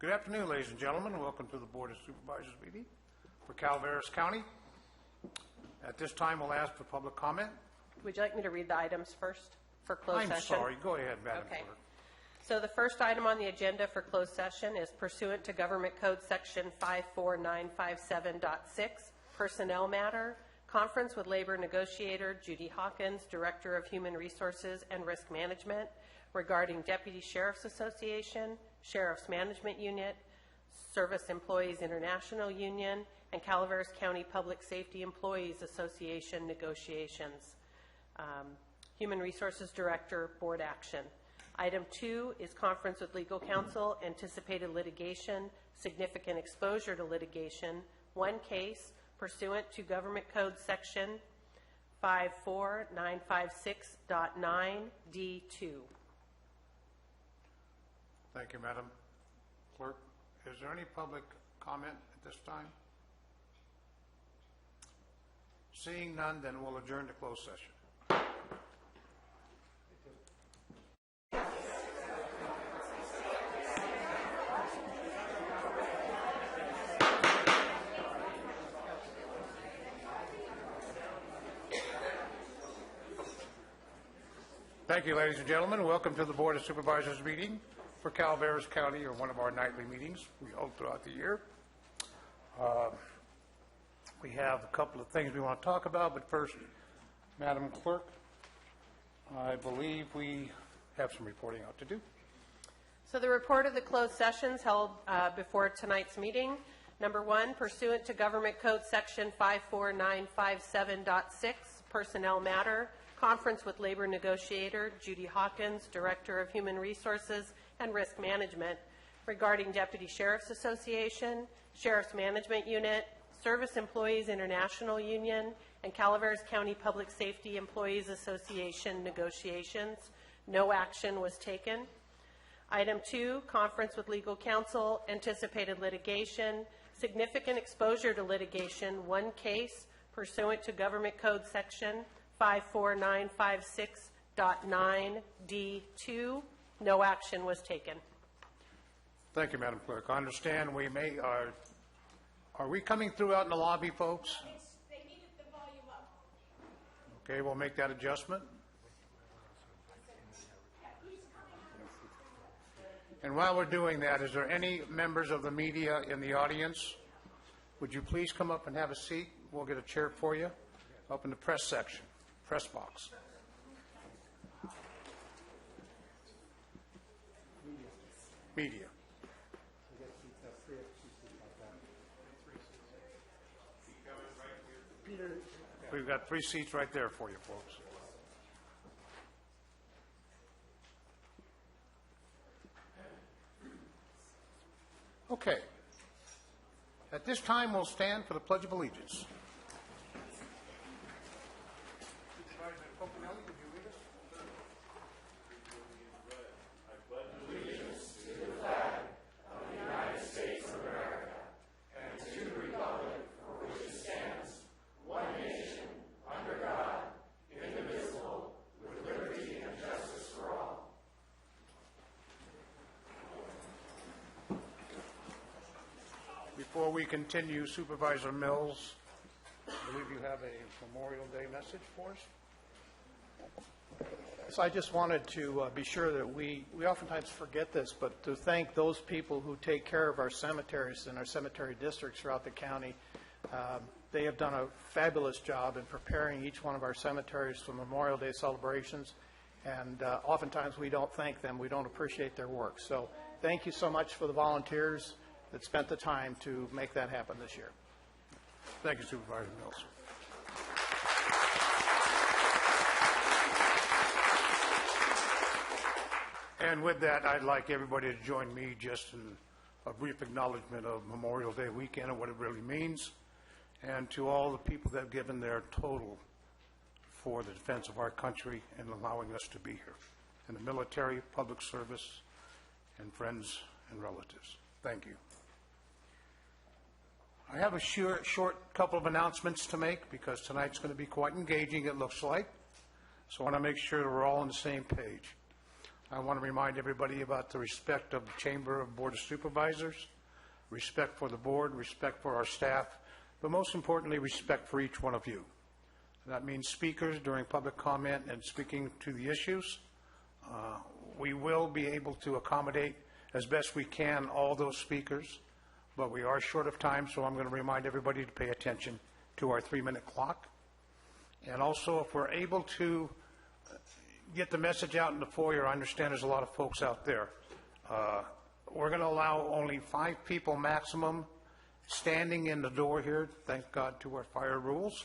Good afternoon, ladies and gentlemen. Welcome to the Board of Supervisors meeting for Calaveras County. At this time, we'll ask for public comment. Would you like me to read the items first for closed I'm session? sorry. Go ahead, Madam Okay. Clerk. So the first item on the agenda for closed session is pursuant to Government Code Section 54957.6, Personnel Matter, Conference with Labor Negotiator Judy Hawkins, Director of Human Resources and Risk Management, regarding Deputy Sheriff's Association, Sheriff's Management Unit, Service Employees International Union, and Calaveras County Public Safety Employees Association negotiations. Human Resources Director, Board Action. Item 2 is conference with legal counsel, anticipated litigation, significant exposure to litigation, one case pursuant to Government Code Section 54956.9D2. Thank you, Madam Clerk. Is there any public comment at this time? Seeing none, then we'll adjourn to closed session. Thank you, ladies and gentlemen. Welcome to the Board of Supervisors meeting for Calaveras County, or one of our nightly meetings we hold throughout the year. We have a couple of things we want to talk about, but first, Madam Clerk, I believe we have some reporting out to do. So the report of the closed sessions held before tonight's meeting. Number 1, pursuant to Government Code Section 54957.6, Personnel Matter, Conference with Labor Negotiator Judy Hawkins, Director of Human Resources and Risk Management, regarding Deputy Sheriff's Association, Sheriff's Management Unit, Service Employees International Union, and Calaveras County Public Safety Employees Association negotiations. No action was taken. Item 2, conference with legal counsel, anticipated litigation, significant exposure to litigation, one case pursuant to Government Code Section 54956.9D2. No action was taken. Thank you, Madam Clerk. I understand we may, are we coming through out in the lobby, folks? They needed the volume up. Okay, we'll make that adjustment. And while we're doing that, is there any members of the media in the audience? Would you please come up and have a seat? We'll get a chair for you up in the press section, press box. Media. We've got 3 seats right there for you, folks. Okay. At this time, we'll stand for the Pledge of Allegiance. Supervisor Pocanelli, would you lead us? Before we continue, Supervisor Mills, I believe you have a Memorial Day message for us. So I just wanted to be sure that we oftentimes forget this, but to thank those people who take care of our cemeteries and our cemetery districts throughout the county. They have done a fabulous job in preparing each one of our cemeteries for Memorial Day celebrations, and oftentimes we don't thank them. We don't appreciate their work. So thank you so much for the volunteers that spent the time to make that happen this year. Thank you, Supervisor Mills. And with that, I'd like everybody to join me just in a brief acknowledgement of Memorial Day weekend and what it really means, and to all the people that have given their total for the defense of our country and allowing us to be here, in the military, public service, and friends and relatives. Thank you. I have a short couple of announcements to make because tonight's going to be quite engaging, it looks like. So I want to make sure that we're all on the same page. I want to remind everybody about the respect of the Chamber of Board of Supervisors, respect for the board, respect for our staff, but most importantly, respect for each one of you. That means speakers during public comment and speaking to the issues. We will be able to accommodate as best we can all those speakers, but we are short of time, so I'm going to remind everybody to pay attention to our 3-minute clock. And also, if we're able to get the message out in the foyer, I understand there's a lot of folks out there. We're going to allow only 5 people maximum standing in the door here, thank God to our fire rules.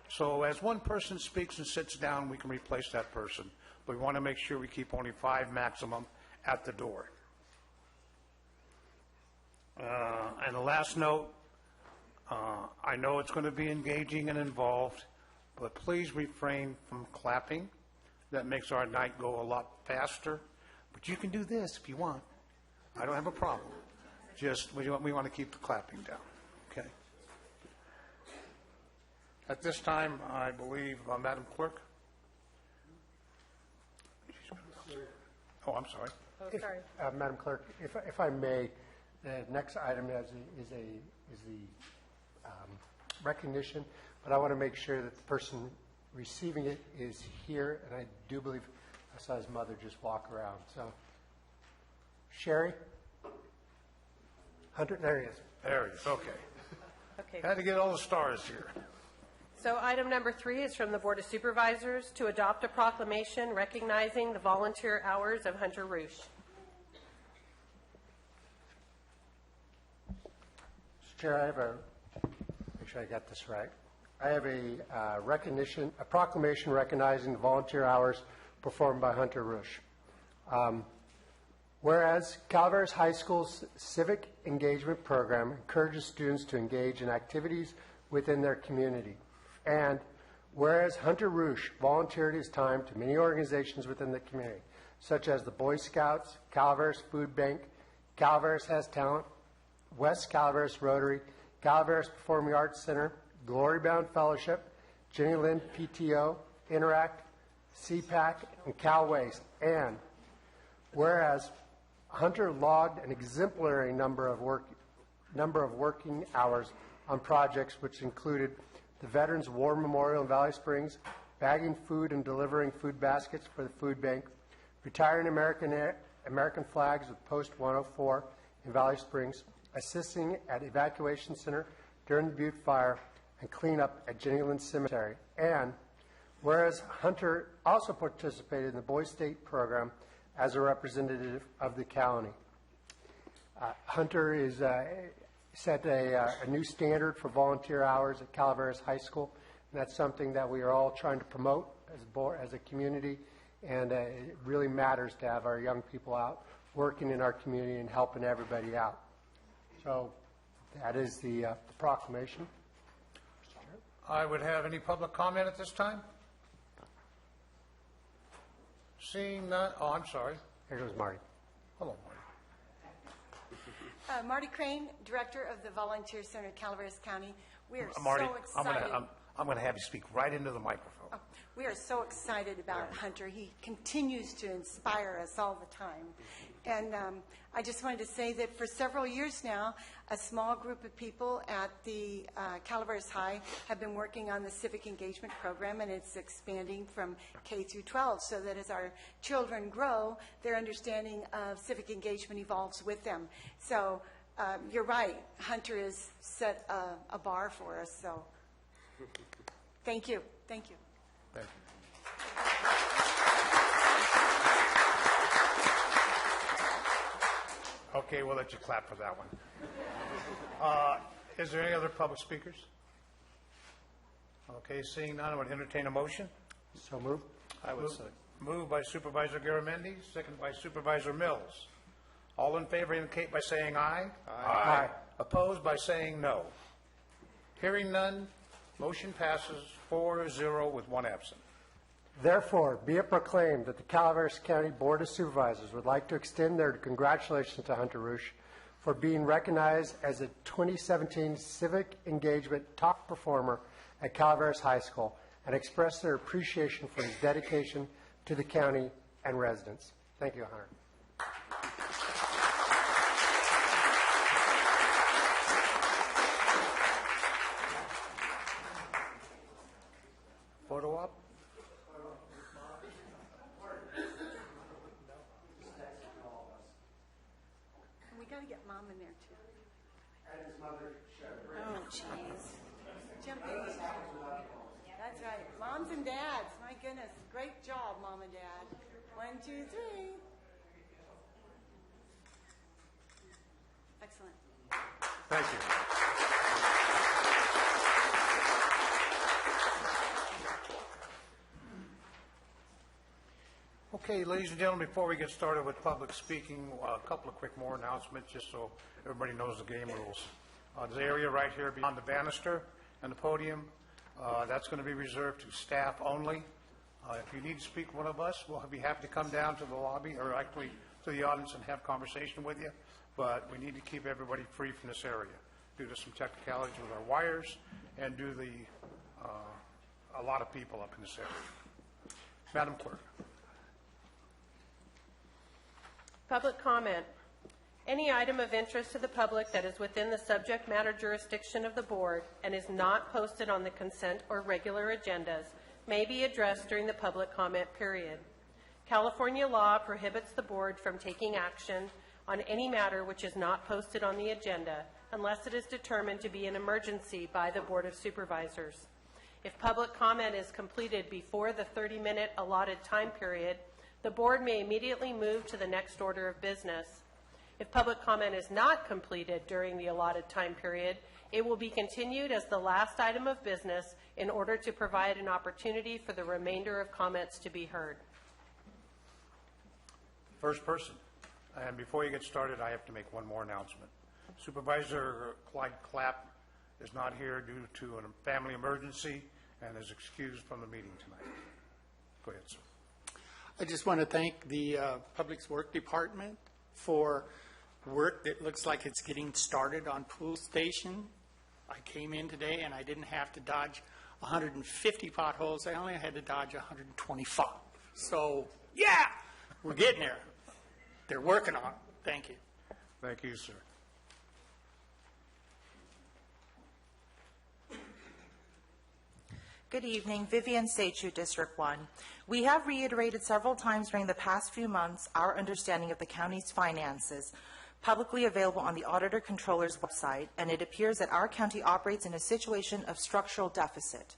So as one person speaks and sits down, we can replace that person. But we want to make sure we keep only 5 maximum at the door. And the last note, I know it's going to be engaging and involved, but please refrain from clapping. That makes our night go a lot faster. But you can do this if you want. I don't have a problem. Just, we want to keep the clapping down, okay? At this time, I believe, Madam Clerk? Oh, I'm sorry. Oh, sorry. Madam Clerk, if I may, the next item is the recognition, but I want to make sure that the person receiving it is here, and I do believe I saw his mother just walk around. So, Sherry? Hunter, there he is. There he is, okay. Okay. Had to get all the stars here. So item number 3 is from the Board of Supervisors to adopt a proclamation recognizing the volunteer hours of Hunter Roosh. Mr. Chair, I have make sure I got this right. I have a proclamation recognizing the volunteer hours performed by Hunter Roosh. Whereas Calaveras High School's Civic Engagement Program encourages students to engage in activities within their community. And whereas Hunter Roosh volunteered his time to many organizations within the community, such as the Boy Scouts, Calaveras Food Bank, Calaveras Has Talent, West Calaveras Rotary, Calaveras Performing Arts Center, Glory Bound Fellowship, Jenny Lind PTO, Interact, CPAC, and Cal Waste. And whereas Hunter logged an exemplary number of working hours on projects which included the Veterans War Memorial in Valley Springs, bagging food and delivering food baskets for the food bank, retiring American flags with Post 104 in Valley Springs, assisting at evacuation center during the Butte fire, and cleanup at Jenny Lind Cemetery. And whereas Hunter also participated in the Boy State program as a representative of the county. Hunter is set a new standard for volunteer hours at Calaveras High School, and that's something that we are all trying to promote as a community, and it really matters to have our young people out working in our community and helping everybody out. So that is the proclamation. I would have any public comment at this time? Seeing none, oh, I'm sorry. Here goes Marty. Hello, Marty. Marty Crane, Director of the Volunteer Center, Calaveras County. We are Marty, so excited. I'm going to have you speak right into the microphone. Oh, we are so excited about Hunter. He continues to inspire us all the time. And I just wanted to say that for several years now, a small group of people at the Calaveras High have been working on the civic engagement program, and it's expanding from K through 12, so that as our children grow, their understanding of civic engagement evolves with them. So you're right, Hunter has set a bar for us, so thank you. Thank you. Thank you. Okay, we'll let you clap for that one. Is there any other public speakers? Okay, seeing none, I would entertain a motion. So moved. I would say. Moved by Supervisor Garamendi, second by Supervisor Mills. All in favor indicate by saying aye. Aye. Opposed by saying no. Hearing none, motion passes 4-0 with one absent. Therefore, be it proclaimed that the Calaveras County Board of Supervisors would like to extend their congratulations to Hunter Roosh for being recognized as a 2017 Civic Engagement Top Performer at Calaveras High School and express their appreciation for his dedication to the county and residents. Thank you, Hunter. Photo op? We got to get Mom in there, too. Oh, jeez. Jump in. That's right. Moms and dads. My goodness. Great job, Mom and Dad. 1, 2, 3. Excellent. Thank you. Okay, ladies and gentlemen, before we get started with public speaking, a couple of quick more announcements, just so everybody knows the game rules. There's an area right here beyond the banister and the podium. That's going to be reserved to staff only. If you need to speak to one of us, we'll be happy to come down to the lobby, or actually to the audience and have conversation with you, but we need to keep everybody free from this area due to some technicalities with our wires and due to a lot of people up in this area. Madam Clerk. Public comment. Any item of interest to the public that is within the subject matter jurisdiction of the board and is not posted on the consent or regular agendas may be addressed during the public comment period. California law prohibits the board from taking action on any matter which is not posted on the agenda unless it is determined to be an emergency by the Board of Supervisors. If public comment is completed before the 30-minute allotted time period, the board may immediately move to the next order of business. If public comment is not completed during the allotted time period, it will be continued as the last item of business in order to provide an opportunity for the remainder of comments to be heard. First person. And before you get started, I have to make one more announcement. Supervisor Clyde Clapp is not here due to a family emergency and is excused from the meeting tonight. Go ahead, sir. I just want to thank the Public Works Department for work that looks like it's getting started on Pool Station. I came in today and I didn't have to dodge 150 potholes. I only had to dodge 125. So, yeah, we're getting there. They're working on it. Thank you. Thank you, sir. Good evening, Vivian Sechu, District 1. We have reiterated several times during the past few months our understanding of the county's finances, publicly available on the Auditor Controller's website, and it appears that our county operates in a situation of structural deficit.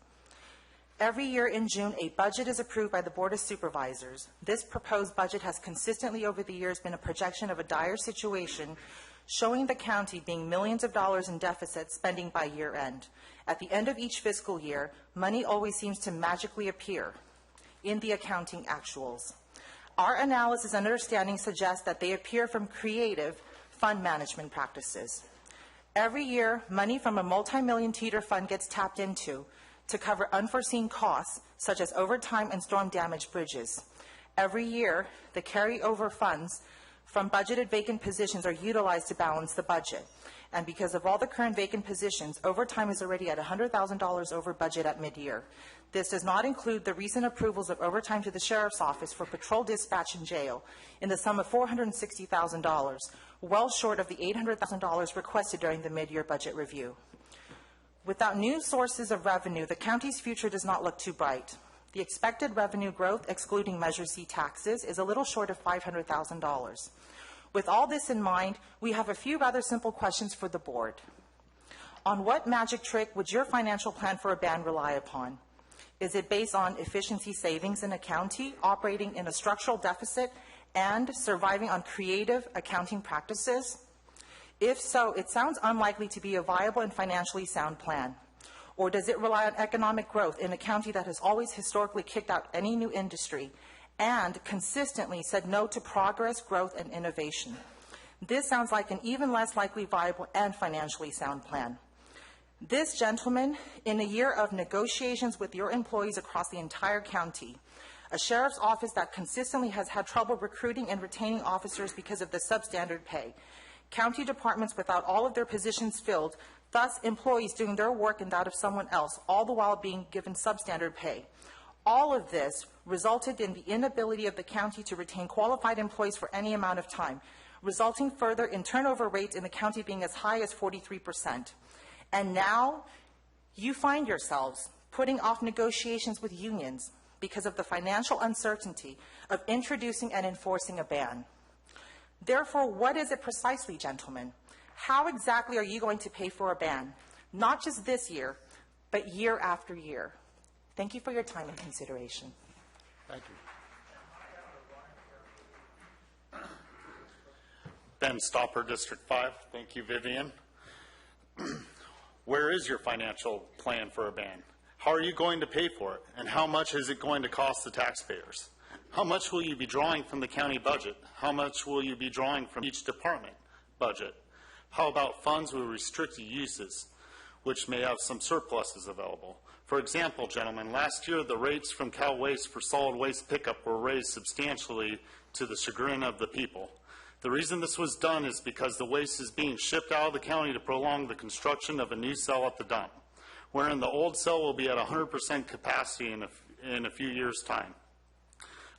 Every year in June, a budget is approved by the Board of Supervisors. This proposed budget has consistently over the years been a projection of a dire situation, showing the county being millions of dollars in deficit spending by year end. At the end of each fiscal year, money always seems to magically appear in the accounting actuals. Our analysis and understanding suggests that they appear from creative fund management practices. Every year, money from a multi-million teeter fund gets tapped into to cover unforeseen costs, such as overtime and storm-damaged bridges. Every year, the carryover funds from budgeted vacant positions are utilized to balance the budget. And because of all the current vacant positions, overtime is already at $100,000 over budget at mid-year. This does not include the recent approvals of overtime to the Sheriff's Office for patrol dispatch and jail in the sum of $460,000, well short of the $800,000 requested during the mid-year budget review. Without new sources of revenue, the county's future does not look too bright. The expected revenue growth, excluding Measure C taxes, is a little short of $500,000. With all this in mind, we have a few rather simple questions for the board. On what magic trick would your financial plan for a band rely upon? Is it based on efficiency savings in a county operating in a structural deficit and surviving on creative accounting practices? If so, it sounds unlikely to be a viable and financially sound plan. Or does it rely on economic growth in a county that has always historically kicked out any new industry and consistently said no to progress, growth, and innovation? This sounds like an even less likely viable and financially sound plan. This, gentlemen, in a year of negotiations with your employees across the entire county, a sheriff's office that consistently has had trouble recruiting and retaining officers because of the substandard pay, county departments without all of their positions filled, thus employees doing their work and that of someone else, all the while being given substandard pay. All of this resulted in the inability of the county to retain qualified employees for any amount of time, resulting further in turnover rates in the county being as high as 43%. And now you find yourselves putting off negotiations with unions because of the financial uncertainty of introducing and enforcing a ban. Therefore, what is it precisely, gentlemen? How exactly are you going to pay for a ban? Not just this year, but year after year. Thank you for your time and consideration. Thank you. Ben Stopper, District 5. Thank you, Vivian. Where is your financial plan for a ban? How are you going to pay for it? And how much is it going to cost the taxpayers? How much will you be drawing from the county budget? How much will you be drawing from each department budget? How about funds with restricted uses, which may have some surpluses available? For example, gentlemen, last year the rates from Cal Waste for solid waste pickup were raised substantially to the chagrin of the people. The reason this was done is because the waste is being shipped out of the county to prolong the construction of a new cell at the dump, wherein the old cell will be at 100% capacity in a few years' time.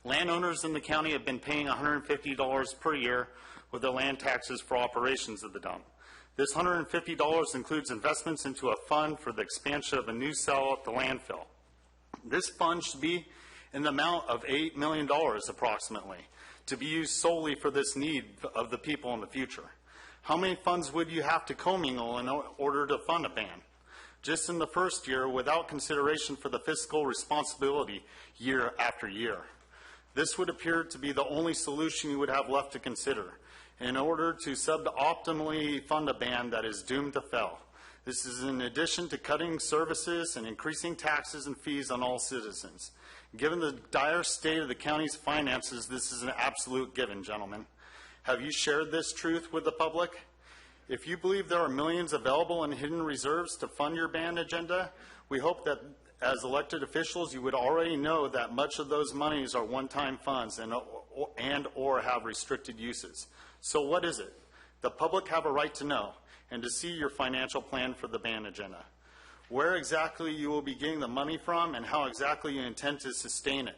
Landowners in the county have been paying $150 per year with their land taxes for operations of the dump. This $150 includes investments into a fund for the expansion of a new cell at the landfill. This fund should be in the amount of $8 million approximately, to be used solely for this need of the people in the future. How many funds would you have to commingle in order to fund a ban? Just in the first year, without consideration for the fiscal responsibility year after year. This would appear to be the only solution you would have left to consider in order to suboptimally fund a ban that is doomed to fail. This is in addition to cutting services and increasing taxes and fees on all citizens. Given the dire state of the county's finances, this is an absolute given, gentlemen. Have you shared this truth with the public? If you believe there are millions available in hidden reserves to fund your ban agenda, we hope that as elected officials you would already know that much of those monies are one-time funds and or have restricted uses. So what is it? The public have a right to know and to see your financial plan for the ban agenda. Where exactly you will be getting the money from and how exactly you intend to sustain it.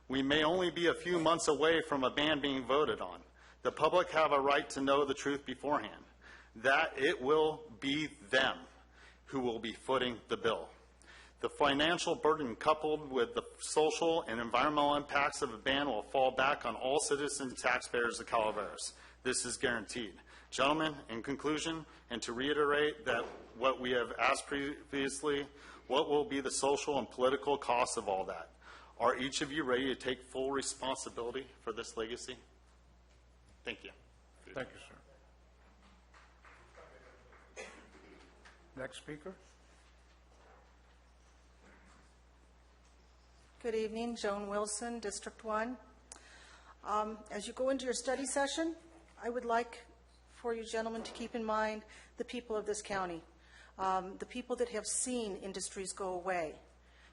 We may only be a few months away from a ban being voted on. The public have a right to know the truth beforehand, that it will be them who will be footing the bill. The financial burden coupled with the social and environmental impacts of a ban will fall back on all citizens and taxpayers of Calaveras. This is guaranteed. Gentlemen, in conclusion, and to reiterate that what we have asked previously, what will be the social and political costs of all that? Are each of you ready to take full responsibility for this legacy? Thank you. Thank you, sir. Next speaker. Good evening, Joan Wilson, District 1. As you go into your study session, I would like for you gentlemen to keep in mind the people of this county, the people that have seen industries go away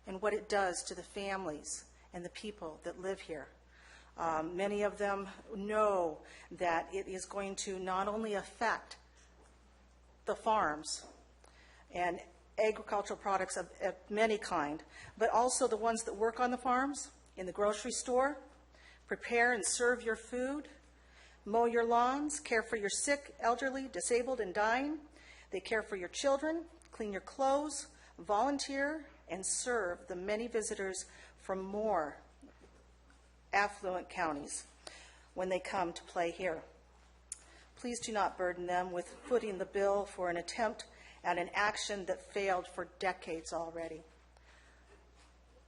and what it does to the families and the people that live here. Many of them know that it is going to not only affect the farms and agricultural products of many kind, but also the ones that work on the farms, in the grocery store, prepare and serve your food, mow your lawns, care for your sick, elderly, disabled, and dying. They care for your children, clean your clothes, volunteer, and serve the many visitors from more affluent counties when they come to play here. Please do not burden them with footing the bill for an attempt at an action that failed for decades already.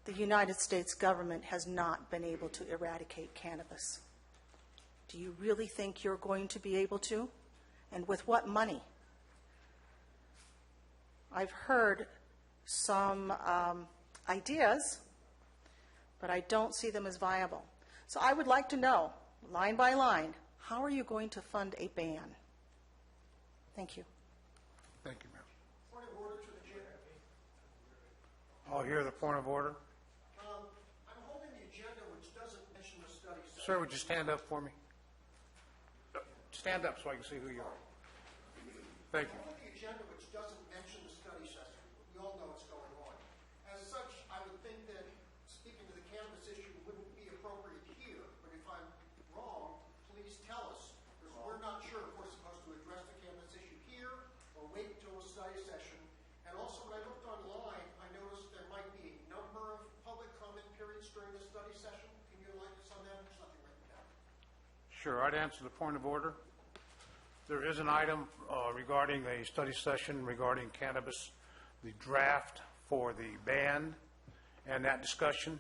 The United States government has not been able to eradicate cannabis. Do you really think you're going to be able to? And with what money? I've heard some ideas, but I don't see them as viable. So I would like to know, line by line, how are you going to fund a ban? Thank you. Thank you, ma'am. Point of order to the chair. I'll hear the point of order. I'm holding the agenda which doesn't mention the study session. Sir, would you stand up for me? Stand up so I can see who you are. Thank you. I'm holding the agenda which doesn't mention the study session. We all know what's going on. As such, I would think that speaking session. And also, when I looked online, I noticed there might be a number of public comment periods during the study session. Can you enlighten us on that, or something like that? Sure, I'd answer the point of order. There is an item regarding a study session regarding cannabis, the draft for the ban and that discussion.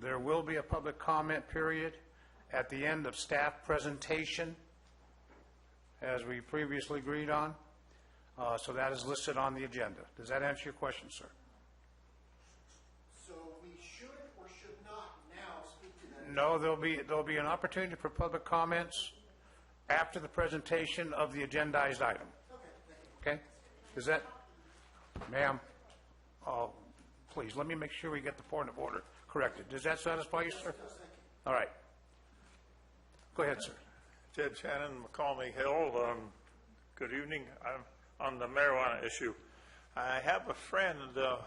There will be a public comment period at the end of staff presentation, as we previously agreed on. So that is listed on the agenda. Does that answer your question, sir? So we should or should not now speak to that? No, there'll be an opportunity for public comments after the presentation of the agendized item. Okay? Is that, ma'am, please, let me make sure we get the point of order corrected. Does that satisfy you, sir? All right. Go ahead, sir. Ted Shannon, McCalmey Hill. Good evening. I'm on the marijuana issue. I have a friend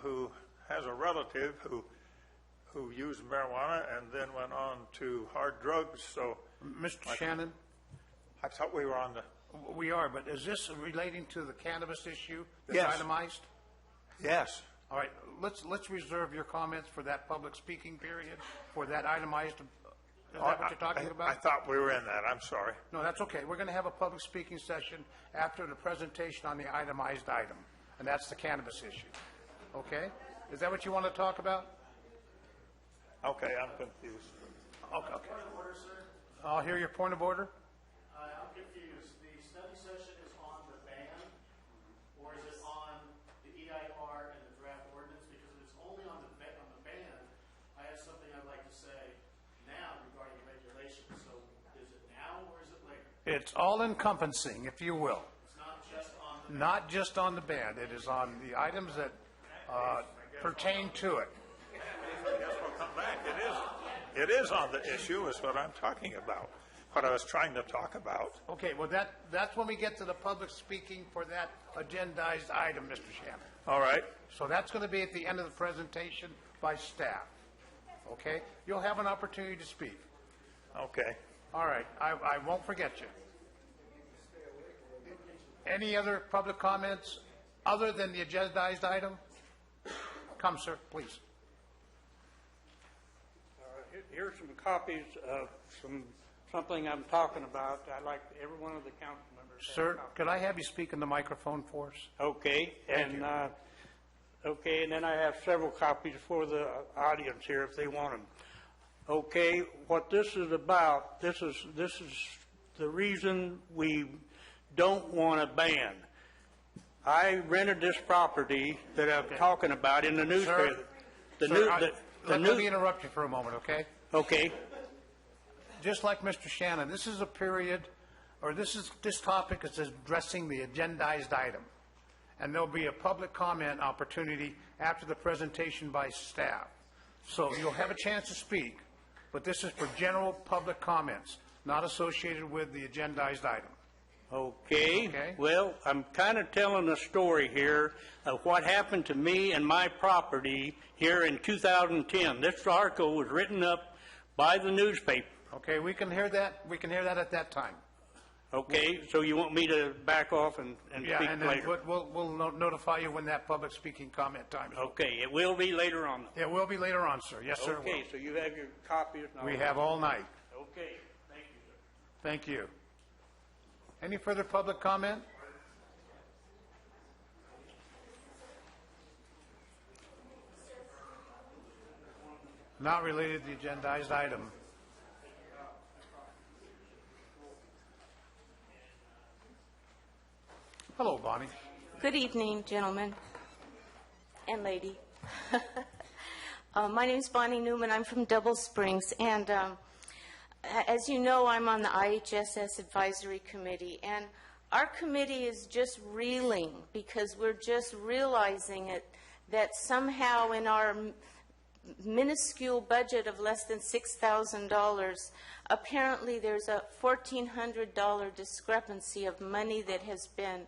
who has a relative who used marijuana and then went on to hard drugs. So, Mr. Shannon? I thought we were on the... We are, but is this relating to the cannabis issue that's Yes. itemized? Yes. All right, let's reserve your comments for that public speaking period, for that itemized, is that what you're talking about? I thought we were in that. I'm sorry. No, that's okay. We're going to have a public speaking session after the presentation on the itemized item, and that's the cannabis issue. Okay? Is that what you want to talk about? Okay, I'm confused. Okay. Point of order, sir. I'll hear your point of order. I'm confused. The study session is on the ban, or is it on the EIR and the draft ordinance? Because if it's only on the ban, I have something I'd like to say now regarding regulations. So is it now or is it later? It's all encompassing, if you will. It's not just on the Not just on the ban. It is on the items that pertain to it. I guess we'll come back. It is on the issue is what I'm talking about, what I was trying to talk about. Okay, well, that's when we get to the public speaking for that agendized item, Mr. Shannon. All right. So that's going to be at the end of the presentation by staff. Okay? You'll have an opportunity to speak. Okay. All right, I won't forget you. Any other public comments other than the agendized item? Come, sir, please. Here's some copies of something I'm talking about. I'd like every one of the council members to have Sir, a copy. could I have you speak in the microphone for us? Okay, and okay, and then I have several copies for the audience here if they want them. Okay, what this is about, this is the reason we don't want to ban. I rented this property that I'm talking about in the newspaper. Let me interrupt you for a moment, okay? Okay. Just like Mr. Shannon, this is a period, or this topic is addressing the agendized item. And there'll be a public comment opportunity after the presentation by staff. So you'll have a chance to speak, but this is for general public comments, not associated with the agendized item. Okay. Okay. Well, I'm kind of telling a story here of what happened to me and my property here in 2010. This article was written up by the newspaper. Okay, we can hear that. We can hear that at that time. Okay, so you want me to back off and Yeah, speak and then later? we'll notify you when that public speaking comment time is. Okay, it will be later on. It will be later on, sir. Yes, sir. it Okay, so you have your copies now? will. We have all night. Okay, thank you, sir. Thank you. Any further public comment? Not related to the agendized item. Hello, Bonnie. Good evening, gentlemen and lady. My name is Bonnie Newman. I'm from Double Springs, and as you know, I'm on the IHSS Advisory Committee, and our committee is just reeling because we're just realizing that somehow in our minuscule budget of less than $6,000, apparently there's a $1,400 discrepancy of money that has been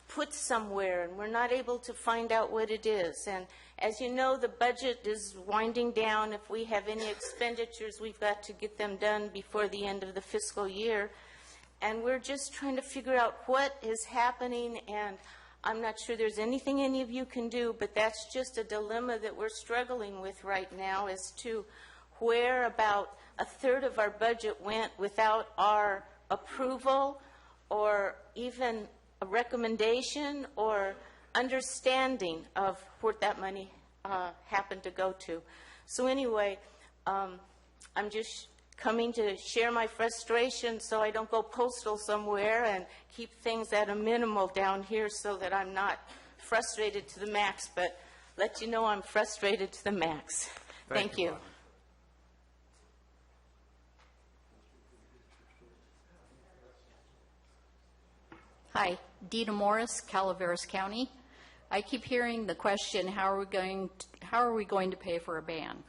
put somewhere, and we're not able to find out what it is. And as you know, the budget is winding down. If we have any expenditures, we've got to get them done before the end of the fiscal year. And we're just trying to figure out what is happening, and I'm not sure there's anything any of you can do, but that's just a dilemma that we're struggling with right now as to where about a third of our budget went without our approval or even a recommendation or understanding of where that money happened to go to. So anyway, I'm just coming to share my frustration so I don't go postal somewhere and keep things at a minimal down here so that I'm not frustrated to the max, but let you know I'm frustrated to the max. Thank you. Hi, Dina Morris, Calaveras County. I keep hearing the question, how are we going to pay for a band?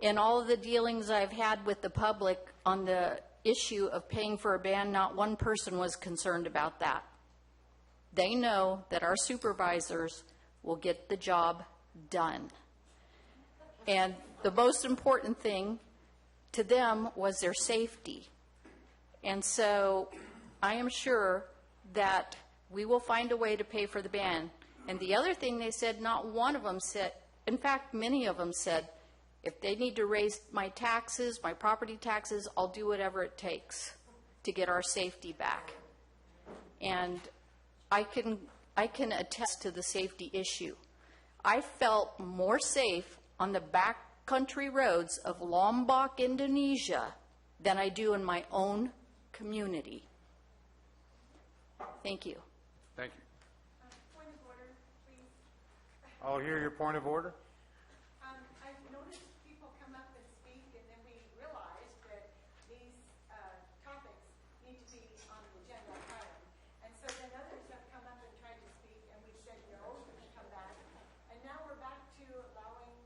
In all of the dealings I've had with the public on the issue of paying for a band, not one person was concerned about that. They know that our supervisors will get the job done. And the most important thing to them was their safety. And so I am sure that we will find a way to pay for the band. And the other thing they said, not one of them said, in fact, many of them said, if they need to raise my taxes, my property taxes, I'll do whatever it takes to get our safety back. And I can attest to the safety issue. I felt more safe on the backcountry roads of Lombok, Indonesia, than I do in my own community. Thank you. Thank you. Point of order, please. I'll hear your point of order. I've noticed people come up and speak, and then we realize that these topics need to be on the agenda item. And so then others have come up and tried to speak, and we said no, we can come back. And now we're back to allowing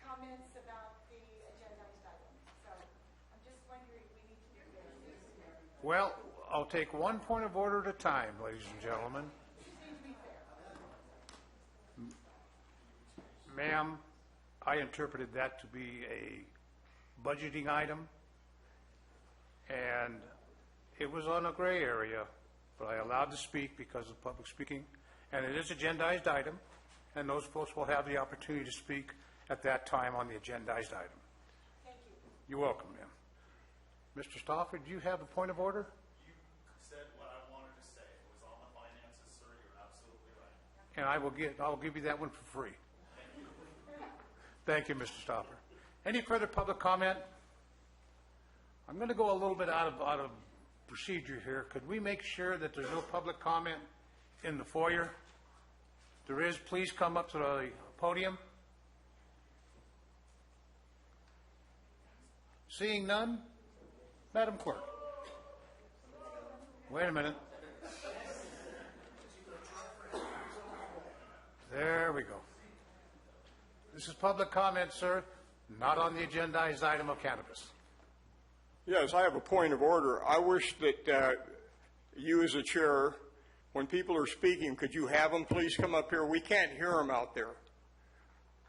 comments about the agendized item. So I'm just wondering, we need to do this. Well, I'll take one point of order at a time, ladies and gentlemen. Ma'am, I interpreted that to be a budgeting item, and it was on a gray area, but I allowed to speak because of public speaking, and it is agendized item, and those folks will have the opportunity to speak at that time on the agendized item. Thank you. You're welcome, ma'am. Mr. Stauffer, do you have a point of order? Said what I wanted to say. It was on the finances, sir. You're absolutely right. And I'll give you that one for free. Thank you, Mr. Stauffer. Any further public comment? I'm going to go a little bit out of procedure here. Could we make sure that there's no public comment in the foyer? If there is, please come up to the podium. Seeing none, Madam Clerk. Wait a minute. There we go. This is public comment, sir, not on the agendized item of cannabis. Yes, I have a point of order. I wish that you as a chair, when people are speaking, could you have them please come up here? We can't hear them out there,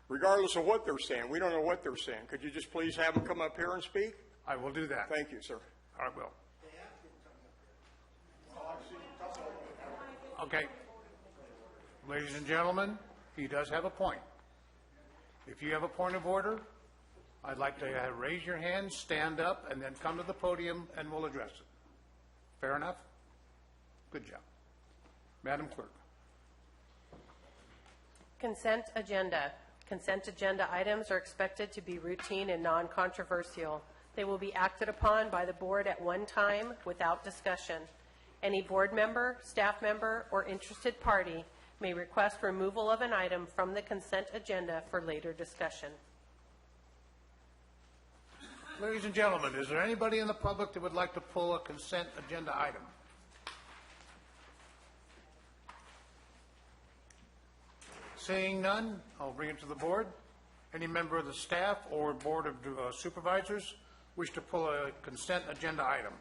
regardless of what they're saying. We don't know what they're saying. Could you just please have them come up here and speak? I will do that. Thank you, sir. I will. Okay. Ladies and gentlemen, he does have a point. If you have a point of order, I'd like to raise your hand, stand up, and then come to the podium, and we'll address it. Fair enough? Good job. Madam Clerk. Consent agenda. Consent agenda items are expected to be routine and non-controversial. They will be acted upon by the board at one time without discussion. Any board member, staff member, or interested party may request removal of an item from the consent agenda for later discussion. Ladies and gentlemen, is there anybody in the public that would like to pull a consent agenda item? Seeing none, I'll bring it to the board. Any member of the staff or board of supervisors wish to pull a consent agenda item?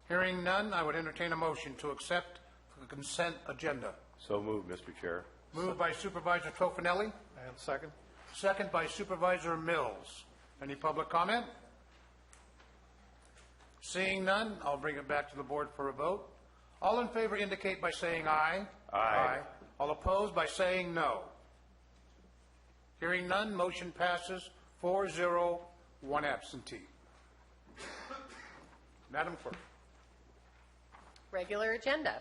Hearing none, I would entertain a motion to accept the consent agenda. So moved, Mr. Chair. Moved by Supervisor Tofinelli. And second. Second by Supervisor Mills. Any public comment? Seeing none, I'll bring it back to the board for a vote. All in favor indicate by saying aye. Aye. All opposed by saying no. Hearing none, motion passes 4-0, one absentee. Madam Clerk. Regular agenda.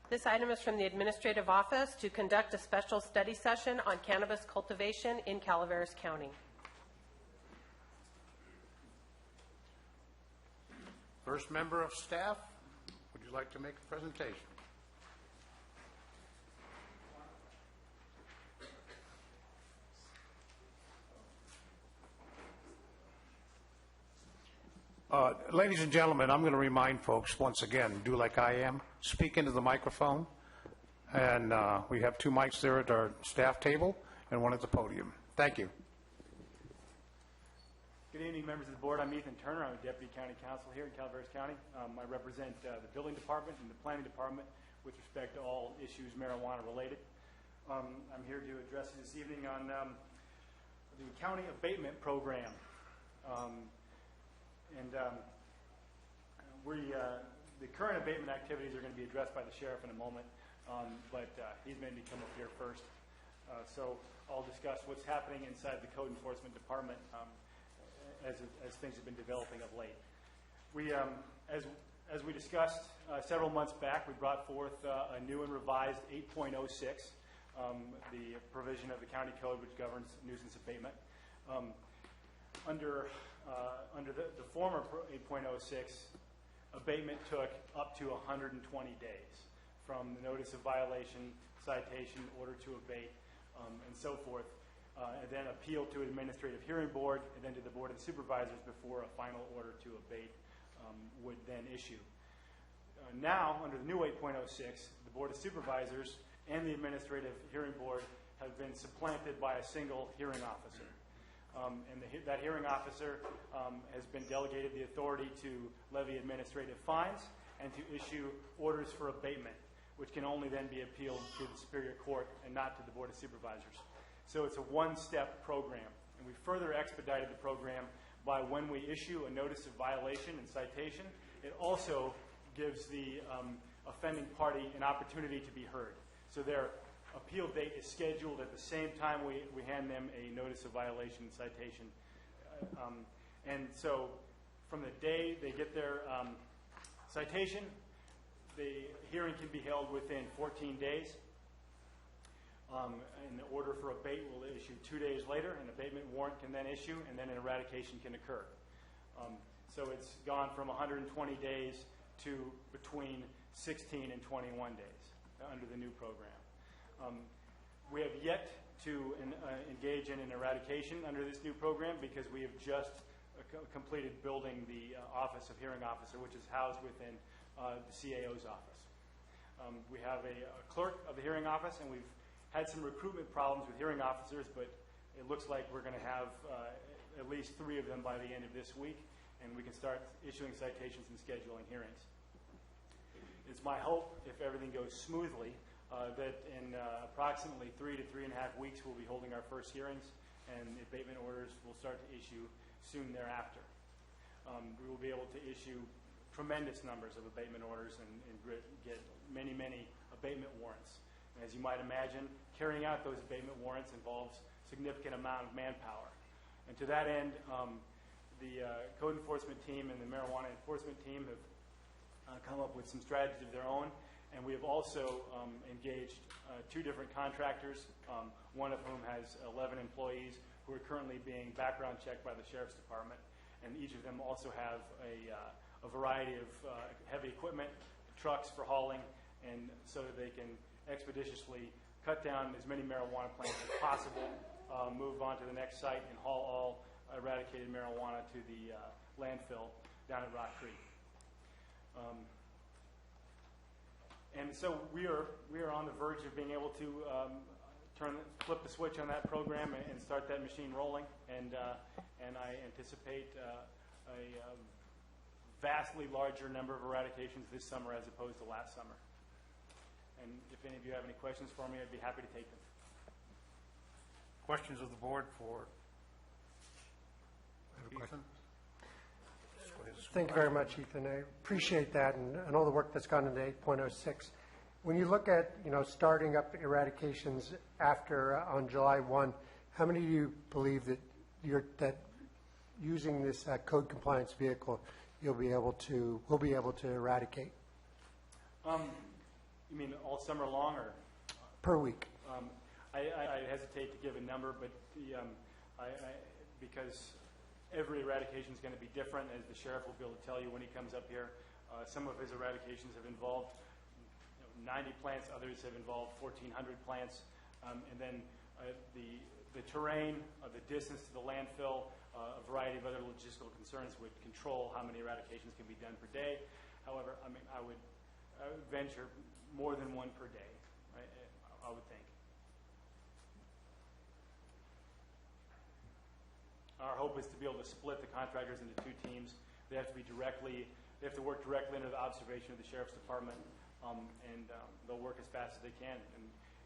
This item is from the Administrative Office to conduct a special study session on cannabis cultivation in Calaveras County. First member of staff, would you like to make a presentation? Ladies and gentlemen, I'm going to remind folks once again, do like I am, speak into the microphone. And we have 2 mics there at our staff table and 1 at the podium. Thank you. Good evening, members of the board. I'm Ethan Turner. I'm a Deputy County Counsel here in Calaveras County. I represent the Building Department and the Planning Department with respect to all issues marijuana related. I'm here to address you this evening on the county abatement program. The current abatement activities are going to be addressed by the sheriff in a moment, but he's made me come up here first. So I'll discuss what's happening inside the Code Enforcement Department as things have been developing of late. As we discussed several months back, we brought forth a new and revised 8.06, the provision of the county code which governs nuisance abatement. Under the former 8.06, abatement took up to 120 days from the notice of violation, citation, order to abate, and so forth, and then appeal to an administrative hearing board, and then to the Board of Supervisors before a final order to abate would then issue. Now, under the new 8.06, the Board of Supervisors and the administrative hearing board have been supplanted by a single hearing officer. That hearing officer has been delegated the authority to levy administrative fines and to issue orders for abatement, which can only then be appealed to the Superior Court and not to the Board of Supervisors. So it's a one-step program, and we further expedited the program by when we issue a notice of violation and citation, it also gives the offending party an opportunity to be heard. So their appeal date is scheduled at the same time we hand them a notice of violation and citation. And so from the day they get their citation, the hearing can be held within 14 days. And the order for abate will issue 2 days later. An abatement warrant can then issue, and then an eradication can occur. So it's gone from 120 days to between 16 and 21 days under the new program. We have yet to engage in an eradication under this new program because we have just completed building the Office of Hearing Officer, which is housed within the CAO's office. We have a clerk of the hearing office, and we've had some recruitment problems with hearing officers, but it looks like we're going to have at least 3 of them by the end of this week, and we can start issuing citations and scheduling hearings. It's my hope, if everything goes smoothly, that in approximately 3 to 3.5 weeks we'll be holding our first hearings, and abatement orders will start to issue soon thereafter. We will be able to issue tremendous numbers of abatement orders and get many, many abatement warrants. And as you might imagine, carrying out those abatement warrants involves a significant amount of manpower. And to that end, the code enforcement team and the marijuana enforcement team have come up with some strategies of their own. And we have also engaged 2 different contractors, one of whom has 11 employees who are currently being background checked by the Sheriff's Department. And each of them also have a variety of heavy equipment, trucks for hauling, and so that they can expeditiously cut down as many marijuana plants as possible, move on to the next site, and haul all eradicated marijuana to the landfill down at Rock Creek. And so we are on the verge of being able to flip the switch on that program and start that machine rolling. And I anticipate a vastly larger number of eradications this summer as opposed to last summer. And if any of you have any questions for me, I'd be happy to take them. Questions of the board for Ethan? Thank you very much, Ethan. I appreciate that and all the work that's gone into 8.06. When you look at, starting up eradications after, on July 1, how many do you believe that that using this code compliance vehicle, we'll be able to eradicate? You mean all summer long or? Per week. I hesitate to give a number, but because every eradication is going to be different, as the sheriff will be able to tell you when he comes up here. Some of his eradications have involved 90 plants, others have involved 1,400 plants, and then the terrain, the distance to the landfill, a variety of other logistical concerns would control how many eradications can be done per day. However, I would venture more than one per day, right? I would think. Our hope is to be able to split the contractors into two teams. They have to work directly under the observation of the Sheriff's Department, and they'll work as fast as they can.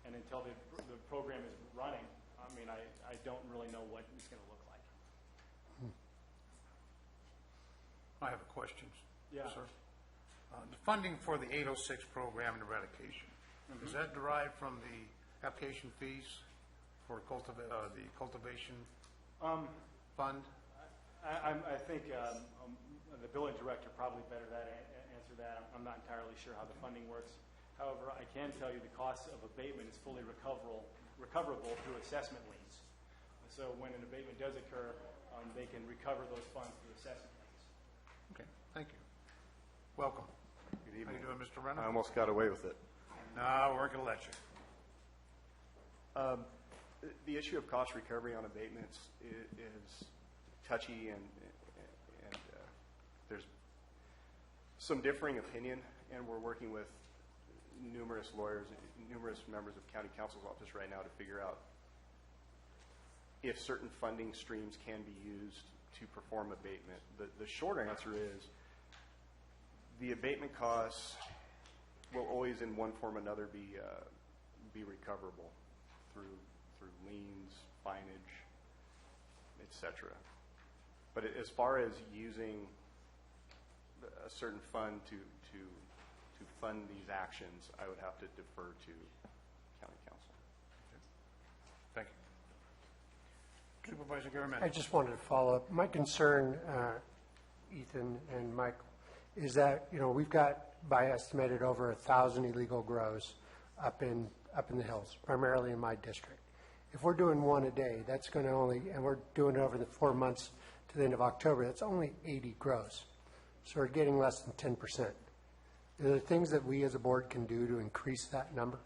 And until the program is running, I don't really know what it's going to look like. I have a question, Yeah. sir. The funding for the 806 program and eradication, is that derived from the application fees for the cultivation fund? I think the building director probably better answer that. I'm not entirely sure how the funding works. However, I can tell you the cost of abatement is fully recoverable through assessment liens. So when an abatement does occur, they can recover those funds through assessment liens. Okay, thank you. Welcome. Good evening. How you doing, Mr. Renner? I almost got away with it. No, we're going to let you. The issue of cost recovery on abatements is touchy, and there's some differing opinion, and we're working with numerous lawyers, numerous members of county counsel's office right now to figure out if certain funding streams can be used to perform abatement. The short answer is the abatement costs will always, in one form or another, be recoverable through liens, fineage, etc. But as far as using a certain fund to fund these actions, I would have to defer to county council. Thank you. Supervisor Garament. I just wanted to follow up. My concern, Ethan and Michael, is that, we've got, by estimated, over 1,000 illegal grows up in the hills, primarily in my district. If we're doing one a day, that's going to and we're doing it over the 4 months to the end of October, that's only 80 grows. So we're getting less than 10%. Are there things that we as a board can do to increase that number?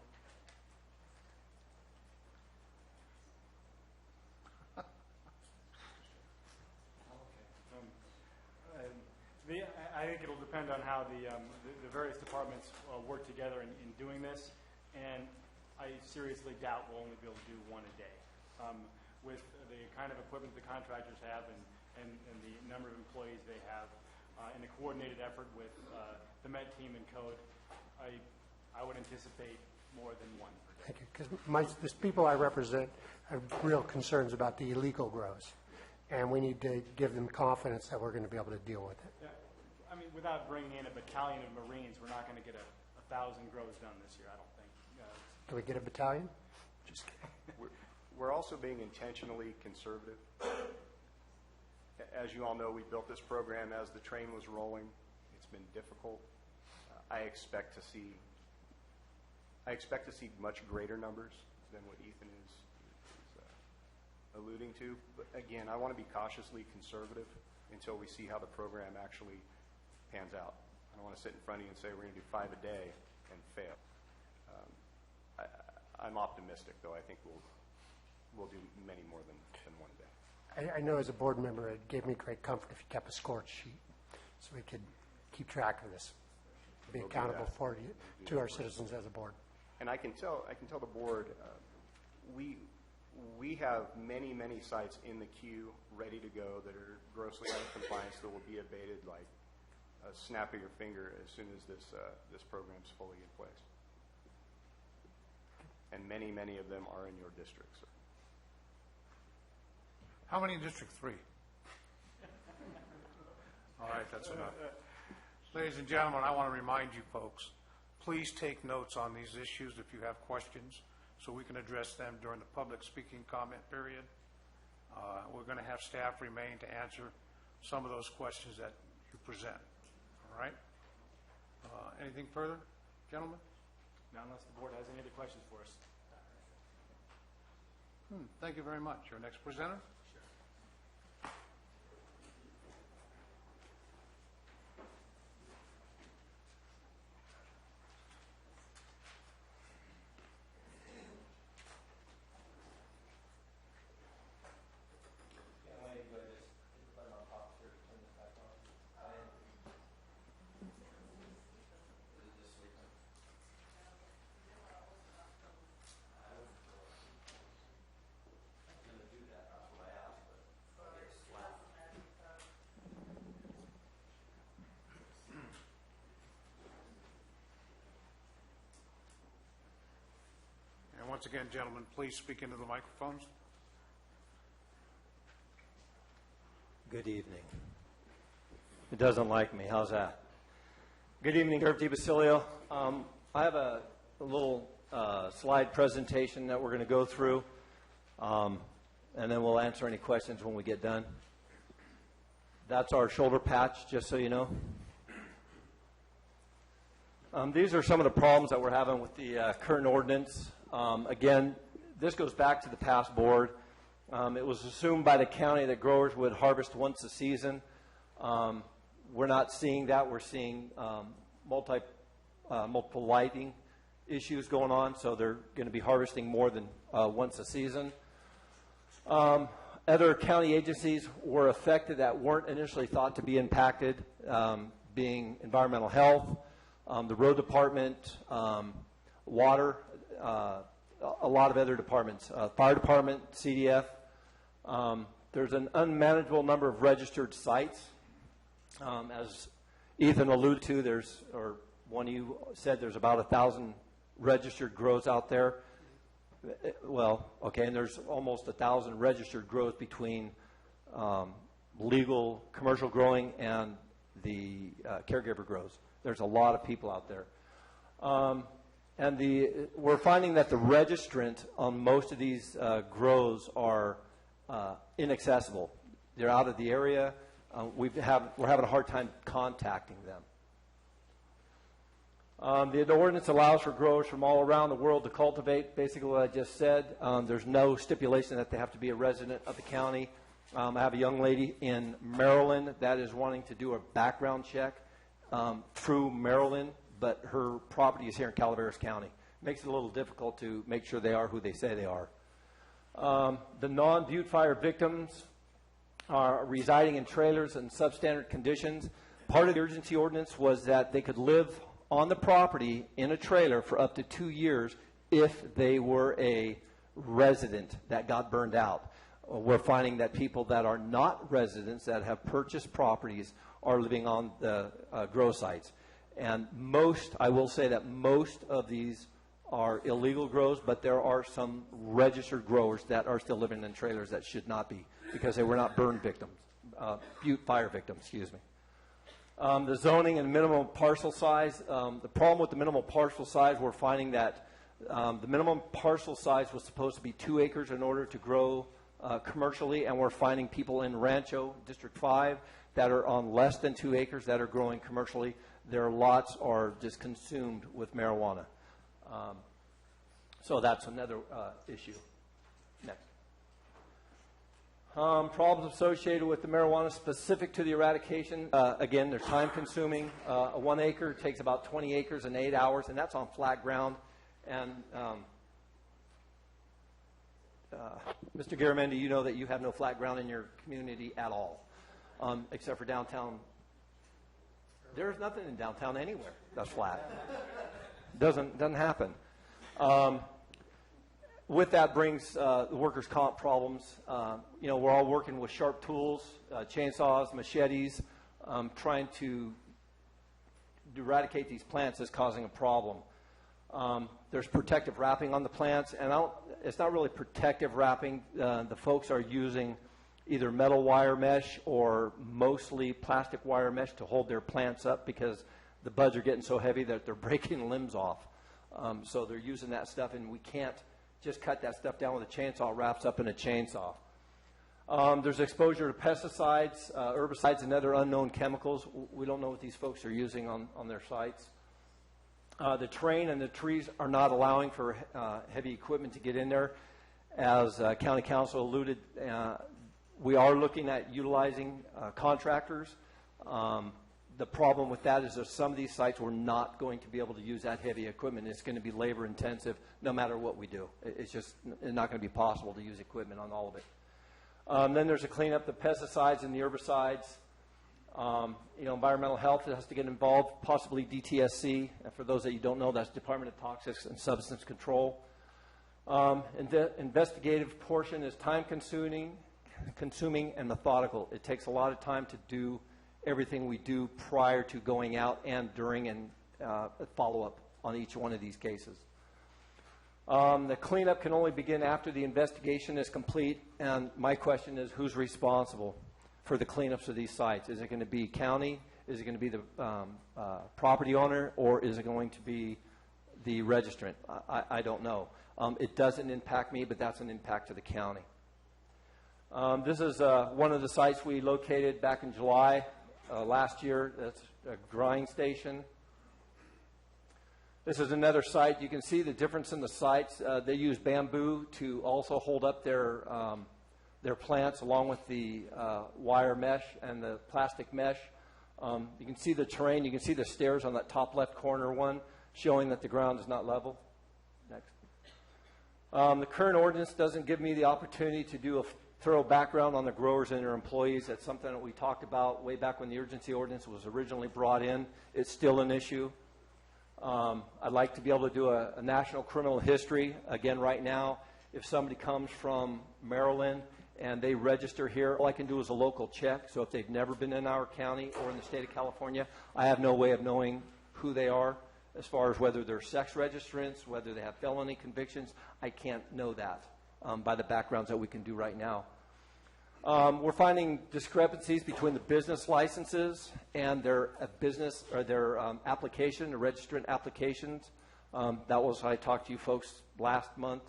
I think it'll depend on how the various departments work together in doing this, and I seriously doubt we'll only be able to do one a day. With the kind of equipment the contractors have and the number of employees they have, in a coordinated effort with the Met team and code, I would anticipate more than one per day. Thank you. Because the people I represent have real concerns about the illegal grows, and we need to give them confidence that we're going to be able to deal with it. Yeah. Without bringing in a battalion of Marines, we're not going to get 1,000 grows done this year, I don't think. Can we get a battalion? Just kidding. We're also being intentionally conservative. As you all know, we built this program as the train was rolling. It's been difficult. I expect to see much greater numbers than what Ethan is alluding to. But again, I want to be cautiously conservative until we see how the program actually pans out. I don't want to sit in front of you and say we're going to do 5 a day and fail. I'm optimistic, though. I think we'll do many more than one a day. I know as a board member, it gave me great comfort if you kept a score sheet so we could keep track of this, be accountable for you to our citizens as a board. And I can tell the board, we have many sites in the queue ready to go that are grossly out of compliance that will be abated like a snap of your finger as soon as this program's fully in place. And many of them are in your district, sir. How many in District 3? All right, that's enough. Ladies and gentlemen, I want to remind you folks, please take notes on these issues if you have questions, so we can address them during the public speaking comment period. We're going to have staff remain to answer some of those questions that you present. All right? Anything further, gentlemen? Not unless the board has any other questions for us. Thank you very much. Your next presenter? And once again, gentlemen, please speak into the microphones. Good evening. It doesn't like me. How's that? Good evening, Sheriff DiBasilio. I have a little slide presentation that we're going to go through, and then we'll answer any questions when we get done. That's our shoulder patch, just so you know. These are some of the problems that we're having with the current ordinance. Again, this goes back to the past board. It was assumed by the county that growers would harvest once a season. We're not seeing that. We're seeing multiple lighting issues going on, so they're going to be harvesting more than once a season. Other county agencies were affected that weren't initially thought to be impacted, being environmental health, the road department, water, a lot of other departments, fire department, CDF. There's an unmanageable number of registered sites. As Ethan alluded to, or one of you said, there's about 1,000 registered grows out there. Well, okay, and there's almost 1,000 registered grows between legal commercial growing and the caregiver grows. There's a lot of people out there. And we're finding that the registrant on most of these grows are inaccessible. They're out of the area. We're having a hard time contacting them. The ordinance allows for growers from all around the world to cultivate, basically what I just said. There's no stipulation that they have to be a resident of the county. I have a young lady in Maryland that is wanting to do a background check through Maryland, but her property is here in Calaveras County. Makes it a little difficult to make sure they are who they say they are. The non-Butte Fire victims are residing in trailers in substandard conditions. Part of the urgency ordinance was that they could live on the property in a trailer for up to 2 years if they were a resident that got burned out. We're finding that people that are not residents that have purchased properties are living on the grow sites. And I will say that most of these are illegal grows, but there are some registered growers that are still living in trailers that should not be, because they were not burn victims, Butte Fire victims, excuse me. The zoning and minimum parcel size, the problem with the minimum parcel size, we're finding that the minimum parcel size was supposed to be 2 acres in order to grow commercially, and we're finding people in Rancho, District 5, that are on less than 2 acres that are growing commercially. Their lots are just consumed with marijuana. So that's another issue. Next. Problems associated with the marijuana specific to the eradication. Again, they're time consuming. A 1 acre takes about 20 acres in 8 hours, and that's on flat ground. And Mr. Garamendi, you know that you have no flat ground in your community at all, except for downtown. There's nothing in downtown anywhere that's flat. Doesn't happen. With that brings the workers' comp problems. We're all working with sharp tools, chainsaws, machetes, trying to eradicate these plants is causing a problem. There's protective wrapping on the plants, and it's not really protective wrapping. The folks are using either metal wire mesh or mostly plastic wire mesh to hold their plants up because the buds are getting so heavy that they're breaking limbs off. So they're using that stuff, and we can't just cut that stuff down with a chainsaw. It wraps up in a chainsaw. There's exposure to pesticides, herbicides, and other unknown chemicals. We don't know what these folks are using on their sites. The terrain and the trees are not allowing for heavy equipment to get in there. As County Council alluded, we are looking at utilizing contractors. The problem with that is that some of these sites we're not going to be able to use that heavy equipment. It's going to be labor intensive no matter what we do. It's just not going to be possible to use equipment on all of it. Then there's a cleanup of the pesticides and the herbicides. Environmental health has to get involved, possibly DTSC. And for those that you don't know, that's Department of Toxics and Substance Control. And the investigative portion is time-consuming and methodical. It takes a lot of time to do everything we do prior to going out and during and follow-up on each one of these cases. The cleanup can only begin after the investigation is complete, and my question is, who's responsible for the cleanups of these sites? Is it going to be county? Is it going to be the property owner, or is it going to be the registrant? I don't know. It doesn't impact me, but that's an impact to the county. This is one of the sites we located back in July last year. That's a drying station. This is another site. You can see the difference in the sites. They use bamboo to also hold up their plants along with the wire mesh and the plastic mesh. You can see the terrain. You can see the stairs on that top left corner one showing that the ground is not level. Next. The current ordinance doesn't give me the opportunity to do a thorough background on the growers and their employees. That's something that we talked about way back when the urgency ordinance was originally brought in. It's still an issue. I'd like to be able to do a national criminal history. Again, right now, if somebody comes from Maryland and they register here, all I can do is a local check. So if they've never been in our county or in the state of California, I have no way of knowing who they are as far as whether they're sex registrants, whether they have felony convictions. I can't know that by the backgrounds that we can do right now. We're finding discrepancies between the business licenses and their business or their application, the registrant applications. That was, I talked to you folks last month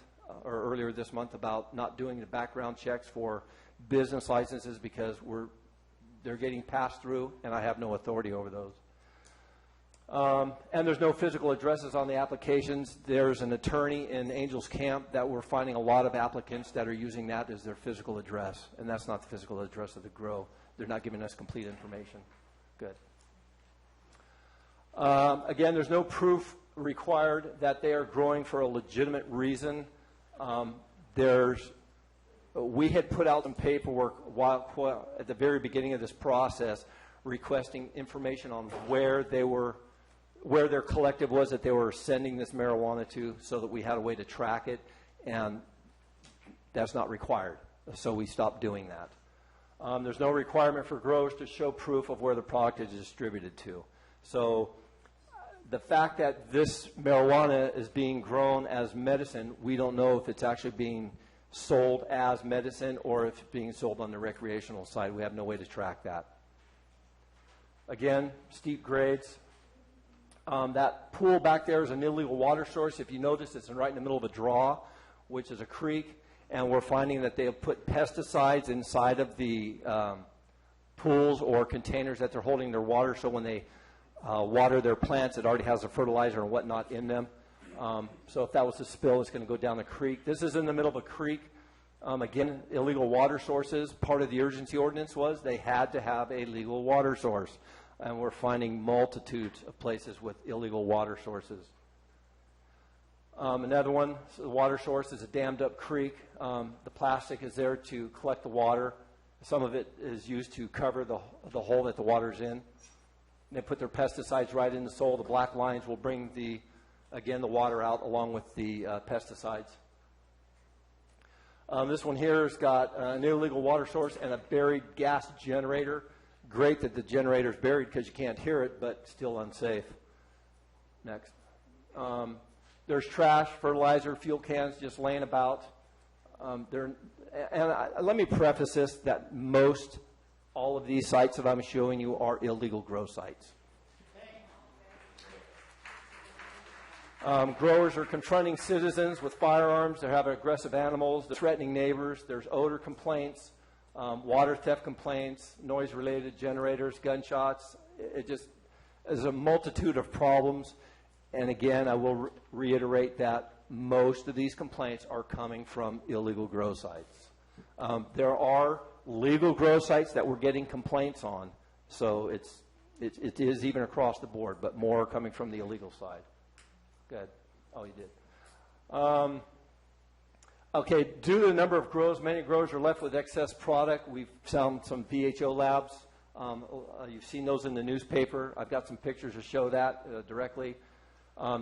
or earlier this month about not doing the background checks for business licenses because they're getting passed through and I have no authority over those. And there's no physical addresses on the applications. There's an attorney in Angels Camp that we're finding a lot of applicants that are using that as their physical address, and that's not the physical address of the grow. They're not giving us complete information. Good. Again, there's no proof required that they are growing for a legitimate reason. We had put out some paperwork at the very beginning of this process requesting information on where their collective was that they were sending this marijuana to so that we had a way to track it, and that's not required. So we stopped doing that. There's no requirement for growers to show proof of where the product is distributed to. So the fact that this marijuana is being grown as medicine, we don't know if it's actually being sold as medicine or if it's being sold on the recreational side. We have no way to track that. Again, steep grades. That pool back there is an illegal water source. If you notice, it's right in the middle of a draw, which is a creek, and we're finding that they have put pesticides inside of the pools or containers that they're holding their water, so when they water their plants, it already has a fertilizer and whatnot in them. So if that was a spill, it's going to go down the creek. This is in the middle of a creek. Again, illegal water sources. Part of the urgency ordinance was they had to have a legal water source. And we're finding multitudes of places with illegal water sources. Another one, so the water source is a dammed up creek. The plastic is there to collect the water. Some of it is used to cover the hole that the water's in. And they put their pesticides right in the soil. The black lines will bring the water out along with the pesticides. This one here has got an illegal water source and a buried gas generator. Great that the generator's buried because you can't hear it, but still unsafe. Next. There's trash, fertilizer, fuel cans just laying about. let me preface this, that all of these sites that I'm showing you are illegal grow sites. Growers are confronting citizens with firearms. They're having aggressive animals. They're threatening neighbors. There's odor complaints, water theft complaints, noise-related generators, gunshots. It just is a multitude of problems. And again, I will reiterate that most of these complaints are coming from illegal grow sites. There are legal grow sites that we're getting complaints on, so it is even across the board, but more are coming from the illegal side. Good. Oh, you did. Okay, due to the number of grows, many growers are left with excess product. We've found some BHO labs. You've seen those in the newspaper. I've got some pictures to show that directly.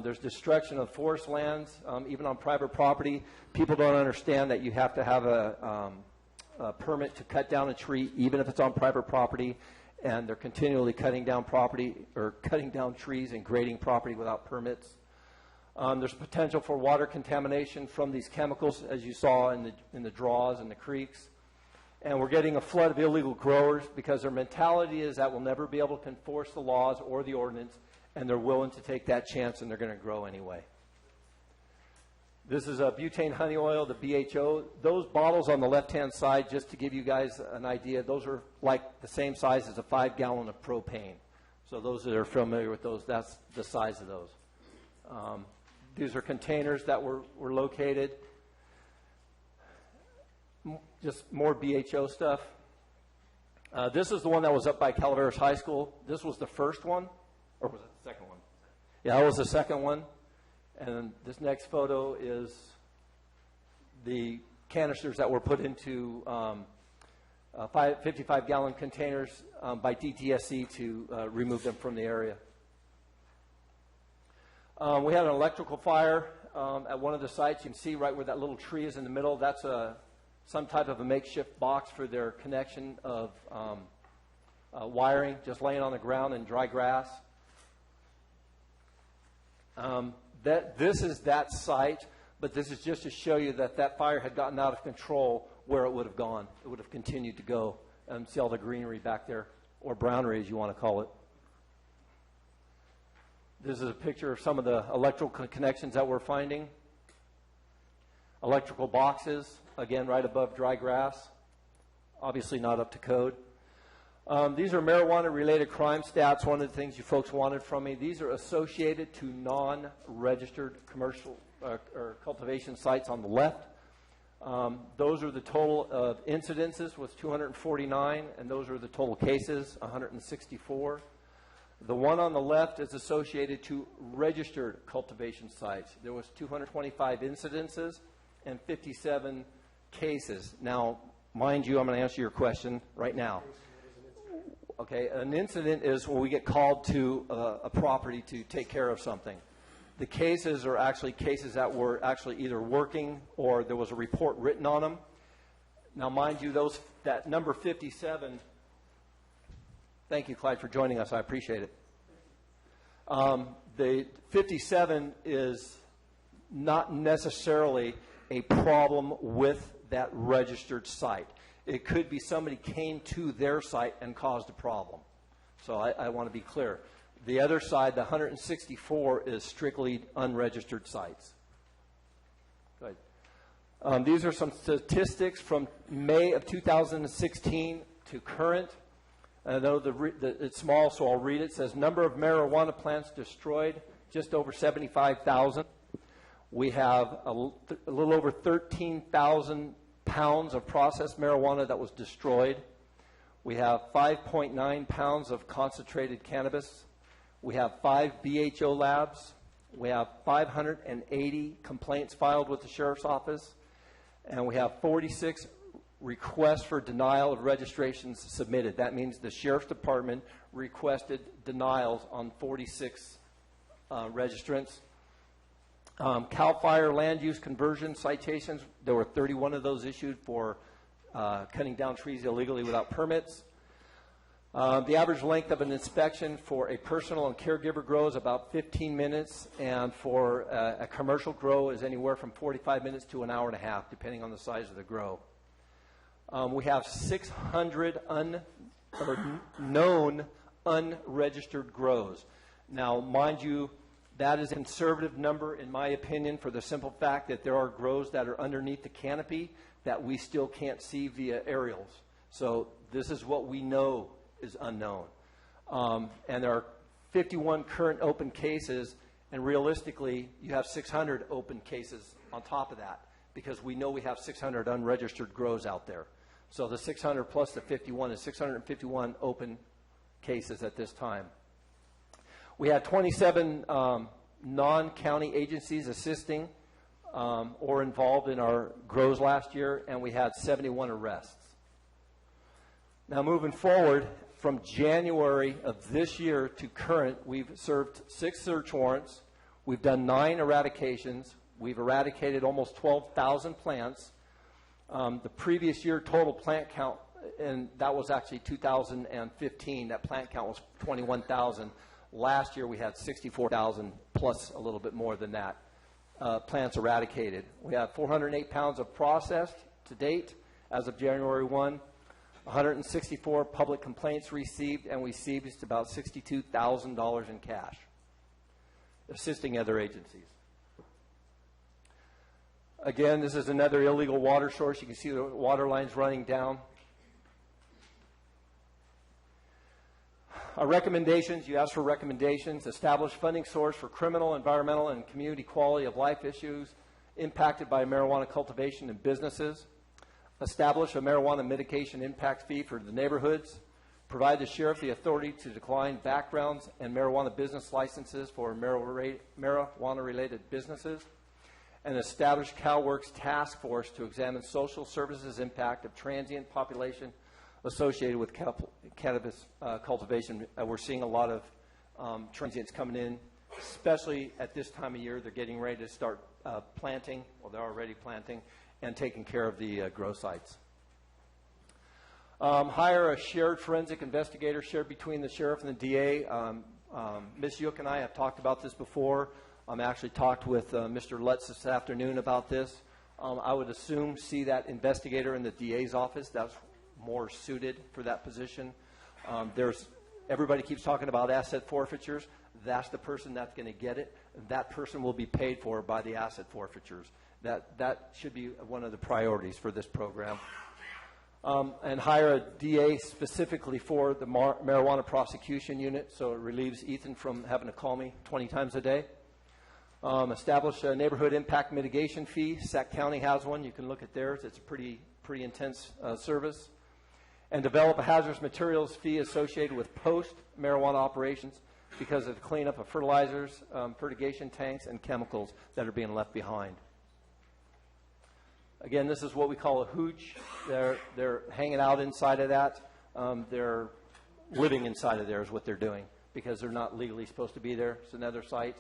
There's destruction of forest lands, even on private property. People don't understand that you have to have a permit to cut down a tree, even if it's on private property, and they're continually cutting down trees and grading property without permits. There's potential for water contamination from these chemicals, as you saw in the draws and the creeks. And we're getting a flood of illegal growers because their mentality is that we'll never be able to enforce the laws or the ordinance, and they're willing to take that chance, and they're going to grow anyway. This is a butane honey oil, the BHO. Those bottles on the left-hand side, just to give you guys an idea, those are like the same size as a 5-gallon of propane. So those that are familiar with those, that's the size of those. These are containers that were located. Just more BHO stuff. This is the one that was up by Calaveras High School. This was the first one, or was it the second one? Yeah, that was the second one. And this next photo is the canisters that were put into 55-gallon containers by DTSC to remove them from the area. We had an electrical fire at one of the sites. You can see right where that little tree is in the middle. That's some type of a makeshift box for their connection of wiring, just laying on the ground in dry grass. This is that site, but this is just to show you that that fire had gotten out of control where it would have gone. It would have continued to go. See all the greenery back there, or brownery as you want to call it. This is a picture of some of the electrical connections that we're finding. Electrical boxes, again, right above dry grass. Obviously not up to code. These are marijuana-related crime stats. One of the things you folks wanted from me. These are associated to non-registered commercial or cultivation sites on the left. Those are the total of incidences, was 249, and those are the total cases, 164. The one on the left is associated to registered cultivation sites. There was 225 incidences and 57 cases. Now, mind you, I'm going to answer your question right now. Okay, an incident is when we get called to a property to take care of something. The cases are actually cases that were actually either working or there was a report written on them. Now, mind you, that number 57, thank you, Clyde, for joining us. I appreciate it. The 57 is not necessarily a problem with that registered site. It could be somebody came to their site and caused a problem. So I want to be clear. The other side, the 164, is strictly unregistered sites. Good. These are some statistics from May of 2016 to current. I know it's small, so I'll read it. It says, number of marijuana plants destroyed, just over 75,000. We have a little over 13,000 pounds of processed marijuana that was destroyed. We have 5.9 pounds of concentrated cannabis. We have 5 BHO labs. We have 580 complaints filed with the Sheriff's Office. And we have 46 requests for denial of registrations submitted. That means the Sheriff's Department requested denials on 46 registrants. CAL FIRE land use conversion citations, there were 31 of those issued for cutting down trees illegally without permits. The average length of an inspection for a personal and caregiver grow is about 15 minutes, and for a commercial grow is anywhere from 45 minutes to an hour and a half, depending on the size of the grow. We have 600 known unregistered grows. Now, mind you, that is a conservative number, in my opinion, for the simple fact that there are grows that are underneath the canopy that we still can't see via aerials. So this is what we know is unknown. And there are 51 current open cases, and realistically, you have 600 open cases on top of that, because we know we have 600 unregistered grows out there. So the 600 plus the 51 is 651 open cases at this time. We had 27 non-county agencies assisting or involved in our grows last year, and we had 71 arrests. Now, moving forward, from January of this year to current, we've served 6 search warrants. We've done 9 eradications. We've eradicated almost 12,000 plants. The previous year total plant count, and that was actually 2015, that plant count was 21,000. Last year we had 64,000 plus a little bit more than that plants eradicated. We have 408 pounds of processed to date as of January 1. 164 public complaints received, and we seized about $62,000 in cash, assisting other agencies. Again, this is another illegal water source. You can see the water lines running down. Our recommendations, you asked for recommendations: establish funding source for criminal, environmental, and community quality of life issues impacted by marijuana cultivation in businesses. Establish a marijuana mitigation impact fee for the neighborhoods. Provide the sheriff the authority to decline backgrounds and marijuana business licenses for marijuana-related businesses. And establish CalWorks task force to examine social services impact of transient population associated with cannabis cultivation. We're seeing a lot of transients coming in, especially at this time of year. They're getting ready to start planting, well, they're already planting, and taking care of the grow sites. Hire a shared forensic investigator, shared between the sheriff and the DA. Ms. Yook and I have talked about this before. I actually talked with Mr. Lutz this afternoon about this. I would assume see that investigator in the DA's office. That's more suited for that position. Everybody keeps talking about asset forfeitures. That's the person that's going to get it. That person will be paid for by the asset forfeitures. That should be one of the priorities for this program. And hire a DA specifically for the marijuana prosecution unit, so it relieves Ethan from having to call me 20 times a day. Establish a neighborhood impact mitigation fee. Sac County has one. You can look at theirs. It's a pretty intense service. And develop a hazardous materials fee associated with post-marijuana operations because of the cleanup of fertilizers, fertigation tanks, and chemicals that are being left behind. Again, this is what we call a hooch. They're hanging out inside of that. They're living inside of there is what they're doing because they're not legally supposed to be there. It's another site.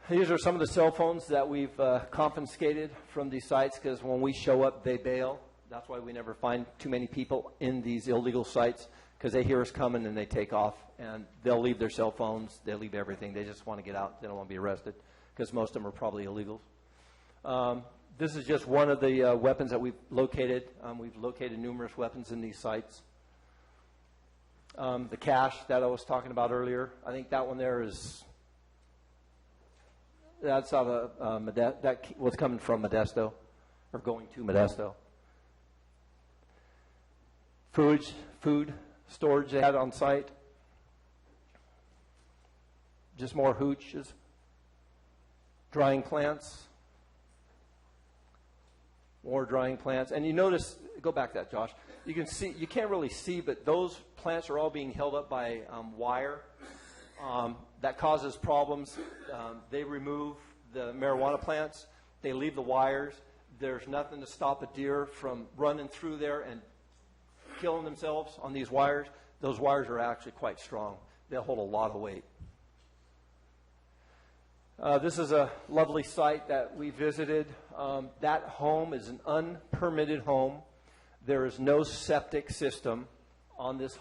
These are some of the cell phones that we've confiscated from these sites because when we show up, they bail. That's why we never find too many people in these illegal sites because they hear us coming and they take off. And they'll leave their cell phones. They'll leave everything. They just want to get out. They don't want to be arrested because most of them are probably illegals. This is just one of the weapons that we've located. We've located numerous weapons in these sites. The cash that I was talking about earlier, I think that one there is, that's out of, that was coming from Modesto, or going to Modesto. Food storage they had on site. Just more hooches. Drying plants. More drying plants. And you notice, go back to that, Josh. You can see, you can't really see, but those plants are all being held up by wire. That causes problems. They remove the marijuana plants. They leave the wires. There's nothing to stop a deer from running through there and killing themselves on these wires. Those wires are actually quite strong. They'll hold a lot of weight. This is a lovely site that we visited. That home is an unpermitted home. There is no septic system on this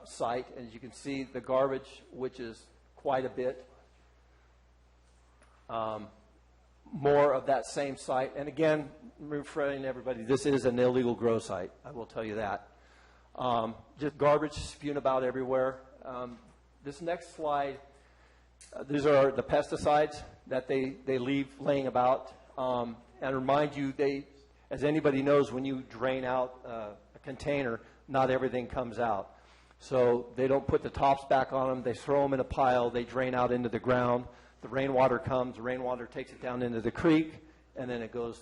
site. As you can see, the garbage, which is quite a bit. more of that same site. And again, refraining everybody, this is an illegal grow site. I will tell you that. Just garbage spewing about everywhere. This next slide, these are the pesticides that they leave laying about. And remind you, as anybody knows, when you drain out a container, not everything comes out. So they don't put the tops back on them. They throw them in a pile. They drain out into the ground. The rainwater comes. The rainwater takes it down into the creek, and then it goes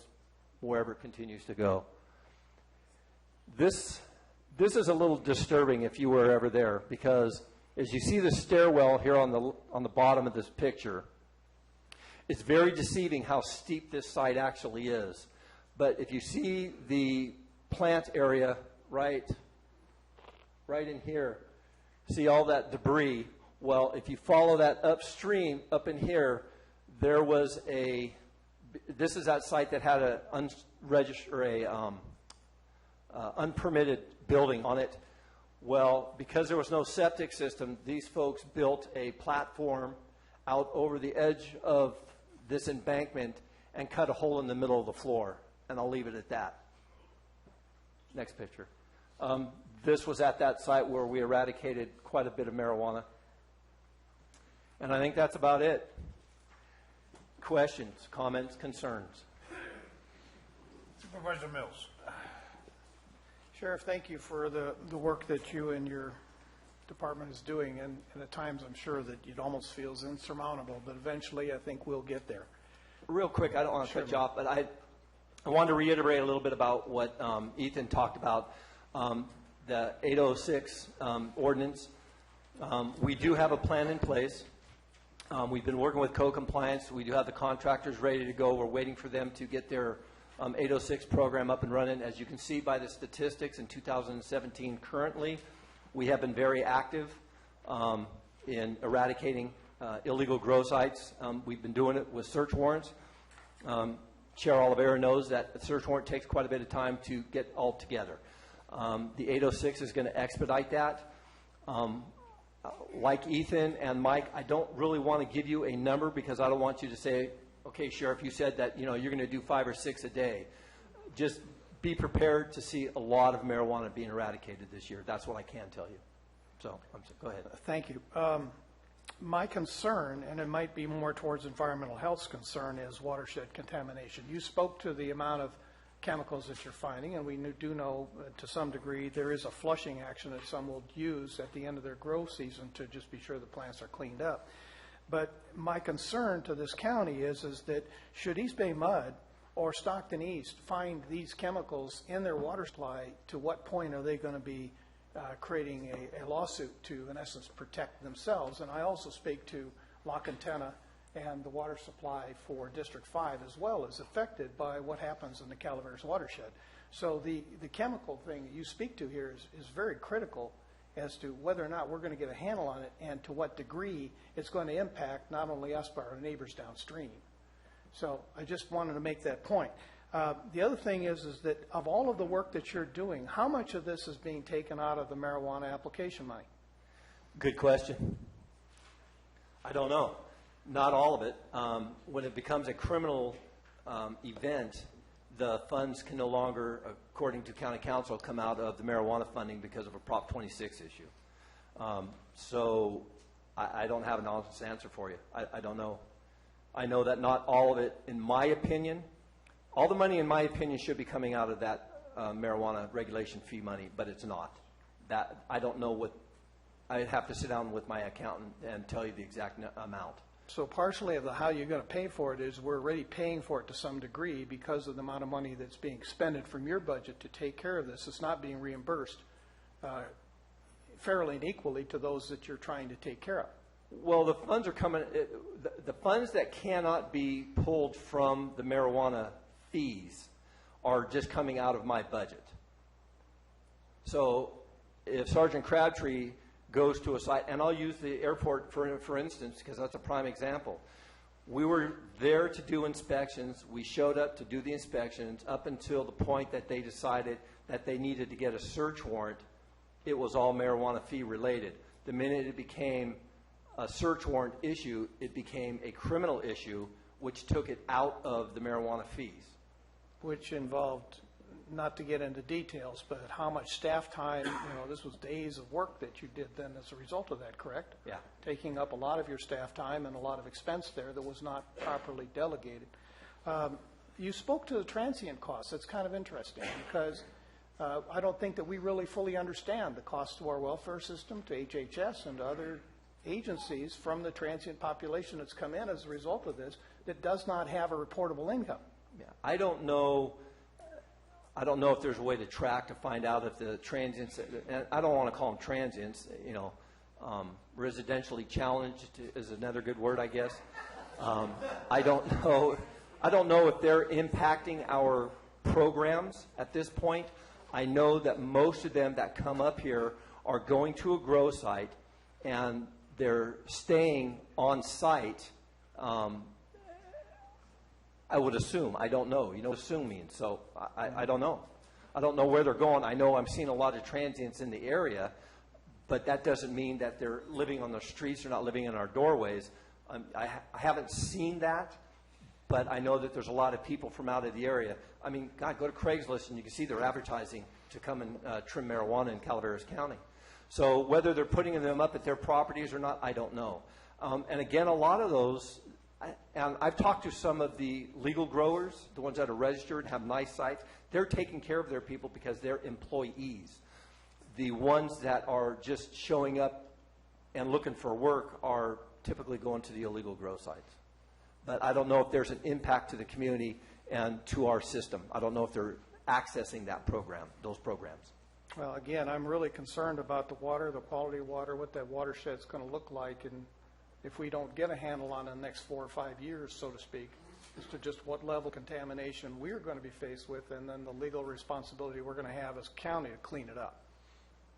wherever it continues to go. This is a little disturbing if you were ever there, because as you see the stairwell here on the bottom of this picture, it's very deceiving how steep this site actually is. But if you see the plant area right in here, see all that debris? Well, if you follow that upstream, up in here, there was this is that site that had an unpermitted building on it. Well, because there was no septic system, these folks built a platform out over the edge of this embankment and cut a hole in the middle of the floor. And I'll leave it at that. Next picture. This was at that site where we eradicated quite a bit of marijuana. And I think that's about it. Questions, comments, concerns? Supervisor Mills. Sheriff, thank you for the work that you and your department is doing. And at times I'm sure that it almost feels insurmountable, but eventually I think we'll get there. Real quick, I don't want to cut you off, but I wanted to reiterate a little bit about what Ethan talked about, the 806 ordinance. We do have a plan in place. We've been working with co-compliance. We do have the contractors ready to go. We're waiting for them to get their 806 program up and running. As you can see by the statistics in 2017 currently, we have been very active in eradicating illegal grow sites. We've been doing it with search warrants. Chair Oliveira knows that a search warrant takes quite a bit of time to get all together. The 806 is going to expedite that. Like Ethan and Mike, I don't really want to give you a number because I don't want you to say, okay, Sheriff, you said that you're going to do 5 or 6 a day. Just be prepared to see a lot of marijuana being eradicated this year. That's what I can tell you. So, go ahead. Thank you. My concern, and it might be more towards environmental health's concern, is watershed contamination. You spoke to the amount of chemicals that you're finding, and we do know to some degree there is a flushing action that some will use at the end of their grow season to just be sure the plants are cleaned up. But my concern to this county is that should East Bay Mud or Stockton East find these chemicals in their water supply, to what point are they going to be creating a lawsuit to, in essence, protect themselves? And I also speak to La Cantena, and the water supply for District 5 as well is affected by what happens in the Calaveras watershed. So the chemical thing that you speak to here is very critical as to whether or not we're going to get a handle on it and to what degree it's going to impact not only us but our neighbors downstream. So I just wanted to make that point. The other thing is that of all of the work that you're doing, how much of this is being taken out of the marijuana application money? Good question. I don't know. Not all of it. When it becomes a criminal event, the funds can no longer, according to county council, come out of the marijuana funding because of a Prop 26 issue. So I don't have an honest answer for you. I don't know. I know that not all of it, in my opinion, all the money, in my opinion, should be coming out of that marijuana regulation fee money, but it's not. That I don't know what. I'd have to sit down with my accountant and tell you the exact amount. So partially of how you're going to pay for it is we're already paying for it to some degree because of the amount of money that's being expended from your budget to take care of this. It's not being reimbursed fairly and equally to those that you're trying to take care of. Well, the funds are coming. The funds that cannot be pulled from the marijuana fees are just coming out of my budget. So if Sergeant Crabtree goes to a site, and I'll use the airport for instance, because that's a prime example. We were there to do inspections. We showed up to do the inspections up until the point that they decided that they needed to get a search warrant. It was all marijuana fee related. The minute it became a search warrant issue, it became a criminal issue which took it out of the marijuana fees. Which involved, not to get into details, but how much staff time, this was days of work that you did then as a result of that, correct? Yeah. Taking up a lot of your staff time and a lot of expense there that was not properly delegated. You spoke to the transient costs. That's kind of interesting because I don't think that we really fully understand the cost to our welfare system, to HHS, and to other agencies from the transient population that's come in as a result of this that does not have a reportable income. Yeah. I don't know if there's a way to track to find out if the transients, and I don't want to call them transients, residentially challenged is another good word, I guess. I don't know if they're impacting our programs at this point. I know that most of them that come up here are going to a grow site and they're staying on site. I would assume. I don't know. You know what assume means. So I don't know. I don't know where they're going. I know I'm seeing a lot of transients in the area, but that doesn't mean that they're living on the streets or not living in our doorways. I haven't seen that, but I know that there's a lot of people from out of the area. I mean, God, go to Craigslist and you can see they're advertising to come and trim marijuana in Calaveras County. So whether they're putting them up at their properties or not, I don't know. And again, a lot of those, and I've talked to some of the legal growers, the ones that are registered and have nice sites. They're taking care of their people because they're employees. The ones that are just showing up and looking for work are typically going to the illegal grow sites. But I don't know if there's an impact to the community and to our system. I don't know if they're accessing that program, those programs. Well, again, I'm really concerned about the water, the quality of water, what that watershed's going to look like, and if we don't get a handle on it in the next 4 or 5 years, so to speak, as to just what level of contamination we're going to be faced with, and then the legal responsibility we're going to have as a county to clean it up.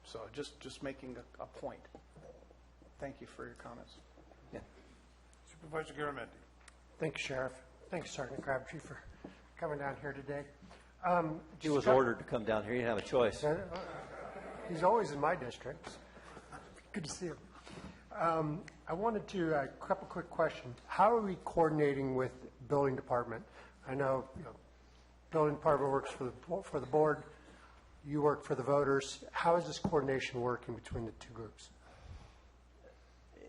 So just making a point. Thank you for your comments. Yeah. Supervisor Garamendi. Thank you, Sheriff. Thank you, Sergeant Crabtree, for coming down here today. He was ordered to come down here. He didn't have a choice. He's always in my district. Good to see him. I wanted to, a couple quick questions. How are we coordinating with building department? I know, building department works for the board. You work for the voters. How is this coordination working between the two groups?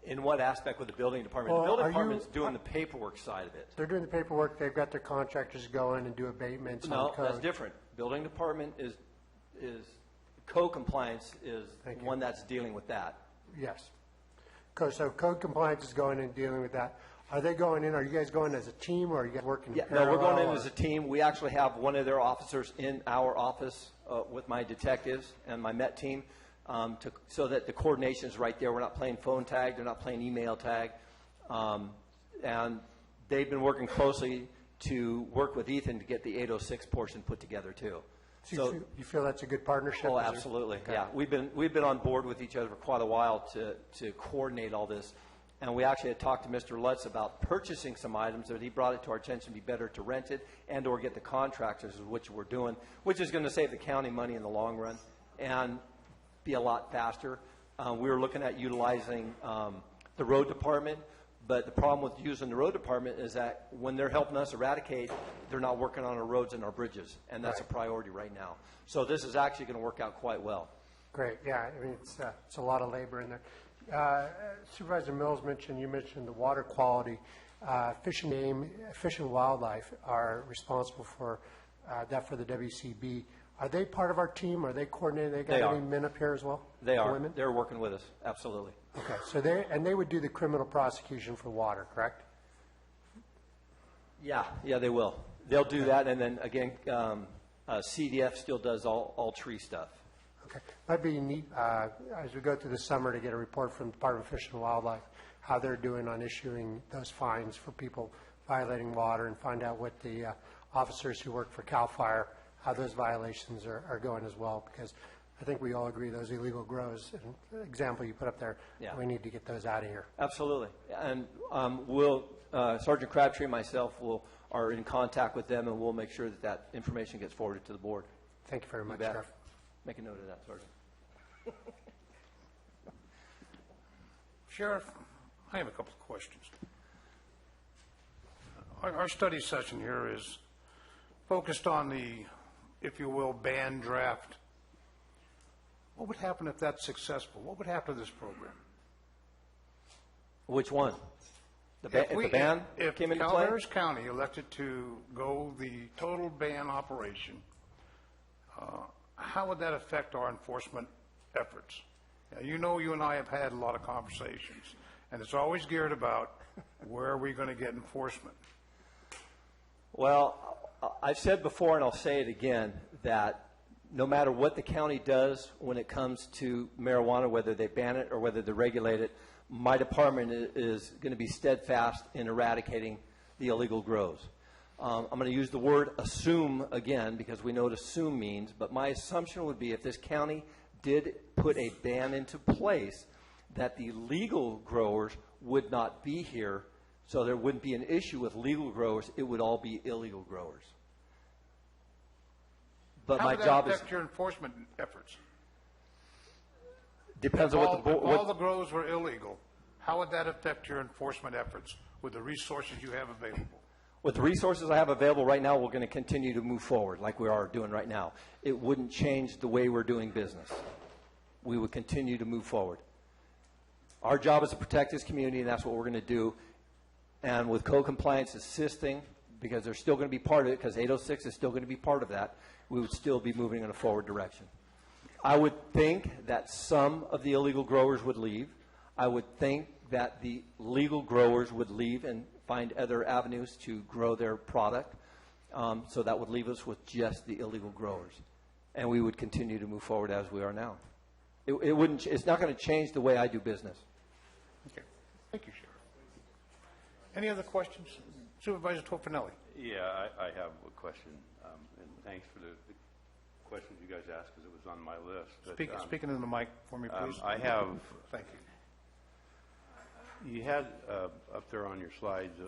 In what aspect with the building department? Well, the building department's doing the paperwork side of it. They're doing the paperwork. They've got their contractors go in and do abatements on No, code. that's different. Building department is code compliance is one that's dealing with that. Yes. So code compliance is going in and dealing with that. Are they going in? Are you guys going as a team, or are you guys working in parallel? No, we're going in as a team. We actually have one of their officers in our office with my detectives and my MET team so that the coordination is right there. We're not playing phone tag. They're not playing email tag. And they've been working closely to work with Ethan to get the 806 portion put together, too. So you feel that's a good partnership? Oh, absolutely. Okay. Yeah, we've been on board with each other for quite a while to coordinate all this. And we actually had talked to Mr. Lutz about purchasing some items that he brought it to our attention to be better to rent it and or get the contractors, which we're doing, which is going to save the county money in the long run and be a lot faster. We were looking at utilizing the road department, but the problem with using the road department is that when they're helping us eradicate, they're not working on our roads and our bridges, and that's a priority right now. So this is actually going to work out quite well. Great. Yeah, I mean, it's a lot of labor in there. Supervisor Mills mentioned the water quality. Fish and Game, Fish and Wildlife are responsible for that for the WCB. Are they part of our team? Are they coordinating? They got any men up here as well? They are. Women? They're working with us. Absolutely. Okay. So they would do the criminal prosecution for water, correct? Yeah, they will. They'll do that, and then again, CDF still does all tree stuff. Okay. Might be neat as we go through the summer to get a report from the Department of Fish and Wildlife, how they're doing on issuing those fines for people violating water, and find out what the officers who work for CAL FIRE, how those violations are going as well, because I think we all agree those illegal grows, and the example you put up there, we need to get those out of here. Absolutely. And Sergeant Crabtree and myself are in contact with them, and we'll make sure that information gets forwarded to the board. Thank you very much, Sheriff. Make a note of that, Sergeant. Sheriff, I have a couple of questions. Our study session here is focused on the, if you will, ban draft. What would happen if that's successful? What would happen to this program? Which one? If the ban came into If play? Calaveras County elected to go the total ban operation, how would that affect our enforcement efforts? Now, you know, you and I have had a lot of conversations, and it's always geared about where are we going to get enforcement? Well, I've said before, and I'll say it again, that no matter what the county does when it comes to marijuana, whether they ban it or whether they regulate it, my department is going to be steadfast in eradicating the illegal grows. I'm going to use the word assume again because we know what assume means, but my assumption would be if this county did put a ban into place, that the legal growers would not be here, so there wouldn't be an issue with legal growers. It would all be illegal growers. But my job is... How would that affect your enforcement efforts? Depends on what the If all the grows were illegal, how would that affect your enforcement efforts with the resources you have available? With the resources I have available right now, we're going to continue to move forward like we are doing right now. It wouldn't change the way we're doing business. We would continue to move forward. Our job is to protect this community, and that's what we're going to do. And with code compliance assisting, because they're still going to be part of it, because 806 is still going to be part of that, we would still be moving in a forward direction. I would think that some of the illegal growers would leave. I would think that the legal growers would leave and find other avenues to grow their product. So that would leave us with just the illegal growers. And we would continue to move forward as we are now. It's not going to change the way I do business. Okay. Thank you, Sheriff. Any other questions? Supervisor Tofinelli. Yeah, I have a question, and thanks for the questions you guys asked because it was on my list. But, speaking in the mic for me, please. I have. Thank you. You had up there on your slides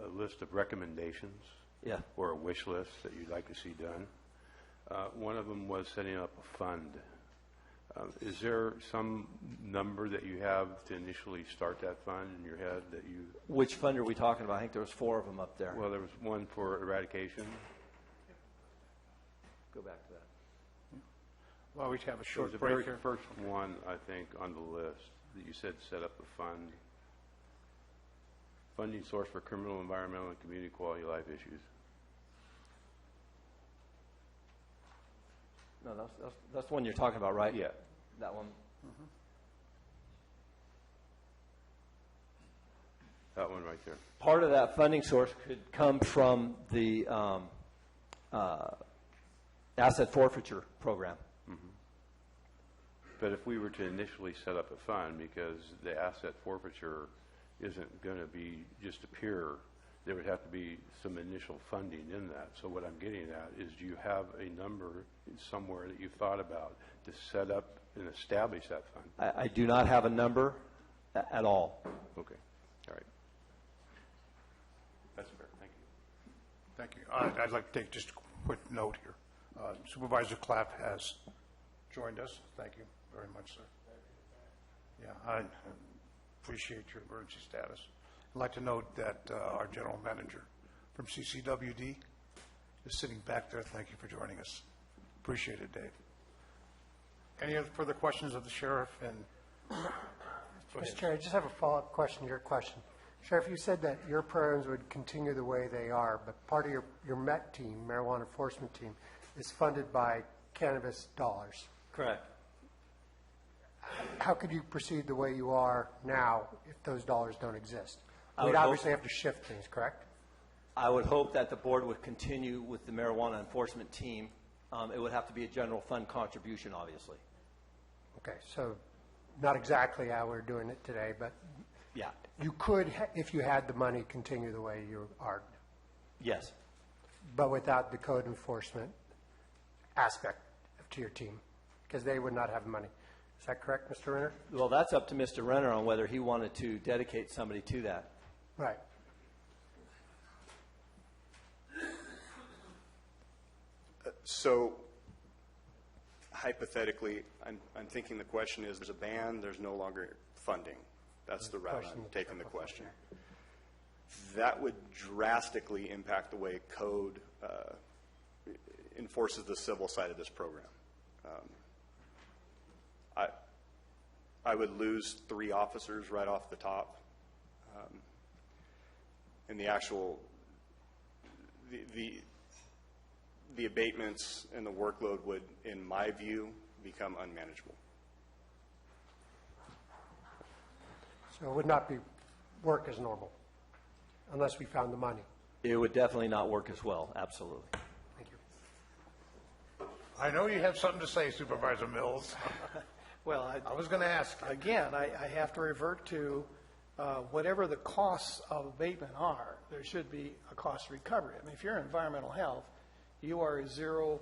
a list of recommendations. Yeah. Or a wish list that you'd like to see done. One of them was setting up a fund. Is there some number that you have to initially start that fund in your head that you... Which fund are we talking about? I think there was 4 of them up there. Well, there was one for eradication. Go back to that. Well, we have a short break. break There was here. the first one, I think, on the list that you said set up a fund. Funding source for criminal, environmental, and community quality life issues. No, that's the one you're talking about, right? Yeah. That one. Mm-hmm. That one right there. Part of that funding source could come from the asset forfeiture program. Mm-hmm. But if we were to initially set up a fund, because the asset forfeiture isn't going to be just appear, there would have to be some initial funding in that. So what I'm getting at is, do you have a number somewhere that you've thought about to set up and establish that fund? I do not have a number at all. Okay. All right. That's fair. Thank you. Thank you. I'd like to take just a quick note here. Supervisor Clapp has joined us. Thank you very much, sir. Yeah, I appreciate your emergency status. I'd like to note that our general manager from CCWD is sitting back there. Thank you for joining us. Appreciate it, Dave. Any other further questions of the sheriff? And Mr. Chair, I just have a follow-up question to your question. Sheriff, you said that your programs would continue the way they are, but part of your MET team, marijuana enforcement team, is funded by cannabis dollars. Correct. How could you proceed the way you are now if those dollars don't exist? I We'd would hope- obviously have to shift things, correct? I would hope that the board would continue with the marijuana enforcement team. It would have to be a general fund contribution, obviously. Okay, so not exactly how we're doing it today, but Yeah. you could, if you had the money, continue the way you are, Yes. but without the code enforcement aspect to your team, because they would not have money. Is that correct, Mr. Renner? Well, that's up to Mr. Renner on whether he wanted to dedicate somebody to that. Right. So hypothetically, I'm thinking the question is, there's a ban, there's no longer funding. That's the route I'm taking the question. that would drastically impact the way code enforces the civil side of this program. I would lose 3 officers right off the top, and the actual the abatements and the workload would, in my view, become unmanageable. So it would not be work as normal unless we found the money. It would definitely not work as well, absolutely. Thank you. I know you have something to say, Supervisor Mills. Well, I was going to ask. Again, I have to revert to whatever the costs of abatement are, there should be a cost recovery. I mean, if you're in environmental health, you are a zero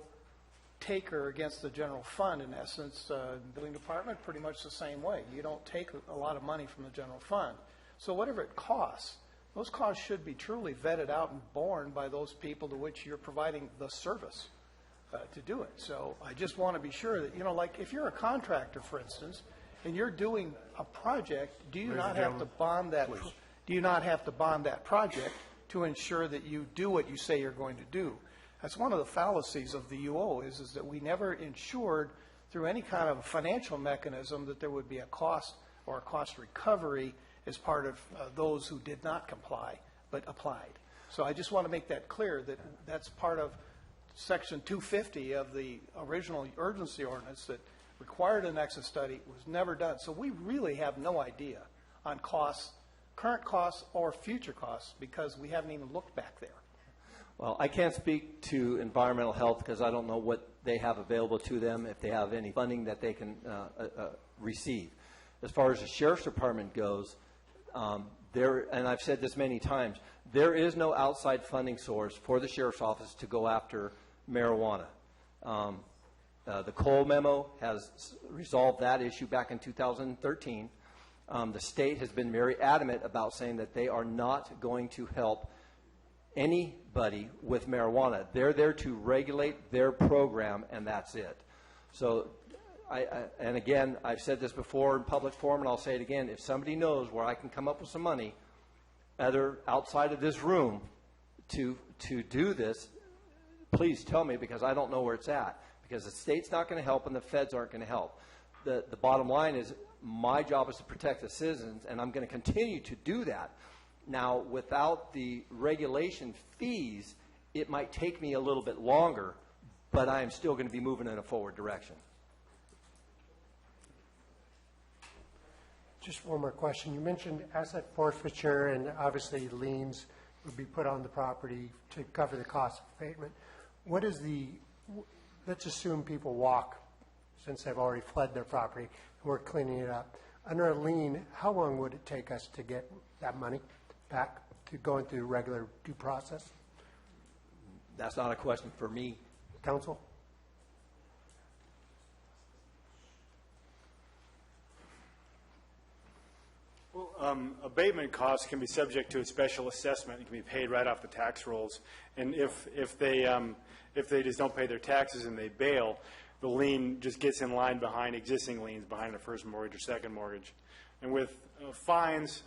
taker against the general fund, in essence. Building department, pretty much the same way. You don't take a lot of money from the general fund. So whatever it costs, those costs should be truly vetted out and borne by those people to which you're providing the service to do it. So I just want to be sure that, you know, like if you're a contractor, for instance, and you're doing a project, do you not have to bond that? Do you not have to bond that project to ensure that you do what you say you're going to do? That's one of the fallacies of the UO is that we never insured through any kind of financial mechanism that there would be a cost or a cost recovery as part of those who did not comply but applied. So I just want to make that clear that that's part of Section 250 of the original urgency ordinance that required an exit study, was never done. So we really have no idea on costs, current costs or future costs, because we haven't even looked back there. Well, I can't speak to environmental health because I don't know what they have available to them, if they have any funding that they can receive. As far as the Sheriff's Department goes, and I've said this many times, there is no outside funding source for the Sheriff's Office to go after marijuana. The Cole memo has resolved that issue back in 2013. The state has been very adamant about saying that they are not going to help anybody with marijuana. They're there to regulate their program, and that's it. So, and again, I've said this before in public forum, and I'll say it again. If somebody knows where I can come up with some money, either outside of this room, to do this, please tell me, because I don't know where it's at. Because the state's not going to help and the feds aren't going to help. The bottom line is my job is to protect the citizens, and I'm going to continue to do that. Now, without the regulation fees, it might take me a little bit longer, but I am still going to be moving in a forward direction. Just one more question. You mentioned asset forfeiture, and obviously liens would be put on the property to cover the cost of abatement. What is the, let's assume people walk since they've already fled their property and we're cleaning it up. Under a lien, how long would it take us to get that money back to going through regular due process? That's not a question for me. Counsel? Well, abatement costs can be subject to a special assessment and can be paid right off the tax rolls. And if they just don't pay their taxes and they bail, the lien just gets in line behind existing liens, behind the first mortgage or second mortgage. And with fines,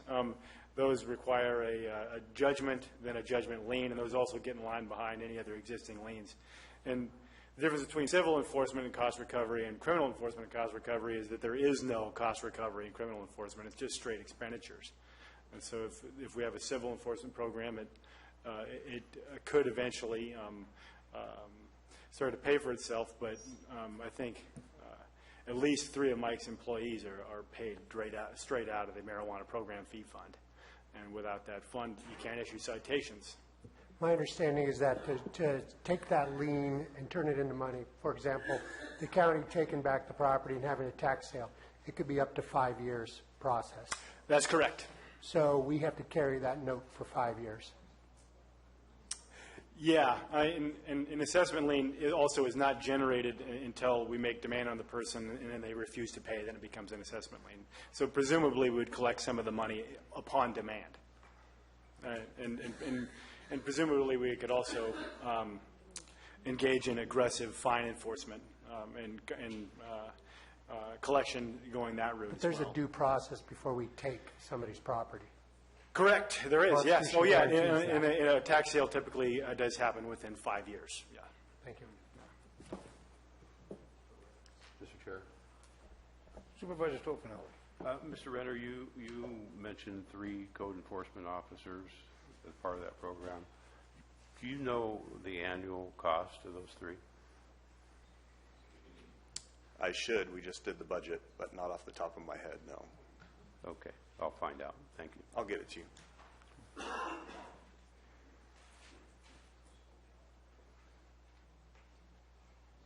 those require a judgment, then a judgment lien, and those also get in line behind any other existing liens. And the difference between civil enforcement and cost recovery and criminal enforcement and cost recovery is that there is no cost recovery in criminal enforcement. It's just straight expenditures. And so if we have a civil enforcement program, it could eventually start to pay for itself, but I think at least 3 of Mike's employees are paid straight out of the marijuana program fee fund. And without that fund, you can't issue citations. My understanding is that to take that lien and turn it into money, for example, the county taking back the property and having a tax sale, it could be up to 5 years process. That's correct. So we have to carry that note for 5 years. Yeah, an assessment lien also is not generated until we make demand on the person and then they refuse to pay, then it becomes an assessment lien. So presumably we would collect some of the money upon demand. And presumably we could also engage in aggressive fine enforcement and collection going that route. But there's as well. a due process before we take somebody's property. Correct, there is, Well, yes. Oh, yeah, supervisors use that. in a tax sale typically does happen within 5 years, yeah. Thank you. Mr. Chair. Supervisor Stofanelli. Mr. Renner, you mentioned 3 code enforcement officers as part of that program. Do you know the annual cost of those 3? I should. We just did the budget, but not off the top of my head, no. Okay, I'll find out. Thank you. I'll get it to you.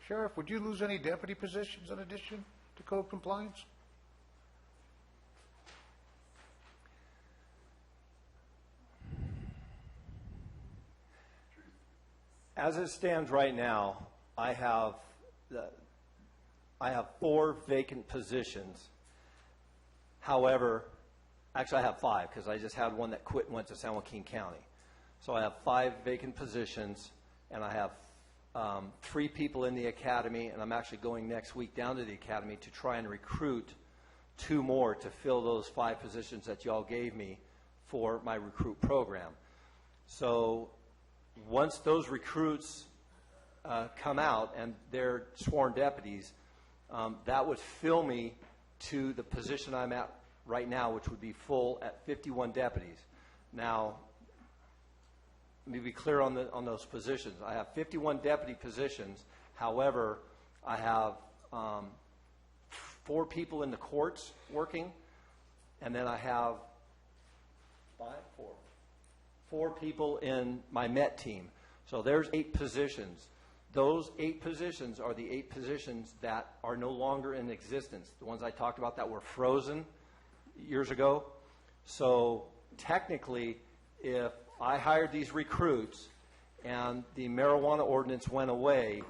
Sheriff, would you lose any deputy positions in addition to code compliance? As it stands right now, I have 4 vacant positions. However, actually I have 5 because I just had one that quit and went to San Joaquin County. So I have 5 vacant positions, and I have 3 people in the academy, and I'm actually going next week down to the academy to try and recruit 2 more to fill those 5 positions that y'all gave me for my recruit program. So once those recruits come out and they're sworn deputies, that would fill me to the position I'm at right now, which would be full at 51 deputies. Now, let me be clear on those positions. I have 51 deputy positions. However, I have 4 people in the courts working, and then I have 4 people in my MET team. So there's 8 positions. Those 8 positions are the 8 positions that are no longer in existence, the ones I talked about that were frozen years ago. So technically, if I hired these recruits and the marijuana ordinance went away,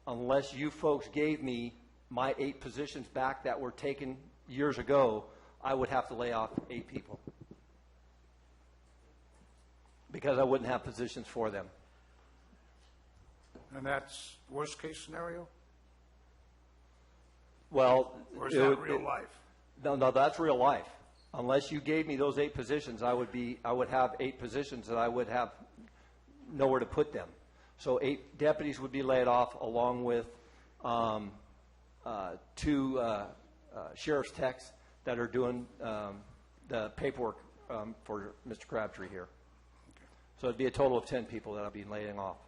unless you folks gave me my 8 positions back that were taken years ago, I would have to lay off 8 people because I wouldn't have positions for them. And that's worst case scenario? Well, Or is that real life? No, that's real life. Unless you gave me those 8 positions, I would have 8 positions that I would have nowhere to put them. So 8 deputies would be laid off, along with 2 sheriff's techs that are doing the paperwork for Mr. Crabtree here. So it'd be a total of 10 people that I'll be laying off.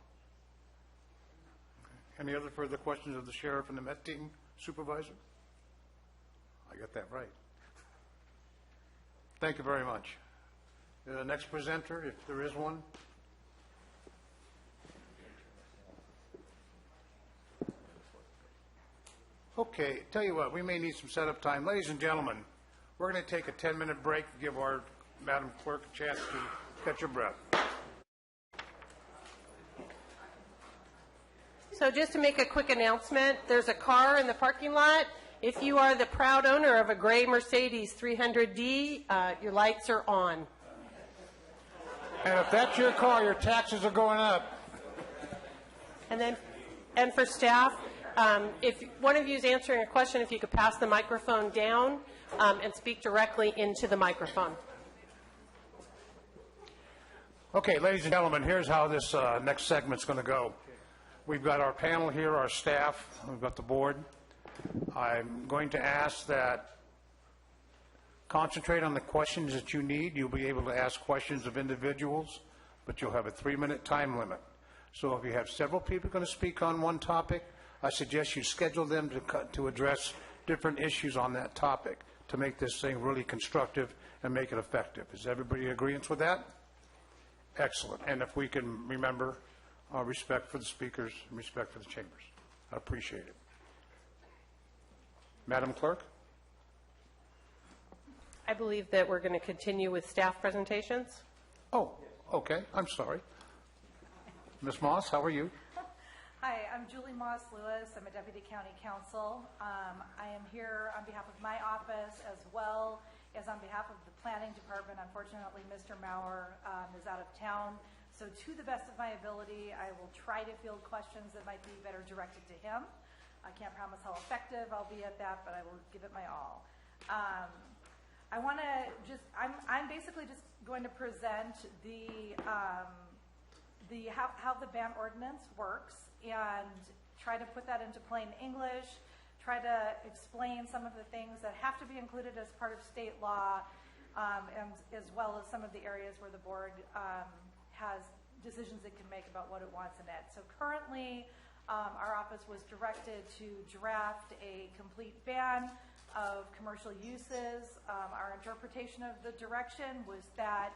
Any other further questions of the sheriff and the Met team, Supervisor? I got that right. Thank you very much. The next presenter, if there is one. Okay, tell you what, we may need some setup time. Ladies and gentlemen, we're going to take a 10-minute break to give our Madam Clerk a chance to catch her breath. So just to make a quick announcement, there's a car in the parking lot. If you are the proud owner of a gray Mercedes 300D, your lights are on. And if that's your car, your taxes are going up. And for staff, if one of you is answering a question, if you could pass the microphone down and speak directly into the microphone. Okay, ladies and gentlemen, here's how this next segment's going to go. We've got our panel here, our staff, we've got the board. I'm going to ask that concentrate on the questions that you need. You'll be able to ask questions of individuals, but you'll have a 3-minute time limit. So if you have several people going to speak on one topic, I suggest you schedule them to address different issues on that topic to make this thing really constructive and make it effective. Is everybody in agreement with that? Excellent. And if we can remember respect for the speakers and respect for the chambers. I appreciate it. Madam Clerk? I believe that we're going to continue with staff presentations. Oh, okay. I'm sorry. Ms. Moss, how are you? Hi, I'm Julie Moss Lewis. I'm a Deputy County Counsel. I am here on behalf of my office as well as on behalf of the Planning Department. Unfortunately, Mr. Maurer is out of town. So to the best of my ability, I will try to field questions that might be better directed to him. I can't promise how effective I'll be at that, but I will give it my all. I want to just, I'm basically just going to present how the ban ordinance works and try to put that into plain English, try to explain some of the things that have to be included as part of state law, and as well as some of the areas where the board has decisions it can make about what it wants in it. So currently, our office was directed to draft a complete ban of commercial uses. Our interpretation of the direction was that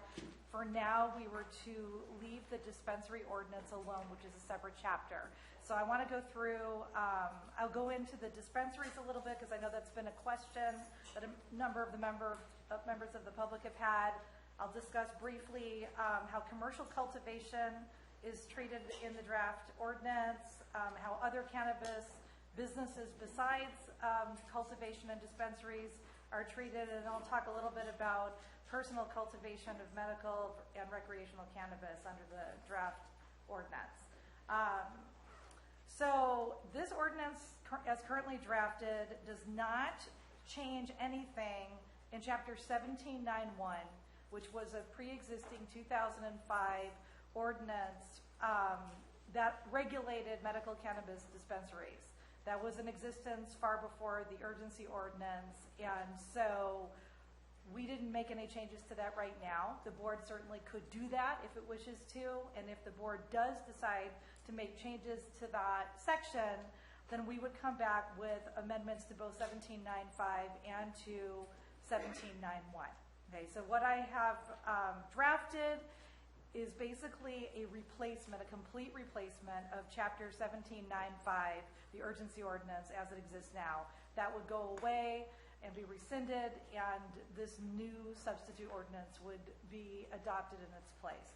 for now we were to leave the dispensary ordinance alone, which is a separate chapter. So I want to go through, I'll go into the dispensaries a little bit because I know that's been a question that a number of the members of the public have had. I'll discuss briefly how commercial cultivation is treated in the draft ordinance, how other cannabis businesses besides cultivation and dispensaries are treated, and I'll talk a little bit about personal cultivation of medical and recreational cannabis under the draft ordinance. So this ordinance, as currently drafted, does not change anything in Chapter 1791, which was a pre-existing 2005 ordinance that regulated medical cannabis dispensaries. That was in existence far before the urgency ordinance, and so we didn't make any changes to that right now. The board certainly could do that if it wishes to, and if the board does decide to make changes to that section, then we would come back with amendments to both 1795 and to 1791. Okay, so what I have drafted is basically a replacement, a complete replacement of Chapter 1795, the urgency ordinance as it exists now. That would go away and be rescinded, and this new substitute ordinance would be adopted in its place.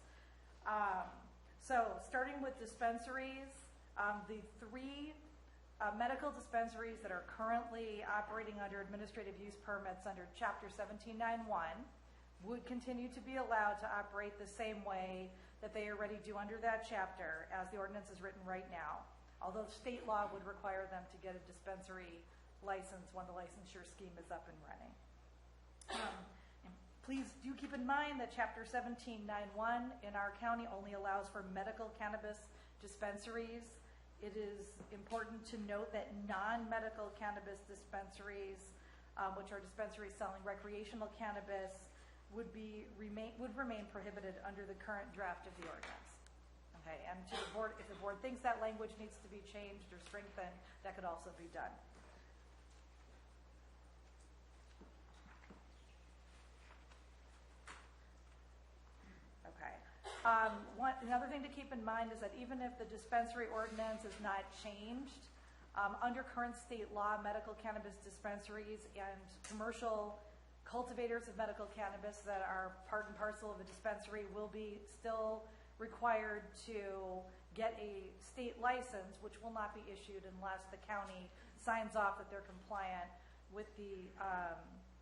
So starting with dispensaries, the three medical dispensaries that are currently operating under administrative use permits under Chapter 1791 would continue to be allowed to operate the same way that they already do under that chapter as the ordinance is written right now, although state law would require them to get a dispensary license when the licensure scheme is up and running. And please do keep in mind that Chapter 1791 in our county only allows for medical cannabis dispensaries. It is important to note that non-medical cannabis dispensaries, which are dispensaries selling recreational cannabis, would remain prohibited under the current draft of the ordinance. Okay, and to the board, if the board thinks that language needs to be changed or strengthened, that could also be done. Okay. Another thing to keep in mind is that even if the dispensary ordinance is not changed, under current state law, medical cannabis dispensaries and commercial cultivators of medical cannabis that are part and parcel of a dispensary will be still required to get a state license, which will not be issued unless the county signs off that they're compliant with the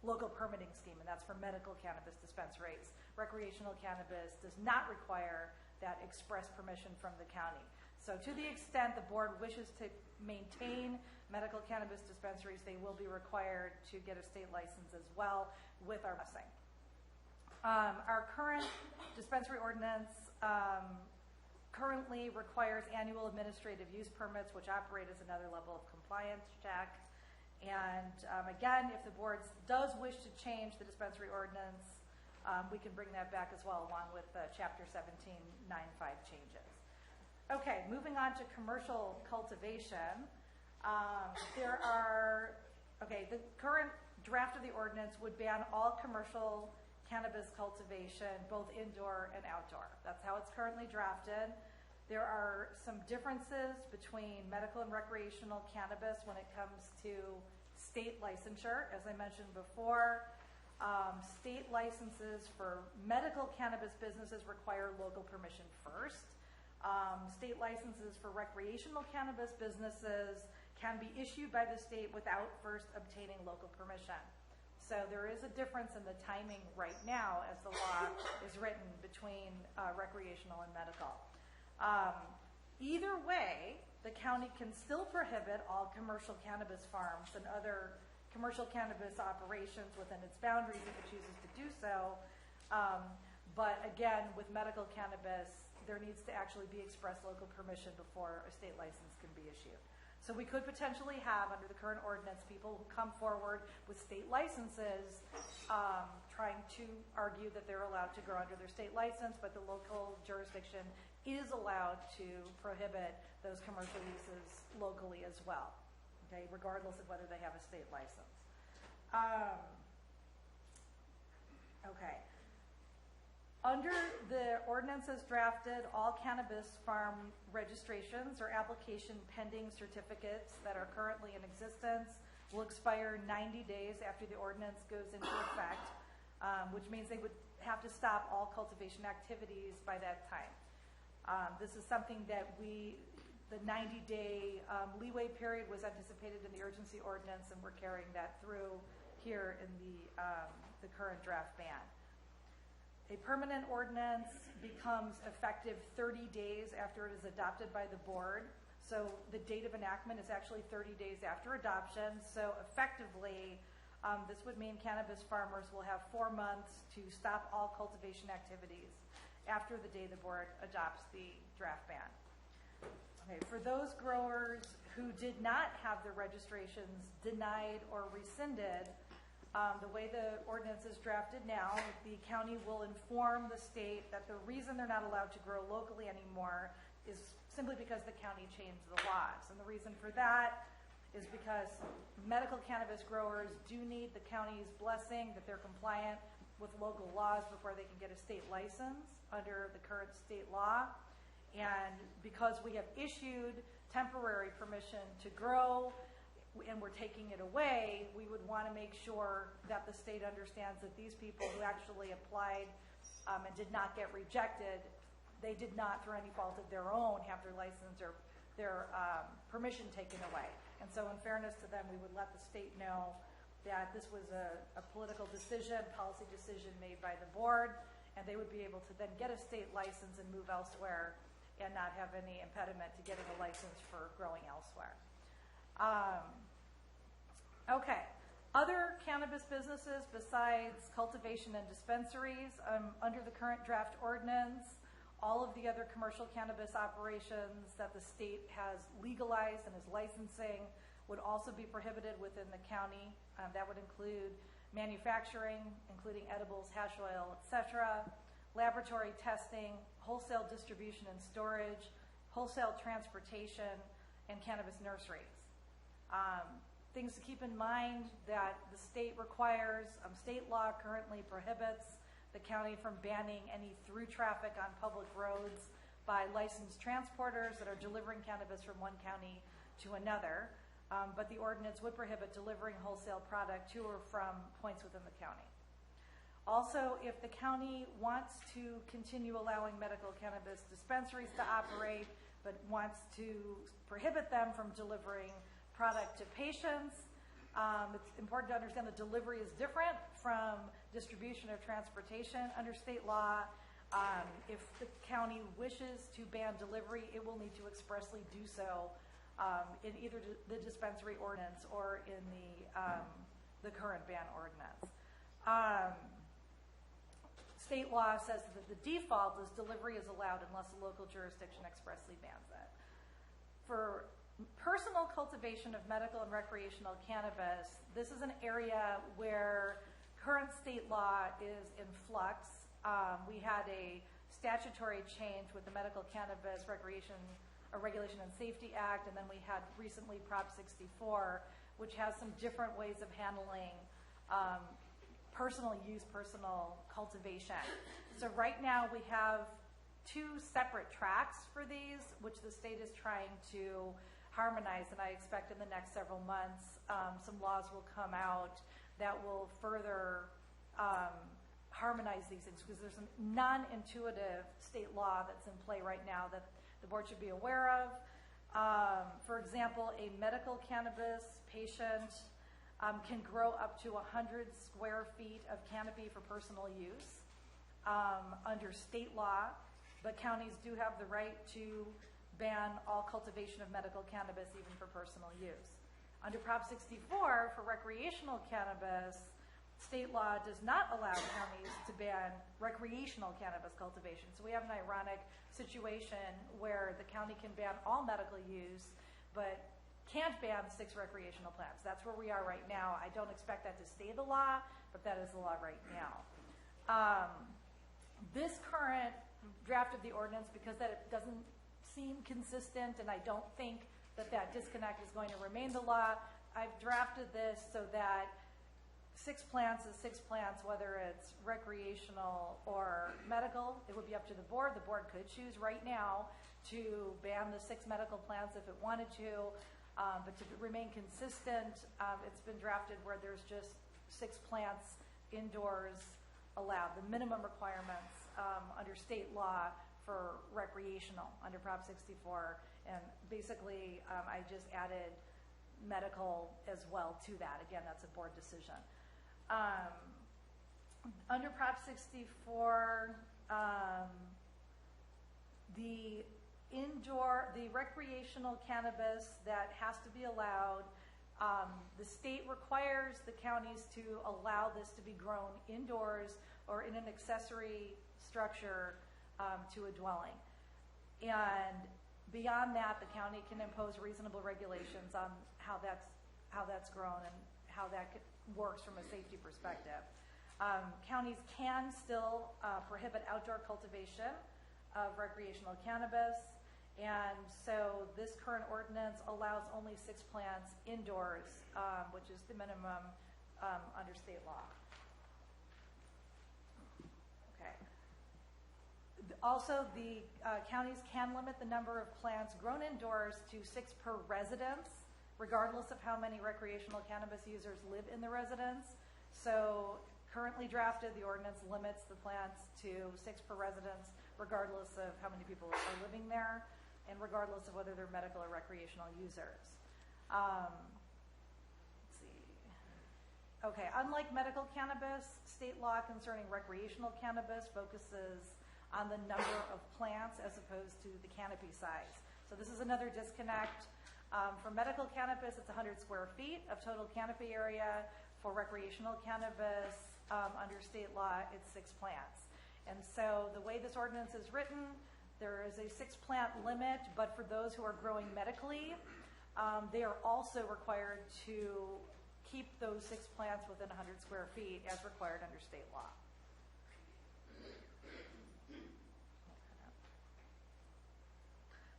local permitting scheme, and that's for medical cannabis dispensaries. Recreational cannabis does not require that express permission from the county. So to the extent the board wishes to maintain medical cannabis dispensaries, they will be required to get a state license as well with our blessing. Our current dispensary ordinance currently requires annual administrative use permits, which operate as another level of compliance check. And again, if the board does wish to change the dispensary ordinance, we can bring that back as well, along with Chapter 1795 changes. Okay, moving on to commercial cultivation. The current draft of the ordinance would ban all commercial cannabis cultivation, both indoor and outdoor. That's how it's currently drafted. There are some differences between medical and recreational cannabis when it comes to state licensure. As I mentioned before, state licenses for medical cannabis businesses require local permission first. State licenses for recreational cannabis businesses can be issued by the state without first obtaining local permission. So there is a difference in the timing right now as the law is written between recreational and medical. Either way, the county can still prohibit all commercial cannabis farms and other commercial cannabis operations within its boundaries if it chooses to do so. But again, with medical cannabis, there needs to actually be express local permission before a state license can be issued. So we could potentially have, under the current ordinance, people who come forward with state licenses trying to argue that they're allowed to grow under their state license, but the local jurisdiction is allowed to prohibit those commercial uses locally as well, okay, regardless of whether they have a state license. Okay. Under the ordinance as drafted, all cannabis farm registrations or application pending certificates that are currently in existence will expire 90 days after the ordinance goes into effect, which means they would have to stop all cultivation activities by that time. This is something that the 90-day leeway period was anticipated in the urgency ordinance, and we're carrying that through here in the current draft ban. A permanent ordinance becomes effective 30 days after it is adopted by the board. So the date of enactment is actually 30 days after adoption. So effectively, this would mean cannabis farmers will have 4 months to stop all cultivation activities after the day the board adopts the draft ban. Okay, for those growers who did not have their registrations denied or rescinded, the way the ordinance is drafted now, the county will inform the state that the reason they're not allowed to grow locally anymore is simply because the county changed the laws. And the reason for that is because medical cannabis growers do need the county's blessing that they're compliant with local laws before they can get a state license under the current state law. And because we have issued temporary permission to grow, and we're taking it away, we would want to make sure that the state understands that these people who actually applied and did not get rejected, they did not, through any fault of their own, have their license or their permission taken away. And so in fairness to them, we would let the state know that this was a political decision, policy decision made by the board, and they would be able to then get a state license and move elsewhere and not have any impediment to getting a license for growing elsewhere. Okay, other cannabis businesses besides cultivation and dispensaries, under the current draft ordinance, all of the other commercial cannabis operations that the state has legalized and is licensing would also be prohibited within the county. That would include manufacturing, including edibles, hash oil, etc., laboratory testing, wholesale distribution and storage, wholesale transportation, and cannabis nurseries. Things to keep in mind that the state requires, state law currently prohibits the county from banning any through traffic on public roads by licensed transporters that are delivering cannabis from one county to another. But the ordinance would prohibit delivering wholesale product to or from points within the county. Also, if the county wants to continue allowing medical cannabis dispensaries to operate, but wants to prohibit them from delivering product to patients, it's important to understand that delivery is different from distribution or transportation under state law. If the county wishes to ban delivery, it will need to expressly do so in either the dispensary ordinance or in the current ban ordinance. State law says that the default is delivery is allowed unless the local jurisdiction expressly bans it. For personal cultivation of medical and recreational cannabis, this is an area where current state law is in flux. We had a statutory change with the Medical Cannabis Regulation and Safety Act, and then we had recently Prop 64, which has some different ways of handling personal use, personal cultivation. So right now we have 2 separate tracks for these, which the state is trying to harmonize, and I expect in the next several months some laws will come out that will further harmonize these things, because there's some non-intuitive state law that's in play right now that the board should be aware of. For example, a medical cannabis patient can grow up to 100 square feet of canopy for personal use under state law, but counties do have the right to ban all cultivation of medical cannabis even for personal use. Under Prop 64, for recreational cannabis, state law does not allow counties to ban recreational cannabis cultivation. So we have an ironic situation where the county can ban all medical use, but can't ban 6 recreational plants. That's where we are right now. I don't expect that to stay the law, but that is the law right now. This current draft of the ordinance, because that it doesn't seem consistent, and I don't think that that disconnect is going to remain the law, I've drafted this so that 6 plants is 6 plants, whether it's recreational or medical. It would be up to the board. The board could choose right now to ban the 6 medical plants if it wanted to, but to remain consistent, it's been drafted where there's just 6 plants indoors allowed, the minimum requirements under state law for recreational under Prop 64. And basically, I just added medical as well to that. Again, that's a board decision. Under Prop 64, the recreational cannabis that has to be allowed, the state requires the counties to allow this to be grown indoors or in an accessory structure to a dwelling. And beyond that, the county can impose reasonable regulations on how that's grown and how that works from a safety perspective. Counties can still prohibit outdoor cultivation of recreational cannabis, and so this current ordinance allows only 6 plants indoors, which is the minimum under state law. Okay. Also, the counties can limit the number of plants grown indoors to 6 per residence, regardless of how many recreational cannabis users live in the residence. So currently drafted, the ordinance limits the plants to 6 per residence, regardless of how many people are living there, and regardless of whether they're medical or recreational users. Let's see. Okay, unlike medical cannabis, state law concerning recreational cannabis focuses on the number of plants as opposed to the canopy size. So this is another disconnect. For medical cannabis, it's 100 square feet of total canopy area. For recreational cannabis, under state law, it's 6 plants. And so the way this ordinance is written, there is a 6 plant limit, but for those who are growing medically, they are also required to keep those 6 plants within 100 square feet as required under state law.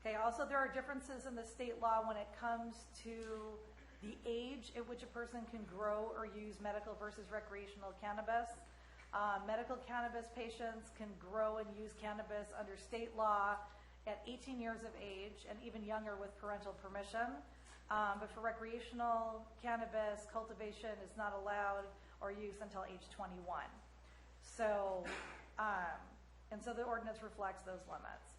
Okay, also there are differences in the state law when it comes to the age at which a person can grow or use medical versus recreational cannabis. Medical cannabis patients can grow and use cannabis under state law at 18 years of age and even younger with parental permission. But for recreational cannabis, cultivation is not allowed or used until age 21. So, and so the ordinance reflects those limits.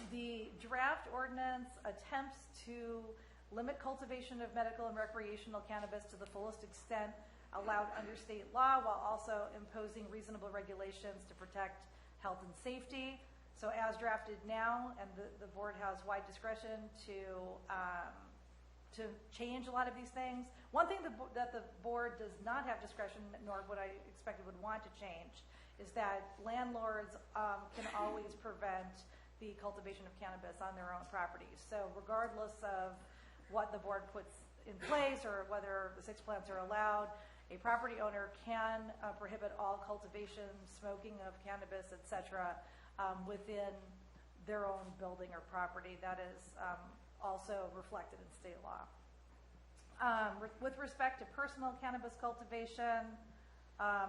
The draft ordinance attempts to limit cultivation of medical and recreational cannabis to the fullest extent allowed under state law, while also imposing reasonable regulations to protect health and safety. So as drafted now, and the board has wide discretion to change a lot of these things. One thing that the board does not have discretion, nor would I expect it would want to change, is that landlords can always prevent the cultivation of cannabis on their own properties. So regardless of what the board puts in place or whether the 6 plants are allowed, a property owner can prohibit all cultivation, smoking of cannabis, etc., within their own building or property. That is also reflected in state law. With respect to personal cannabis cultivation,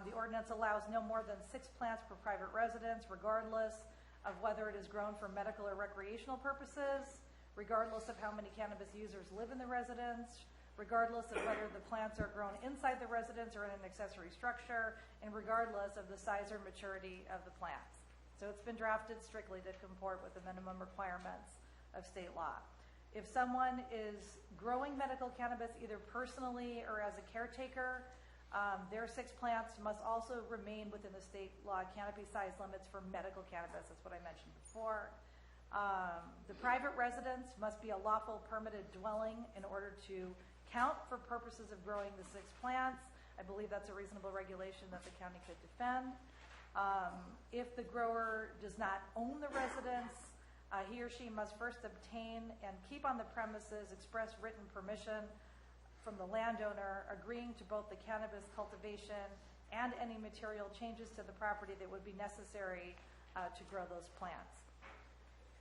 the ordinance allows no more than 6 plants per private residence, regardless of whether it is grown for medical or recreational purposes, regardless of how many cannabis users live in the residence, regardless of whether the plants are grown inside the residence or in an accessory structure, and regardless of the size or maturity of the plants. So it's been drafted strictly to comport with the minimum requirements of state law. If someone is growing medical cannabis either personally or as a caretaker, their 6 plants must also remain within the state law canopy size limits for medical cannabis. That's what I mentioned before. The private residence must be a lawful permitted dwelling in order to account for purposes of growing the 6 plants. I believe that's a reasonable regulation that the county could defend. If the grower does not own the residence, he or she must first obtain and keep on the premises express written permission from the landowner agreeing to both the cannabis cultivation and any material changes to the property that would be necessary to grow those plants.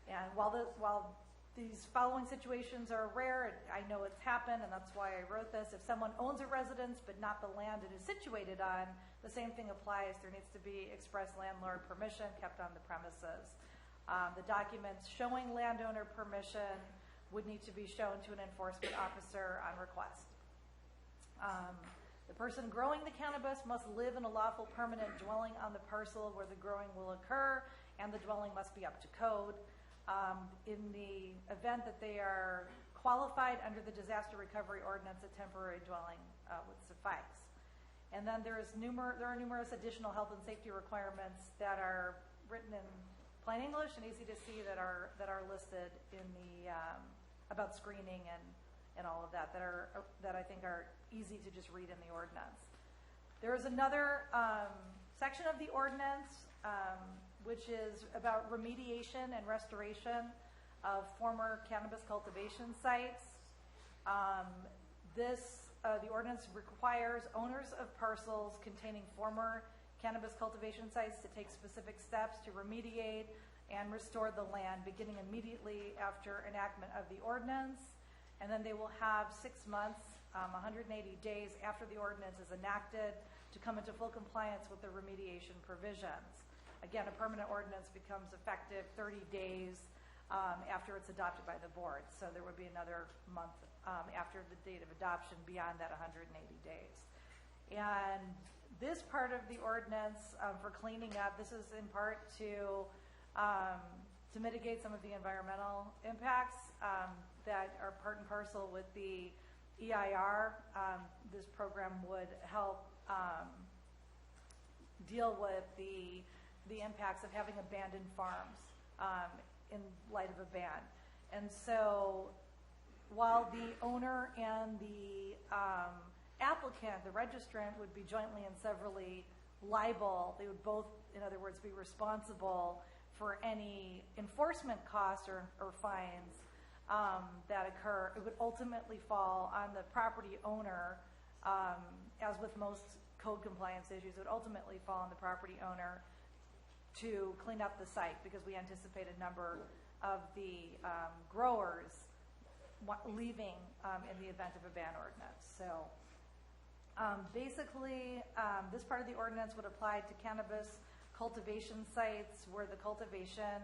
And while these following situations are rare, I know it's happened, and that's why I wrote this. If someone owns a residence but not the land it is situated on, the same thing applies. There needs to be express landlord permission kept on the premises. The documents showing landowner permission would need to be shown to an enforcement officer on request. The person growing the cannabis must live in a lawful permanent dwelling on the parcel where the growing will occur, and the dwelling must be up to code. In the event that they are qualified under the disaster recovery ordinance, a temporary dwelling would suffice. And then there are numerous additional health and safety requirements that are written in plain English and easy to see that are listed in the about screening and all of that that I think are easy to just read in the ordinance. There is another section of the ordinance which is about remediation and restoration of former cannabis cultivation sites. The ordinance requires owners of parcels containing former cannabis cultivation sites to take specific steps to remediate and restore the land beginning immediately after enactment of the ordinance. And then they will have 6 months, 180 days after the ordinance is enacted to come into full compliance with the remediation provisions. Again, a permanent ordinance becomes effective 30 days after it's adopted by the board. So there would be another month after the date of adoption beyond that 180 days. And this part of the ordinance for cleaning up, this is in part to mitigate some of the environmental impacts that are part and parcel with the EIR. This program would help deal with the impacts of having abandoned farms in light of a ban. And so while the owner and the applicant, the registrant, would be jointly and severally liable, they would both, in other words, be responsible for any enforcement costs or fines that occur. It would ultimately fall on the property owner, as with most code compliance issues, it would ultimately fall on the property owner to clean up the site, because we anticipate a number of the growers leaving in the event of a ban ordinance. So basically, this part of the ordinance would apply to cannabis cultivation sites where the cultivation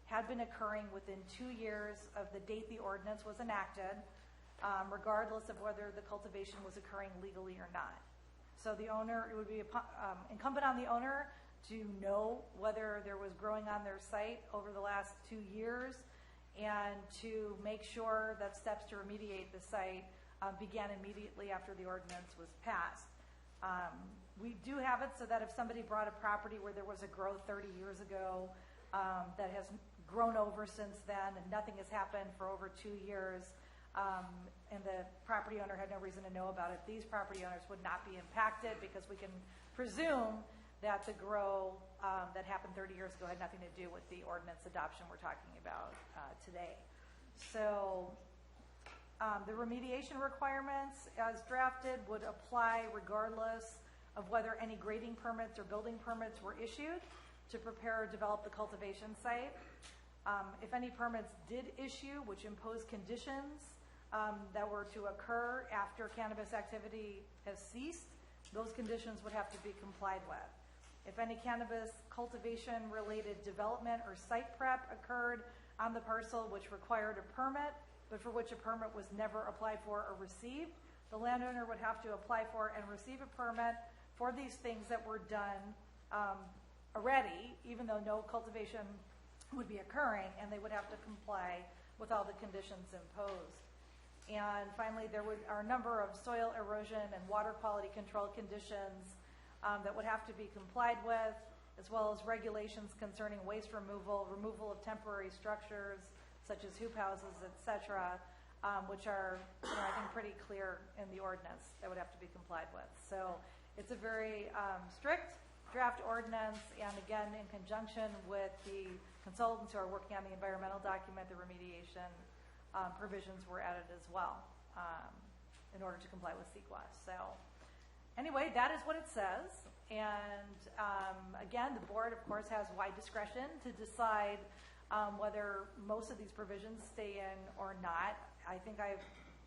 had been occurring within 2 years of the date the ordinance was enacted, regardless of whether the cultivation was occurring legally or not. So the owner, it would be incumbent on the owner to know whether there was growing on their site over the last 2 years, and to make sure that steps to remediate the site began immediately after the ordinance was passed. We do have it so that if somebody brought a property where there was a growth 30 years ago that has grown over since then and nothing has happened for over 2 years, and the property owner had no reason to know about it, these property owners would not be impacted, because we can presume that the grow that happened 30 years ago had nothing to do with the ordinance adoption we're talking about today. So the remediation requirements as drafted would apply regardless of whether any grading permits or building permits were issued to prepare or develop the cultivation site. If any permits did issue, which impose conditions that were to occur after cannabis activity has ceased, those conditions would have to be complied with. If any cannabis cultivation-related development or site prep occurred on the parcel which required a permit, but for which a permit was never applied for or received, the landowner would have to apply for and receive a permit for these things that were done already, even though no cultivation would be occurring, and they would have to comply with all the conditions imposed. And finally, there are a number of soil erosion and water quality control conditions that would have to be complied with, as well as regulations concerning waste removal, removal of temporary structures such as hoop houses, etc., which are, I think, pretty clear in the ordinance that would have to be complied with. So it's a very strict draft ordinance, and again, in conjunction with the consultants who are working on the environmental document, the remediation provisions were added as well in order to comply with CEQA. So anyway, that is what it says. And again, the board, of course, has wide discretion to decide whether most of these provisions stay in or not. I think I've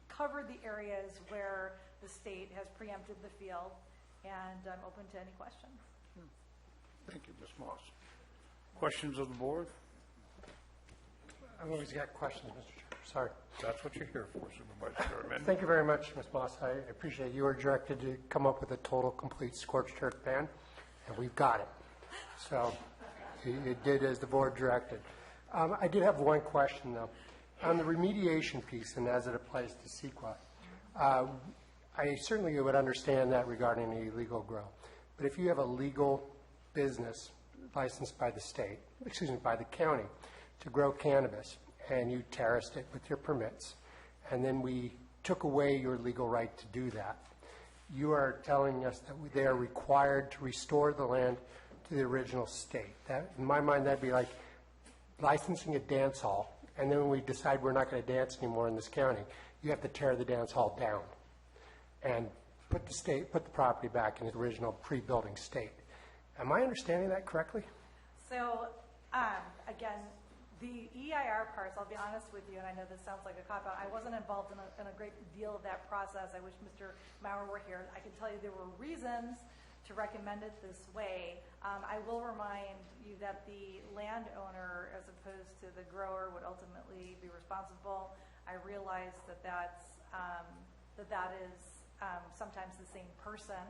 covered the areas where the state has preempted the field, and I'm open to any questions. Thank you, Ms. Moss. Questions of the board? I've always got questions, Mr. Chair. Sorry. That's what you're here for, Supervisor Sherman. Thank you very much, Ms. Moss. I appreciate you were directed to come up with a total, complete scorched earth ban, and we've got it. So you did as the board directed. I did have one question, though. On the remediation piece, and as it applies to CEQA, I certainly would understand that regarding the illegal grow. But if you have a legal business licensed by the state, by the county, to grow cannabis, and you terraced it with your permits, and then we took away your legal right to do that, you are telling us that they are required to restore the land to the original state. That, in my mind, that'd be like licensing a dance hall, and then when we decide we're not going to dance anymore in this county, you have to tear the dance hall down and put the property back in the original pre-building state. Am I understanding that correctly? So, again, the EIR parts, I'll be honest with you, and I know this sounds like a cop-out, I wasn't involved in a great deal of that process. I wish Mr. Maurer were here. I can tell you there were reasons to recommend it this way. I will remind you that the landowner, as opposed to the grower, would ultimately be responsible. I realize that that is sometimes the same person.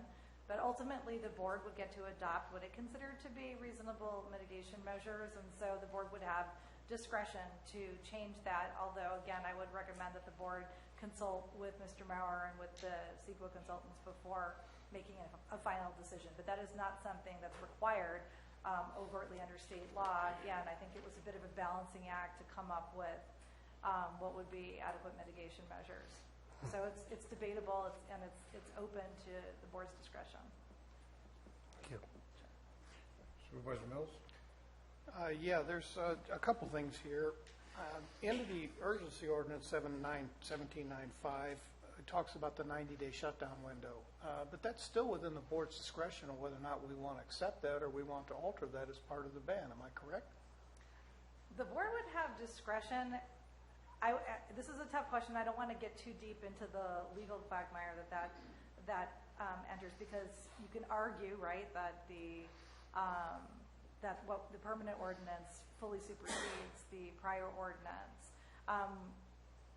But ultimately, the board would get to adopt what it considered to be reasonable mitigation measures, and so the board would have discretion to change that, although, again, I would recommend that the board consult with Mr. Maurer and with the CEQA consultants before making a final decision. But that is not something that's required overtly under state law. Again, I think it was a bit of a balancing act to come up with what would be adequate mitigation measures. So it's debatable, and it's open to the board's discretion. Thank you. Supervisor Mills? Yeah, there's a couple things here. Into the urgency ordinance 1795, it talks about the 90-day shutdown window. But that's still within the board's discretion on whether or not we want to accept that or we want to alter that as part of the ban. Am I correct? The board would have discretion. This is a tough question. I don't want to get too deep into the legal quagmire that enters, because you can argue, right, that the permanent ordinance fully supersedes the prior ordinance.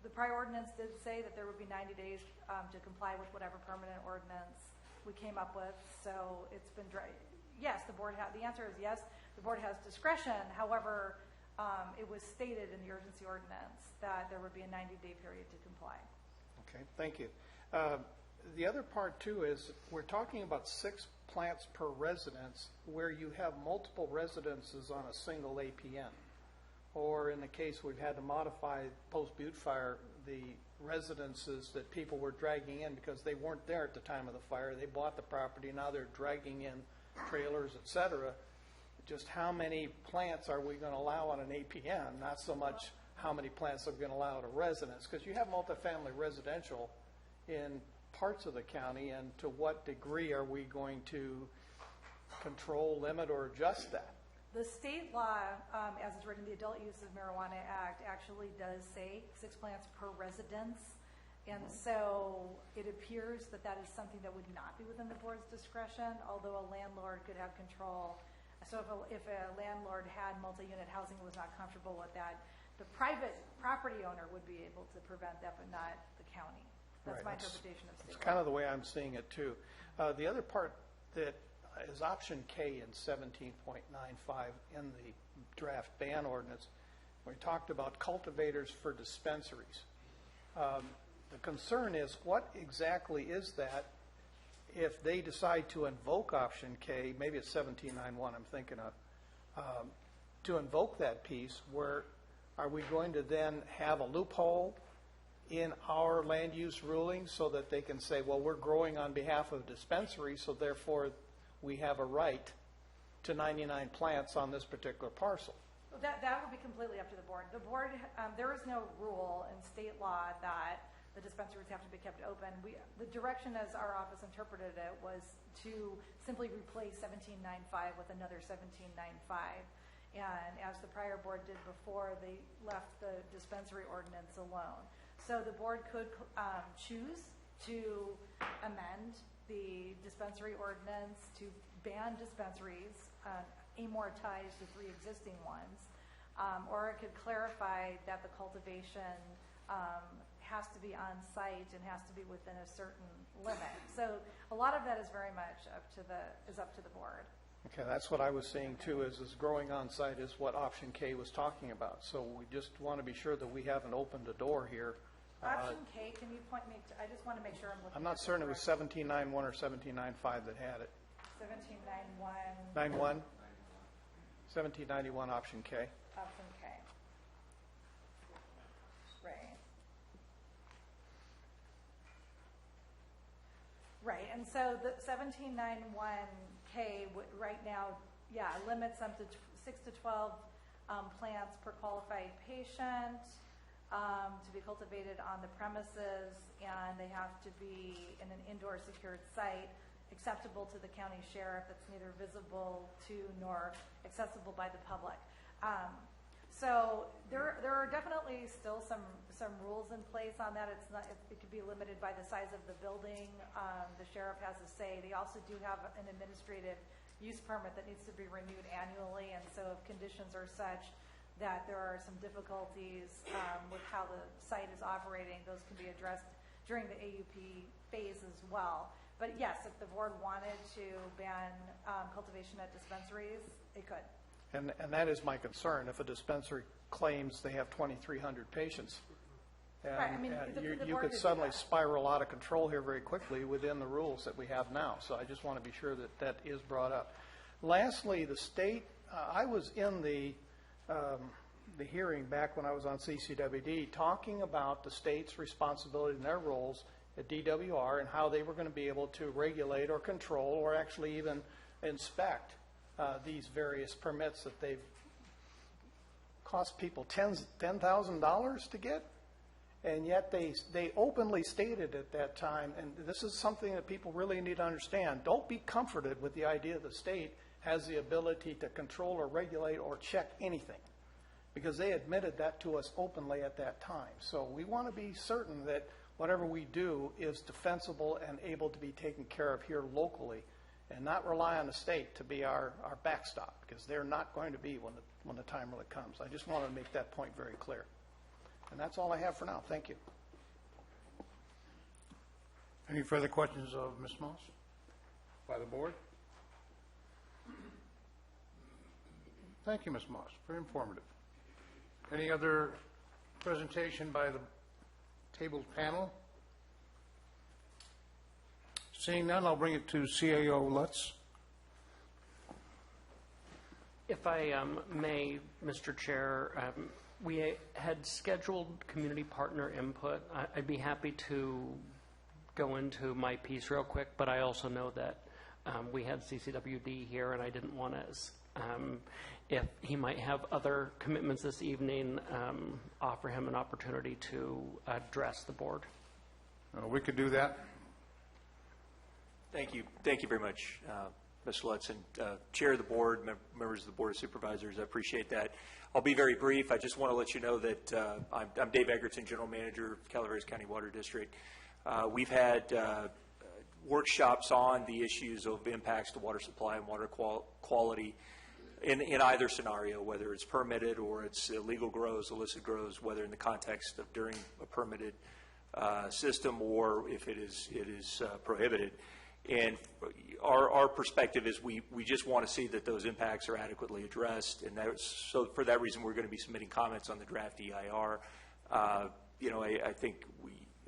The prior ordinance did say that there would be 90 days to comply with whatever permanent ordinance we came up with. So it's been yes, the answer is yes. The board has discretion. However, it was stated in the urgency ordinance that there would be a 90-day period to comply. Okay, thank you. The other part, too, is we're talking about 6 plants per residence where you have multiple residences on a single APN. Or in the case we've had to modify post-Butte fire, the residences that people were dragging in because they weren't there at the time of the fire. They bought the property, now they're dragging in trailers, et cetera. Just how many plants are we going to allow on an APN, not so much how many plants are we going to allow at a residence, because you have multifamily residential in parts of the county, and to what degree are we going to control, limit, or adjust that? The state law, as it's written in the Adult Use of Marijuana Act, actually does say 6 plants per residence, and so it appears that that is something that would not be within the board's discretion, although a landlord could have control. So if a landlord had multi-unit housing and was not comfortable with that, the private property owner would be able to prevent that, but not the county. That's my interpretation of state law. It's kind of the way I'm seeing it, too. The other part that is option K in 17.95 in the draft ban ordinance, we talked about cultivators for dispensaries. The concern is, what exactly is that? If they decide to invoke option K, maybe it's 1791 I'm thinking of, to invoke that piece, where are we going to then have a loophole in our land use ruling so that they can say, well, we're growing on behalf of dispensaries, so therefore we have a right to 99 plants on this particular parcel? That would be completely up to the board. The board, there is no rule in state law that the dispensaries have to be kept open. The direction as our office interpreted it was to simply replace 1795 with another 1795. And as the prior board did before, they left the dispensary ordinance alone. So the board could choose to amend the dispensary ordinance to ban dispensaries, amortize the 3 existing ones, or it could clarify that the cultivation has to be on site and has to be within a certain limit. So a lot of that is very much up to the board. Okay, that's what I was saying too, is growing on site is what option K was talking about. So we just want to be sure that we haven't opened a door here. Option K, can you point me to, I just want to make sure I'm looking. I'm not certain it was 1791 or 1795 that had it. 1791. 91? 1791 option K. Option K. Right. Right, and so the 1791K right now, limits them to 6 to 12 plants per qualified patient to be cultivated on the premises, and they have to be in an indoor secured site acceptable to the county sheriff, that's neither visible to nor accessible by the public. So there are definitely still some rules in place on that. It could be limited by the size of the building. The sheriff has a say. They also do have an administrative use permit that needs to be renewed annually, and so if conditions are such that there are some difficulties with how the site is operating, those can be addressed during the AUP phase as well. But yes, if the board wanted to ban cultivation at dispensaries, it could. And that is my concern. If a dispensary claims they have 2,300 patients, and, right. I mean, the you board could could suddenly do that. spiral out of control here very quickly within the rules that we have now. So I just want to be sure that that is brought up. Lastly, the state, I was in the hearing back when I was on CCWD talking about the state's responsibility and their roles at DWR and how they were going to be able to regulate or control or actually even inspect these various permits that they've cost people $10,000 to get. And yet they openly stated at that time, and this is something that people really need to understand, don't be comforted with the idea the state has the ability to control or regulate or check anything, because they admitted that to us openly at that time. So we want to be certain that whatever we do is defensible and able to be taken care of here locally, and not rely on the state to be our backstop, because they're not going to be when the time really comes. I just want to make that point very clear. And that's all I have for now. Thank you. Any further questions of Ms. Moss by the board? Thank you, Ms. Moss. Very informative. Any other presentation by the tabled panel? Seeing none, I'll bring it to CAO Lutz. If I may, Mr. Chair, we had scheduled community partner input. I'd be happy to go into my piece real quick, but I also know that we had CCWD here, and I didn't want to, if he might have other commitments this evening, offer him an opportunity to address the board. We could do that. Thank you. Thank you very much, Mr. Lutz, and Chair of the Board, members of the Board of Supervisors. I appreciate that. I'll be very brief. I just want to let you know that I'm Dave Egerton, General Manager of Calaveras County Water District. We've had workshops on the issues of impacts to water supply and water quality in either scenario, whether it's permitted or it's illegal grows, illicit grows, whether in the context of during a permitted system or if it is prohibited. And our perspective is we just want to see that those impacts are adequately addressed, and so for that reason we're going to be submitting comments on the draft EIR. I think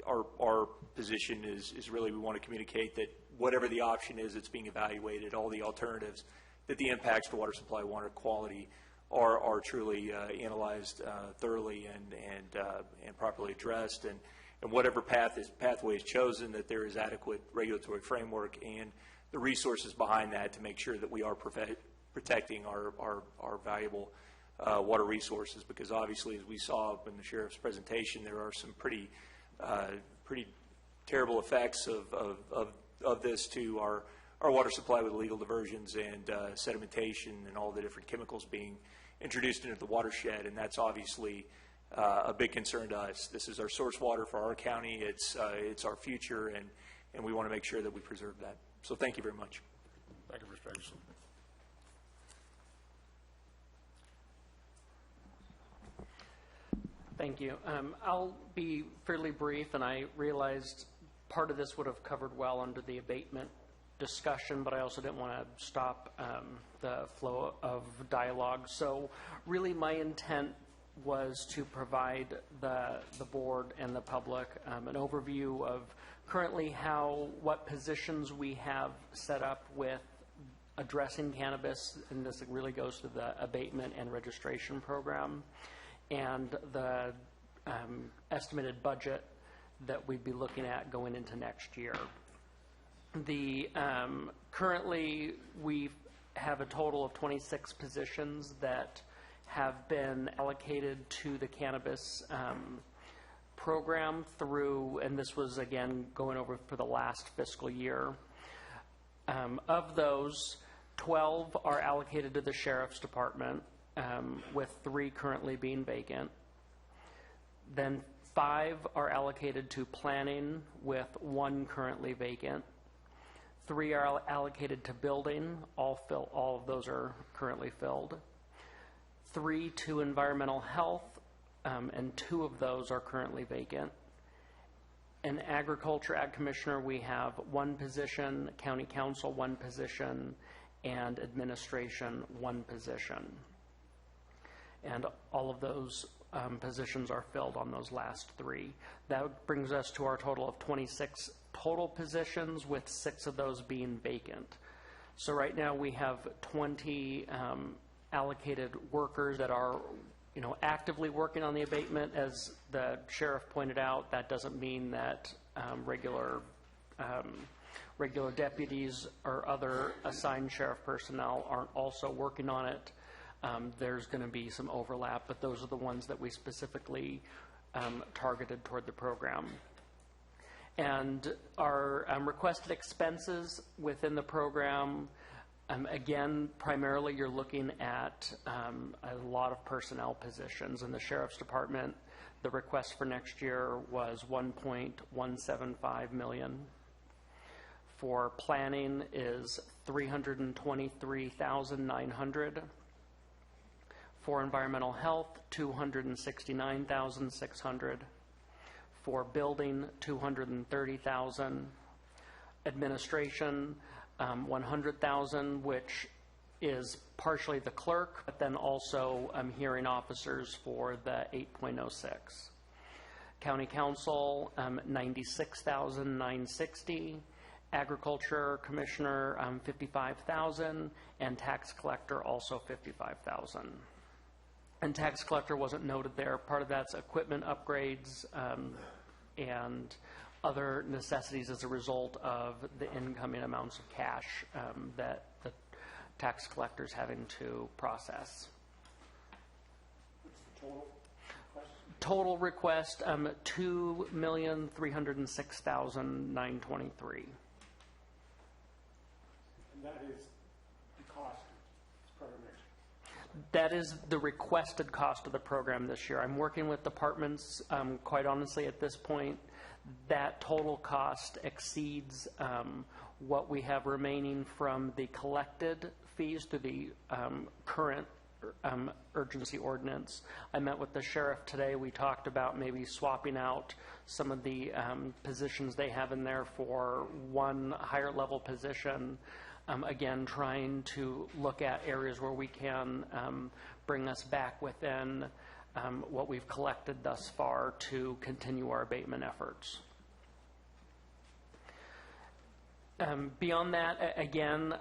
our position is really we want to communicate that whatever the option is that's being evaluated, all the alternatives, that the impacts to water supply, water quality are truly analyzed thoroughly and properly addressed. and whatever pathway is chosen, that there is adequate regulatory framework and the resources behind that to make sure that we are protecting our valuable water resources, because obviously, as we saw in the sheriff's presentation, there are some pretty terrible effects of this to our water supply with illegal diversions and sedimentation and all the different chemicals being introduced into the watershed, and that's obviously a big concern to us. This is our source water for our county. It's our future, and we want to make sure that we preserve that. So thank you very much. Thank you, Mr. Anderson. Thank you. I'll be fairly brief, and I realized part of this would have covered well under the abatement discussion, but I also didn't want to stop the flow of dialogue. So really my intent was to provide the board and the public an overview of currently what positions we have set up with addressing cannabis, and this really goes to the abatement and registration program, and the estimated budget that we'd be looking at going into next year. Currently, we have a total of 26 positions that have been allocated to the cannabis program through, and this was again going over for the last fiscal year. Of those, 12 are allocated to the Sheriff's Department, with 3 currently being vacant. Then 5 are allocated to planning, with 1 currently vacant. 3 are allocated to building, all of those are currently filled. 3 to environmental health, and 2 of those are currently vacant. In agriculture, ag commissioner, we have 1 position, county council 1 position, and administration 1 position. And all of those positions are filled on those last 3. That brings us to our total of 26 total positions, with 6 of those being vacant. So right now we have 20 allocated workers that are actively working on the abatement. As the sheriff pointed out, that doesn't mean that regular deputies or other assigned sheriff personnel aren't also working on it. There's going to be some overlap, but those are the ones that we specifically targeted toward the program. And our requested expenses within the program, again, primarily you're looking at a lot of personnel positions. In the Sheriff's Department, the request for next year was $1.175 million. For planning is $323,900. For environmental health, $269,600. For building, $230,000. Administration, $100,000, which is partially the clerk, but then also hearing officers for the 8.06. County council, $96,960. Agriculture commissioner, $55,000, and tax collector also $55,000. And tax collector wasn't noted there. Part of that's equipment upgrades and other necessities as a result of the incoming amounts of cash that the tax collector's having to process. What's the Total request, $2,306,923. And that is the cost program next year. That is the requested cost of the program this year. I'm working with departments, quite honestly, at this point. That total cost exceeds what we have remaining from the collected fees through the current urgency ordinance. I met with the sheriff today. We talked about maybe swapping out some of the positions they have in there for one higher level position. Again, trying to look at areas where we can bring us back within what we've collected thus far to continue our abatement efforts. Beyond that, again,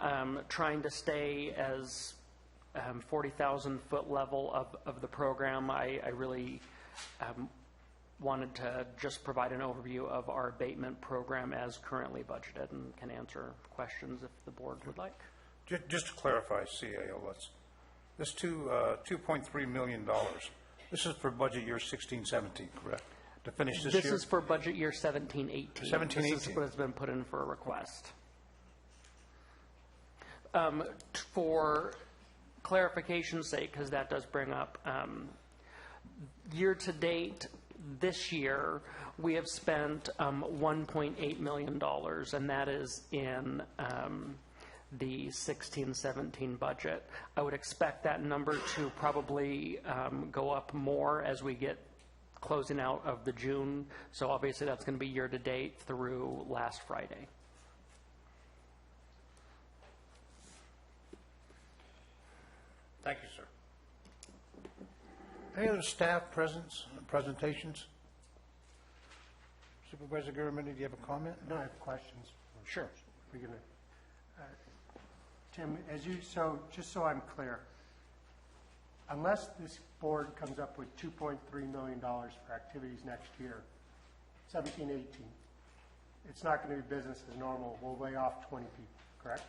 trying to stay as 40,000 foot level of the program. I really wanted to just provide an overview of our abatement program as currently budgeted and can answer questions if the board would like. Just to clarify, CAO, this $2.3 million, this is for budget year 16-17, correct? To finish this year? This is for budget year 17-18. 17-18. This is what has been put in for a request. For clarification's sake, because that does bring up, year-to-date this year, we have spent $1.8 million, and that is in the 16-17 budget. I would expect that number to probably go up more as we get closing out of the June. So obviously that's going to be year-to-date through last Friday. Thank you, sir. Any other staff presentations? Supervisor Garamendi, do you have a comment? No, I have questions. Sure. We're gonna, Tim, just so I'm clear, unless this board comes up with $2.3 million for activities next year, 17-18, it's not going to be business as normal. We'll lay off 20 people, correct?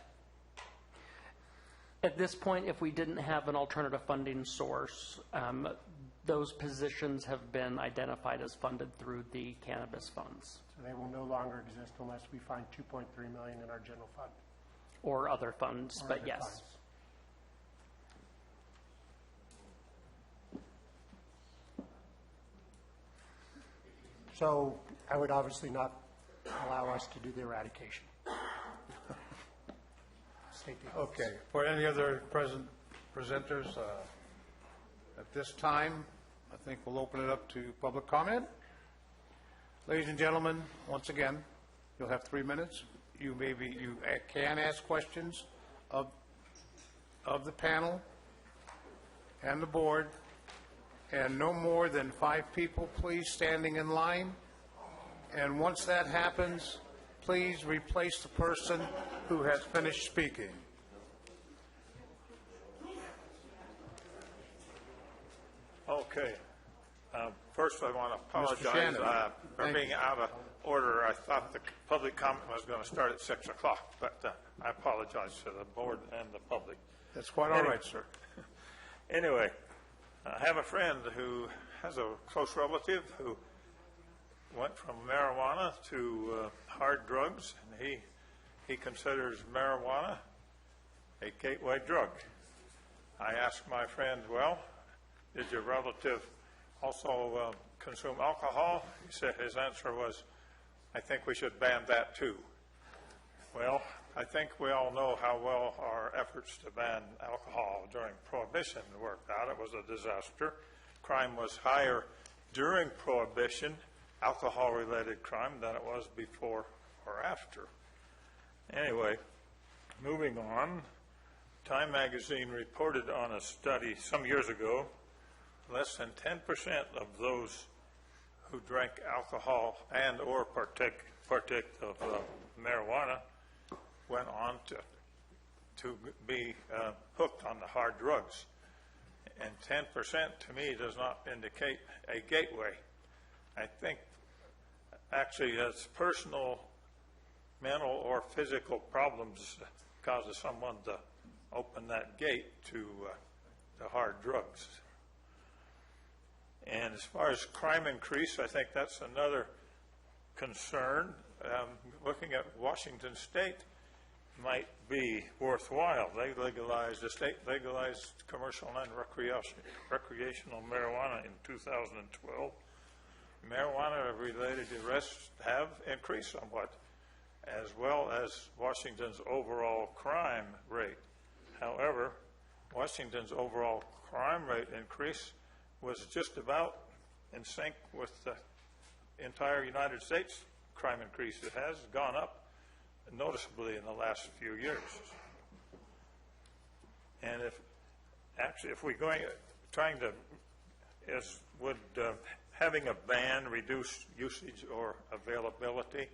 At this point, if we didn't have an alternative funding source, those positions have been identified as funded through the cannabis funds. So they will no longer exist unless we find $2.3 million in our general fund. Or other funds, but yes. Funds. So I would obviously not allow us to do the eradication. Okay. For any other presenters, at this time, I think we'll open it up to public comment. Ladies and gentlemen, once again, you'll have 3 minutes. You can ask questions of the panel and the board, and no more than 5 people, please, standing in line. And once that happens, please replace the person who has finished speaking. Okay. First, I want to apologize Shannon. for Thank being you. out of order. I thought the public comment was going to start at 6 o'clock, but I apologize to the board and the public. That's quite all right, sir. Anyway, I have a friend who has a close relative who went from marijuana to hard drugs, and he considers marijuana a gateway drug. I asked my friend, well, did your relative also consume alcohol? He said his answer was, I think we should ban that too. Well, I think we all know how well our efforts to ban alcohol during Prohibition worked out. It was a disaster. Crime was higher during Prohibition, alcohol-related crime, than it was before or after. Anyway, moving on, Time magazine reported on a study some years ago, less than 10% of those who drank alcohol and or partake of marijuana went on to be hooked on the hard drugs. And 10% to me does not indicate a gateway. I think actually it's personal, mental, or physical problems causes someone to open that gate to hard drugs. And as far as crime increase, I think that's another concern. Looking at Washington State might be worthwhile. The state legalized commercial and recreational marijuana in 2012. Marijuana-related arrests have increased somewhat, as well as Washington's overall crime rate. However, Washington's overall crime rate increase was just about in sync with the entire United States crime increase. It has gone up noticeably in the last few years. And would having a ban reduce usage or availability?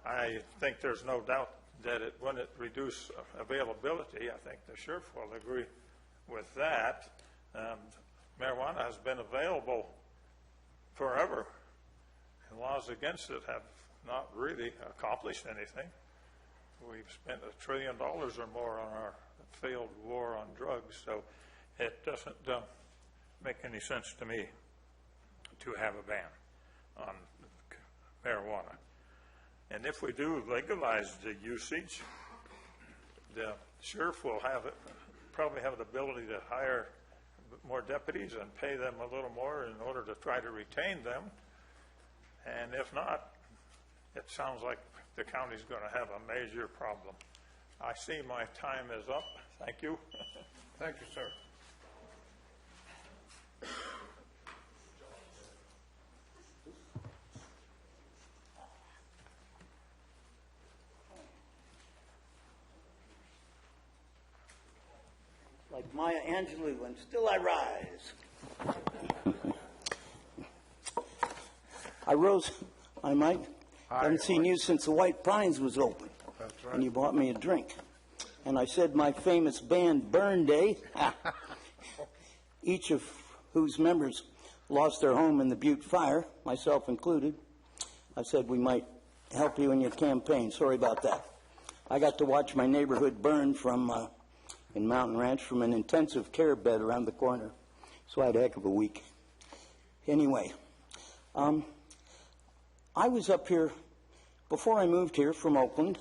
I think there's no doubt that it wouldn't reduce availability. I think the sheriff will agree with that. Marijuana has been available forever. And laws against it have not really accomplished anything. We've spent $1 trillion or more on our failed war on drugs, so it doesn't make any sense to me to have a ban on marijuana. And if we do legalize the usage, the sheriff will probably have the ability to hire more deputies and pay them a little more in order to try to retain them. And if not, it sounds like the county's going to have a major problem. I see my time is up. Thank you. Thank you, sir. Like Maya Angelou, and still I rise. I rose, Mike. I haven't seen you since the White Pines was open. That's right. And you bought me a drink. And I said my famous band, Burn Day, each of whose members lost their home in the Butte fire, myself included. I said we might help you in your campaign. Sorry about that. I got to watch my neighborhood burn from in Mountain Ranch from an intensive care bed around the corner. So I had a heck of a week. Anyway, I was up here, before I moved here from Oakland,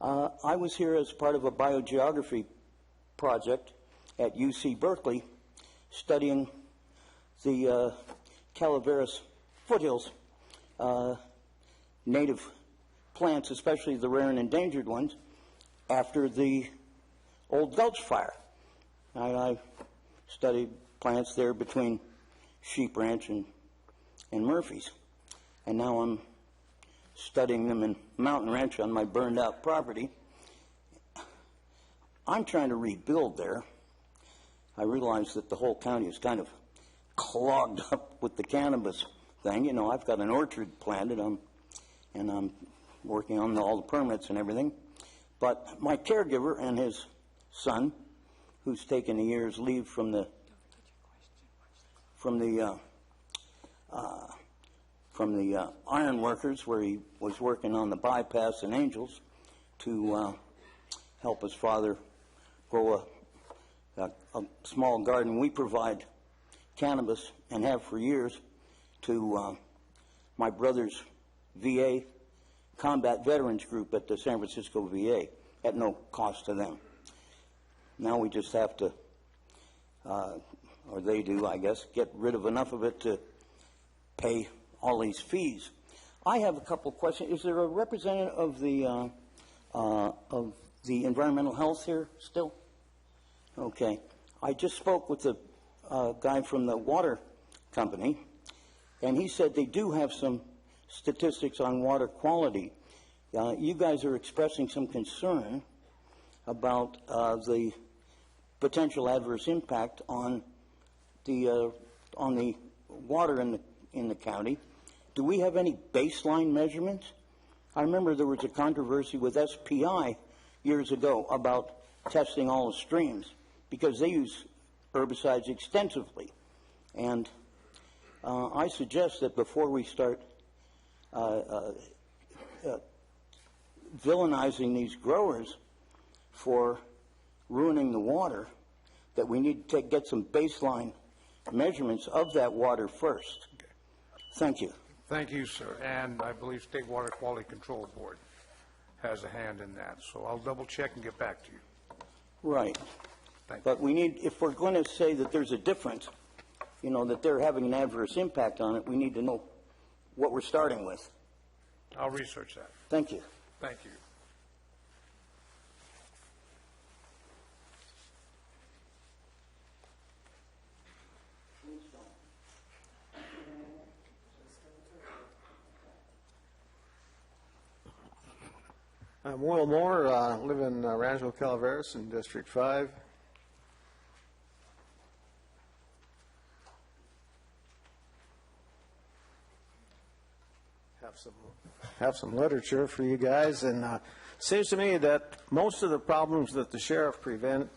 I was here as part of a biogeography project at UC Berkeley, studying the Calaveras foothills, native plants, especially the rare and endangered ones, after the Old Gulch Fire. I studied plants there between Sheep Ranch and Murphy's. And now I'm studying them in Mountain Ranch on my burned out property. I'm trying to rebuild there. I realize that the whole county is kind of clogged up with the cannabis thing. You know, I've got an orchard planted, and I'm working on all the permits and everything. But my caregiver and his son, who's taken a year's leave from the iron workers, where he was working on the bypass in Angels, to help his father grow a small garden. We provide cannabis, and have for years, to my brother's VA combat veterans group at the San Francisco VA at no cost to them. Now we just have to, or they do, I guess, get rid of enough of it to pay all these fees. I have a couple of questions. Is there a representative of the environmental health here still? Okay. I just spoke with the guy from the water company, and he said they do have some statistics on water quality. You guys are expressing some concern about the potential adverse impact on the water in the county. Do we have any baseline measurements? I remember there was a controversy with SPI years ago about testing all the streams because they use herbicides extensively. And I suggest that before we start villainizing these growers for ruining the water, that we need to get some baseline measurements of that water first. Thank you. Thank you, sir. And I believe State Water Quality Control Board has a hand in that. So I'll double check and get back to you. Right. Thank you. But we need, if we're going to say that there's a difference, you know, that they're having an adverse impact on it, we need to know what we're starting with. I'll research that. Thank you. Thank you. I'm Will Moore, live in Rangeville, Calaveras in District 5. Have some literature for you guys, and it seems to me that most of the problems that the sheriff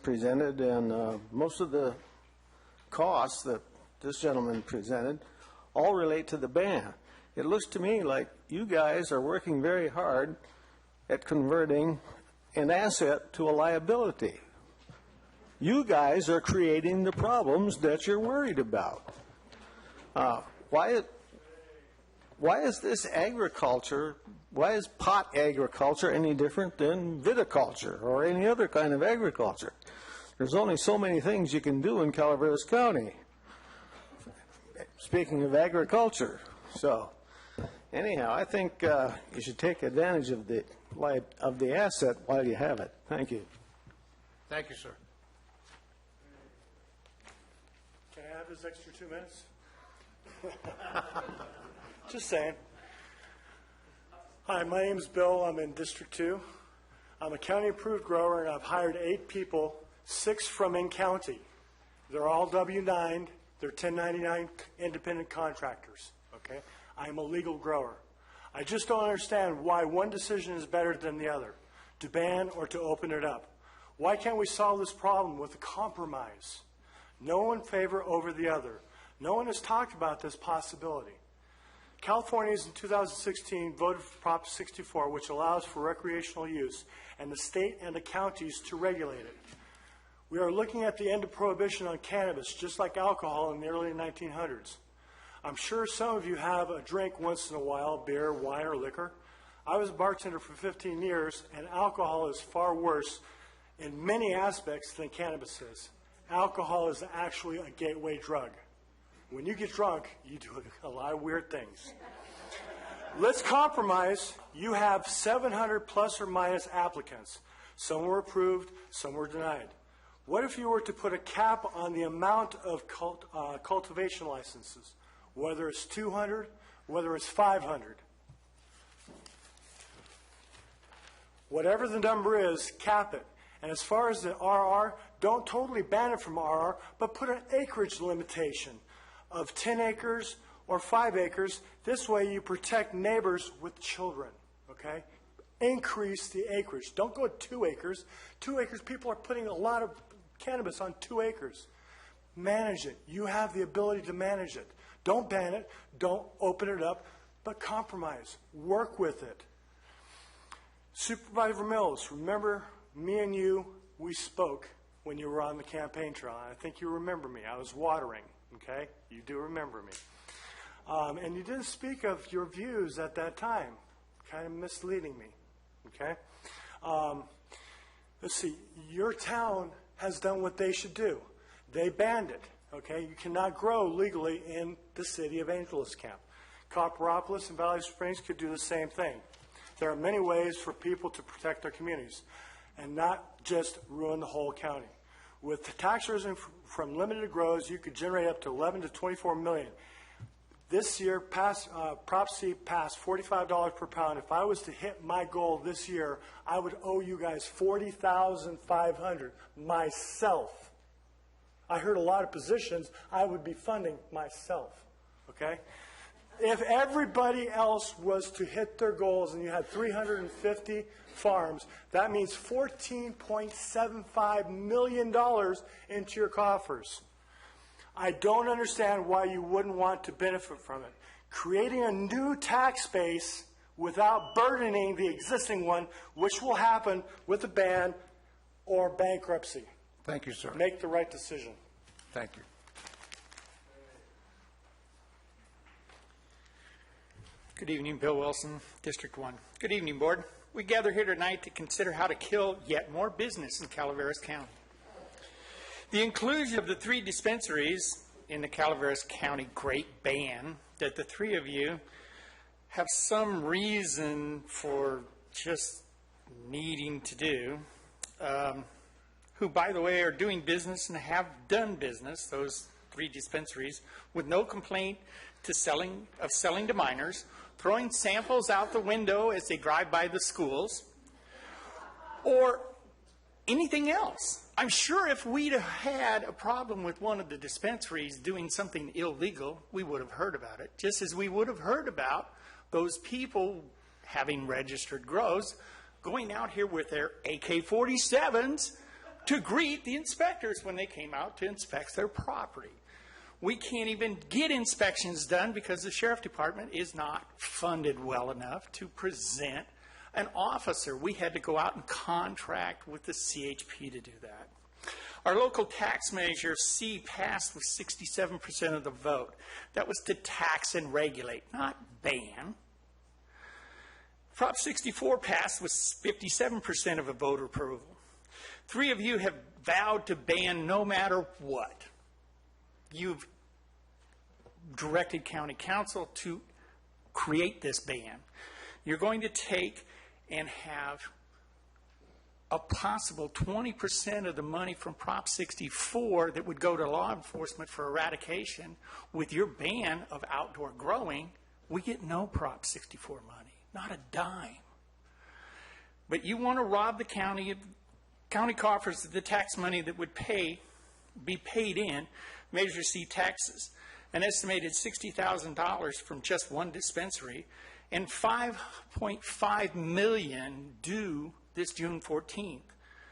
presented and most of the costs that this gentleman presented all relate to the ban. It looks to me like you guys are working very hard at converting an asset to a liability. You guys are creating the problems that you're worried about. Why is this agriculture, why is pot agriculture any different than viticulture or any other kind of agriculture? There's only so many things you can do in Calaveras County, speaking of agriculture. So anyhow, I think you should take advantage of the asset while you have it. Thank you. Thank you, sir. Can I have this extra 2 minutes? Just saying. Hi, my name's Bill. I'm in District 2. I'm a county-approved grower, and I've hired 8 people, 6 from in-county. They're all W-9. They're 1099 independent contractors, okay? I'm a legal grower. I just don't understand why one decision is better than the other, to ban or to open it up. Why can't we solve this problem with a compromise? No one favor over the other. No one has talked about this possibility. Californians in 2016 voted for Prop 64, which allows for recreational use, and the state and the counties to regulate it. We are looking at the end of prohibition on cannabis, just like alcohol in the early 1900s. I'm sure some of you have a drink once in a while, beer, wine, or liquor. I was a bartender for 15 years, and alcohol is far worse in many aspects than cannabis is. Alcohol is actually a gateway drug. When you get drunk, you do a lot of weird things. Let's compromise. You have 700 plus or minus applicants. Some were approved, some were denied. What if you were to put a cap on the amount of cultivation licenses, whether it's 200, whether it's 500? Whatever the number is, cap it. And as far as the RR, don't totally ban it from RR, but put an acreage limitation of 10 acres or 5 acres. This way you protect neighbors with children, okay? Increase the acreage. Don't go 2 acres. 2 acres, people are putting a lot of cannabis on 2 acres. Manage it. You have the ability to manage it. Don't ban it. Don't open it up, but compromise. Work with it. Supervisor Mills, remember me and you, we spoke when you were on the campaign trail. I think you remember me. I was watering, okay? You do remember me. And you didn't speak of your views at that time, kind of misleading me, okay? Let's see. Your town has done what they should do. They banned it, okay? You cannot grow legally in the city of Angeles Camp. Copperopolis and Valley Springs could do the same thing. There are many ways for people to protect their communities and not just ruin the whole county. With the tax revenue from limited grows, you could generate up to 11 to 24 million. This year, Prop C passed $45 per pound. If I was to hit my goal this year, I would owe you guys $40,500 myself. I heard a lot of positions I would be funding myself, okay? If everybody else was to hit their goals and you had 350 farms, that means $14.75 million into your coffers. I don't understand why you wouldn't want to benefit from it. Creating a new tax base without burdening the existing one, which will happen with a ban or bankruptcy. Thank you, sir. Make the right decision. Thank you. Good evening, Bill Wilson, District 1. Good evening, Board. We gather here tonight to consider how to kill yet more business in Calaveras County. The inclusion of the 3 dispensaries in the Calaveras County Great Ban that the 3 of you have some reason for just needing to do, who, by the way, are doing business and have done business, those 3 dispensaries, with no complaint to selling to minors, throwing samples out the window as they drive by the schools, or anything else. I'm sure if we'd have had a problem with one of the dispensaries doing something illegal, we would have heard about it, just as we would have heard about those people having registered grows going out here with their AK-47s to greet the inspectors when they came out to inspect their property. We can't even get inspections done because the sheriff department is not funded well enough to present an officer. We had to go out and contract with the CHP to do that. Our local tax measure C passed with 67% of the vote. That was to tax and regulate, not ban. Prop 64 passed with 57% of a voter approval. 3 of you have vowed to ban no matter what. You've directed county council to create this ban. You're going to take and have a possible 20% of the money from Prop 64 that would go to law enforcement for eradication. With your ban of outdoor growing, we get no Prop 64 money, not a dime. But you want to rob the county coffers of the tax money that would be paid in Measure C taxes, an estimated $60,000 from just one dispensary, and $5.5 million due this June 14th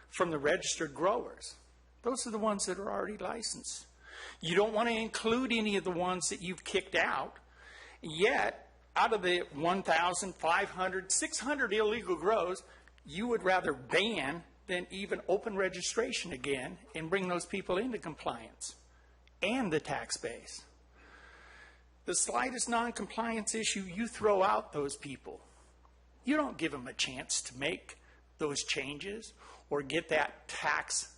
from the registered growers. Those are the ones that are already licensed. You don't want to include any of the ones that you've kicked out, yet out of the 1,500, 600 illegal grows, you would rather ban than even open registration again and bring those people into compliance and the tax base. The slightest non-compliance issue, you throw out those people. You don't give them a chance to make those changes or get that tax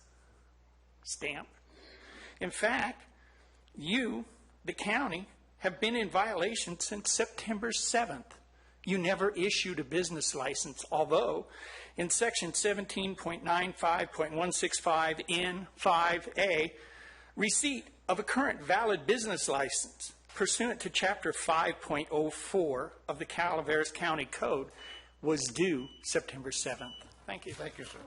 stamp. In fact, you, the county, have been in violation since September 7th. You never issued a business license, although in section 17.95.165 N5A, receipt of a current valid business license pursuant to Chapter 5.04 of the Calaveras County Code was due September 7th. Thank you. Thank you, sir.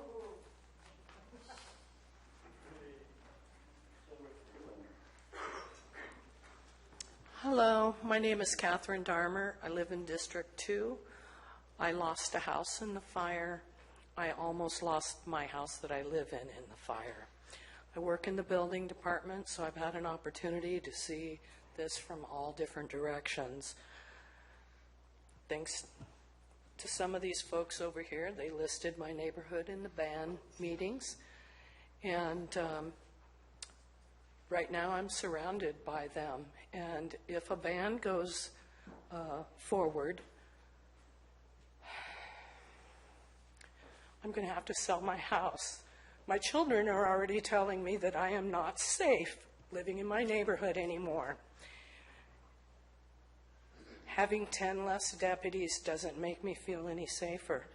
Hello, my name is Catherine Darmer. I live in District 2. I lost a house in the fire. I almost lost my house that I live in the fire. I work in the building department, so I've had an opportunity to see this from all different directions. Thanks to some of these folks over here, they listed my neighborhood in the ban meetings. And right now I'm surrounded by them. And if a ban goes forward, I'm going to have to sell my house. My children are already telling me that I am not safe living in my neighborhood anymore. Having 10 less deputies doesn't make me feel any safer.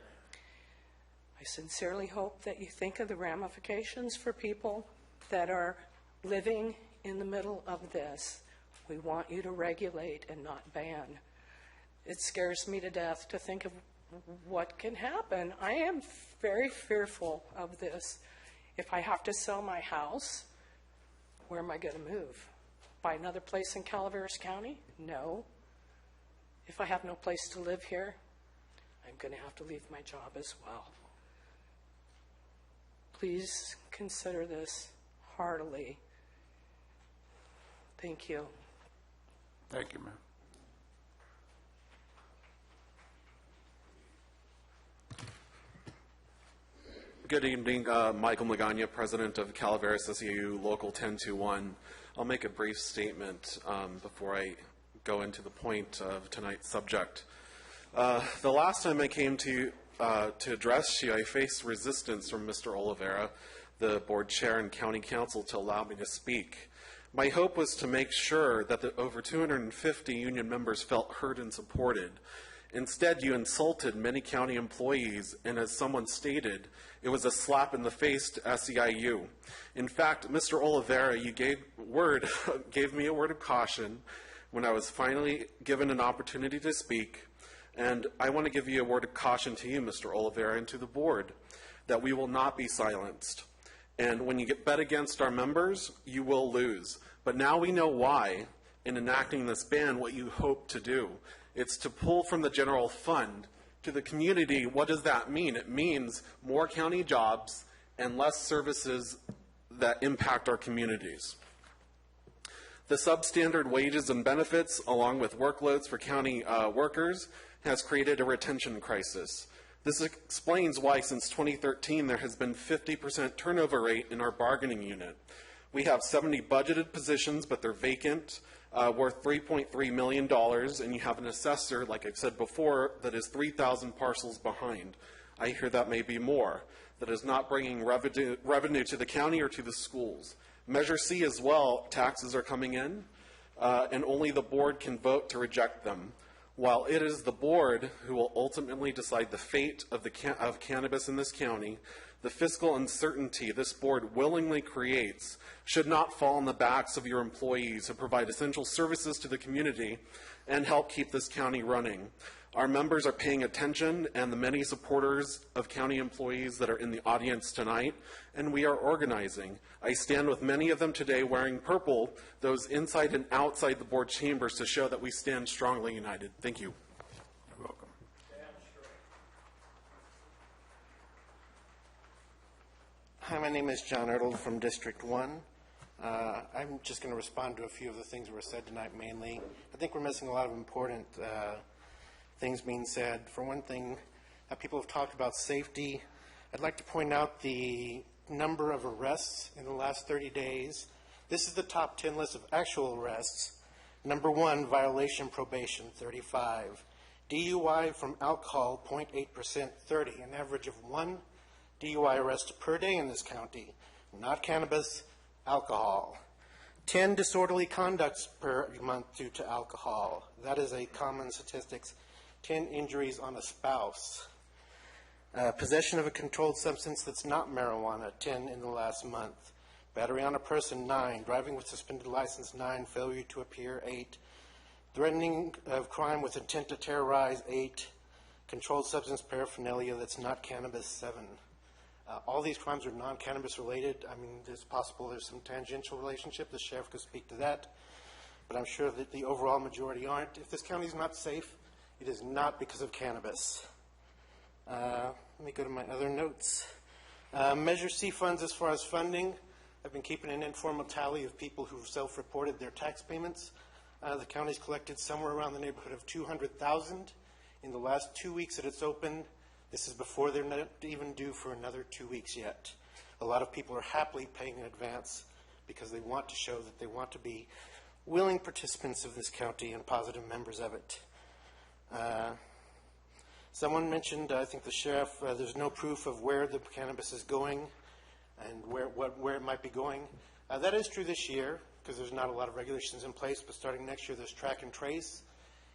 I sincerely hope that you think of the ramifications for people that are living in the middle of this. We want you to regulate and not ban. It scares me to death to think of what can happen. I am very fearful of this. If I have to sell my house, where am I going to move? Buy another place in Calaveras County? No. If I have no place to live here, I'm going to have to leave my job as well. Please consider this heartily. Thank you. Thank you, ma'am. Good evening, Michael Magana, President of Calaveras SEIU Local 1021. I'll make a brief statement before I go into the point of tonight's subject. The last time I came to address you, I faced resistance from Mr. Oliveira, the board chair and county council, to allow me to speak. My hope was to make sure that the over 250 union members felt heard and supported. Instead, you insulted many county employees, and as someone stated, it was a slap in the face to SEIU. In fact, Mr. Oliveira, you gave me a word of caution when I was finally given an opportunity to speak, and I want to give you a word of caution to you, Mr. Oliveira, and to the board, that we will not be silenced. And when you bet against our members, you will lose. But now we know why, in enacting this ban, what you hope to do. It's to pull from the general fund to the community. What does that mean? It means more county jobs and less services that impact our communities. The substandard wages and benefits, along with workloads for county workers, has created a retention crisis. This explains why since 2013 there has been 50% turnover rate in our bargaining unit. We have 70 budgeted positions, but they're vacant, worth $3.3 million, and you have an assessor, like I've said before, that is 3,000 parcels behind. I hear that may be more. That is not bringing revenue to the county or to the schools. Measure C as well, taxes are coming in, and only the board can vote to reject them. While it is the board who will ultimately decide the fate of cannabis in this county, the fiscal uncertainty this board willingly creates should not fall on the backs of your employees who provide essential services to the community and help keep this county running. Our members are paying attention, and the many supporters of county employees that are in the audience tonight, and we are organizing. I stand with many of them today wearing purple, those inside and outside the board chambers, to show that we stand strongly united. Thank you. You're welcome. Hi, my name is John Ertl from District 1. I'm just going to respond to a few of the things that were said tonight mainly. I think we're missing a lot of important things being said. For one thing, people have talked about safety. I'd like to point out the number of arrests in the last 30 days. This is the top 10 list of actual arrests. Number 1, violation probation, 35. DUI from alcohol, 0.8%, 30. An average of 1 DUI arrest per day in this county. Not cannabis, alcohol. 10 disorderly conducts per month due to alcohol. That is a common statistics. 10 injuries on a spouse. Possession of a controlled substance that's not marijuana, 10 in the last month. Battery on a person, 9. Driving with suspended license, 9. Failure to appear, 8. Threatening of crime with intent to terrorize, 8. Controlled substance paraphernalia that's not cannabis, 7. All these crimes are non-cannabis related. I mean, it's possible there's some tangential relationship. The sheriff could speak to that. But I'm sure that the overall majority aren't. If this county is not safe, it is not because of cannabis. Let me go to my other notes. Measure C funds as far as funding. I've been keeping an informal tally of people who've self-reported their tax payments. The county's collected somewhere around the neighborhood of $200,000 in the last 2 weeks that it's open. This is before they're not even due for another 2 weeks yet. A lot of people are happily paying in advance because they want to show that they want to be willing participants of this county and positive members of it. Someone mentioned, I think the sheriff, there's no proof of where the cannabis is going and where it might be going. That is true this year because there's not a lot of regulations in place, but starting next year there's track and trace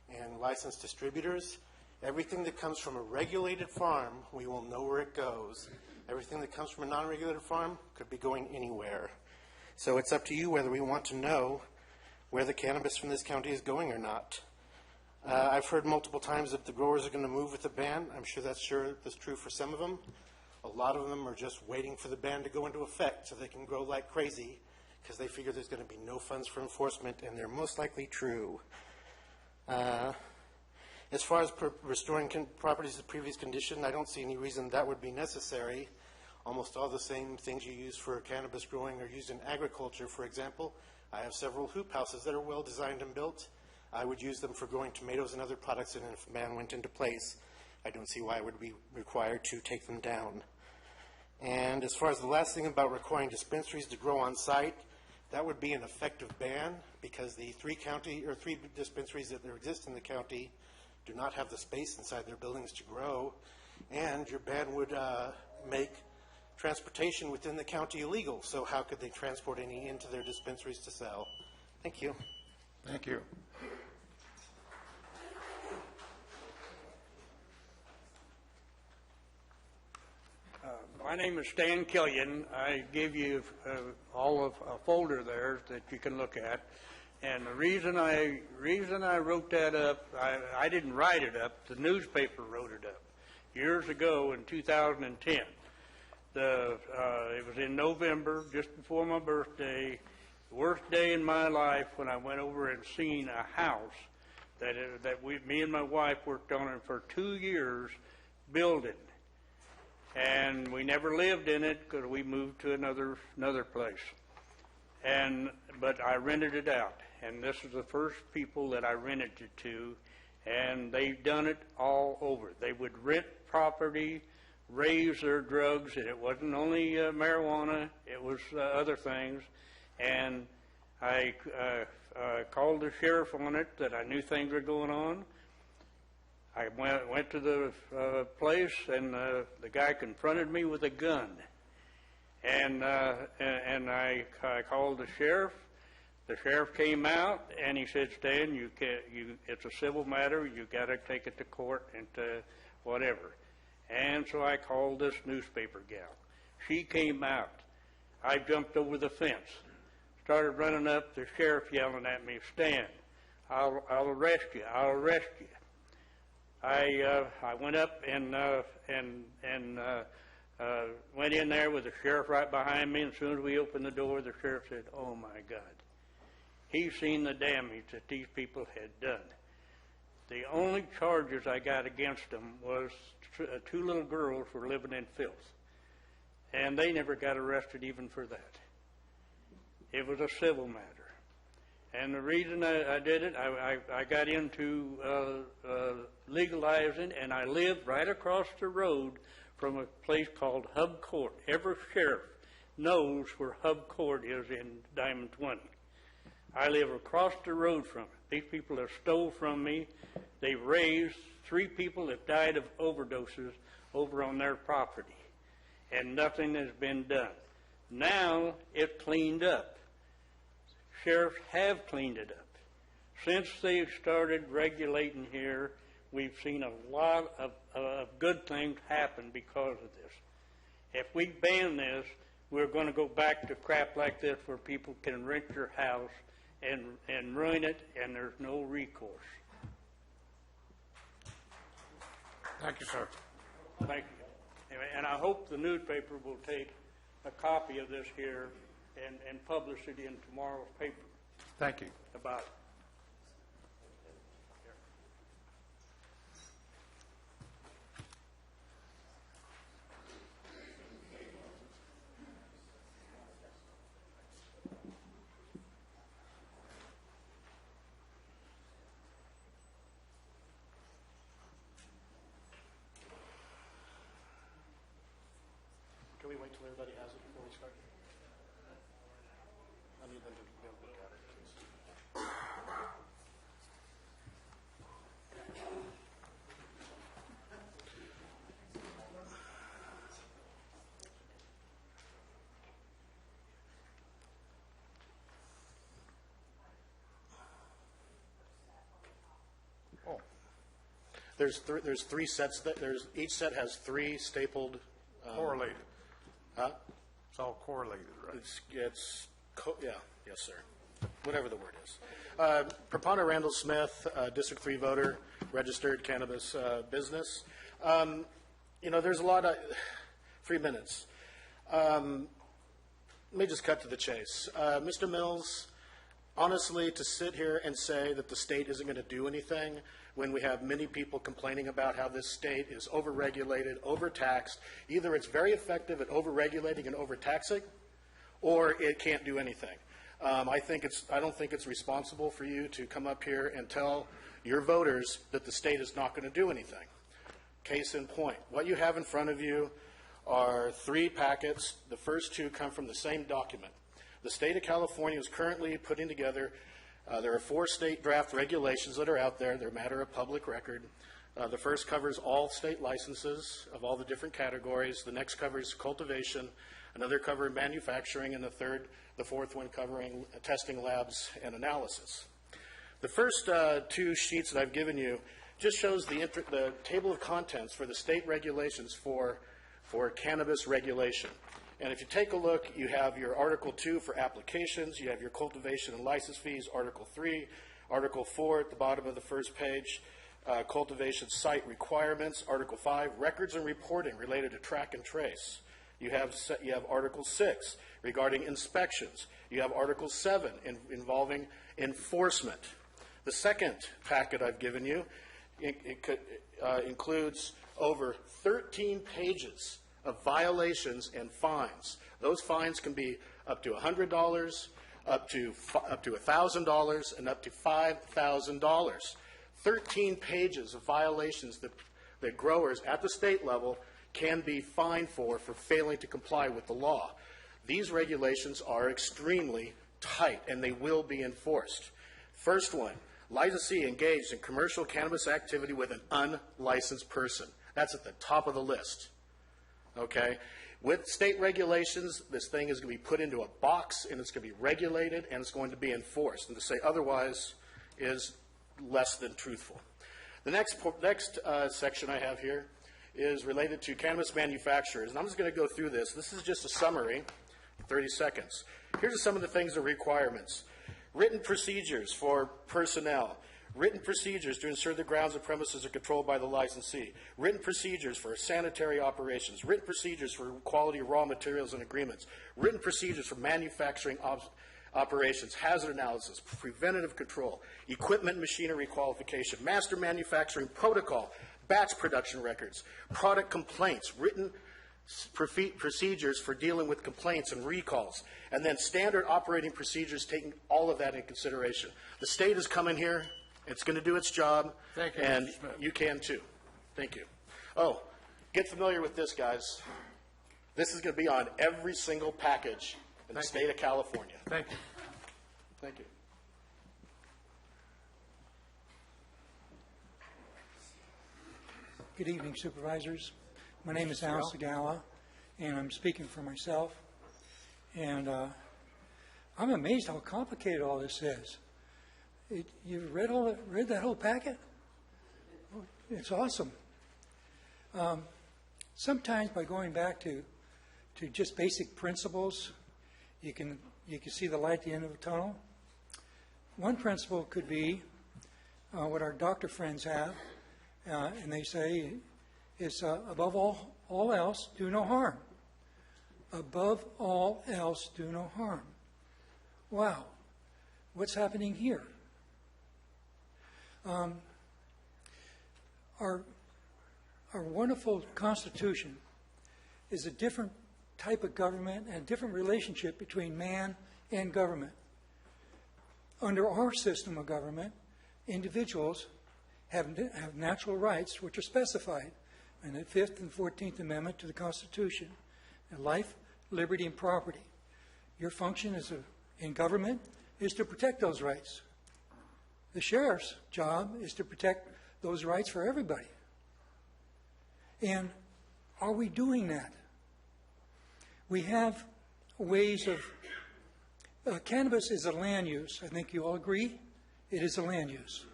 and licensed distributors. Everything that comes from a regulated farm, we will know where it goes. Everything that comes from a non-regulated farm could be going anywhere. So it's up to you whether we want to know where the cannabis from this county is going or not. I've heard multiple times that the growers are going to move with the ban. I'm sure that's true for some of them. A lot of them are just waiting for the ban to go into effect so they can grow like crazy because they figure there's going to be no funds for enforcement, and they're most likely true. As far as restoring properties to previous condition, I don't see any reason that would be necessary. Almost all the same things you use for cannabis growing are used in agriculture. For example, I have several hoop houses that are well designed and built. I would use them for growing tomatoes and other products, and if a ban went into place, I don't see why I would be required to take them down. And as far as the last thing about requiring dispensaries to grow on site, that would be an effective ban because the 3 dispensaries that exist in the county do not have the space inside their buildings to grow, and your ban would make transportation within the county illegal. So how could they transport any into their dispensaries to sell? Thank you. Thank you. My name is Stan Killian. I gave you all of a folder there that you can look at. And the reason I wrote that up, I didn't write it up. The newspaper wrote it up years ago in 2010. It was in November, just before my birthday. The worst day in my life when I went over and seen a house that me and my wife worked on it for 2 years building. And we never lived in it because we moved to another place. But I rented it out, and this is the first people that I rented it to, and they've done it all over. They would rent property, raise their drugs, and it wasn't only marijuana, it was other things. And I called the sheriff on it that I knew things were going on. I went to the place, and the guy confronted me with a gun. And I called the sheriff. The sheriff came out, and he said, "Stan, it's a civil matter. You got to take it to court and to whatever." And so I called this newspaper gal. She came out. I jumped over the fence, started running up. The sheriff yelling at me, "Stan, I'll arrest you. I'll arrest you." I went up and went in there with the sheriff right behind me. And as soon as we opened the door, the sheriff said, "Oh my God, he's seen the damage that these people had done." The only charges I got against them was two little girls were living in filth, and they never got arrested even for that. It was a civil matter. And the reason I did it, I got into legalizing, and I lived right across the road from a place called Hub Court. Every sheriff knows where Hub Court is in Diamond 20. I live across the road from it. These people have stole from me. They've raised 3 people that died of overdoses over on their property, and nothing has been done. Now it's cleaned up. Sheriffs have cleaned it up. Since they've started regulating here, we've seen a lot of good things happen because of this. If we ban this, we're going to go back to crap like this where people can rent your house and ruin it, and there's no recourse. Thank you, sir. Thank you. And I hope the newspaper will take a copy of this here and publish it in tomorrow's paper. Thank you. About it. Can we wait till everybody has it before we start? I need them to be able to look at it, please. Oh. There's 3 sets. Each set has 3 stapled. Correlated. Huh? It's all correlated, right? Yeah, yes, sir. Whatever the word is. Prapana Randall Smith, District 3 voter, registered cannabis business. There's a lot of 3 minutes. Let me just cut to the chase. Mr. Mills, honestly, to sit here and say that the state isn't going to do anything when we have many people complaining about how this state is overregulated, overtaxed, either it's very effective at overregulating and overtaxing, or it can't do anything. I don't think it's responsible for you to come up here and tell your voters that the state is not going to do anything. Case in point, what you have in front of you are 3 packets. The first 2 come from the same document. The state of California is currently putting together, there are 4 state draft regulations that are out there. They're a matter of public record. The first covers all state licenses of all the different categories. The next covers cultivation. Another covers manufacturing, and the fourth one covering testing labs and analysis. The first 2 sheets that I've given you just shows the table of contents for the state regulations for cannabis regulation. And if you take a look, you have your Article 2 for applications, you have your cultivation and license fees, Article 3, Article 4 at the bottom of the first page, cultivation site requirements, Article 5, records and reporting related to track and trace. You have Article 6 regarding inspections. You have Article 7 involving enforcement. The second packet I've given you includes over 13 pages of violations and fines. Those fines can be up to $100 up to $1,000 and up to $5,000. 13 pages of violations that growers at the state level can be fined for failing to comply with the law. These regulations are extremely tight, and they will be enforced. First one, licensee engaged in commercial cannabis activity with an unlicensed person. That's at the top of the list. Okay? With state regulations, this thing is going to be put into a box, and it's going to be regulated, and it's going to be enforced. And to say otherwise is less than truthful. The next section I have here is related to cannabis manufacturers. And I'm just going to go through this. This is just a summary, 30 seconds. Here's some of the things, the requirements. Written procedures for personnel. Written procedures to ensure the grounds and premises are controlled by the licensee. Written procedures for sanitary operations. Written procedures for quality of raw materials and agreements. Written procedures for manufacturing operations, hazard analysis, preventative control, equipment and machinery qualification, master manufacturing protocol, batch production records, product complaints, written procedures for dealing with complaints and recalls, and then standard operating procedures, taking all of that in consideration. The state is coming here. It's going to do its job. Thank you, and Mr. Smith. You can too. Thank you. Oh, get familiar with this, guys. This is going to be on every single package in the state of California. Thank you. Thank you. Good evening, supervisors. My name is Al Segala, and I'm speaking for myself. And I'm amazed how complicated all this is. You've read that whole packet? It's awesome. Sometimes by going back to just basic principles, you can see the light at the end of the tunnel. One principle could be what our doctor friends have, and they say is above all else, do no harm. Above all else, do no harm. Wow, what's happening here? Our wonderful Constitution is a different type of government and a different relationship between man and government. Under our system of government, individuals have natural rights which are specified in the 5th and 14th Amendment to the Constitution. Life, liberty, and property. Your function in government is to protect those rights. The sheriff's job is to protect those rights for everybody. And are we doing that? We have ways of... cannabis is a land use. I think you all agree it is a land use.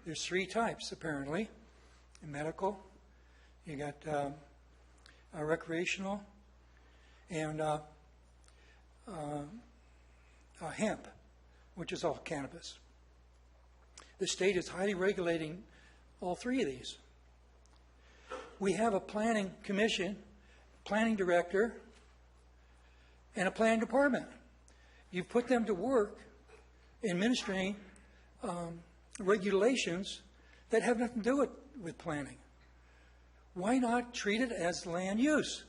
There's 3 types, apparently. Medical, you got recreational, and hemp, which is all cannabis. The state is highly regulating all 3 of these. We have a planning commission, planning director, and a planning department. You put them to work administering regulations that have nothing to do with planning. Why not treat it as land use?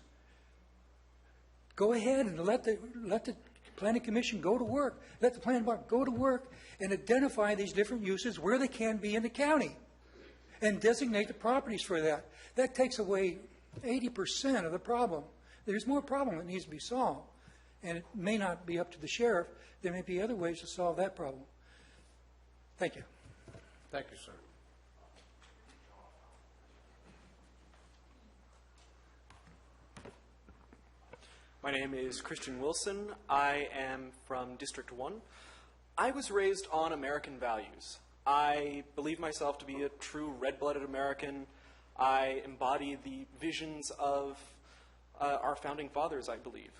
Go ahead and let the planning commission go to work. Let the planning department go to work and identify these different uses where they can be in the county and designate the properties for that. That takes away 80% of the problem. There's more problem that needs to be solved. And it may not be up to the sheriff. There may be other ways to solve that problem. Thank you. Thank you, sir. My name is Christian Wilson. I am from District 1. I was raised on American values. I believe myself to be a true red-blooded American. I embody the visions of our founding fathers, I believe.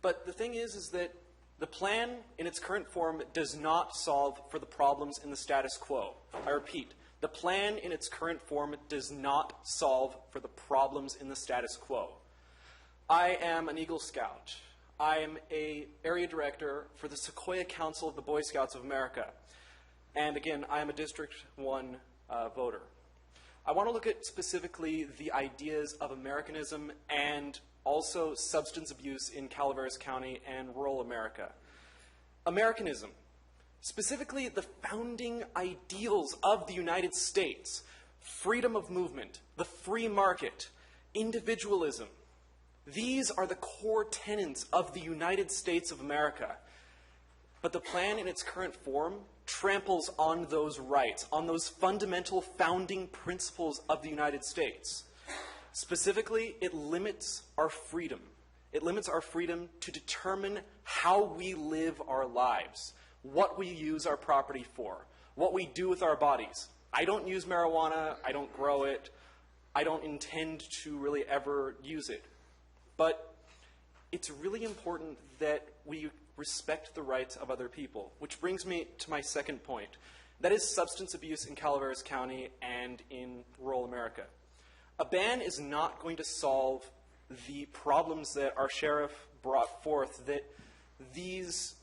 But the thing is that the plan in its current form does not solve for the problems in the status quo. I repeat, the plan in its current form does not solve for the problems in the status quo. I am an Eagle Scout. I am an area director for the Sequoia Council of the Boy Scouts of America. And again, I am a District 1 voter. I want to look at specifically the ideas of Americanism and also substance abuse in Calaveras County and rural America. Americanism, specifically the founding ideals of the United States, freedom of movement, the free market, individualism. These are the core tenets of the United States of America. But the plan in its current form tramples on those rights, on those fundamental founding principles of the United States. Specifically, it limits our freedom. It limits our freedom to determine how we live our lives, what we use our property for, what we do with our bodies. I don't use marijuana, I don't grow it, I don't intend to really ever use it. But it's really important that we respect the rights of other people, which brings me to my second point. That is substance abuse in Calaveras County and in rural America. A ban is not going to solve the problems that our sheriff brought forth, that these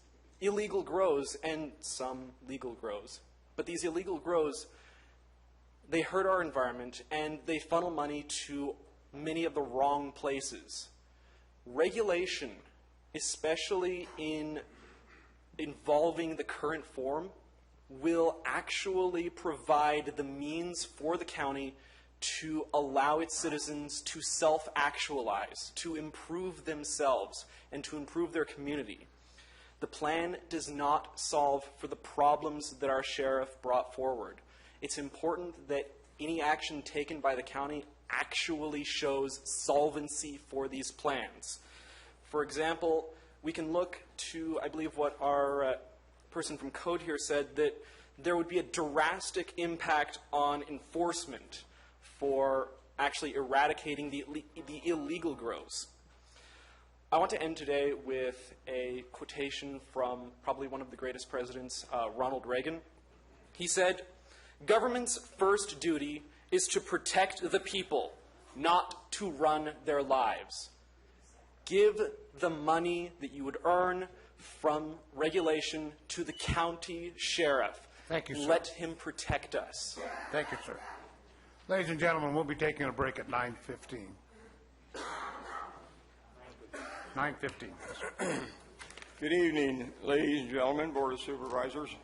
illegal grows and some legal grows, but these illegal grows, they hurt our environment and they funnel money to many of the wrong places. Regulation, especially involving the current form, will actually provide the means for the county to allow its citizens to self-actualize, to improve themselves, and to improve their community. The plan does not solve for the problems that our sheriff brought forward. It's important that any action taken by the county actually shows solvency for these plans. For example, we can look to, I believe what our person from Code here said, that there would be a drastic impact on enforcement for actually eradicating the illegal grows. I want to end today with a quotation from probably one of the greatest presidents, Ronald Reagan. He said, "Government's first duty is to protect the people, not to run their lives. Give the money that you would earn from regulation to the county sheriff. Thank you, sir. Let him protect us." Thank you, sir. Ladies and gentlemen, we'll be taking a break at 9:15. 9:15. Good evening, ladies and gentlemen, Board of Supervisors.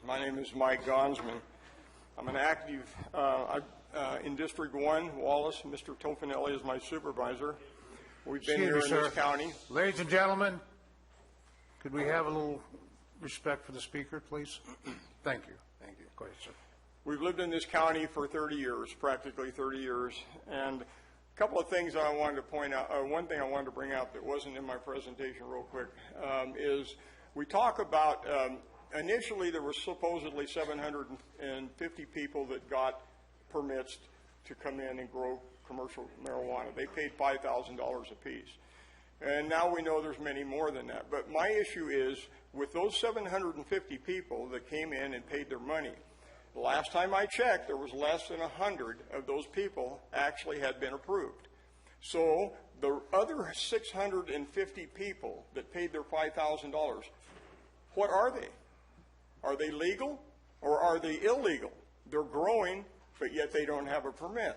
My name is Mike Gonsman. I'm an active in District 1, Wallace. Mr. Tofinelli is my supervisor. We've been here in this county. Ladies and gentlemen, could we have a little respect for the speaker, please? Thank you. Thank you. Go ahead, sir. We've lived in this county for 30 years, practically 30 years. And a couple of things I wanted to point out, one thing I wanted to bring out that wasn't in my presentation real quick, is we talk about, initially there were supposedly 750 people that got permits to come in and grow commercial marijuana. They paid $5,000 apiece. And now we know there's many more than that. But my issue is, with those 750 people that came in and paid their money, the last time I checked, there was less than 100 of those people actually had been approved. So the other 650 people that paid their $5,000, what are they? Are they legal or are they illegal? They're growing, but yet they don't have a permit.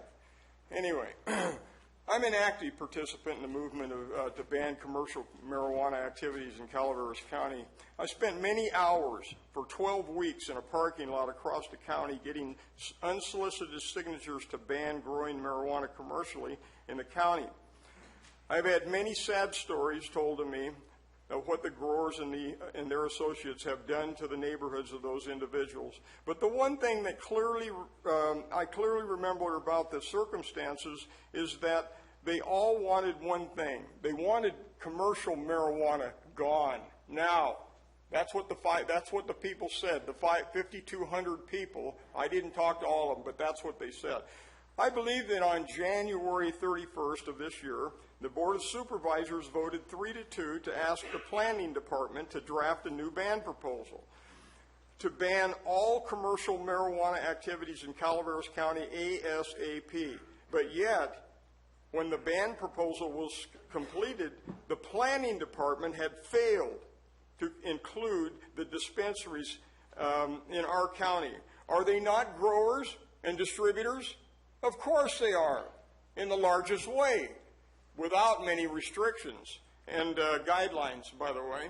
Anyway, I'm an active participant in the movement to ban commercial marijuana activities in Calaveras County. I spent many hours for 12 weeks in a parking lot across the county getting unsolicited signatures to ban growing marijuana commercially in the county. I've had many sad stories told to me of what the growers and their associates have done to the neighborhoods of those individuals. But the one thing that I clearly remember about the circumstances is that they all wanted one thing. They wanted commercial marijuana gone now. That's what the people said. The 5,200 people. I didn't talk to all of them, but that's what they said. I believe that on January 31st of this year, the Board of Supervisors voted 3-2 to ask the Planning Department to draft a new ban proposal to ban all commercial marijuana activities in Calaveras County ASAP. But yet, when the ban proposal was completed, the Planning Department had failed to include the dispensaries in our county. Are they not growers and distributors? Of course they are, in the largest way, without many restrictions and guidelines, by the way.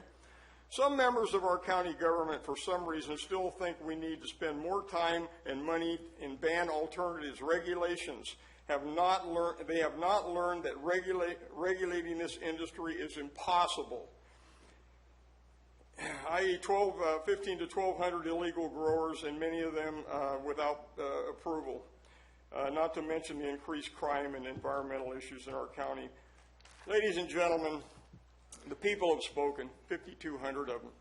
Some members of our county government, for some reason, still think we need to spend more time and money in ban alternatives. Regulations they have not learned that regulating this industry is impossible. I.e., 15 to 1,200 illegal growers, and many of them without approval. Not to mention the increased crime and environmental issues in our county. Ladies and gentlemen, the people have spoken, 5,200 of them.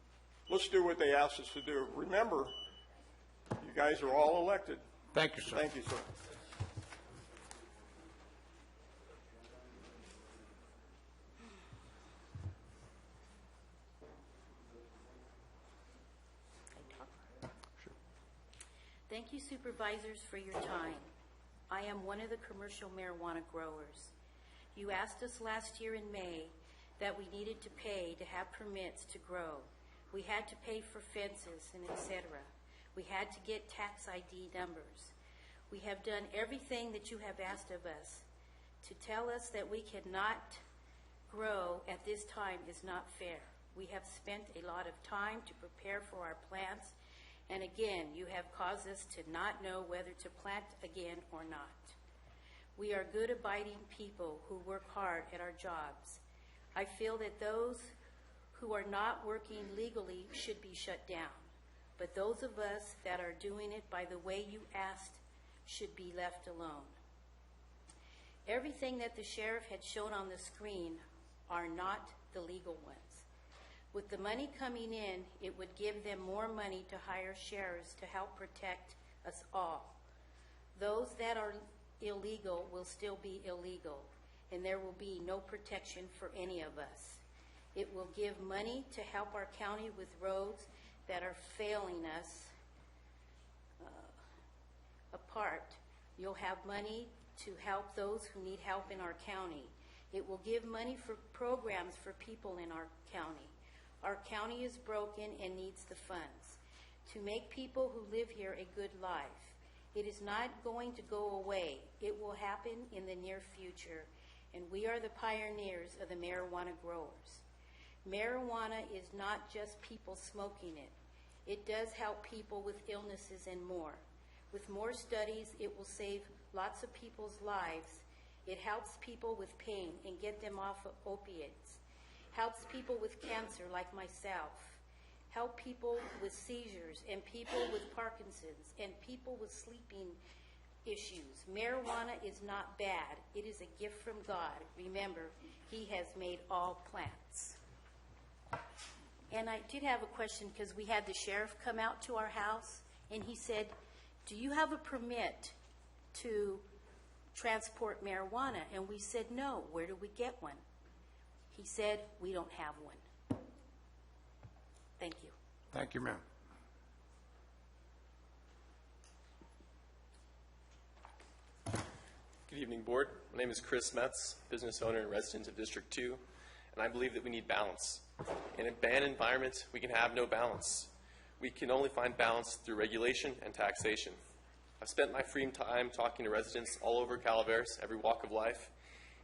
Let's do what they asked us to do. Remember, you guys are all elected. Thank you, sir. Thank you, sir. Thank you, supervisors, for your time. I am one of the commercial marijuana growers. You asked us last year in May that we needed to pay to have permits to grow. We had to pay for fences and etc. We had to get tax ID numbers. We have done everything that you have asked of us. To tell us that we cannot grow at this time is not fair. We have spent a lot of time to prepare for our plants, and again, you have caused us to not know whether to plant again or not. We are good, abiding people who work hard at our jobs. I feel that those who are not working legally should be shut down, but those of us that are doing it by the way you asked should be left alone. Everything that the sheriff had shown on the screen are not the legal ones. With the money coming in, it would give them more money to hire sheriffs to help protect us all. Those that are illegal will still be illegal, and there will be no protection for any of us. It will give money to help our county with roads that are failing us apart. You'll have money to help those who need help in our county. It will give money for programs for people in our county. Our county is broken and needs the funds to make people who live here a good life. It is not going to go away. It will happen in the near future, and we are the pioneers of the marijuana growers. Marijuana is not just people smoking it. It does help people with illnesses and more. With more studies, it will save lots of people's lives. It helps people with pain and get them off of opiates. Helps people with cancer like myself. Help people with seizures and people with Parkinson's and people with sleeping issues. Marijuana is not bad. It is a gift from God. Remember, He has made all plants. And I did have a question because we had the sheriff come out to our house and he said, do you have a permit to transport marijuana? And we said, no. Where do we get one? He said, we don't have one. Thank you. Thank you, ma'am. Good evening, Board. My name is Chris Metz, business owner and resident of District 2, and I believe that we need balance. In a banned environment, we can have no balance. We can only find balance through regulation and taxation. I've spent my free time talking to residents all over Calaveras, every walk of life,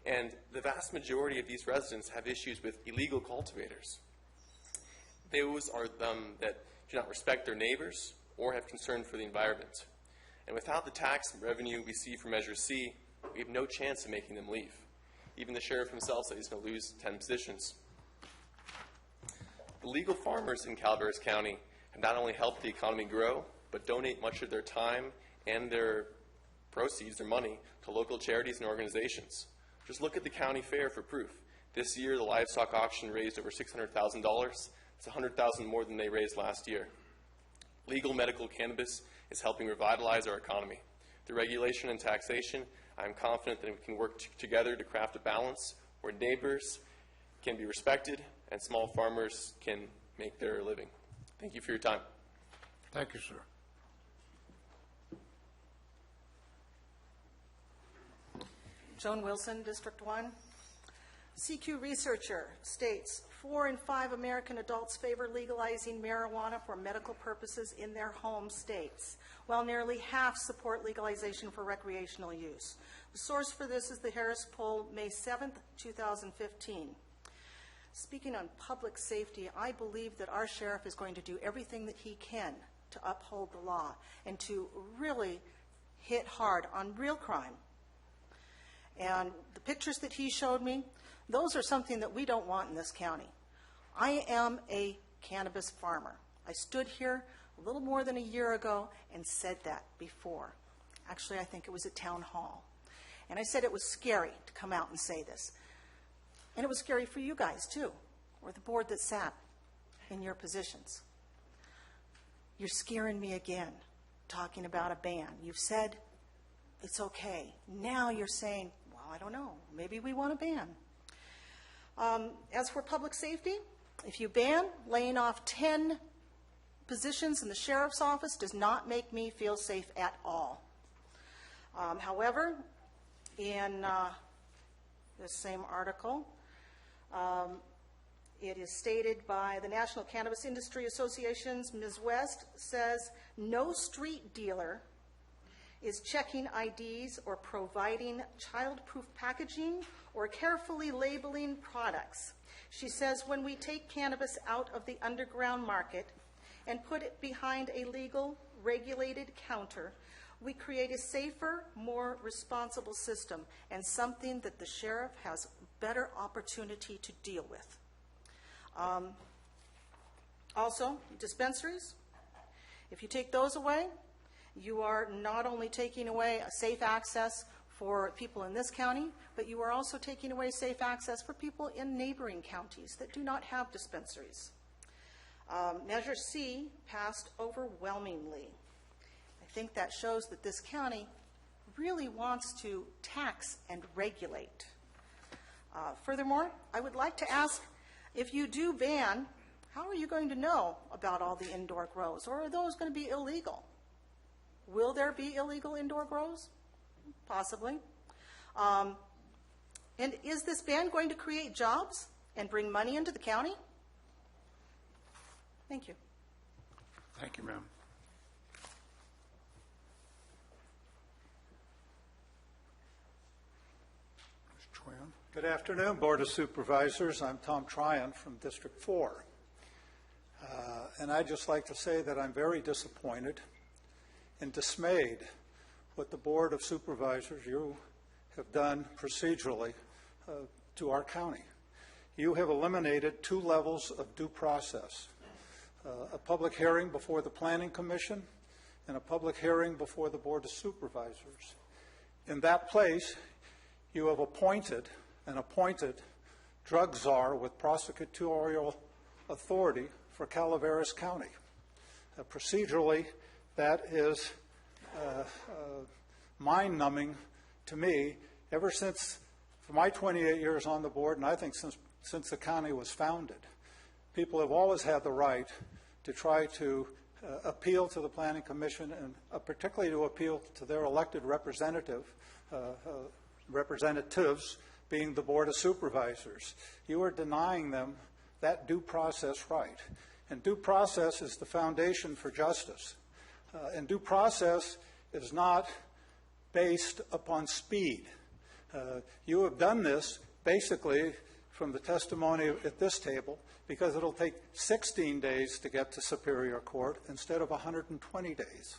and the vast majority of these residents have issues with illegal cultivators. Those are them that do not respect their neighbors or have concern for the environment. And without the tax revenue we see from Measure C, we have no chance of making them leave. Even the sheriff himself said he's going to lose 10 positions. The legal farmers in Calaveras County have not only helped the economy grow, but donate much of their time and their proceeds, their money, to local charities and organizations. Just look at the county fair for proof. This year, the livestock auction raised over $600,000. It's $100,000 more than they raised last year. Legal medical cannabis is helping revitalize our economy. Through regulation and taxation, I am confident that we can work together to craft a balance where neighbors can be respected and small farmers can make their living. Thank you for your time. Thank you, sir. Joan Wilson, District 1. CQ researcher states 4 in 5 American adults favor legalizing marijuana for medical purposes in their home states, while nearly half support legalization for recreational use. The source for this is the Harris poll, May 7th, 2015. Speaking on public safety, I believe that our sheriff is going to do everything that he can to uphold the law and to really hit hard on real crime. And the pictures that he showed me, those are something that we don't want in this county. I am a cannabis farmer. I stood here a little more than a year ago and said that before. Actually, I think it was at town hall. And I said it was scary to come out and say this. And it was scary for you guys, too, or the board that sat in your positions. You're scaring me again, talking about a ban. You've said it's okay. Now you're saying, well, I don't know, maybe we want a ban. As for public safety, if you ban laying off 10 positions in the sheriff's office, does not make me feel safe at all. However, in this same article, it is stated by the National Cannabis Industry Association's Ms. West says, no street dealer is checking IDs or providing child-proof packaging or carefully labeling products. She says, when we take cannabis out of the underground market and put it behind a legal, regulated counter, we create a safer, more responsible system and something that the sheriff has better opportunity to deal with. Also, dispensaries, if you take those away, you are not only taking away a safe access for people in this county, but you are also taking away safe access for people in neighboring counties that do not have dispensaries. Measure C passed overwhelmingly. I think that shows that this county really wants to tax and regulate. Furthermore, I would like to ask, if you do ban, how are you going to know about all the indoor grows? Or are those going to be illegal? Will there be illegal indoor grows? Possibly. And is this ban going to create jobs and bring money into the county? Thank you. Thank you, ma'am. Mr. Tran. Good afternoon, Board of Supervisors. I'm Tom Tryon from District 4. And I'd just like to say that I'm very disappointed and dismayed what the Board of Supervisors, you have done procedurally to our county. You have eliminated 2 levels of due process, a public hearing before the Planning Commission and a public hearing before the Board of Supervisors. In that place, you have appointed an appointed drug czar with prosecutorial authority for Calaveras County. Procedurally, that is mind-numbing to me ever since, for my 28 years on the board, and I think since the county was founded. People have always had the right to try to appeal to the Planning Commission and particularly to appeal to their elected representatives being the Board of Supervisors. You are denying them that due process right. And due process is the foundation for justice. And due process is not based upon speed. You have done this basically from the testimony at this table because it'll take 16 days to get to Superior Court instead of 120 days.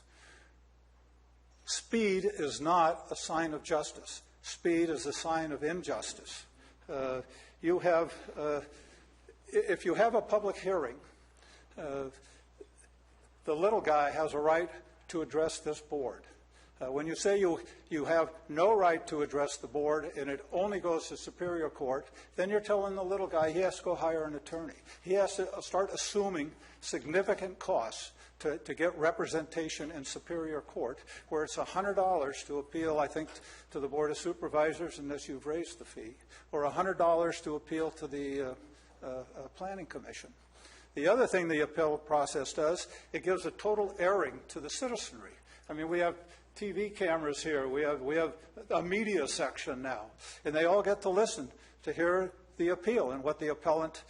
Speed is not a sign of justice. Speed is a sign of injustice. If you have a public hearing, the little guy has a right to address this board. When you say you have no right to address the board and it only goes to Superior Court, then you're telling the little guy he has to go hire an attorney. He has to start assuming significant costs to get representation in Superior Court, where it's $100 to appeal, I think, to the Board of Supervisors unless you've raised the fee, or $100 to appeal to the Planning Commission. The other thing the appeal process does, it gives a total airing to the citizenry. I mean, we have TV cameras here. We have a media section now, and they all get to listen to hear the appeal and what the appellant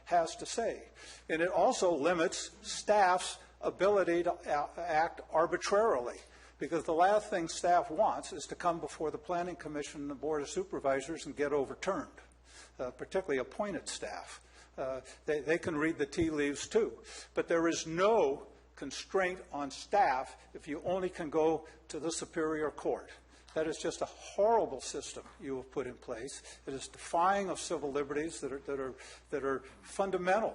has to say. And it also limits staff's ability to act arbitrarily, because the last thing staff wants is to come before the Planning Commission and the Board of Supervisors and get overturned. particularly appointed staff. They can read the tea leaves too. But there is no constraint on staff if you only can go to the Superior Court. That is just a horrible system you have put in place. It is defying of civil liberties that are fundamental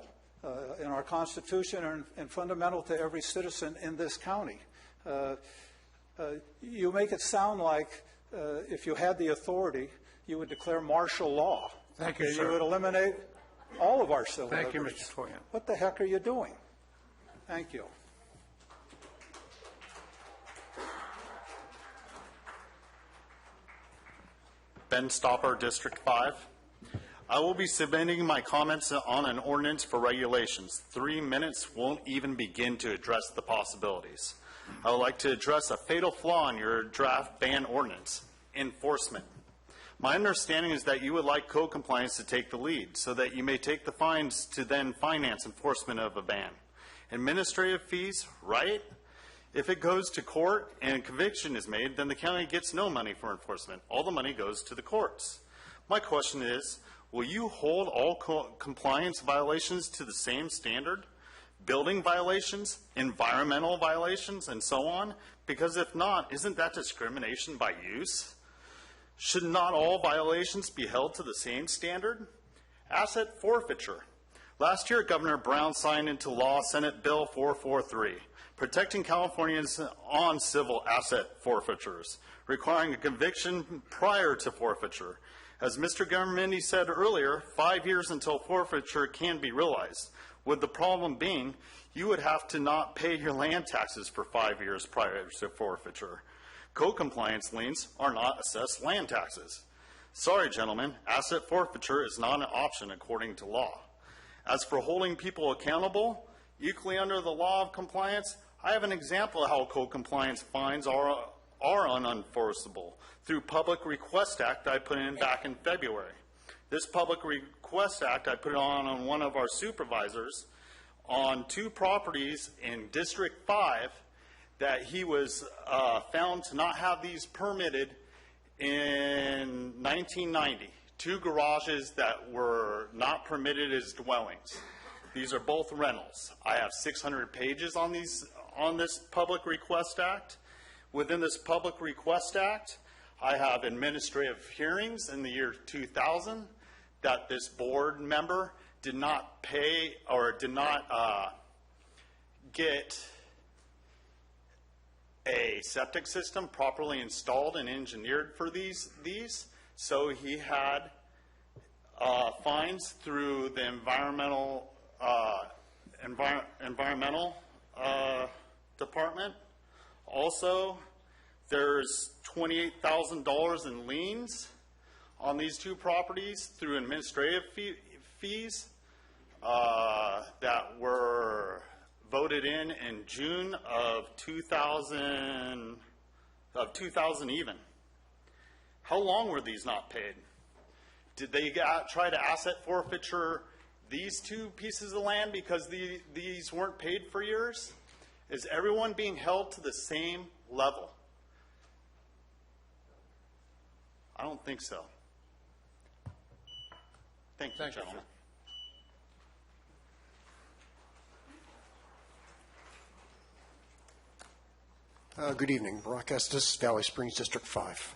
in our Constitution and fundamental to every citizen in this county. You make it sound like if you had the authority, you would declare martial law. Thank you, You sir. would eliminate all of our civil Thank you, liberties. Mr. Toyan. What the heck are you doing? Thank you. Ben Stopper, District 5. I will be submitting my comments on an ordinance for regulations. 3 minutes won't even begin to address the possibilities. I would like to address a fatal flaw in your draft ban ordinance: enforcement. My understanding is that you would like code compliance to take the lead so that you may take the fines to then finance enforcement of a ban. Administrative fees, right? If it goes to court and a conviction is made, then the county gets no money for enforcement. All the money goes to the courts. My question is, will you hold all compliance violations to the same standard? Building violations, environmental violations, and so on? Because if not, isn't that discrimination by use? Should not all violations be held to the same standard? Asset forfeiture. Last year, Governor Brown signed into law Senate Bill 443, protecting Californians on civil asset forfeitures, requiring a conviction prior to forfeiture. As Mr. Garamendi said earlier, 5 years until forfeiture can be realized, with the problem being you would have to not pay your land taxes for 5 years prior to forfeiture. Code compliance liens are not assessed land taxes. Sorry, gentlemen, asset forfeiture is not an option according to law. As for holding people accountable, equally under the law of compliance, I have an example of how code compliance fines are unenforceable through Public Request Act I put in back in February. This Public Request Act I put on one of our supervisors on 2 properties in District 5 that he was found to not have these permitted in 1990. 2 garages that were not permitted as dwellings. These are both rentals. I have 600 pages on this Public Request Act. Within this Public Request Act, I have administrative hearings in the year 2000 that this board member did not pay or did not get a septic system properly installed and engineered for these. So he had fines through the environmental department. Also, there's $28,000 in liens on these 2 properties through administrative fees that were voted in June of 2000 even. How long were these not paid? Did they try to asset forfeiture these 2 pieces of land because these weren't paid for years? Is everyone being held to the same level? I don't think so. Thank you, gentlemen. Good evening. Brock Estes, Valley Springs, District 5.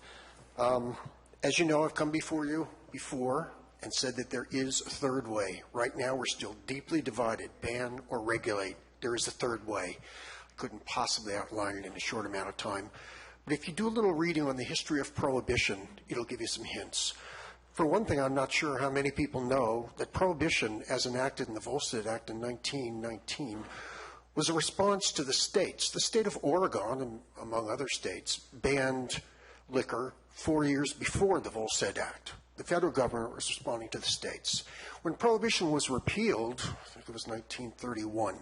As you know, I've come before you before and said that there is a third way. Right now, we're still deeply divided, ban or regulate. There is a third way. I couldn't possibly outline it in a short amount of time. But if you do a little reading on the history of Prohibition, it'll give you some hints. For one thing, I'm not sure how many people know that Prohibition, as enacted in the Volstead Act in 1919, was a response to the states. The state of Oregon, and among other states, banned liquor 4 years before the Volstead Act. The federal government was responding to the states. When Prohibition was repealed, I think it was 1931,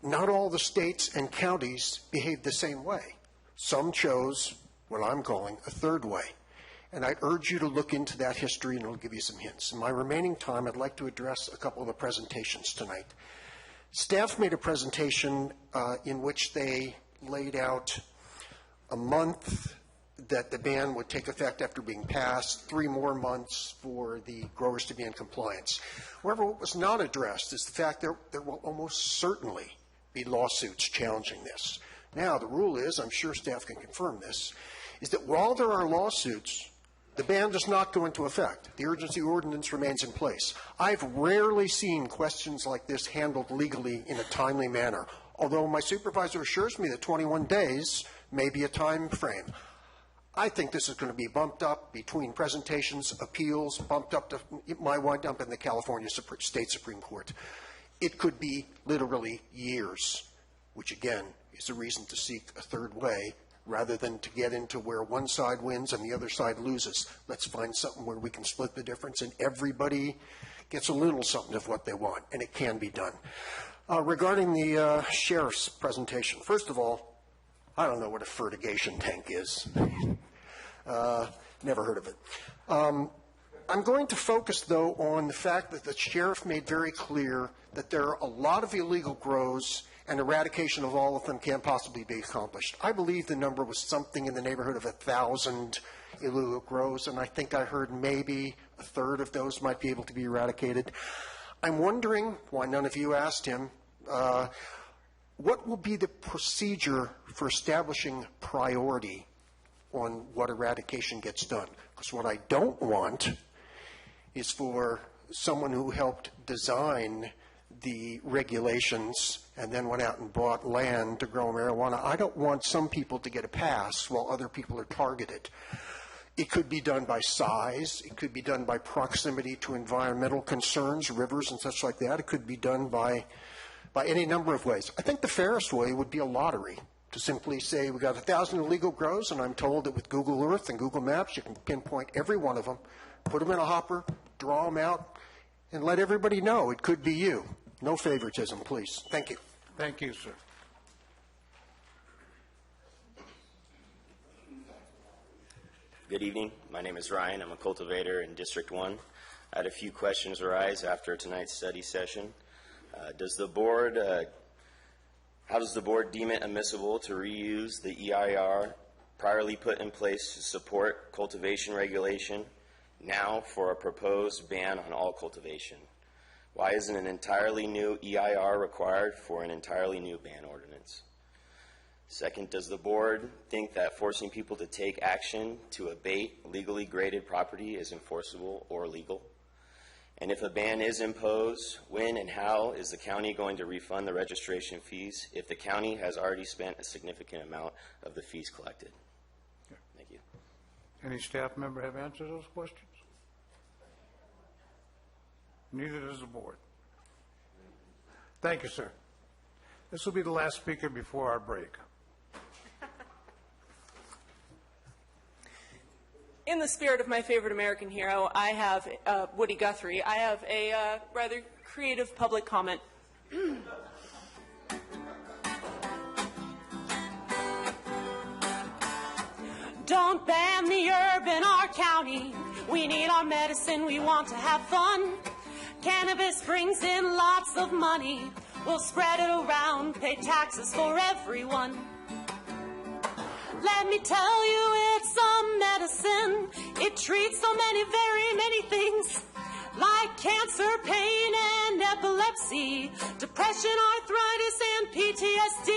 not all the states and counties behaved the same way. Some chose what I'm calling a third way. And I urge you to look into that history, and it'll give you some hints. In my remaining time, I'd like to address a couple of the presentations tonight. Staff made a presentation in which they laid out a month that the ban would take effect after being passed, 3 more months for the growers to be in compliance. However, what was not addressed is the fact that there will almost certainly be lawsuits challenging this. Now, the rule is, I'm sure staff can confirm this, is that while there are lawsuits, the ban does not go into effect. The urgency ordinance remains in place. I've rarely seen questions like this handled legally in a timely manner, although my supervisor assures me that 21 days may be a time frame. I think this is going to be bumped up between presentations, appeals, bumped up to, my wind up in the California State Supreme Court. It could be literally years, which again is a reason to seek a third way rather than to get into where one side wins and the other side loses. Let's find something where we can split the difference and everybody gets a little something of what they want, and it can be done. Regarding the sheriff's presentation, first of all, I don't know what a fertigation tank is. Never heard of it. I'm going to focus, though, on the fact that the sheriff made very clear that there are a lot of illegal grows and eradication of all of them can't possibly be accomplished. I believe the number was something in the neighborhood of 1,000 illegal grows, and I think I heard maybe a third of those might be able to be eradicated. I'm wondering why none of you asked him, what will be the procedure for establishing priority on what eradication gets done? Because what I don't want is for someone who helped design the regulations and then went out and bought land to grow marijuana. I don't want some people to get a pass while other people are targeted. It could be done by size. It could be done by proximity to environmental concerns, rivers and such like that. It could be done by any number of ways. I think the fairest way would be a lottery, to simply say we got 1,000 illegal grows, and I'm told that with Google Earth and Google Maps you can pinpoint every one of them, put them in a hopper, draw them out, and let everybody know it could be you. No favoritism, please. Thank you. Thank you, sir. Good evening. My name is Ryan. I'm a cultivator in District 1. I had a few questions arise after tonight's study session. How does the board deem it admissible to reuse the EIR priorly put in place to support cultivation regulation now for a proposed ban on all cultivation? Why isn't an entirely new EIR required for an entirely new ban ordinance? Second, does the board think that forcing people to take action to abate legally graded property is enforceable or legal? And if a ban is imposed, when and how is the county going to refund the registration fees if the county has already spent a significant amount of the fees collected? Thank you. Any staff member have answered those questions? Neither does the board. Thank you, sir. This will be the last speaker before our break. In the spirit of my favorite American hero, I have Woody Guthrie. I have a rather creative public comment. Don't ban the herb in our county. We need our medicine. We want to have fun. Cannabis brings in lots of money. We'll spread it around, pay taxes for everyone. Let me tell you, it's a medicine. It treats so many, very many things, like cancer, pain, and epilepsy, depression, arthritis, and PTSD.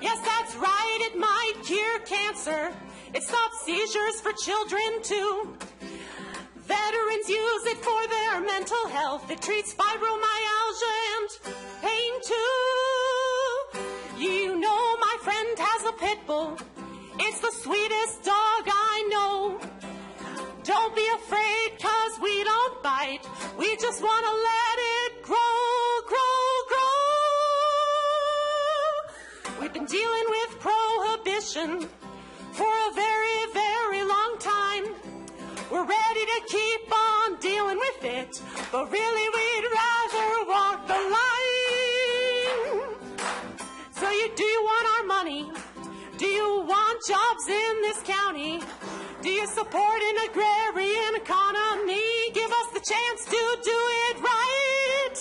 Yes, that's right, it might cure cancer. It stops seizures for children, too. Veterans use it for their mental health. It treats fibromyalgia and pain, too. You know my friend has a pit bull. It's the sweetest dog I know. Don't be afraid, 'cause we don't bite. We just want to let it grow, grow, grow. We've been dealing with prohibition for a very, very long time. We're ready to keep on dealing with it, but really we'd rather walk the line. So do you want our money? Do you want jobs in this county? Do you support an agrarian economy? Give us the chance to do it right.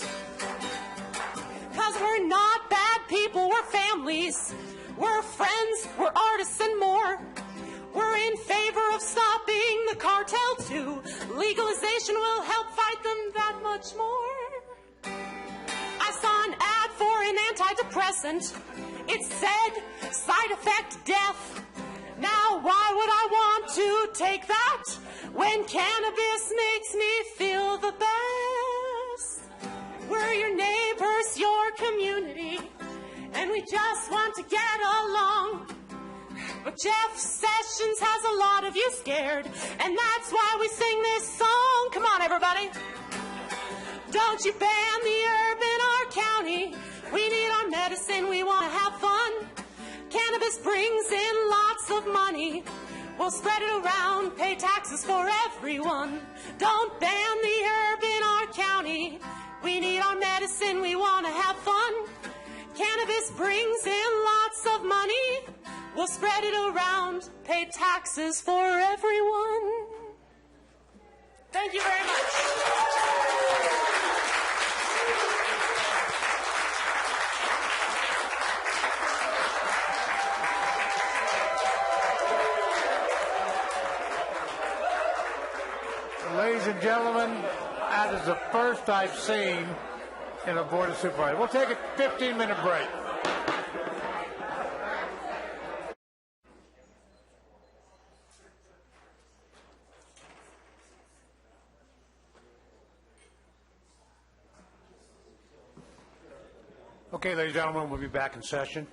'Cause we're not bad people, we're families. We're friends, we're artists and more. We're in favor of stopping the cartel too. Legalization will help fight them that much more. I saw an ad for an antidepressant. It said, side effect death. Now why would I want to take that when cannabis makes me feel the best? We're your neighbors, your community, and we just want to get along. But Jeff Sessions has a lot of you scared, and that's why we sing this song. Come on, everybody. Don't you ban the herb in our county. We need our medicine, we want to have fun. Cannabis brings in lots of money. We'll spread it around, pay taxes for everyone. Don't ban the herb in our county. We need our medicine, we want to have fun. Cannabis brings in lots of money. We'll spread it around, pay taxes for everyone. Thank you very much. Ladies and gentlemen, that is the first I've seen in a Board of Supervisors. We'll take a 15-minute break. Okay, ladies and gentlemen, we'll be back in session.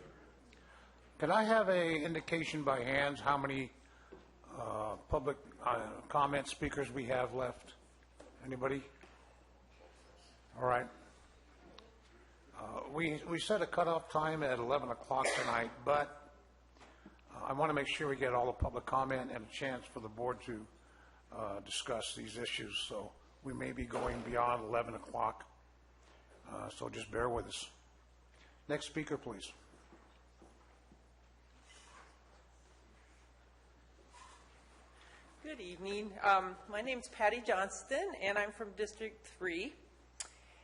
Can I have an indication by hands how many public comment speakers we have left? Anybody? All right. We set a cutoff time at 11 o'clock tonight, but I want to make sure we get all the public comment and a chance for the board to discuss these issues. So we may be going beyond 11 o'clock. So just bear with us. Next speaker, please. Good evening. My name's Patty Johnston, and I'm from District 3.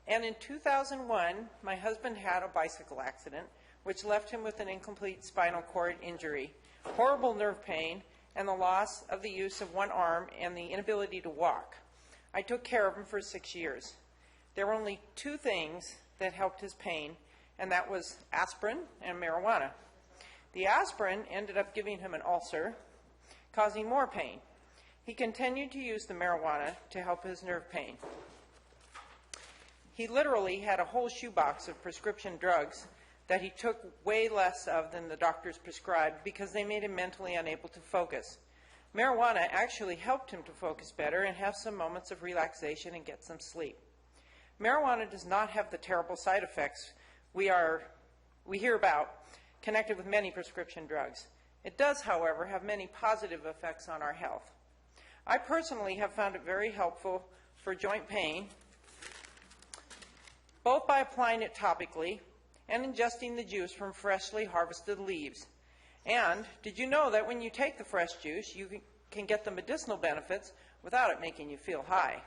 And in 2001, my husband had a bicycle accident, which left him with an incomplete spinal cord injury, horrible nerve pain, and the loss of the use of one arm and the inability to walk. I took care of him for 6 years. There were only two things that helped his pain, and that was aspirin and marijuana. The aspirin ended up giving him an ulcer, causing more pain. He continued to use the marijuana to help his nerve pain. He literally had a whole shoebox of prescription drugs that he took way less of than the doctors prescribed because they made him mentally unable to focus. Marijuana actually helped him to focus better and have some moments of relaxation and get some sleep. Marijuana does not have the terrible side effects we hear about connected with many prescription drugs. It does, however, have many positive effects on our health. I personally have found it very helpful for joint pain, both by applying it topically and ingesting the juice from freshly harvested leaves. And did you know that when you take the fresh juice, you can get the medicinal benefits without it making you feel high?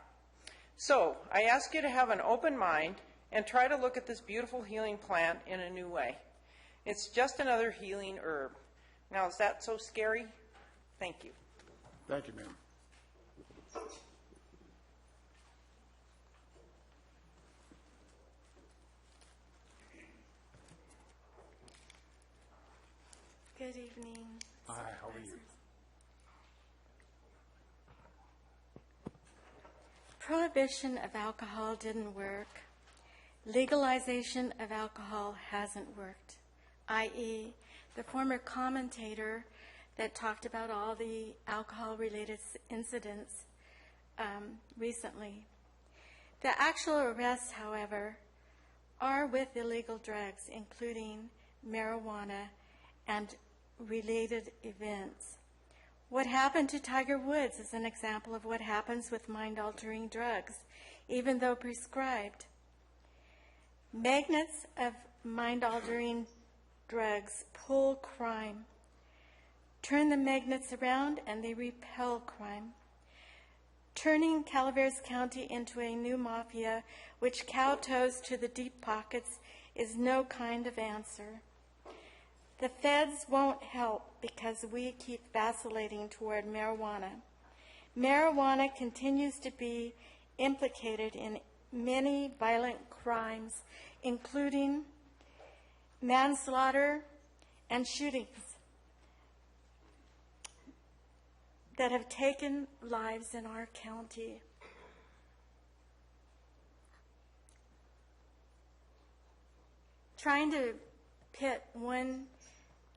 So I ask you to have an open mind and try to look at this beautiful healing plant in a new way. It's just another healing herb. Now, is that so scary? Thank you. Thank you, ma'am. Good evening. Hi, how are you? Prohibition of alcohol didn't work. Legalization of alcohol hasn't worked, i.e., the former commentator that talked about all the alcohol-related incidents recently. The actual arrests, however, are with illegal drugs, including marijuana and related events. What happened to Tiger Woods is an example of what happens with mind-altering drugs, even though prescribed. Magnets of mind-altering drugs pull crime. Turn the magnets around and they repel crime. Turning Calaveras County into a new mafia which kowtows to the deep pockets is no kind of answer. The feds won't help because we keep vacillating toward marijuana. Marijuana continues to be implicated in many violent crimes, including manslaughter and shootings that have taken lives in our county. Trying to pit one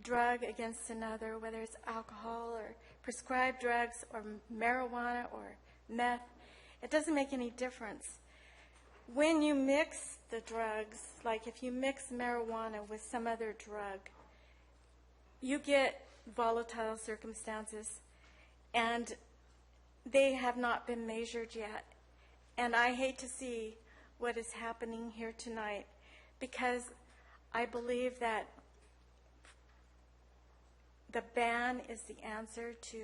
drug against another, whether it's alcohol or prescribed drugs or marijuana or meth, it doesn't make any difference. When you mix the drugs, like if you mix marijuana with some other drug, you get volatile circumstances, and they have not been measured yet. And I hate to see what is happening here tonight, because I believe that the ban is the answer to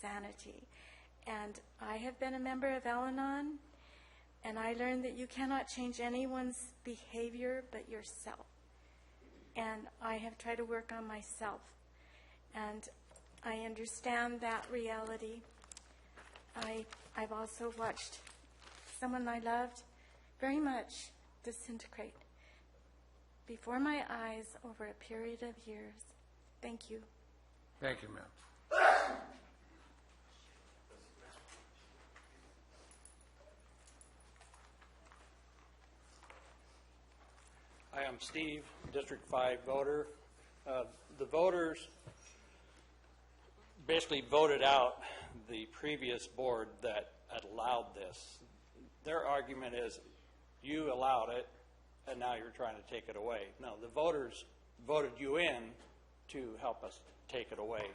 sanity. And I have been a member of Al-Anon, and I learned that you cannot change anyone's behavior but yourself. And I have tried to work on myself. And I understand that reality. I've also watched someone I loved very much disintegrate before my eyes over a period of years. Thank you. Thank you, ma'am. Hi, I'm Steve, District 5 voter. The voters basically voted out the previous board that had allowed this. Their argument is, you allowed it, and now you're trying to take it away. No, the voters voted you in to help us take it away.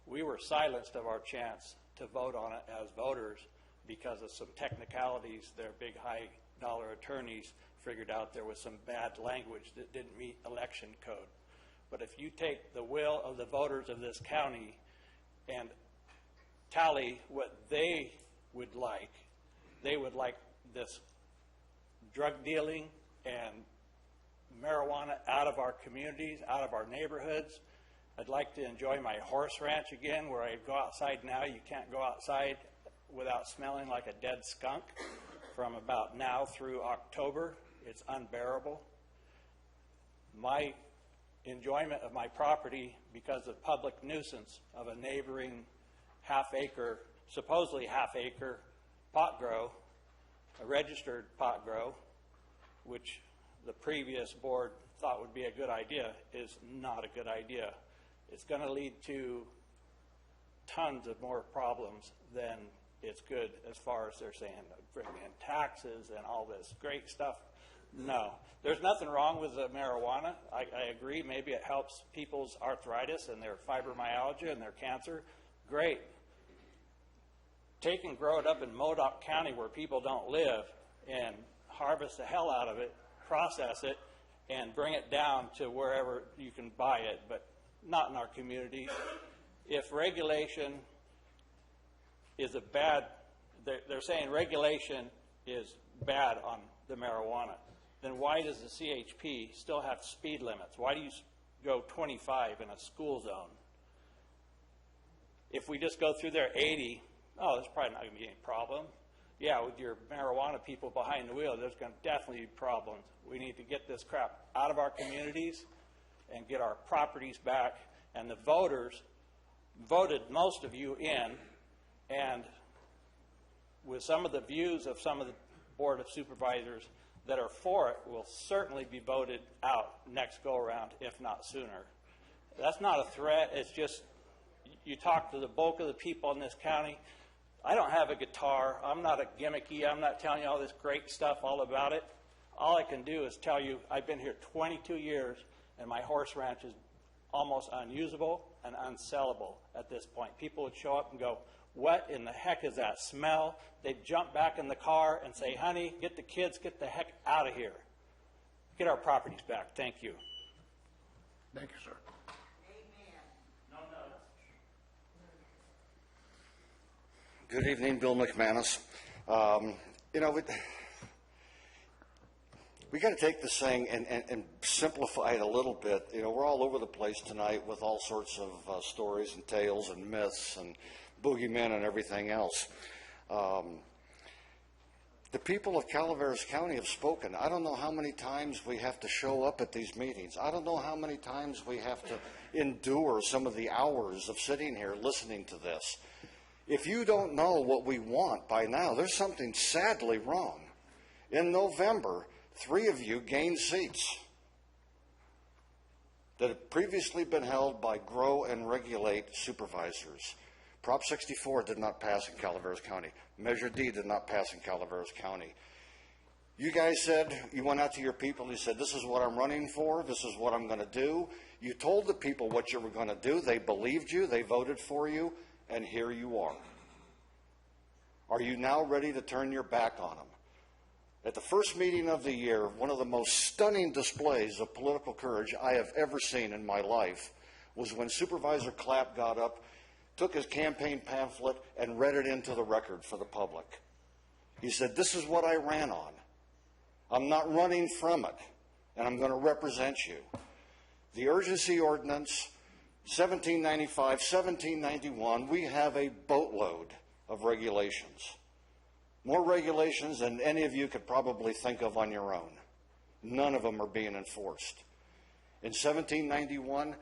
We were silenced of our chance to vote on it as voters because of some technicalities. Their big high-dollar attorneys figured out there was some bad language that didn't meet election code. But if you take the will of the voters of this county and tally what they would like this drug dealing and marijuana out of our communities, out of our neighborhoods. I'd like to enjoy my horse ranch again, where I go outside now. You can't go outside without smelling like a dead skunk from about now through October. It's unbearable. My enjoyment of my property because of public nuisance of a neighboring half-acre, supposedly half-acre pot grow, a registered pot grow, which the previous board thought would be a good idea, is not a good idea. It's going to lead to tons of more problems than it's good, as far as they're saying, bringing in taxes and all this great stuff. No, there's nothing wrong with the marijuana. I agree, maybe it helps people's arthritis and their fibromyalgia and their cancer. Great. Take and grow it up in Modoc County where people don't live and harvest the hell out of it, process it, and bring it down to wherever you can buy it, but not in our community. If regulation is a bad, they're saying regulation is bad on the marijuana, then why does the CHP still have speed limits? Why do you go 25 in a school zone? If we just go through there 80, oh, there's probably not going to be any problem. Yeah, with your marijuana people behind the wheel, there's going to definitely be problems. We need to get this crap out of our communities and get our properties back. And the voters voted most of you in, and with some of the views of some of the Board of Supervisors that are for it will certainly be voted out next go-around, if not sooner. That's not a threat. It's just you talk to the bulk of the people in this county. I don't have a guitar. I'm not a gimmicky. I'm not telling you all this great stuff all about it. All I can do is tell you I've been here 22 years, and my horse ranch is almost unusable and unsellable at this point. People would show up and go, what in the heck is that smell? They'd jump back in the car and say, honey, get the kids, get the heck out of here. Get our properties back. Thank you. Thank you, sir. Good evening, Bill McManus. we got to take this thing and simplify it a little bit. You know, we're all over the place tonight with all sorts of stories and tales and myths and boogeymen and everything else. The people of Calaveras County have spoken. I don't know how many times we have to show up at these meetings. I don't know how many times we have to endure some of the hours of sitting here listening to this. If you don't know what we want by now, there's something sadly wrong. In November, 3 of you gained seats that had previously been held by Grow and Regulate supervisors. Prop 64 did not pass in Calaveras County. Measure D did not pass in Calaveras County. You guys said, you went out to your people and you said, this is what I'm running for, this is what I'm going to do. You told the people what you were going to do. They believed you, they voted for you, and here you are. Are you now ready to turn your back on them? At the first meeting of the year, one of the most stunning displays of political courage I have ever seen in my life was when Supervisor Clapp got up, took his campaign pamphlet, and read it into the record for the public. He said, this is what I ran on. I'm not running from it, and I'm going to represent you. The urgency ordinance, 1795, 1791, we have a boatload of regulations. More regulations than any of you could probably think of on your own. None of them are being enforced. In 1791,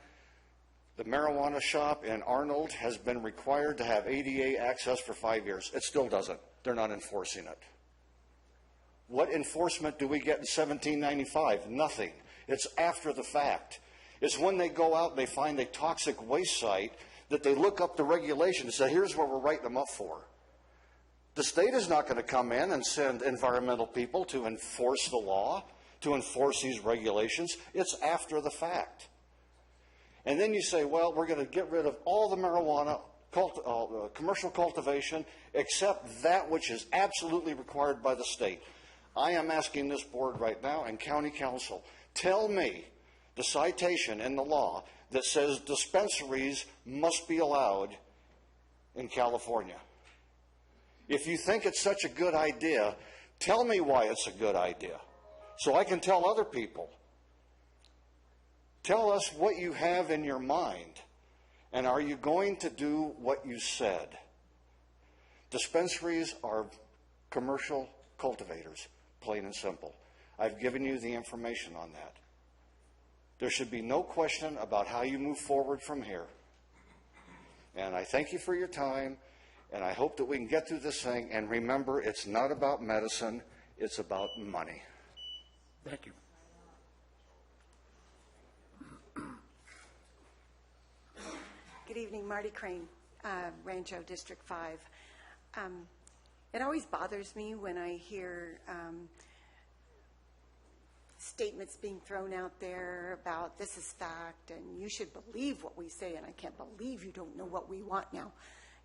the marijuana shop in Arnold has been required to have ADA access for 5 years. It still doesn't. They're not enforcing it. What enforcement do we get in 1795? Nothing. It's after the fact. It's when they go out and they find a toxic waste site that they look up the regulations and say, here's what we're writing them up for. The state is not going to come in and send environmental people to enforce the law, to enforce these regulations. It's after the fact. And then you say, well, we're going to get rid of all the marijuana, commercial cultivation, except that which is absolutely required by the state. I am asking this board right now and county council, tell me the citation in the law that says dispensaries must be allowed in California. If you think it's such a good idea, tell me why it's a good idea so I can tell other people. Tell us what you have in your mind, and are you going to do what you said? Dispensaries are commercial cultivators, plain and simple. I've given you the information on that. There should be no question about how you move forward from here. And I thank you for your time, and I hope that we can get through this thing. And remember, it's not about medicine, it's about money. Thank you. Good evening, Marty Crane, Rancho District 5. It always bothers me when I hear statements being thrown out there about this is fact and you should believe what we say, and I can't believe you don't know what we want now,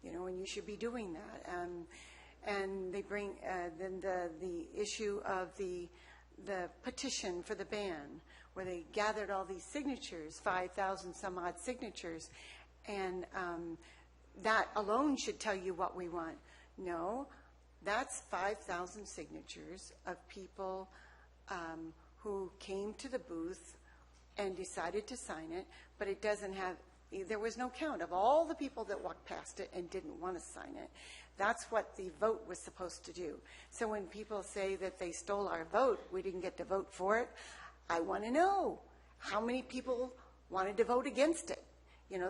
and you should be doing that. And they bring then the issue of the petition for the ban, where they gathered all these signatures, 5,000 some odd signatures, and that alone should tell you what we want. No, that's 5,000 signatures of people who came to the booth and decided to sign it, but it doesn't have, there was no count of all the people that walked past it and didn't want to sign it. That's what the vote was supposed to do. So when people say that they stole our vote, we didn't get to vote for it, I want to know how many people wanted to vote against it.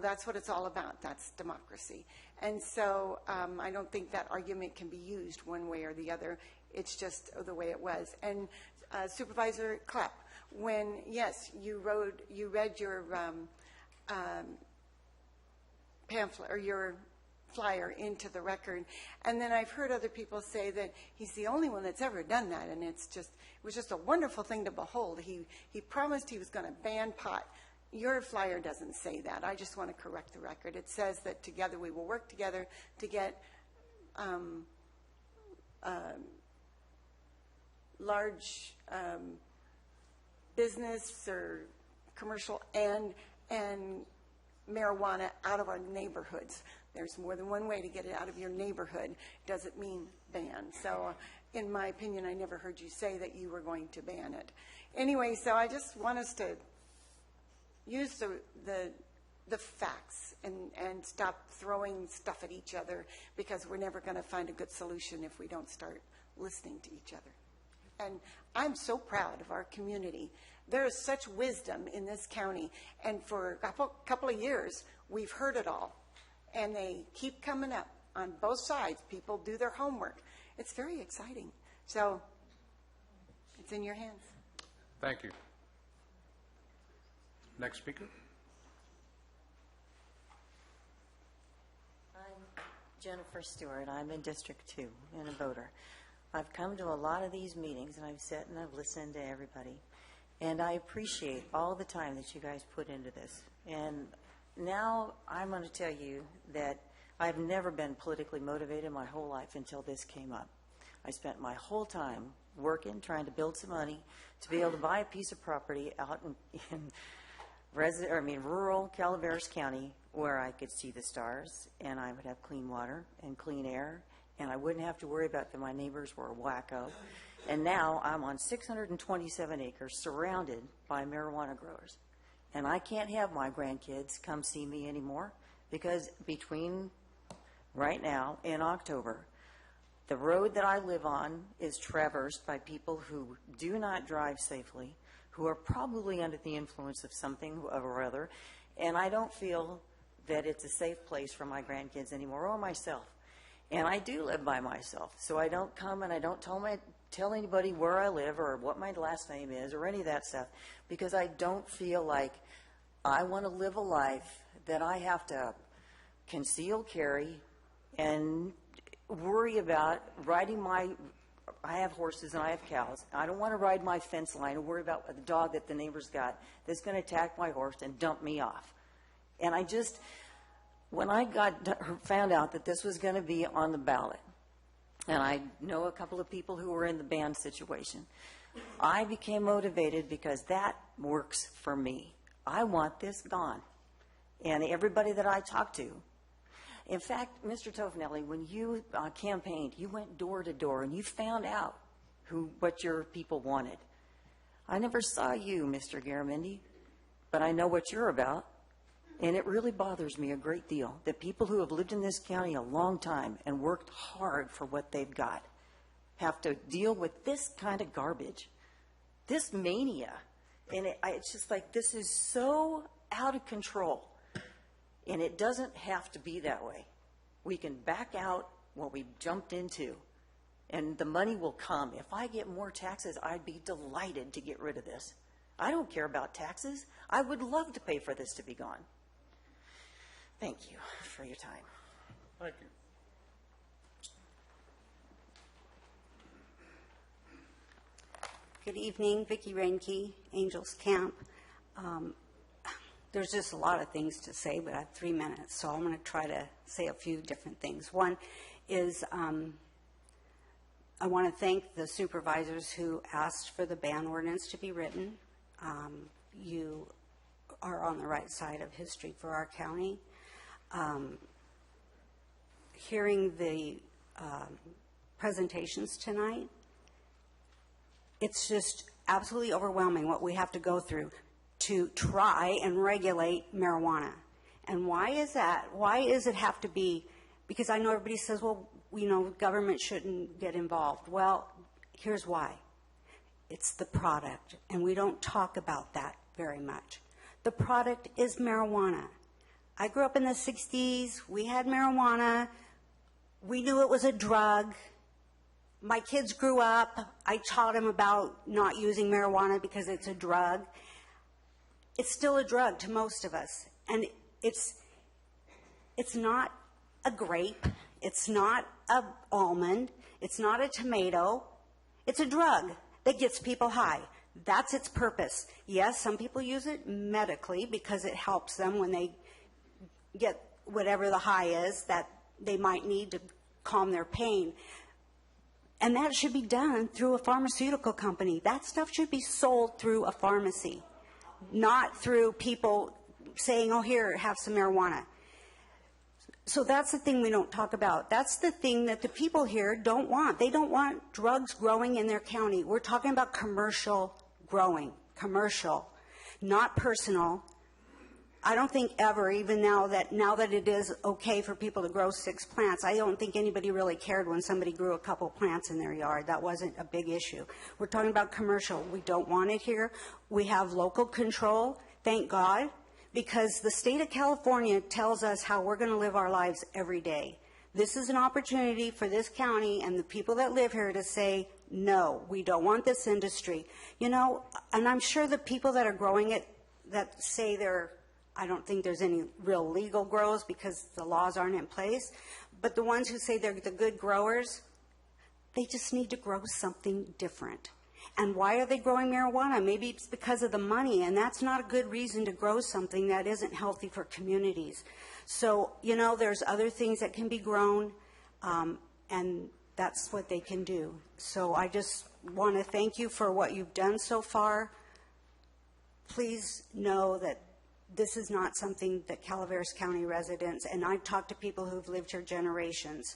That's what it's all about. That's democracy. And so I don't think that argument can be used one way or the other. It's just the way it was. And Supervisor Clapp, when, yes, you read your pamphlet or your flyer into the record, and then I've heard other people say that he's the only one that's ever done that, and it was just a wonderful thing to behold. He promised he was going to ban pot. Your flyer doesn't say that. I just want to correct the record. It says that together we will work together to get large business or commercial and marijuana out of our neighborhoods. There's more than one way to get it out of your neighborhood. Doesn't mean ban. So in my opinion, I never heard you say that you were going to ban it. Anyway, so I just want us to use the facts and stop throwing stuff at each other, because we're never going to find a good solution if we don't start listening to each other. And I'm so proud of our community. There is such wisdom in this county, and for a couple of years, we've heard it all. And they keep coming up on both sides. People do their homework. It's very exciting. So it's in your hands. Thank you. Next speaker. I'm Jennifer Stewart. I'm in District 2 and a voter. I've come to a lot of these meetings, and I've sat and I've listened to everybody. And I appreciate all the time that you guys put into this. And now I'm going to tell you that I've never been politically motivated my whole life until this came up. I spent my whole time working, trying to build some money to be able to buy a piece of property out in rural Calaveras County, where I could see the stars, and I would have clean water and clean air, and I wouldn't have to worry about that my neighbors were wacko. And now I'm on 627 acres surrounded by marijuana growers. And I can't have my grandkids come see me anymore, because between right now and October, the road that I live on is traversed by people who do not drive safely, who are probably under the influence of something or other, and I don't feel that it's a safe place for my grandkids anymore, or myself. And I do live by myself, so I don't come and I don't tell anybody where I live or what my last name is or any of that stuff, because I don't feel like I want to live a life that I have to conceal carry and worry about riding I have horses and I have cows. I don't want to ride my fence line and worry about the dog that the neighbor's got that's going to attack my horse and dump me off. And when I found out that this was going to be on the ballot, and I know a couple of people who were in the ban situation, I became motivated because that works for me. I want this gone. And everybody that I talked to, in fact, Mr. Tofinelli, when you campaigned, you went door to door and you found out what your people wanted. I never saw you, Mr. Garamendi, but I know what you're about. And it really bothers me a great deal that people who have lived in this county a long time and worked hard for what they've got have to deal with this kind of garbage, this mania. And it's just like, this is so out of control. And it doesn't have to be that way. We can back out what we jumped into, and the money will come. If I get more taxes, I'd be delighted to get rid of this. I don't care about taxes. I would love to pay for this to be gone. Thank you for your time. Thank you. Good evening, Vicki Reinke, Angels Camp. There's just a lot of things to say, but I have 3 minutes, so I'm going to try to say a few different things. One is I want to thank the supervisors who asked for the ban ordinance to be written. You are on the right side of history for our county. Hearing the presentations tonight, it's just absolutely overwhelming what we have to go through to try and regulate marijuana. And why is that? Why does it have to be? Because I know everybody says, well, government shouldn't get involved. Well, here's why. It's the product, and we don't talk about that very much. The product is marijuana. I grew up in the 60s. We had marijuana. We knew it was a drug. My kids grew up. I taught them about not using marijuana because it's a drug. It's still a drug to most of us. And it's not a grape. It's not an almond. It's not a tomato. It's a drug that gets people high. That's its purpose. Yes, some people use it medically because it helps them when they get whatever the high is that they might need to calm their pain. And that should be done through a pharmaceutical company. That stuff should be sold through a pharmacy, not through people saying, oh, here, have some marijuana. So that's the thing we don't talk about. That's the thing that the people here don't want. They don't want drugs growing in their county. We're talking about commercial growing, commercial, not personal. I don't think ever, even now that it is okay for people to grow 6 plants, I don't think anybody really cared when somebody grew a couple plants in their yard. That wasn't a big issue. We're talking about commercial. We don't want it here. We have local control, thank God, because the state of California tells us how we're going to live our lives every day. This is an opportunity for this county and the people that live here to say, no, we don't want this industry. You know, and I'm sure the people that are growing it that say I don't think there's any real legal grows because the laws aren't in place, but the ones who say they're the good growers, they just need to grow something different. And why are they growing marijuana? Maybe it's because of the money, and that's not a good reason to grow something that isn't healthy for communities. So, you know, there's other things that can be grown, and that's what they can do. So I just want to thank you for what you've done so far. Please know that this is not something that Calaveras County residents, and I've talked to people who've lived here generations.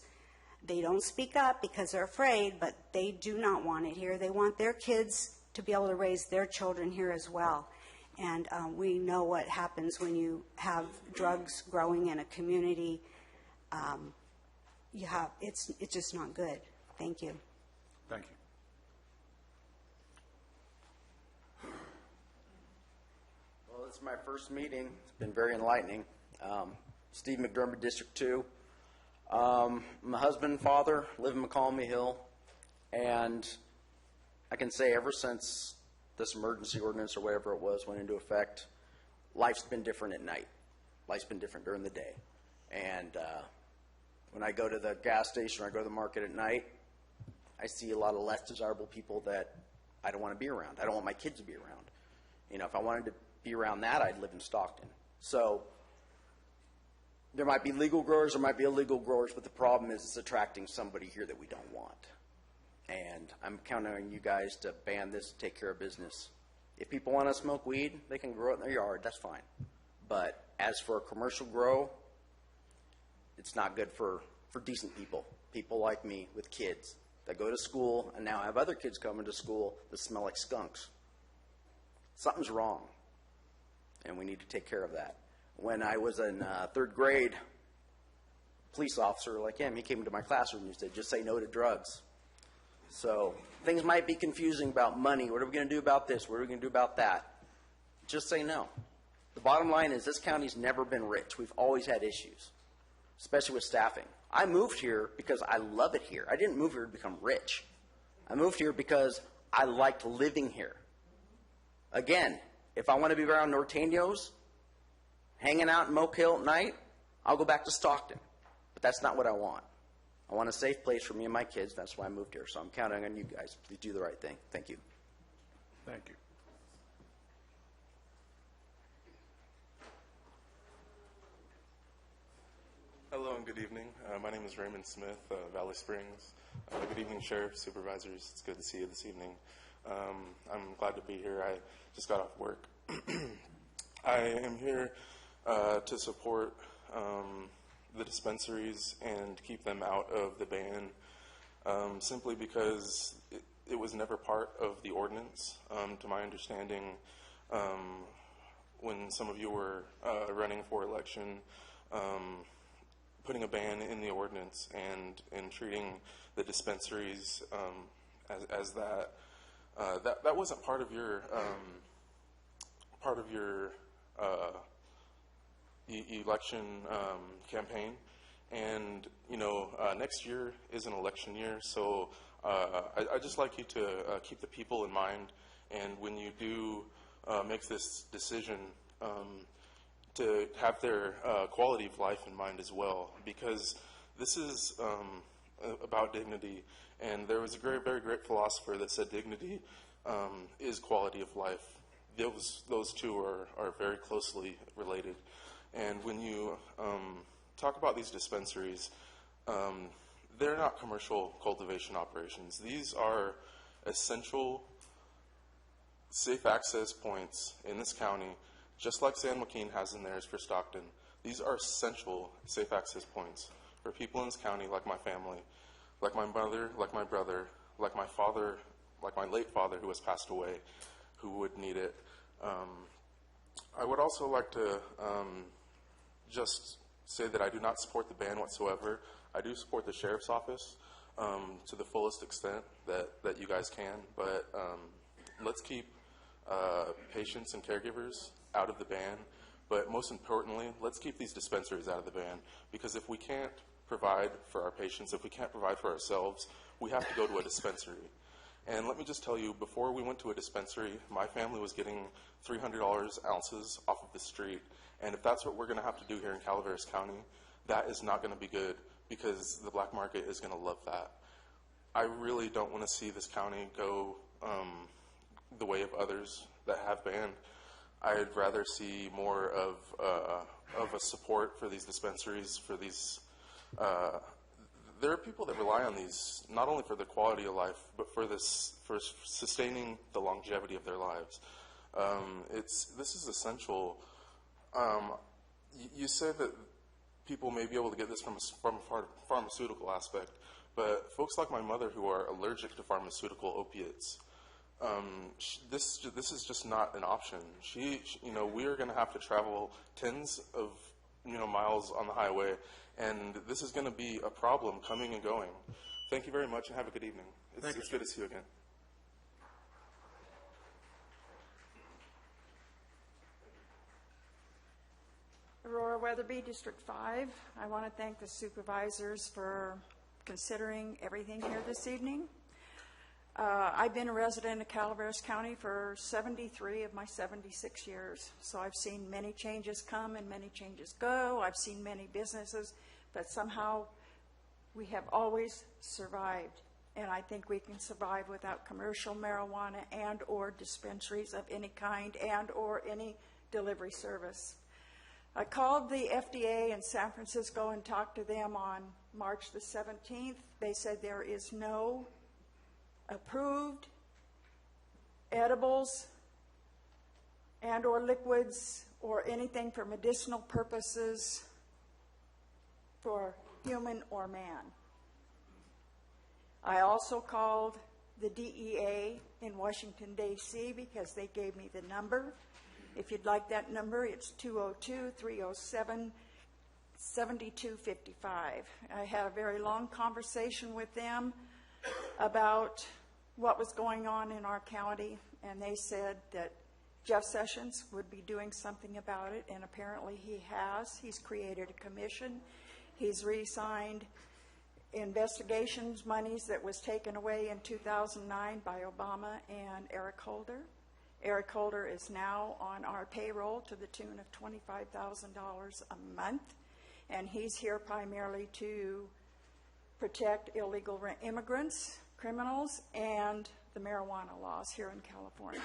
They don't speak up because they're afraid, but they do not want it here. They want their kids to be able to raise their children here as well. And we know what happens when you have drugs growing in a community. It's just not good. Thank you. Thank you. Well, this is my first meeting. It's been very enlightening. Steve McDermott, District 2. My husband and father live in McCalmy Hill, and I can say ever since this emergency ordinance or whatever it was went into effect, life's been different at night. Life's been different during the day. And when I go to the gas station or I go to the market at night, I see a lot of less desirable people that I don't want to be around. I don't want my kids to be around. You know, if I wanted to be around that, I'd live in Stockton. So there might be legal growers, there might be illegal growers, but the problem is it's attracting somebody here that we don't want. And I'm counting on you guys to ban this, take care of business. If people want to smoke weed, they can grow it in their yard, that's fine. But as for a commercial grow, it's not good for decent people, people like me with kids that go to school and now have other kids coming to school that smell like skunks. Something's wrong, and we need to take care of that. When I was in third grade, a police officer like him, he came into my classroom and he said, just say no to drugs. So things might be confusing about money. What are we going to do about this? What are we going to do about that? Just say no. The bottom line is this county's never been rich. We've always had issues, especially with staffing. I moved here because I love it here. I didn't move here to become rich. I moved here because I liked living here. Again, if I want to be around Norteños, hanging out in Moke Hill at night, I'll go back to Stockton. But that's not what I want. I want a safe place for me and my kids. That's why I moved here. So I'm counting on you guys to do the right thing. Thank you. Thank you. Hello and good evening. My name is Raymond Smith, Valley Springs. Good evening, Sheriff, Supervisors. It's good to see you this evening. I'm glad to be here. I just got off work. I am here to support the dispensaries and keep them out of the ban, simply because it was never part of the ordinance. To my understanding, when some of you were running for election, putting a ban in the ordinance and treating the dispensaries as that wasn't part of your election campaign. And next year is an election year, so I just like you to keep the people in mind, and when you do make this decision, to have their quality of life in mind as well, because this is about dignity. And there was a very, very great philosopher that said dignity is quality of life. Those two are very closely related. And when you talk about these dispensaries, they're not commercial cultivation operations. These are essential safe access points in this county just like San Joaquin has in theirs for Stockton. These are essential safe access points for people in this county like my family, like my mother, like my brother, like my father, like my late father who has passed away, who would need it. I would also like to just say that I do not support the ban whatsoever. I do support the sheriff's office to the fullest extent that you guys can, but let's keep patients and caregivers out of the ban. But most importantly, let's keep these dispensaries out of the ban, because if we can't provide for our patients, if we can't provide for ourselves, we have to go to a dispensary. And let me just tell you, before we went to a dispensary, my family was getting $300 ounces off of the street. And if that's what we're going to have to do here in Calaveras County, that is not going to be good, because the black market is going to love that. I really don't want to see this county go the way of others that have banned. I'd rather see more of a support for these dispensaries, for these. There are people that rely on these not only for the quality of life, but for sustaining the longevity of their lives. This is essential. You said that people may be able to get this from a pharmaceutical aspect, but folks like my mother who are allergic to pharmaceutical opiates, this is just not an option. We are going to have to travel tens of miles on the highway, and this is going to be a problem coming and going. Thank you very much, and have a good evening. It's good to see you again. Aurora Weatherby, District 5. I want to thank the supervisors for considering everything here this evening. I've been a resident of Calaveras County for 73 of my 76 years, so I've seen many changes come and many changes go. I've seen many businesses, but somehow we have always survived, and I think we can survive without commercial marijuana and or dispensaries of any kind and or any delivery service. I called the FDA in San Francisco and talked to them on March the 17th. They said there is no approved edibles and or liquids or anything for medicinal purposes for human or man. I also called the DEA in Washington, D.C. because they gave me the number. If you'd like that number, it's 202-307-7255. I had a very long conversation with them about what was going on in our county, and they said that Jeff Sessions would be doing something about it, and apparently he has. He's created a commission. He's re-signed investigations monies that was taken away in 2009 by Obama and Eric Holder. Eric Holder is now on our payroll to the tune of $25,000 a month, and he's here primarily to protect illegal immigrants, criminals, and the marijuana laws here in California.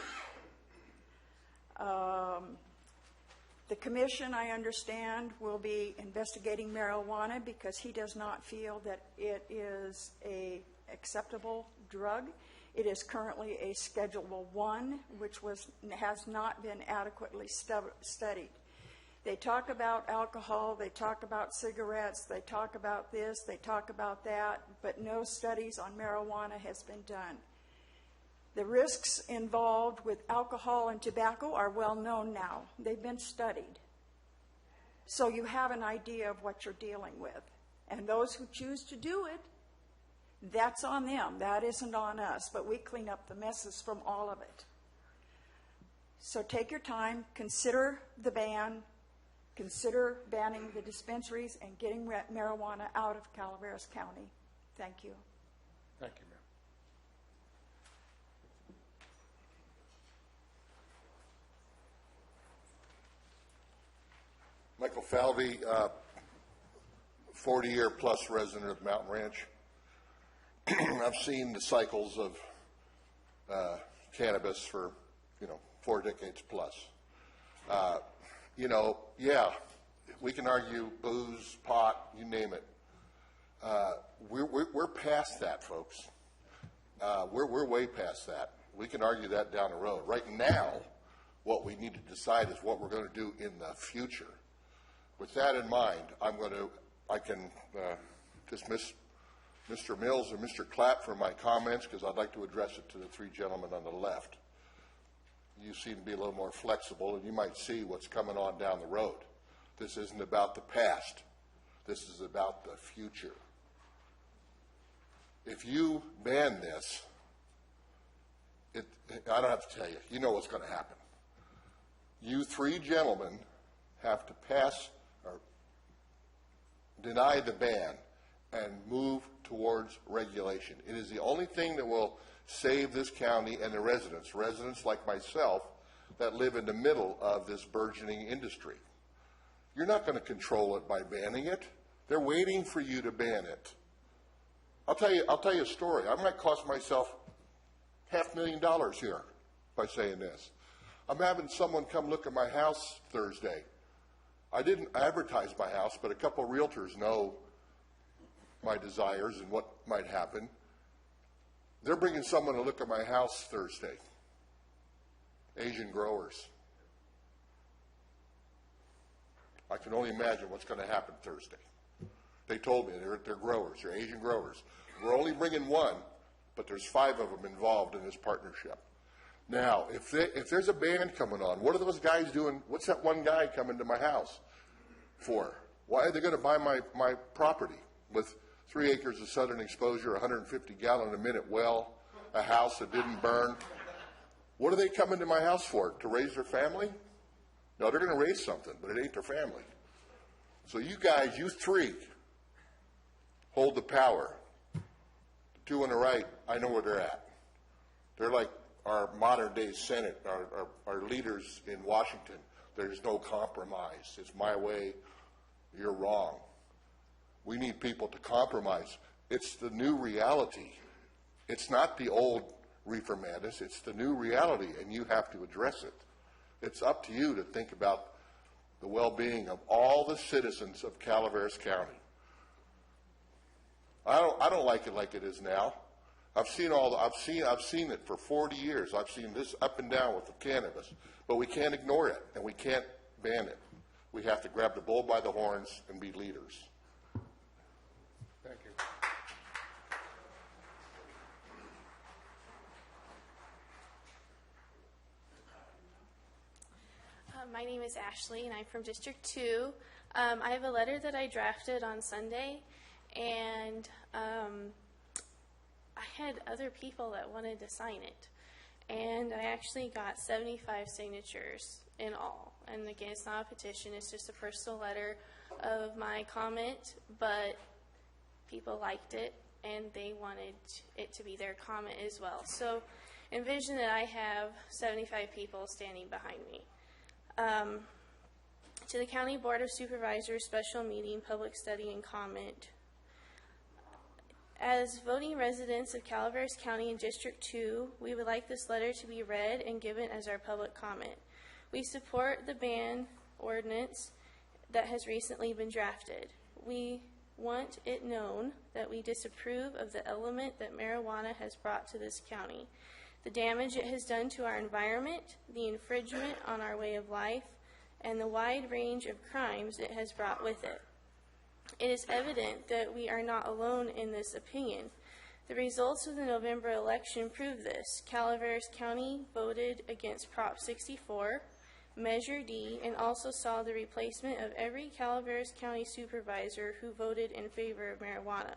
The commission, I understand, will be investigating marijuana because he does not feel that it is an acceptable drug. It is currently a Schedule I, which has not been adequately studied. They talk about alcohol, they talk about cigarettes, they talk about this, they talk about that, but no studies on marijuana has been done. The risks involved with alcohol and tobacco are well known now. They've been studied. So you have an idea of what you're dealing with. And those who choose to do it, that's on them. That isn't on us. But we clean up the messes from all of it. So take your time, consider the ban, consider banning the dispensaries and getting marijuana out of Calaveras County. Thank you. Thank you, Mayor. Michael Falvey, 40-year-plus resident of Mountain Ranch. I've seen the cycles of cannabis for, 4 decades plus. Yeah, we can argue booze, pot, you name it. We're past that, folks. We're way past that. We can argue that down the road. Right now, What we need to decide is what we're going to do in the future. With that in mind, I can dismiss Mr. Mills or Mr. Clapp from my comments because I'd like to address it to the three gentlemen on the left. You seem to be a little more flexible, and you might see what's coming on down the road. This isn't about the past. This is about the future. If you ban this, I don't have to tell you. You know what's going to happen. You three gentlemen have to pass or deny the ban and move towards regulation. It is the only thing that will save this county and the residents like myself that live in the middle of this burgeoning industry. You're not going to control it by banning it. They're waiting for you to ban it. I'll tell you a story. I might cost myself $500,000 here by saying this. I'm having someone come look at my house Thursday. I didn't advertise my house, but a couple of realtors know my desires and what might happen. They're bringing someone to look at my house Thursday. Asian growers. I can only imagine what's going to happen Thursday. They told me they're growers, they're Asian growers. We're only bringing one, but there's 5 of them involved in this partnership. Now, if there's a ban coming on, what are those guys doing? What's that one guy coming to my house for? Why are they going to buy my property with 3 acres of southern exposure, 150 gallon a minute well, a house that didn't burn? What are they coming to my house for? To raise their family? No, they're going to raise something, but it ain't their family. So you guys, you three, hold the power. The two on the right, I know where they're at. They're like our modern day Senate, our leaders in Washington. There's no compromise. It's my way, you're wrong. We need people to compromise. It's the new reality. It's not the old reefer madness. It's the new reality, and you have to address it. It's up to you to think about the well-being of all the citizens of Calaveras County. I don't like it like it is now. I've seen it for 40 years. I've seen this up and down with the cannabis, but we can't ignore it and we can't ban it. We have to grab the bull by the horns and be leaders. Thank you. My name is Ashley, and I'm from District 2. I have a letter that I drafted on Sunday, and I had other people that wanted to sign it. And I actually got 75 signatures in all. And again, it's not a petition, it's just a personal letter of my comment, but people liked it, and they wanted it to be their comment as well. So envision that I have 75 people standing behind me. To the County Board of Supervisors special meeting, public study, and comment. As voting residents of Calaveras County in District 2, we would like this letter to be read and given as our public comment. We support the ban ordinance that has recently been drafted. We want it known that we disapprove of the element that marijuana has brought to this county, the damage it has done to our environment, the infringement on our way of life, and the wide range of crimes it has brought with it. It is evident that we are not alone in this opinion. The results of the November election prove this. Calaveras County voted against Prop 64, Measure D, and also saw the replacement of every Calaveras County supervisor who voted in favor of marijuana.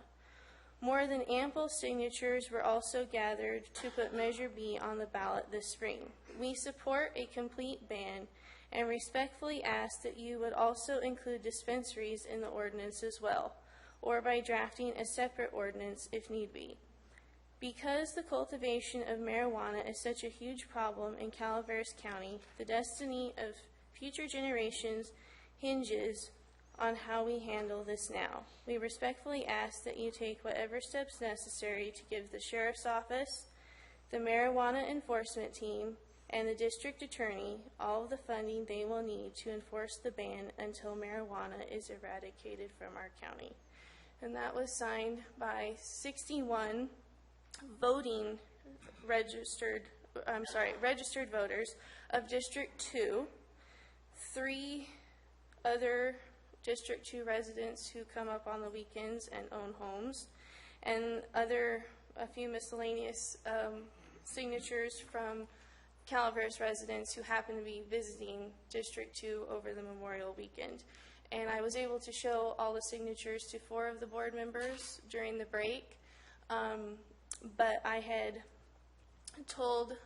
More than ample signatures were also gathered to put Measure B on the ballot this spring. We support a complete ban and respectfully ask that you would also include dispensaries in the ordinance as well, or by drafting a separate ordinance if need be. Because the cultivation of marijuana is such a huge problem in Calaveras County, the destiny of future generations hinges on how we handle this now. We respectfully ask that you take whatever steps necessary to give the Sheriff's Office, the Marijuana Enforcement Team, and the District Attorney all of the funding they will need to enforce the ban until marijuana is eradicated from our county. And that was signed by 61 voting registered registered voters of District 2, 3 other District 2 residents who come up on the weekends and own homes, and a few miscellaneous signatures from Calaveras residents who happen to be visiting District 2 over the Memorial Weekend. And I was able to show all the signatures to 4 of the board members during the break, but I had told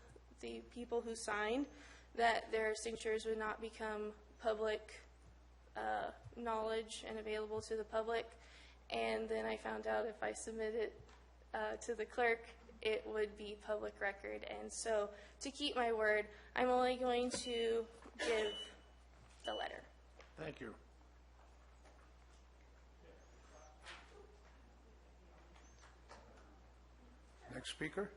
the people who signed that their signatures would not become public knowledge and available to the public, and then I found out if I submit it to the clerk, it would be public record. And so, to keep my word, I'm only going to give the letter. Thank you. Next speaker.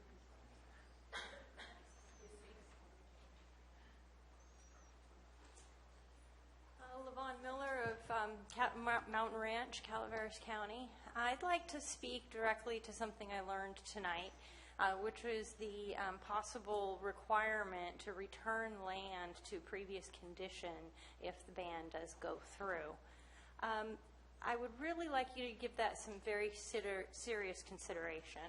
Levon Miller of Mountain Ranch, Calaveras County. I'd like to speak directly to something I learned tonight, which was the possible requirement to return land to previous condition if the ban does go through. I would really like you to give that some very serious consideration.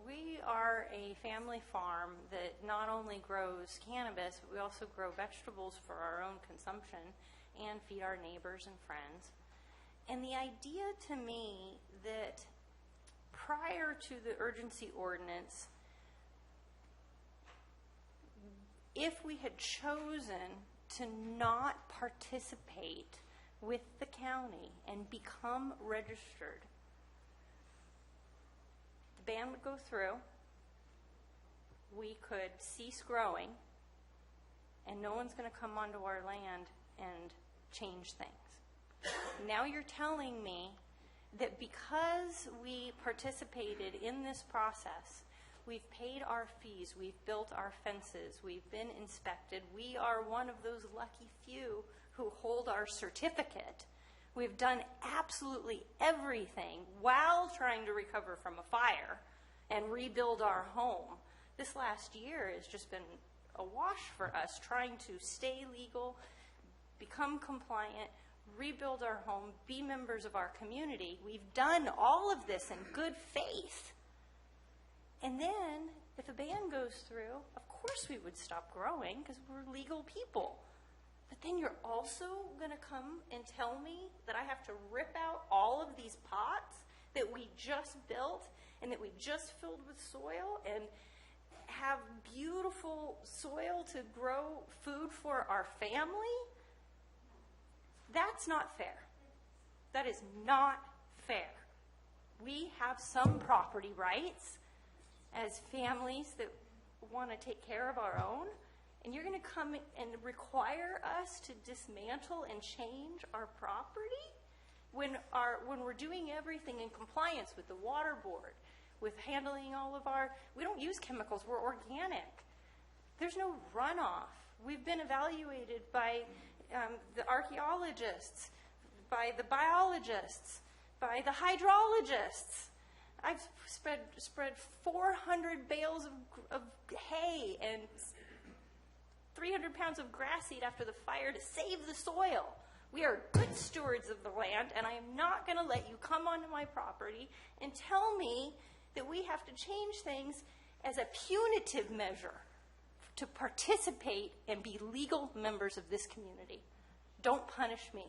We are a family farm that not only grows cannabis, but we also grow vegetables for our own consumption and feed our neighbors and friends. And the idea to me that prior to the urgency ordinance, if we had chosen to not participate with the county and become registered, the ban would go through, we could cease growing, and no one's going to come onto our land and change things. Now you're telling me that because we participated in this process, we've paid our fees, we've built our fences, we've been inspected, we are one of those lucky few who hold our certificate. We've done absolutely everything while trying to recover from a fire and rebuild our home. This last year has just been a wash for us, trying to stay legal, become compliant, rebuild our home, be members of our community. We've done all of this in good faith. And then, if a ban goes through, of course we would stop growing because we're legal people. But then you're also going to come and tell me that I have to rip out all of these pots that we just built and that we just filled with soil and have beautiful soil to grow food for our family? That's not fair. That is not fair. We have some property rights as families that want to take care of our own, and you're going to come and require us to dismantle and change our property when we're doing everything in compliance with the water board, with handling all of our, we don't use chemicals, we're organic. There's no runoff. We've been evaluated by the archaeologists, by the biologists, by the hydrologists. I've spread 400 bales of hay and 300 pounds of grass seed after the fire to save the soil. We are good stewards of the land, and I am not going to let you come onto my property and tell me that we have to change things as a punitive measure to participate and be legal members of this community. Don't punish me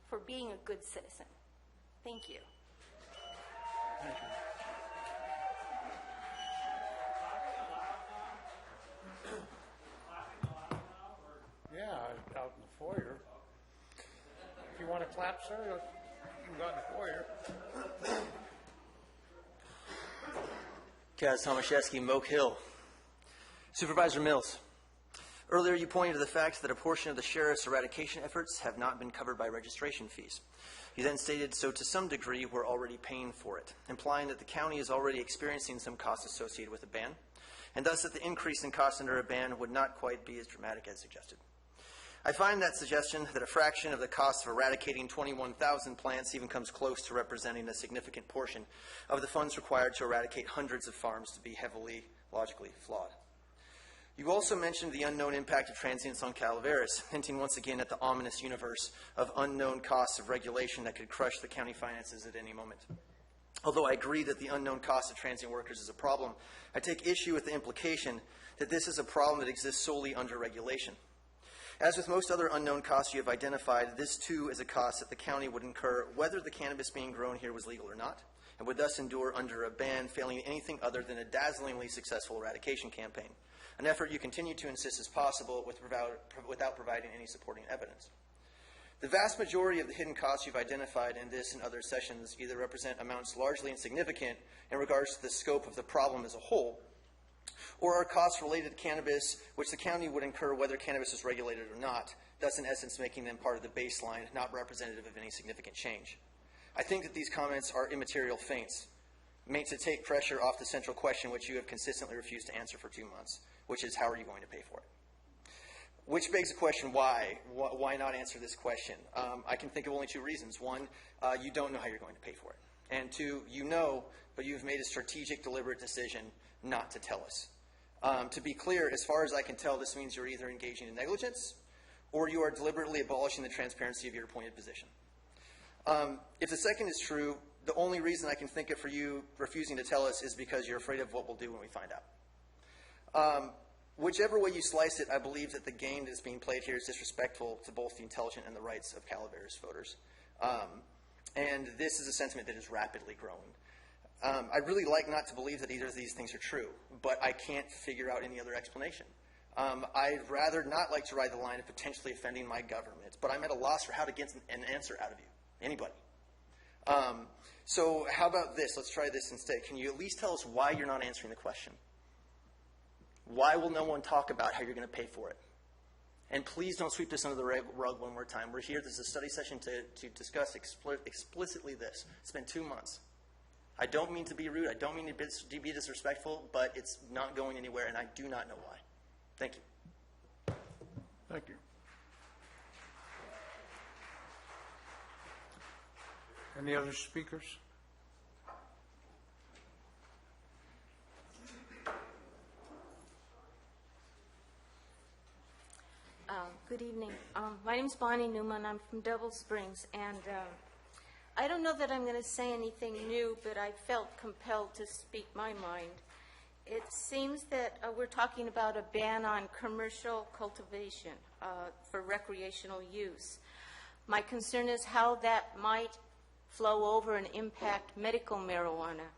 for being a good citizen. Thank you. Thank you. Yeah, out in the foyer. If you want to clap, sir, you can go out in the foyer. Kaz Tomaszewski, Moke Hill. Supervisor Mills, earlier you pointed to the fact that a portion of the sheriff's eradication efforts have not been covered by registration fees. You then stated, so to some degree we're already paying for it, implying that the county is already experiencing some costs associated with a ban, and thus that the increase in costs under a ban would not quite be as dramatic as suggested. I find that suggestion that a fraction of the cost of eradicating 21,000 plants even comes close to representing a significant portion of the funds required to eradicate hundreds of farms to be heavily logically flawed. You also mentioned the unknown impact of transients on Calaveras, hinting once again at the ominous universe of unknown costs of regulation that could crush the county finances at any moment. Although I agree that the unknown cost of transient workers is a problem, I take issue with the implication that this is a problem that exists solely under regulation. As with most other unknown costs you have identified, this too is a cost that the county would incur whether the cannabis being grown here was legal or not, and would thus endure under a ban failing anything other than a dazzlingly successful eradication campaign, an effort you continue to insist is possible without providing any supporting evidence. The vast majority of the hidden costs you've identified in this and other sessions either represent amounts largely insignificant in regards to the scope of the problem as a whole, or are costs related to cannabis which the county would incur whether cannabis is regulated or not, thus in essence making them part of the baseline, not representative of any significant change. I think that these comments are immaterial feints, meant to take pressure off the central question which you have consistently refused to answer for 2 months, which is how are you going to pay for it? Which begs the question, why? Why not answer this question? I can think of only 2 reasons. One, you don't know how you're going to pay for it. And 2, you know, but you've made a strategic, deliberate decision not to tell us. To be clear, as far as I can tell, this means you're either engaging in negligence or you are deliberately abolishing the transparency of your appointed position. If the second is true, the only reason I can think of for you refusing to tell us is because you're afraid of what we'll do when we find out. Whichever way you slice it, I believe that the game that's being played here is disrespectful to both the intelligent and the rights of Calaveras voters. And this is a sentiment that is rapidly growing. I'd really like not to believe that either of these things are true, but I can't figure out any other explanation. I'd rather not like to ride the line of potentially offending my government, but I'm at a loss for how to get an answer out of you, anybody. So how about this? Let's try this instead. Can you at least tell us why you're not answering the question? Why will no one talk about how you're going to pay for it? And please don't sweep this under the rug one more time. We're here. This is a study session to discuss explicitly this. It's been 2 months. I don't mean to be rude. I don't mean to be disrespectful, but it's not going anywhere, and I do not know why. Thank you. Thank you. Any other speakers? Good evening. My name is Bonnie Newman. I'm from Double Springs, and I don't know that I'm going to say anything new, but I felt compelled to speak my mind. It seems that we're talking about a ban on commercial cultivation for recreational use. My concern is how that might flow over and impact medical marijuana.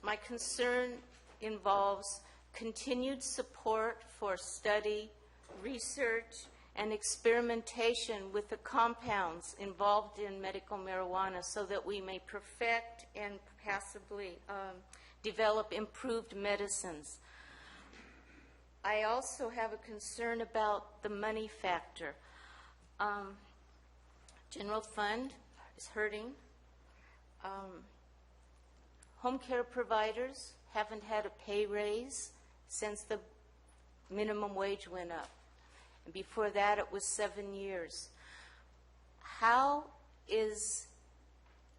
My concern involves continued support for study, research, and experimentation with the compounds involved in medical marijuana so that we may perfect and possibly develop improved medicines. I also have a concern about the money factor. General fund is hurting. Home care providers haven't had a pay raise since the minimum wage went up. And before that, it was 7 years. How is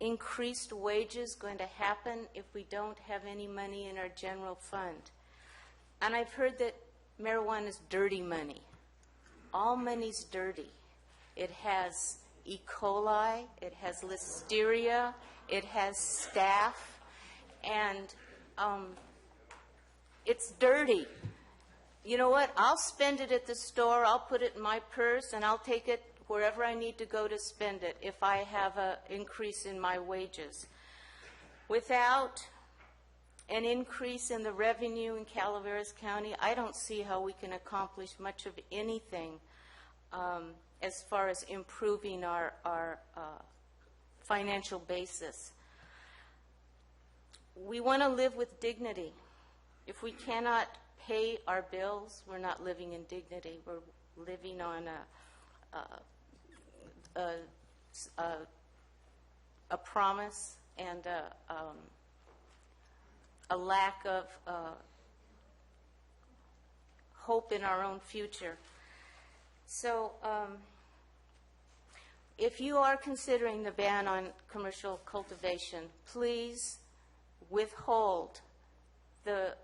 increased wages going to happen if we don't have any money in our general fund? And I've heard that marijuana is dirty money. All money's dirty. It has E. coli, it has listeria, it has staph, and it's dirty. You know what? I'll spend it at the store, I'll put it in my purse, and I'll take it wherever I need to go to spend it if I have an increase in my wages. Without an increase in the revenue in Calaveras County, I don't see how we can accomplish much of anything as far as improving our financial basis. We want to live with dignity. If we cannot pay our bills, we're not living in dignity. We're living on a promise and a lack of hope in our own future. So if you are considering the ban on commercial cultivation, please withhold the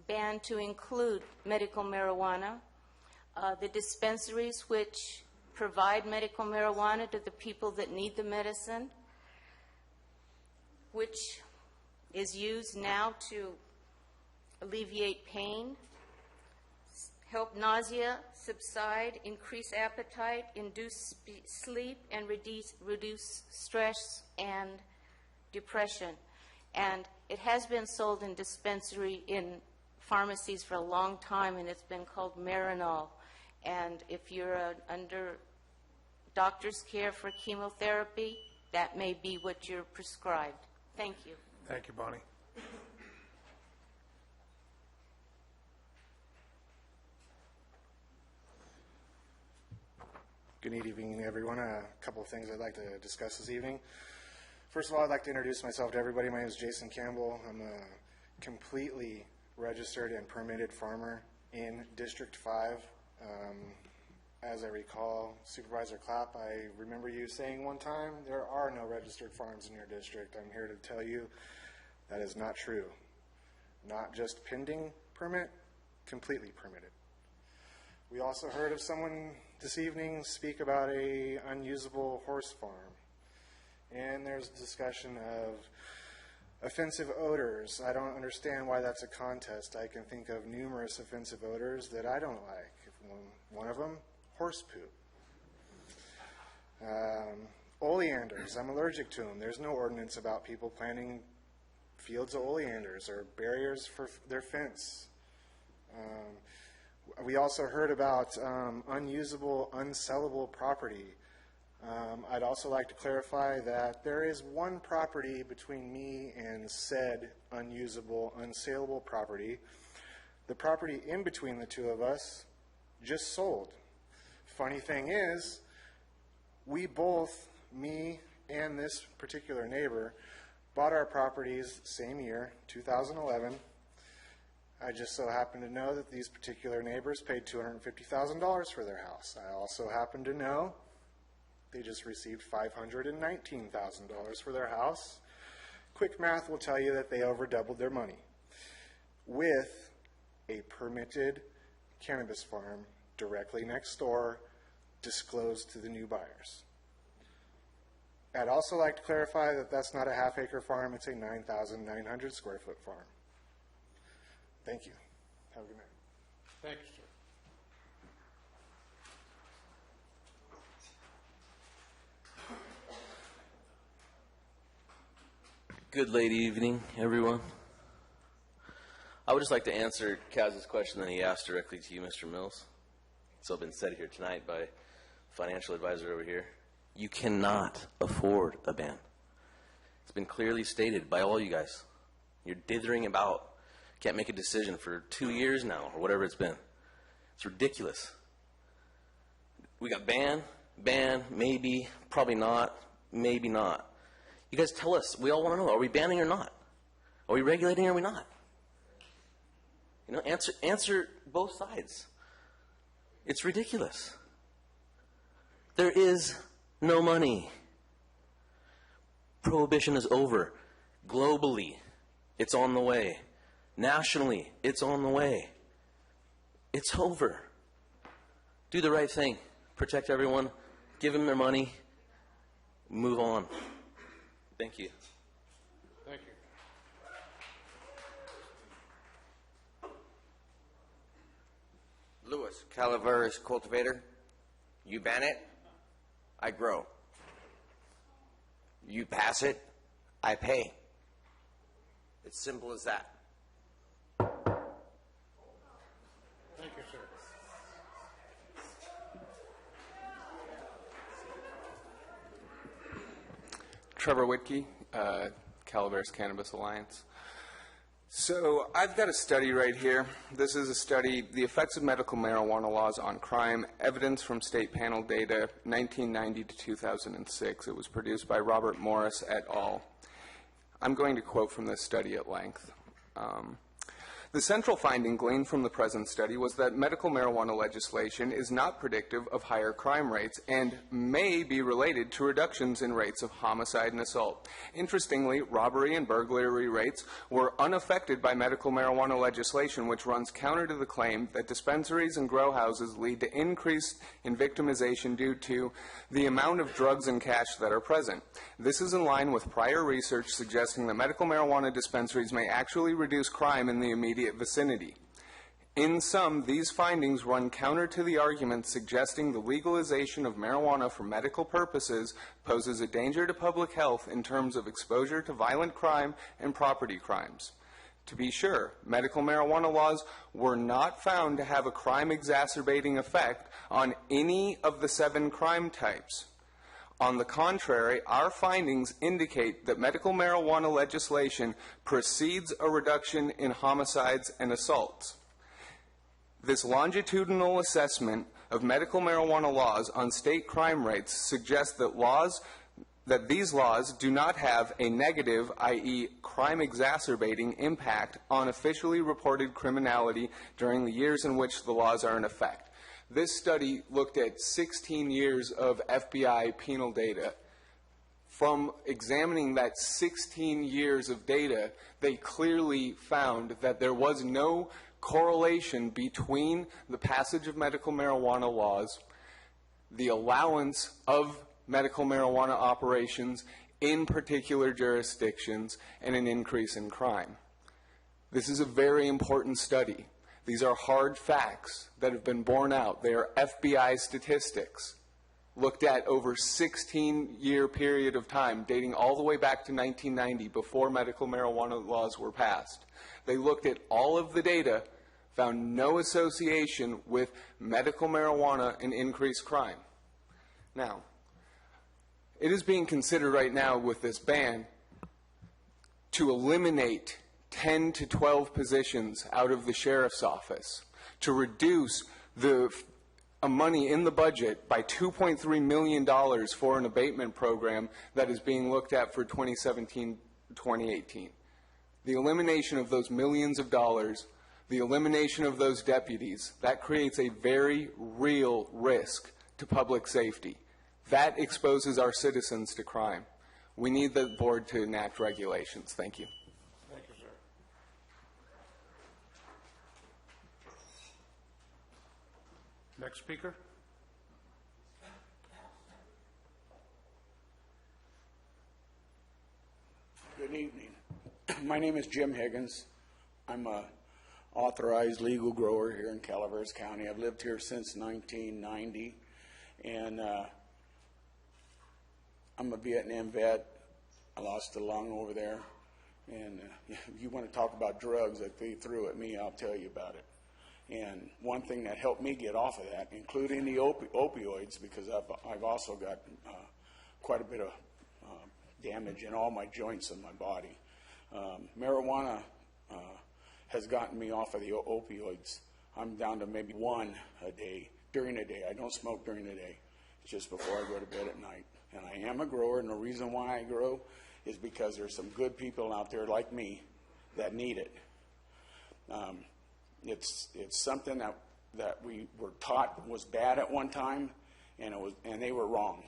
ban to include medical marijuana. The dispensaries which provide medical marijuana to the people that need the medicine, which is used now to alleviate pain, help nausea subside, increase appetite, induce sleep, and reduce stress and depression. And it has been sold in in pharmacies for a long time, and it's been called Marinol. And if you're under doctor's care for chemotherapy, that may be what you're prescribed. Thank you. Thank you, Bonnie. Good evening, everyone. A couple of things I'd like to discuss this evening. First of all, I'd like to introduce myself to everybody. My name is Jason Campbell. I'm a completely registered and permitted farmer in District 5. As I recall, Supervisor Clapp, I remember you saying one time, there are no registered farms in your district. I'm here to tell you that is not true. Not just pending permit, completely permitted. We also heard of someone this evening speak about a unusable horse farm. And there's discussion of offensive odors. I don't understand why that's a contest. I can think of numerous offensive odors that I don't like. One of them, horse poop. Oleanders, I'm allergic to them. There's no ordinance about people planting fields of oleanders or barriers for their fence. We also heard about unusable, unsellable property. I'd also like to clarify that there is one property between me and said unusable, unsaleable property. The property in between the two of us just sold. Funny thing is, we both, me and this particular neighbor, bought our properties same year, 2011. I just so happen to know that these particular neighbors paid $250,000 for their house. I also happen to know they just received $519,000 for their house. Quick math will tell you that they over doubled their money with a permitted cannabis farm directly next door, disclosed to the new buyers. I'd also like to clarify that that's not a half-acre farm, it's a 9,900 square foot farm. Thank you. Have a good night. Thank you, sir. Good late evening, everyone. I would just like to answer Kaz's question that he asked directly to you, Mr. Mills. It's all been said here tonight by financial advisor over here. You cannot afford a ban. It's been clearly stated by all you guys. You're dithering about. Can't make a decision for 2 years now, or whatever it's been. It's ridiculous. We got ban, maybe, probably not, maybe not. You guys tell us. We all want to know, are we banning or not? Are we regulating or are we not? You know, answer both sides. It's ridiculous. There is no money. Prohibition is over. Globally, it's on the way. Nationally, it's on the way. It's over. Do the right thing. Protect everyone. Give them their money. Move on. Thank you. Thank you. Lewis, Calaveras cultivator. You ban it, I grow. You pass it, I pay. It's simple as that. Thank you, sir. Trevor Whitkey, Calaveras Cannabis Alliance. So I've got a study right here. This is a study, The Effects of Medical Marijuana Laws on Crime, Evidence from State Panel Data, 1990 to 2006. It was produced by Robert Morris et al. I'm going to quote from this study at length. The central finding gleaned from the present study was that medical marijuana legislation is not predictive of higher crime rates and may be related to reductions in rates of homicide and assault. Interestingly, robbery and burglary rates were unaffected by medical marijuana legislation, which runs counter to the claim that dispensaries and grow houses lead to increase in victimization due to the amount of drugs and cash that are present. This is in line with prior research suggesting that medical marijuana dispensaries may actually reduce crime in the immediate vicinity. In sum, these findings run counter to the argument suggesting the legalization of marijuana for medical purposes poses a danger to public health in terms of exposure to violent crime and property crimes. To be sure, medical marijuana laws were not found to have a crime-exacerbating effect on any of the 7 crime types. On the contrary, our findings indicate that medical marijuana legislation precedes a reduction in homicides and assaults. This longitudinal assessment of medical marijuana laws on state crime rates suggests that these laws do not have a negative, i.e., crime-exacerbating impact on officially reported criminality during the years in which the laws are in effect. This study looked at 16 years of FBI penal data. From examining that 16 years of data, they clearly found that there was no correlation between the passage of medical marijuana laws, the allowance of medical marijuana operations in particular jurisdictions, and an increase in crime. This is a very important study. These are hard facts that have been borne out. They are FBI statistics looked at over a 16-year period of time, dating all the way back to 1990, before medical marijuana laws were passed. They looked at all of the data, found no association with medical marijuana and increased crime. Now, it is being considered right now with this ban to eliminate 10 to 12 positions out of the sheriff's office, to reduce the money in the budget by $2.3 million for an abatement program that is being looked at for 2017-2018. The elimination of those millions of dollars, the elimination of those deputies, that creates a very real risk to public safety. That exposes our citizens to crime. We need the board to enact regulations. Thank you. Thank you, sir. Next speaker. Good evening. My name is Jim Higgins. I'm a authorized legal grower here in Calaveras County. I've lived here since 1990, and I'm a Vietnam vet. I lost a lung over there, and if you want to talk about drugs that they threw at me, I'll tell you about it. And one thing that helped me get off of that, including the opioids, because I've also got quite a bit of damage in all my joints in my body. Marijuana has gotten me off of the opioids. I'm down to maybe 1 a day, during the day. I don't smoke during the day, just before I go to bed at night. And I am a grower, and the reason why I grow is because there's some good people out there like me that need it. It's something that we were taught was bad at one time, and they were wrong.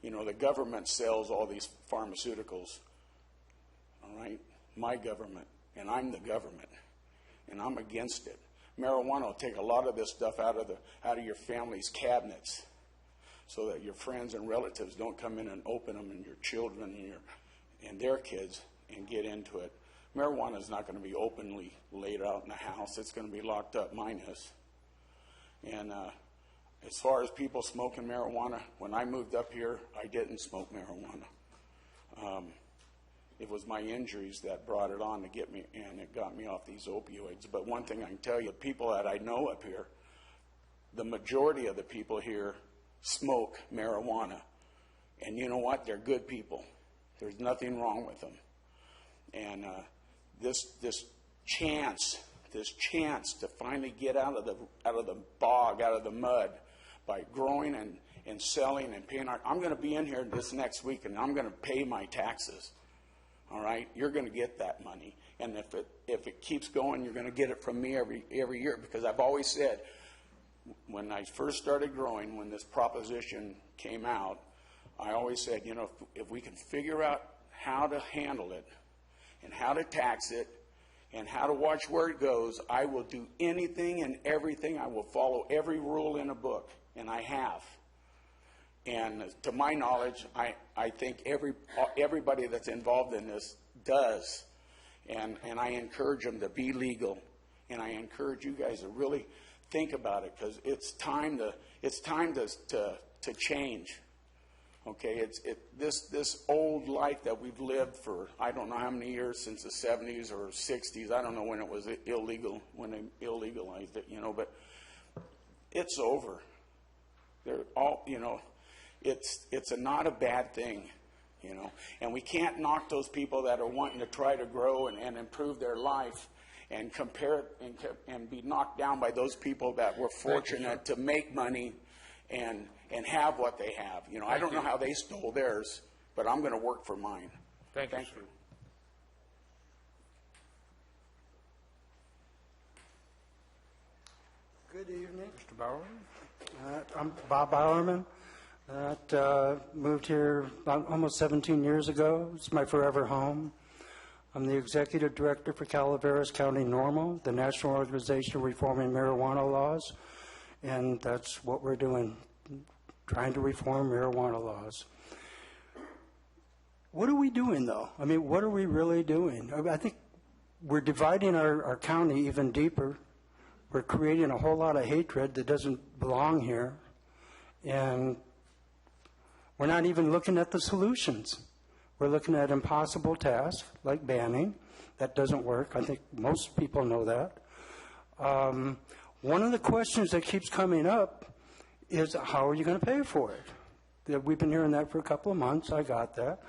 You know, the government sells all these pharmaceuticals, all right? My government, and I'm the government, and I'm against it. Marijuana will take a lot of this stuff out of your family's cabinets, so that your friends and relatives don't come in and open them, and your children and their kids, and get into it. Marijuana is not going to be openly laid out in the house. It's going to be locked up. Mine is. And as far as people smoking marijuana, when I moved up here, I didn't smoke marijuana. It was my injuries that brought it on to get me, and it got me off these opioids. But one thing I can tell you, the people that I know up here, the majority of the people here smoke marijuana. And you know what? They're good people. There's nothing wrong with them. And this chance to finally get out of the bog, out of the mud, by growing and selling and paying I'm going to be in here this next week, and I'm going to pay my taxes. all right, you're going to get that money. And if it keeps going, you're going to get it from me every year, because I've always said, when I first started growing, when this proposition came out, I always said, you know, if we can figure out how to handle it and how to tax it and how to watch where it goes, I will do anything and everything. I will follow every rule in a book, and I have. And to my knowledge, I think everybody that's involved in this does. And I encourage them to be legal. And I encourage you guys to really think about it, because it's time to change. Okay, this old life that we've lived for I don't know how many years, since the 70s or 60s. I don't know when it was illegal, when they illegalized it, you know, but it's over. They're all, you know, it's not a bad thing, you know, and we can't knock those people that are wanting to try to grow and improve their life and compare it and be knocked down by those people that were fortunate to make money and have what they have. You know, I don't know how they stole theirs, but I'm going to work for mine. Thank you. Good evening. Mr. Bowerman? I'm Bob Bowerman. Moved here about almost 17 years ago. It's my forever home. I'm the executive director for Calaveras County NORML, the National Organization Reforming Marijuana Laws, and that's what we're doing, trying to reform marijuana laws. What are we doing, though? I mean, what are we really doing? I think we're dividing our county even deeper. We're creating a whole lot of hatred that doesn't belong here, and we're not even looking at the solutions. We're looking at impossible tasks like banning. That doesn't work. I think most people know that. One of the questions that keeps coming up is, how are you going to pay for it? We've been hearing that for a couple of months. I got that.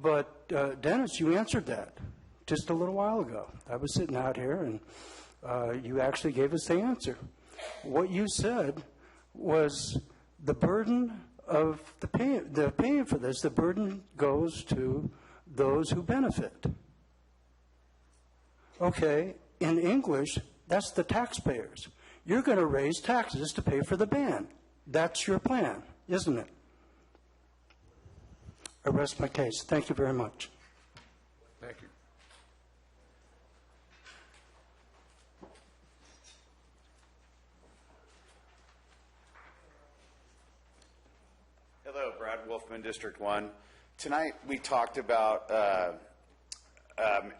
But, Dennis, you answered that just a little while ago. I was sitting out here, and you actually gave us the answer. What you said was the burden of the paying for this, the burden goes to those who benefit. Okay, in English, that's the taxpayers. You're going to raise taxes to pay for the ban. That's your plan, isn't it? I rest my case. Thank you very much. Thank you. Hello, Brad Wolfman, District 1. Tonight we talked about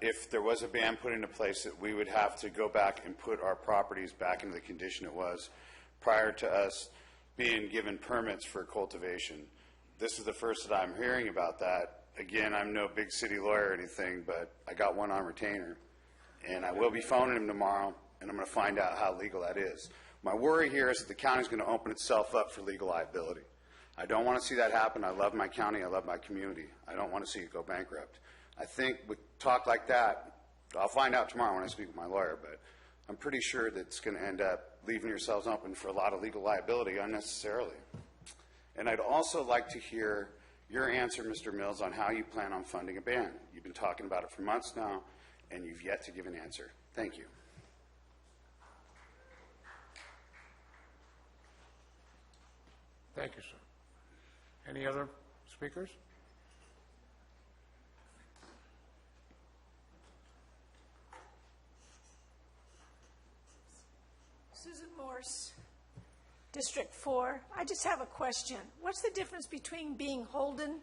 if there was a ban put into place, that we would have to go back and put our properties back into the condition it was prior to us being given permits for cultivation. This is the first that I'm hearing about that. Again, I'm no big city lawyer or anything, but I got one on retainer, and I will be phoning him tomorrow, and I'm going to find out how legal that is. My worry here is that the county is going to open itself up for legal liability. I don't want to see that happen. I love my county. I love my community. I don't want to see it go bankrupt. I think with talk like that, I'll find out tomorrow when I speak with my lawyer, but I'm pretty sure that it's going to end up leaving yourselves open for a lot of legal liability unnecessarily. And I'd also like to hear your answer, Mr. Mills, on how you plan on funding a ban. You've been talking about it for months now, and you've yet to give an answer. Thank you. Thank you, sir. Any other speakers? Susan Morse, District 4. I just have a question. What's the difference between being holden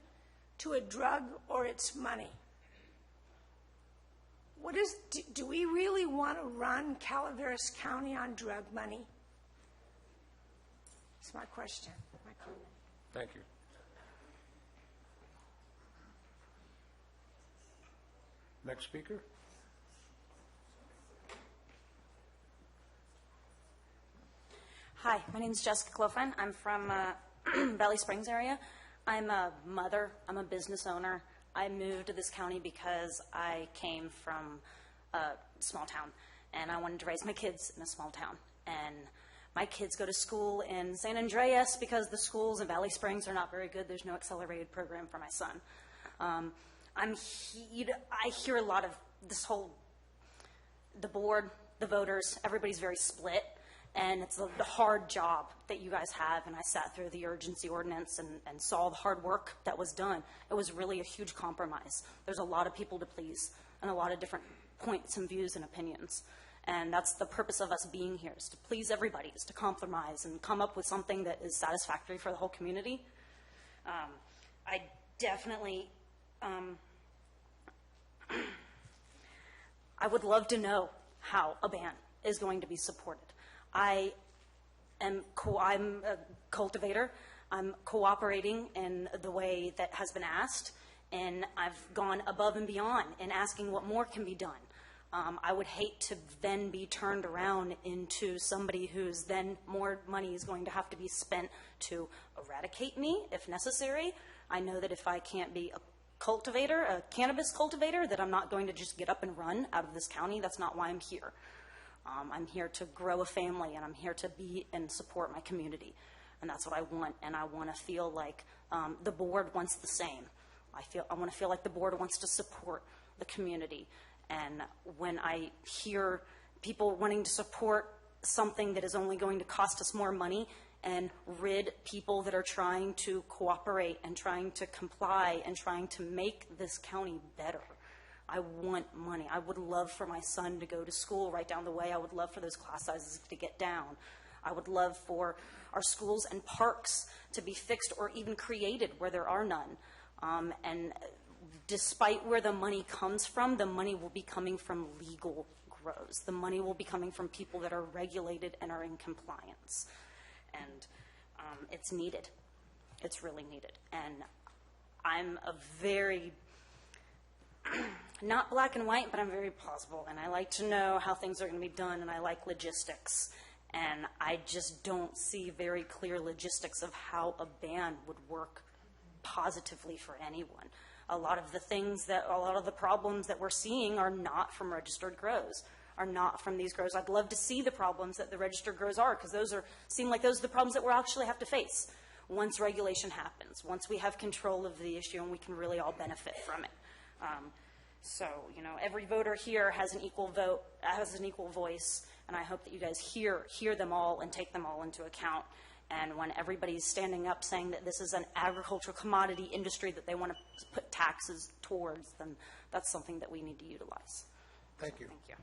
to a drug or its money? Do we really want to run Calaveras County on drug money? That's my question, my comment. Thank you. Next speaker. Hi, my name is Jessica Clofine. I'm from Valley Springs area. I'm a mother. I'm a business owner. I moved to this county because I came from a small town, and I wanted to raise my kids in a small town. And my kids go to school in San Andreas because the schools in Valley Springs are not very good. There's no accelerated program for my son. I hear a lot of this whole, the board, the voters, everybody's very split, and it's the hard job that you guys have, and I sat through the urgency ordinance and saw the hard work that was done. It was really a huge compromise. There's a lot of people to please, and a lot of different points and views and opinions. And that's the purpose of us being here, is to please everybody, is to compromise and come up with something that is satisfactory for the whole community. I definitely, I would love to know how a ban is going to be supported. I'm a cultivator. I'm cooperating in the way that has been asked, and I've gone above and beyond in asking what more can be done. I would hate to then be turned around into somebody who's then more money is going to have to be spent to eradicate me if necessary. I know that if I can't be a cultivator, a cannabis cultivator, that I'm not going to just get up and run out of this county. That's not why I'm here. I'm here to grow a family, and I'm here to be and support my community. And that's what I want, and I want to feel like the board wants the same. I want to feel like the board wants to support the community. And when I hear people wanting to support something that is only going to cost us more money and rid people that are trying to cooperate and trying to comply and trying to make this county better, I want money. I would love for my son to go to school right down the way. I would love for those class sizes to get down. I would love for our schools and parks to be fixed or even created where there are none. And despite where the money comes from, the money will be coming from legal grows. The money will be coming from people that are regulated and are in compliance. And it's needed. It's really needed. And I'm a very, not black and white, but I'm very plausible. And I like to know how things are going to be done, and I like logistics. And I just don't see very clear logistics of how a ban would work positively for anyone. A lot of the problems that we're seeing are not from registered grows, are not from these grows. I'd love to see the problems that the registered grows are, because seem like those are the problems that we'll actually have to face once regulation happens, once we have control of the issue and we can really all benefit from it. So, every voter here has an equal vote, has an equal voice, and I hope that you guys hear them all and take them all into account. And when everybody's standing up saying that this is an agricultural commodity industry that they want to put taxes towards, then that's something that we need to utilize. Thank you. Thank you.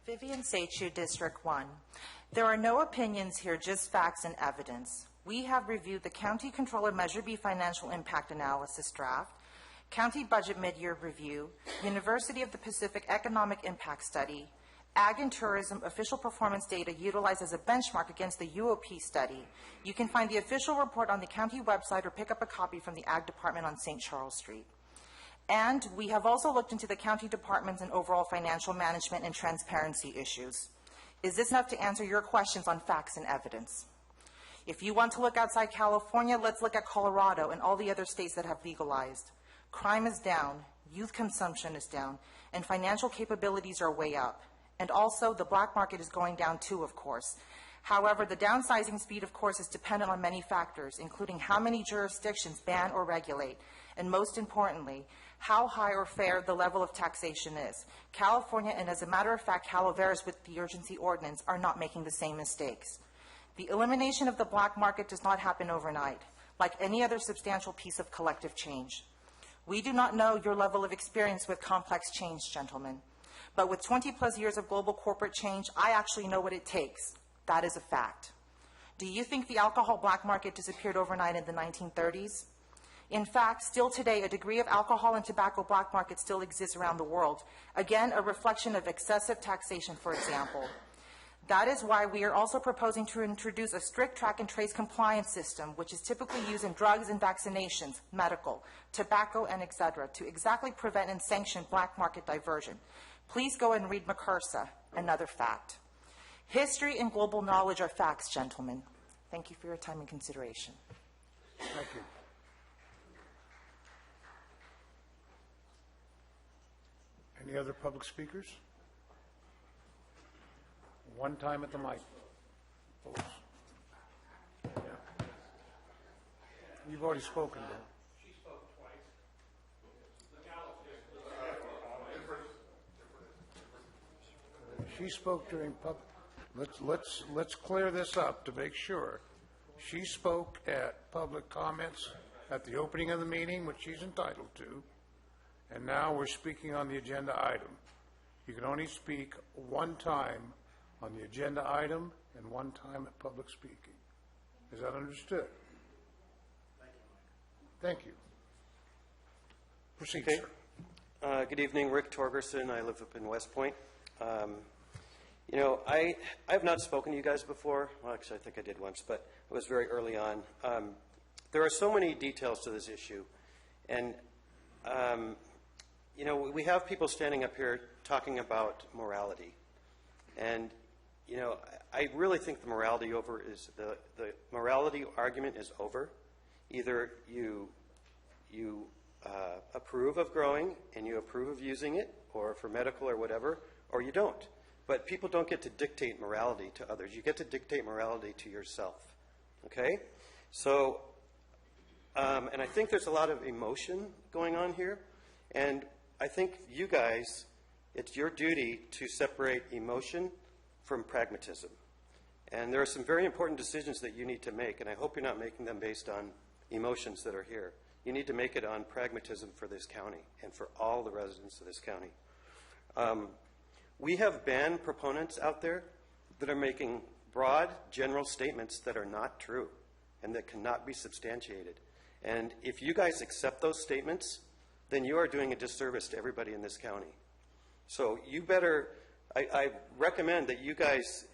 Vivian Seichu, District 1. There are no opinions here, just facts and evidence. We have reviewed the County Controller Measure B Financial Impact Analysis draft, County Budget Mid-Year Review, University of the Pacific Economic Impact Study, Ag and Tourism official performance data utilized as a benchmark against the UOP study. You can find the official report on the county website or pick up a copy from the Ag Department on St. Charles Street. And we have also looked into the county departments and overall financial management and transparency issues. Is this enough to answer your questions on facts and evidence? If you want to look outside California, let's look at Colorado and all the other states that have legalized. Crime is down, youth consumption is down, and financial capabilities are way up. And also, the black market is going down too, of course. However, the downsizing speed, of course, is dependent on many factors, including how many jurisdictions ban or regulate, and most importantly, how high or fair the level of taxation is. California, and as a matter of fact, Calaveras with the urgency ordinance, are not making the same mistakes. The elimination of the black market does not happen overnight, like any other substantial piece of collective change. We do not know your level of experience with complex change, gentlemen. But with 20-plus years of global corporate change, I actually know what it takes. That is a fact. Do you think the alcohol black market disappeared overnight in the 1930s? In fact, still today, a degree of alcohol and tobacco black market still exists around the world. Again, a reflection of excessive taxation, for example. That is why we are also proposing to introduce a strict track and trace compliance system, which is typically used in drugs and vaccinations, medical, tobacco, and etc., to exactly prevent and sanction black market diversion. Please go and read McCursa, another fact. History and global knowledge are facts, gentlemen. Thank you for your time and consideration. Thank you. Any other public speakers? One time at the mic, folks. You've already spoken, though. She spoke during let's clear this up to make sure. She spoke at public comments at the opening of the meeting, which she's entitled to, and now we're speaking on the agenda item. You can only speak one time on the agenda item and one time at public speaking. Is that understood? Thank you. Proceed, Okay. sir. Good evening, Rick Torgerson. I live up in West Point. You know, I have not spoken to you guys before. Well, actually, I think I did once, but it was very early on. There are so many details to this issue. And, you know, we have people standing up here talking about morality. And, you know, I really think the morality morality argument is over. Either you approve of growing and you approve of using it, or for medical or whatever, or you don't. But people don't get to dictate morality to others. You get to dictate morality to yourself. Okay? So, and I think there's a lot of emotion going on here. And I think you guys, it's your duty to separate emotion from pragmatism. And there are some very important decisions that you need to make, and I hope you're not making them based on emotions that are here. You need to make it on pragmatism for this county and for all the residents of this county. We have ban proponents out there that are making broad, general statements that are not true and that cannot be substantiated. And if you guys accept those statements, then you are doing a disservice to everybody in this county. So you better, I recommend that you guys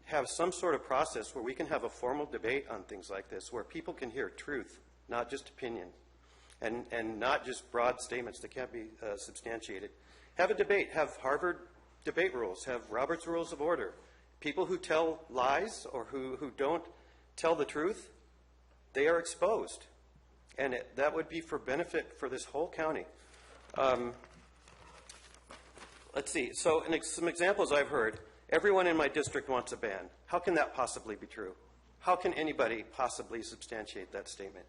have some sort of process where we can have a formal debate on things like this, where people can hear truth, not just opinion, and not just broad statements that can't be substantiated. Have a debate. Have Harvard debate rules. Have Robert's Rules of Order. People who tell lies or who don't tell the truth, they are exposed. And that would be for benefit for this whole county. Let's see. So some examples I've heard. Everyone in my district wants a ban. How can that possibly be true? How can anybody possibly substantiate that statement?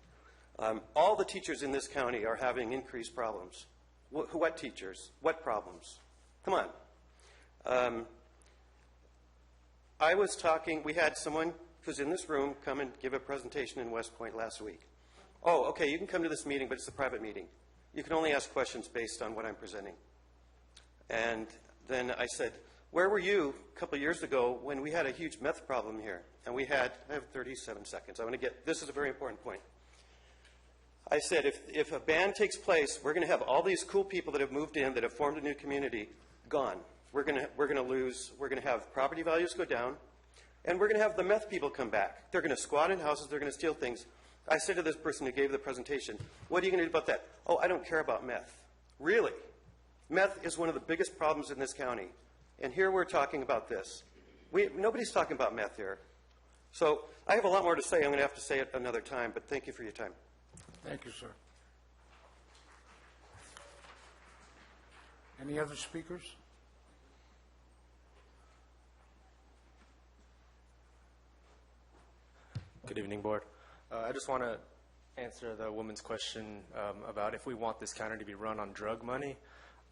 All the teachers in this county are having increased problems. What teachers? What problems? Come on. I was talking, we had someone who's in this room come and give a presentation in West Point last week. Oh, okay, you can come to this meeting, but it's a private meeting. You can only ask questions based on what I'm presenting. And then I said, where were you a couple of years ago when we had a huge meth problem here? And we had, I have 37 seconds. I want to get, this is a very important point. I said, if a ban takes place, we're going to have all these cool people that have moved in, that have formed a new community, gone. We're going to lose, we're going to have property values go down, and we're going to have the meth people come back. They're going to squat in houses, they're going to steal things. I said to this person who gave the presentation, what are you going to do about that? Oh, I don't care about meth. Really? Meth is one of the biggest problems in this county. And here we're talking about this. Nobody's talking about meth here. So I have a lot more to say. I'm going to have to say it another time, but thank you for your time. Thank you, sir. Any other speakers? Good evening, Board. I just want to answer the woman's question about if we want this county to be run on drug money.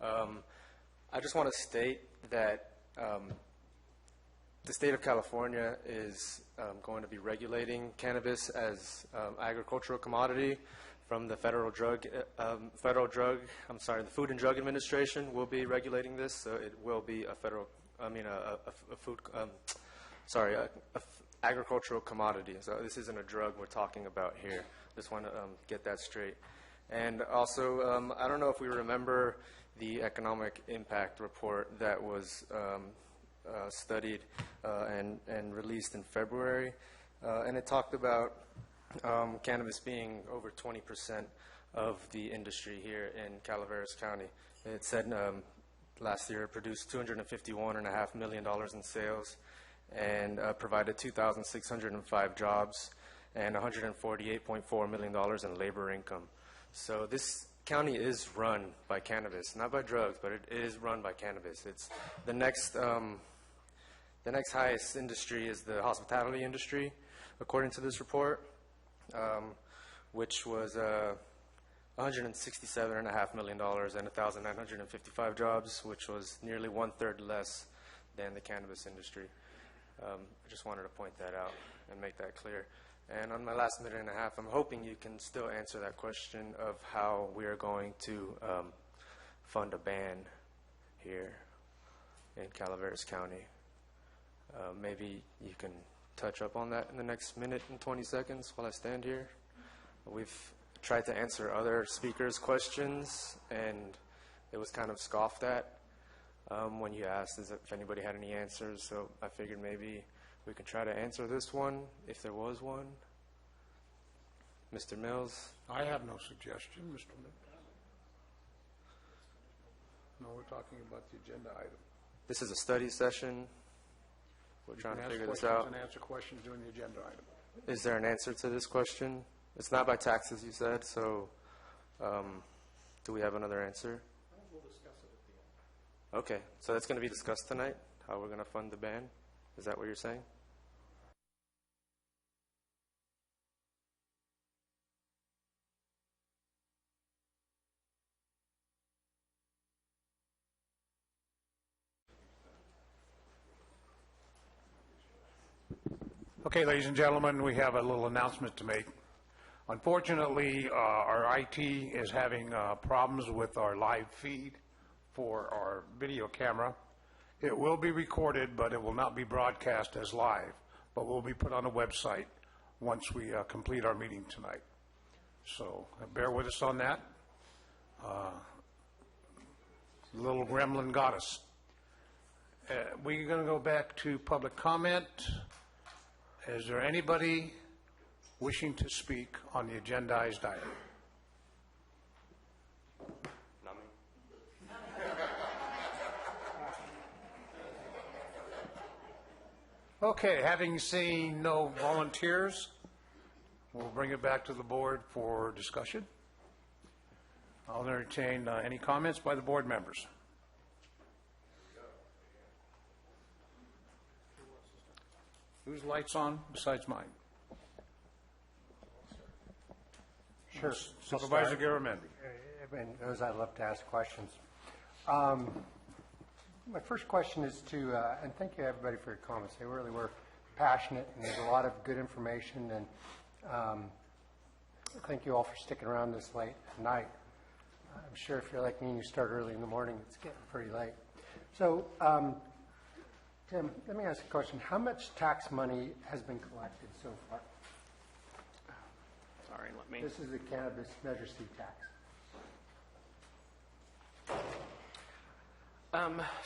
I just want to state that the state of California is going to be regulating cannabis as agricultural commodity from the the Food and Drug Administration will be regulating this, so it will be a agricultural commodity. So this isn't a drug we're talking about here. Just want to get that straight. And also, I don't know if we remember the economic impact report that was studied and released in February. And it talked about cannabis being over 20% of the industry here in Calaveras County. It said last year it produced $251.5 million in sales and provided 2,605 jobs and $148.4 million in labor income. So this county is run by cannabis, not by drugs, but it is run by cannabis. It's the next highest industry is the hospitality industry, according to this report. which was $167.5 million and 1,955 jobs, which was nearly one-third less than the cannabis industry. I just wanted to point that out and make that clear. And on my last minute and a half, I'm hoping you can still answer that question of how we are going to fund a ban here in Calaveras County. Maybe you can touch up on that in the next minute and 20 seconds while I stand here. We've tried to answer other speakers' questions, and it was kind of scoffed at when you asked if anybody had any answers. So I figured maybe we can try to answer this one, if there was one. Mr. Mills? I have no suggestion, Mr. Mills. No, we're talking about the agenda item. This is a study session. We're trying to figure this out. You can answer questions during the agenda item. Is there an answer to this question? It's not by taxes, you said, so do we have another answer? We'll discuss it at the end. Okay, so that's going to be discussed tonight, how we're going to fund the ban? Is that what you're saying? Okay, ladies and gentlemen, we have a little announcement to make. Unfortunately, our IT is having problems with our live feed for our video camera. It will be recorded, but it will not be broadcast as live, but will be put on the website once we complete our meeting tonight. So bear with us on that. Little gremlin got us. We're going to go back to public comment. Is there anybody wishing to speak on the agendized item? Not me. Okay, having seen no volunteers, we'll bring it back to the board for discussion. I'll entertain any comments by the board members. Whose light's on besides mine? Sure. Supervisor Garamendi. And those I'd love to ask questions. My first question is to, and thank you everybody for your comments. They really were passionate, and there's a lot of good information, and thank you all for sticking around this late at night. I'm sure if you're like me and you start early in the morning, it's getting pretty late. So, Tim, let me ask you a question. How much tax money has been collected so far? Sorry, let me. This is the cannabis Measure C tax.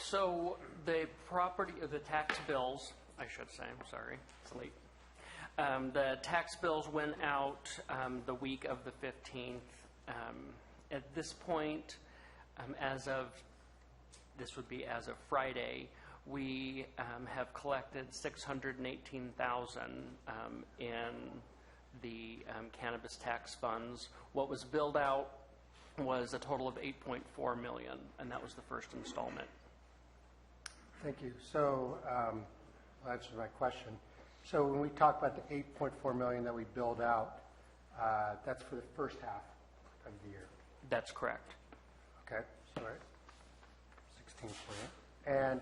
So the tax bills, I should say, I'm sorry, it's late. The tax bills went out the week of the 15th. At this point, this would be as of Friday, we have collected $618,000 in the cannabis tax funds. What was billed out was a total of $8.4 million, and that was the first installment. Thank you. So, I'll answer my question. So when we talk about the $8.4 million that we billed out, that's for the first half of the year. That's correct. Okay, sorry. 16 million. And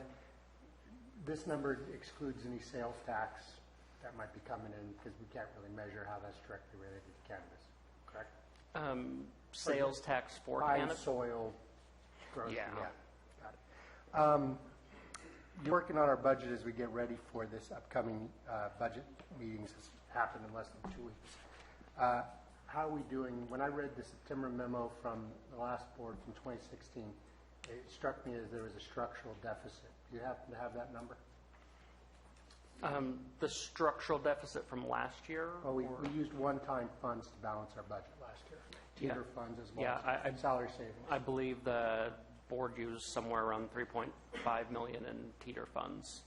this number excludes any sales tax that might be coming in, because we can't really measure how that's directly related to cannabis, correct? Sales tax for By cannabis? soil growth. Yeah. Got it. You're working on our budget as we get ready for this upcoming budget meetings. It's happened in less than 2 weeks. How are we doing? When I read the September memo from the last board from 2016, it struck me as there was a structural deficit. Do you happen to have that number? The structural deficit from last year? Well, we used one-time funds to balance our budget last year. Teeter funds as well as salary savings. I believe the board used somewhere around $3.5 million in teeter funds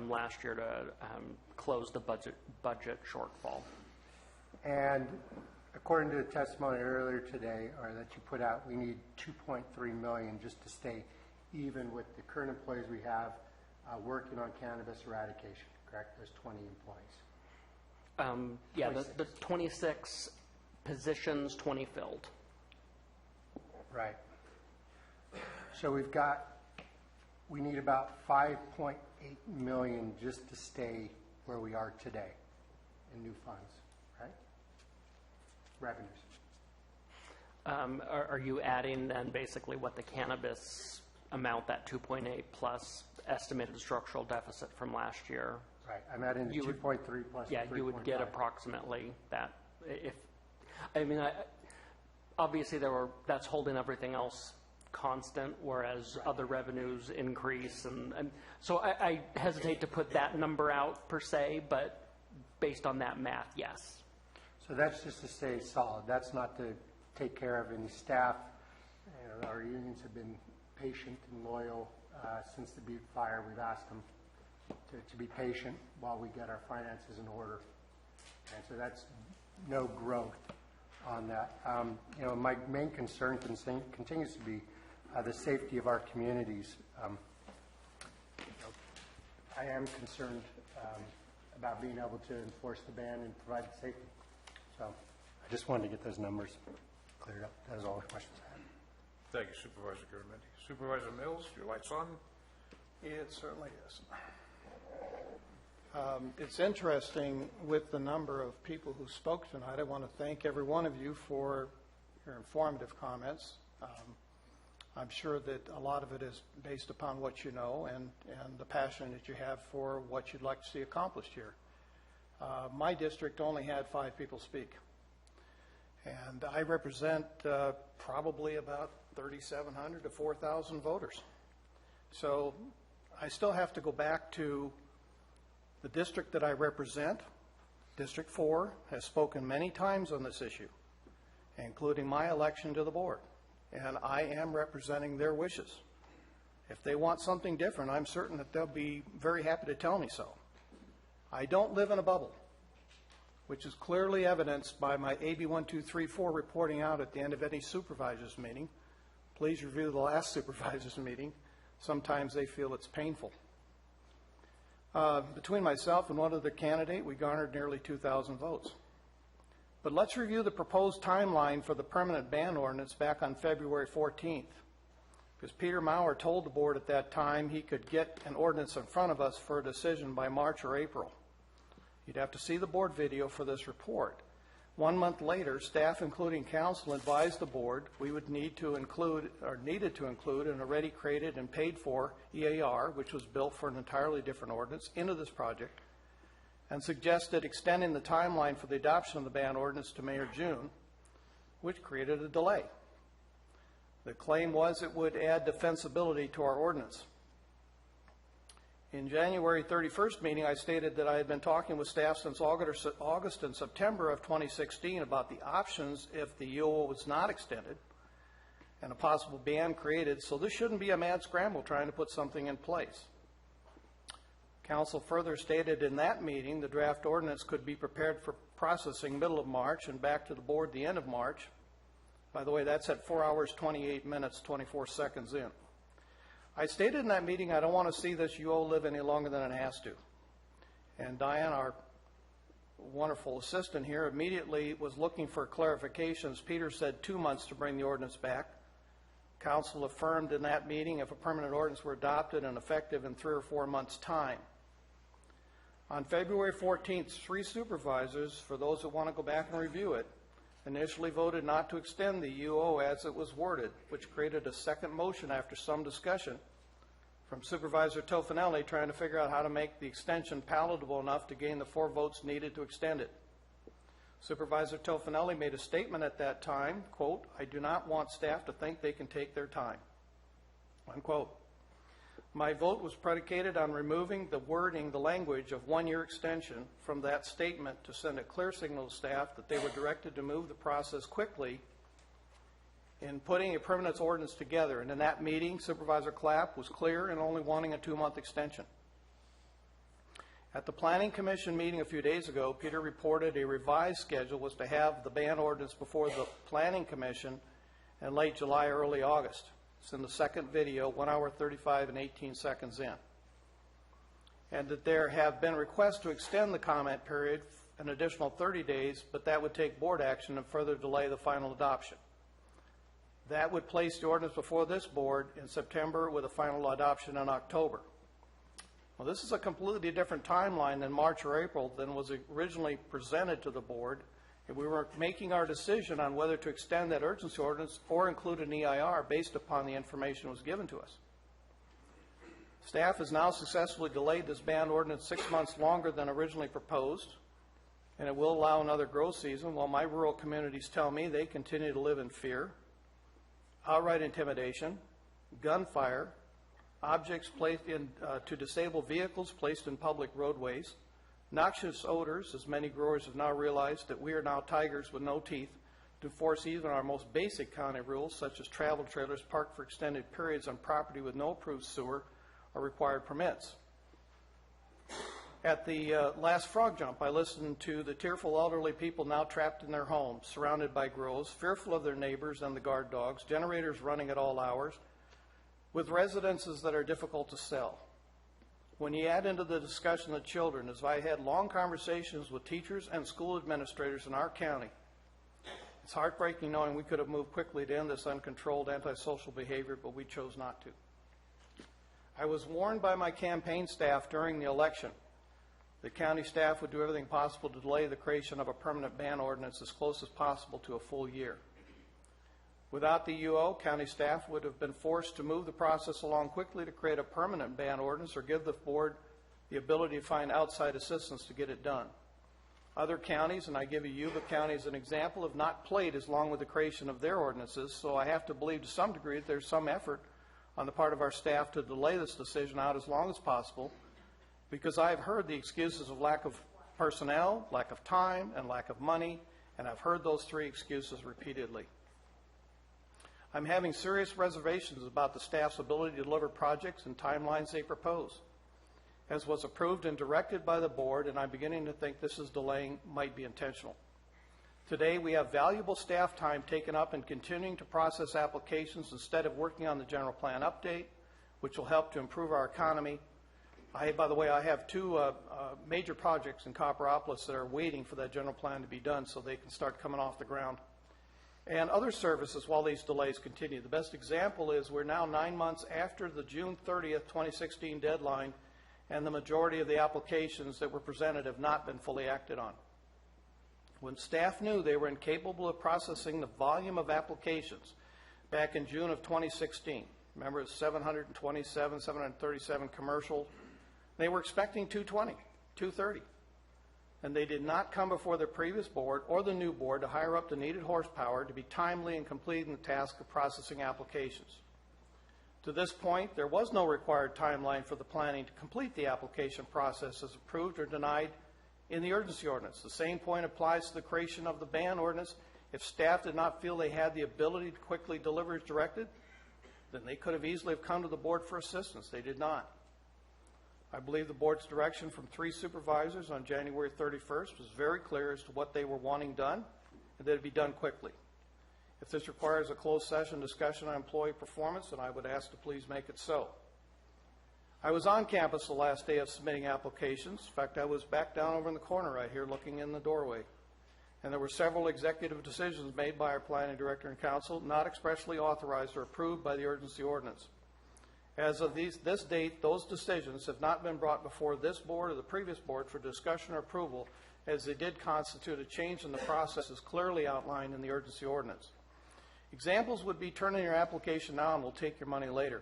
last year to close the budget shortfall. And according to the testimony earlier today, or that you put out, we need $2.3 million just to stay even with the current employees we have working on cannabis eradication, correct? There's 20 employees. Yeah, the 26 positions, 20 filled. Right. So we need about 5.8 million just to stay where we are today in new funds, right? Revenues. Are you adding then basically what the cannabis amount, that 2.8 plus estimated structural deficit from last year? Right, I'm adding the 2.3 plus the 3.5. Yeah, you would get approximately that. Obviously that's holding everything else constant, whereas other revenues increase. And so I hesitate to put that number out per se, but based on that math, yes. So that's just to stay solid. That's not to take care of any staff. Our unions have been patient and loyal since the Butte fire. We've asked them to be patient while we get our finances in order. And so that's no growth on that. My main concern continues to be the safety of our communities. I am concerned about being able to enforce the ban and provide safety. So I just wanted to get those numbers cleared up. That was all the questions I had. Thank you, Supervisor Garamendi. Supervisor Mills, your light's on. It certainly is. It's interesting with the number of people who spoke tonight. I want to thank every one of you for your informative comments. I'm sure that a lot of it is based upon what you know and the passion that you have for what you'd like to see accomplished here. My district only had 5 people speak, and I represent probably about 3,700 to 4,000 voters. So I still have to go back to the district that I represent. District 4 has spoken many times on this issue, including my election to the board, and I am representing their wishes. If they want something different, I'm certain that they'll be very happy to tell me so. I don't live in a bubble, which is clearly evidenced by my AB 1234 reporting out at the end of any supervisor's meeting. Please review the last supervisor's meeting. Sometimes they feel it's painful. Between myself and one other candidate, we garnered nearly 2,000 votes. But let's review the proposed timeline for the permanent ban ordinance back on February 14th. Because Peter Maurer told the board at that time he could get an ordinance in front of us for a decision by March or April. You'd have to see the board video for this report. 1 month later, staff, including council, advised the board we would needed to include an already created and paid for EAR, which was built for an entirely different ordinance, into this project, and suggested extending the timeline for the adoption of the ban ordinance to May or June, which created a delay. The claim was it would add defensibility to our ordinance. In January 31st meeting, I stated that I had been talking with staff since August and September of 2016 about the options if the UO was not extended and a possible ban created, so this shouldn't be a mad scramble trying to put something in place. Council further stated in that meeting the draft ordinance could be prepared for processing middle of March and back to the board the end of March. By the way, that's at 4 hours, 28 minutes, 24 seconds in. I stated in that meeting I don't want to see this UO live any longer than it has to. And Diane, our wonderful assistant here, immediately was looking for clarifications. Peter said 2 months to bring the ordinance back. Council affirmed in that meeting if a permanent ordinance were adopted and effective in 3 or 4 months' time. On February 14th, 3 supervisors, for those that want to go back and review it, initially voted not to extend the UO as it was worded, which created a second motion after some discussion from Supervisor Tofinelli trying to figure out how to make the extension palatable enough to gain the 4 votes needed to extend it. Supervisor Tofinelli made a statement at that time, quote, "I do not want staff to think they can take their time," unquote. My vote was predicated on removing the wording, the language of 1-year extension from that statement to send a clear signal to staff that they were directed to move the process quickly in putting a permanent ordinance together. And in that meeting, Supervisor Clapp was clear in only wanting a 2-month extension. At the Planning Commission meeting a few days ago, Peter reported a revised schedule was to have the ban ordinance before the Planning Commission in late July, early August. It's in the second video, 1 hour, 35 and 18 seconds in. And that there have been requests to extend the comment period an additional 30 days, but that would take board action and further delay the final adoption. That would place the ordinance before this board in September with a final adoption in October. Well, this is a completely different timeline than March or April than was originally presented to the board. And we were making our decision on whether to extend that urgency ordinance or include an EIR based upon the information that was given to us. Staff has now successfully delayed this ban ordinance 6 months longer than originally proposed, and it will allow another grow season while my rural communities tell me they continue to live in fear, outright intimidation, gunfire, objects placed in to disable vehicles placed in public roadways, noxious odors, as many growers have now realized that we are now tigers with no teeth to enforce even our most basic county rules, such as travel trailers parked for extended periods on property with no approved sewer or required permits. At the last frog jump, I listened to the tearful elderly people now trapped in their homes, surrounded by grows, fearful of their neighbors and the guard dogs, generators running at all hours, with residences that are difficult to sell. When you add into the discussion the children, as I had long conversations with teachers and school administrators in our county, it's heartbreaking knowing we could have moved quickly to end this uncontrolled antisocial behavior, but we chose not to. I was warned by my campaign staff during the election that county staff would do everything possible to delay the creation of a permanent ban ordinance as close as possible to a full year. Without the UO, county staff would have been forced to move the process along quickly to create a permanent ban ordinance or give the board the ability to find outside assistance to get it done. Other counties, and I give Yuba County as an example, have not played as long with the creation of their ordinances, so I have to believe to some degree that there's some effort on the part of our staff to delay this decision out as long as possible, because I've heard the excuses of lack of personnel, lack of time, and lack of money, and I've heard those three excuses repeatedly. I'm having serious reservations about the staff's ability to deliver projects and timelines they propose. As was approved and directed by the board, and I'm beginning to think this is delaying might be intentional. Today, we have valuable staff time taken up in continuing to process applications instead of working on the general plan update, which will help to improve our economy. By the way, I have two major projects in Copperopolis that are waiting for that general plan to be done so they can start coming off the ground. And other services while these delays continue. The best example is we're now 9 months after the June 30th, 2016 deadline, and the majority of the applications that were presented have not been fully acted on. When staff knew they were incapable of processing the volume of applications back in June of 2016, remember it was 737 commercial, they were expecting 220, 230. And they did not come before the previous board or the new board to hire up the needed horsepower to be timely in completing the task of processing applications. To this point, there was no required timeline for the planning to complete the application process as approved or denied in the urgency ordinance. The same point applies to the creation of the ban ordinance. If staff did not feel they had the ability to quickly deliver as directed, then they could have easily have come to the board for assistance. They did not. I believe the board's direction from 3 supervisors on January 31st was very clear as to what they were wanting done and that it be done quickly. If this requires a closed session discussion on employee performance, then I would ask to please make it so. I was on campus the last day of submitting applications. In fact, I was back down over in the corner right here looking in the doorway. And there were several executive decisions made by our planning director and council not expressly authorized or approved by the urgency ordinance. As of this date, those decisions have not been brought before this board or the previous board for discussion or approval, as they did constitute a change in the process as clearly outlined in the urgency ordinance. Examples would be turning your application now and we'll take your money later.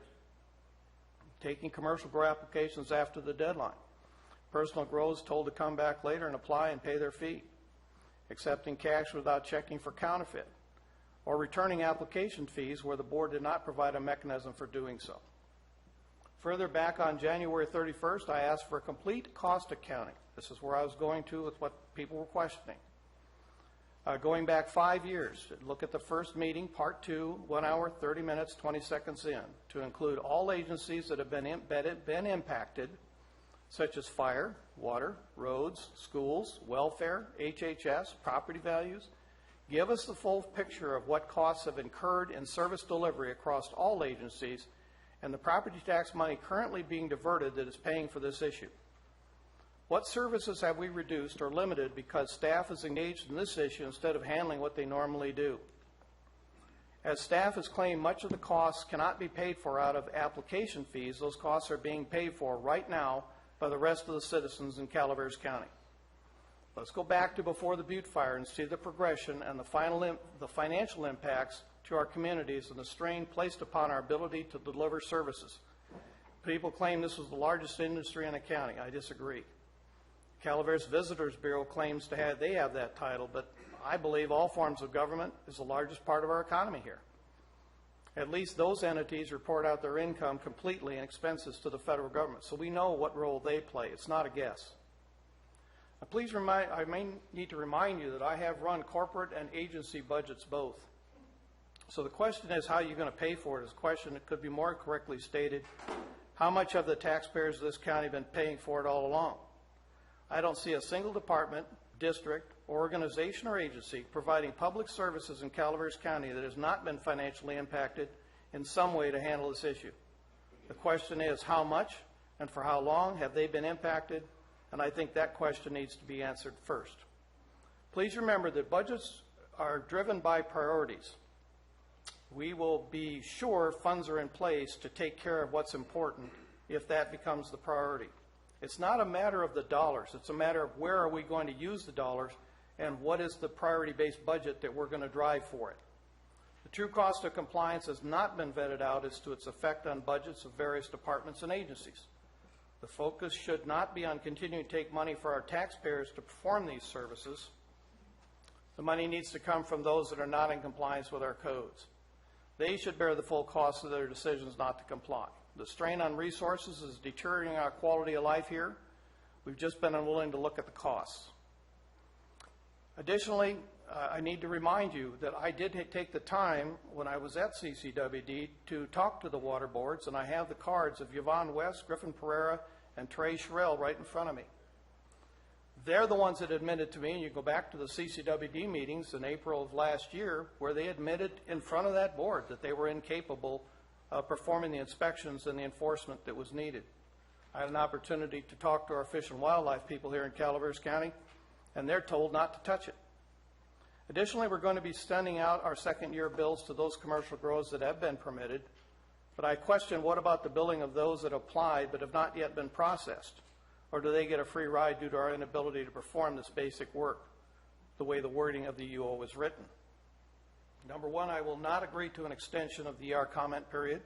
Taking commercial grow applications after the deadline. Personal grows told to come back later and apply and pay their fee. Accepting cash without checking for counterfeit. Or returning application fees where the board did not provide a mechanism for doing so. Further, back on January 31st, I asked for a complete cost accounting. This is where I was going to with what people were questioning. Going back 5 years, look at the first meeting, part 2, 1 hour, 30 minutes, 20 seconds in, to include all agencies that have been impacted, such as fire, water, roads, schools, welfare, HHS, property values. Give us the full picture of what costs have incurred in service delivery across all agencies and the property tax money currently being diverted that is paying for this issue. What services have we reduced or limited because staff is engaged in this issue instead of handling what they normally do? As staff has claimed much of the costs cannot be paid for out of application fees, those costs are being paid for right now by the rest of the citizens in Calaveras County. Let's go back to before the Butte fire and see the progression and the financial impacts to our communities and the strain placed upon our ability to deliver services. People claim this was the largest industry in the county. I disagree. Calaveras Visitors Bureau claims they have that title, but I believe all forms of government is the largest part of our economy here. At least those entities report out their income completely and expenses to the federal government, so we know what role they play. It's not a guess. Now, I may need to remind you that I have run corporate and agency budgets both. So the question is, how are you going to pay for it is a question that could be more correctly stated. How much have the taxpayers of this county been paying for it all along? I don't see a single department, district, organization, or agency providing public services in Calaveras County that has not been financially impacted in some way to handle this issue. The question is, how much and for how long have they been impacted? And I think that question needs to be answered first. Please remember that budgets are driven by priorities. We will be sure funds are in place to take care of what's important if that becomes the priority. It's not a matter of the dollars. It's a matter of where are we going to use the dollars and what is the priority-based budget that we're going to drive for it. The true cost of compliance has not been vetted out as to its effect on budgets of various departments and agencies. The focus should not be on continuing to take money for our taxpayers to perform these services. The money needs to come from those that are not in compliance with our codes. They should bear the full cost of their decisions not to comply. The strain on resources is deteriorating our quality of life here. We've just been unwilling to look at the costs. Additionally, I need to remind you that I did take the time when I was at CCWD to talk to the water boards, and I have the cards of Yvonne West, Griffin Pereira, and Trey Sherrill right in front of me. They're the ones that admitted to me, and you go back to the CCWD meetings in April of last year, where they admitted in front of that board that they were incapable of performing the inspections and the enforcement that was needed. I had an opportunity to talk to our Fish and Wildlife people here in Calaveras County, and they're told not to touch it. Additionally, we're going to be sending out our second-year bills to those commercial grows that have been permitted, but I question what about the billing of those that applied but have not yet been processed? Or do they get a free ride due to our inability to perform this basic work the way the wording of the UO is written? Number one, I will not agree to an extension of the ER comment period.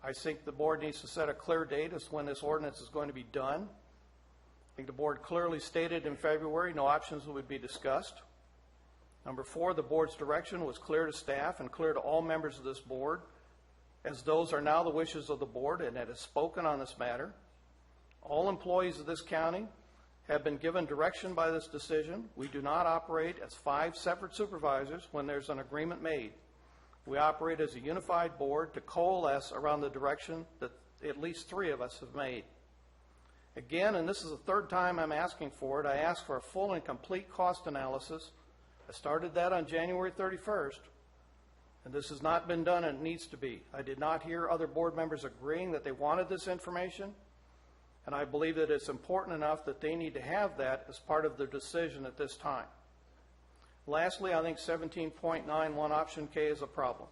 I think the board needs to set a clear date as to when this ordinance is going to be done. I think the board clearly stated in February no options would be discussed. Number four, the board's direction was clear to staff and clear to all members of this board, as those are now the wishes of the board and it has spoken on this matter. All employees of this county have been given direction by this decision. We do not operate as 5 separate supervisors when there's an agreement made. We operate as a unified board to coalesce around the direction that at least 3 of us have made. Again, and this is the 3rd time I'm asking for it, I asked for a full and complete cost analysis. I started that on January 31st, and this has not been done, and it needs to be. I did not hear other board members agreeing that they wanted this information, and I believe that it's important enough that they need to have that as part of their decision at this time. Lastly, I think 17.91 option K is a problem.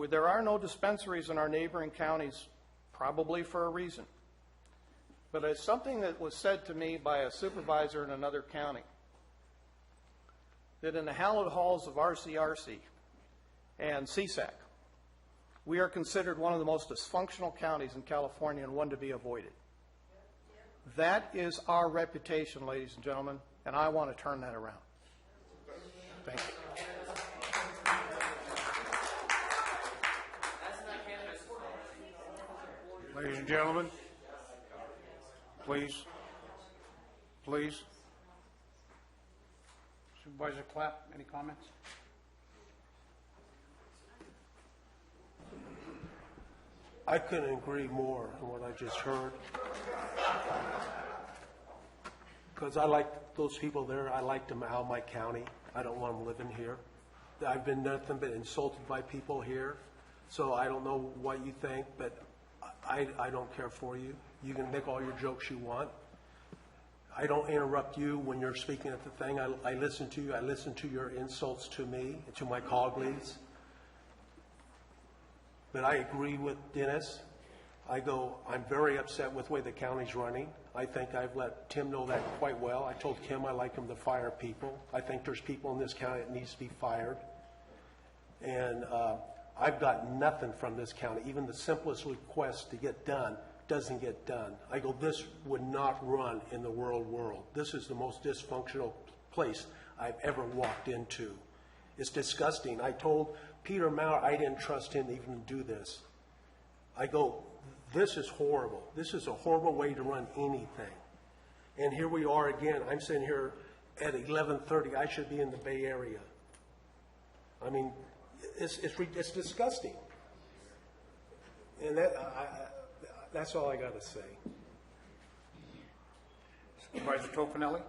There are no dispensaries in our neighboring counties, probably for a reason. But it's something that was said to me by a supervisor in another county, that in the hallowed halls of RCRC and CSAC, we are considered one of the most dysfunctional counties in California and one to be avoided. That is our reputation, ladies and gentlemen, and I want to turn that around. Thank you. Ladies and gentlemen, please. Supervisor Clapp, any comments? I couldn't agree more on what I just heard. Because I like those people there. I like them out of my county. I don't want them living here. I've been nothing but insulted by people here. So I don't know what you think, but I don't care for you. You can make all your jokes you want. I don't interrupt you when you're speaking at the thing. I listen to you. I listen to your insults to me, to my colleagues. But I agree with Dennis. I'm very upset with the way the county's running. I think I've let Tim know that quite well. I told Kim I like him to fire people. I think there's people in this county that needs to be fired. And I've got nothing from this county. Even the simplest request to get done doesn't get done. I go, this would not run in the world. This is the most dysfunctional place I've ever walked into. It's disgusting. I told Peter Maurer I didn't trust him to even do this. I go, this is horrible. This is a horrible way to run anything. And here we are again. I'm sitting here at 11:30. I should be in the Bay Area. I mean, it's disgusting. And that's all I got to say. Supervisor Tofinelli?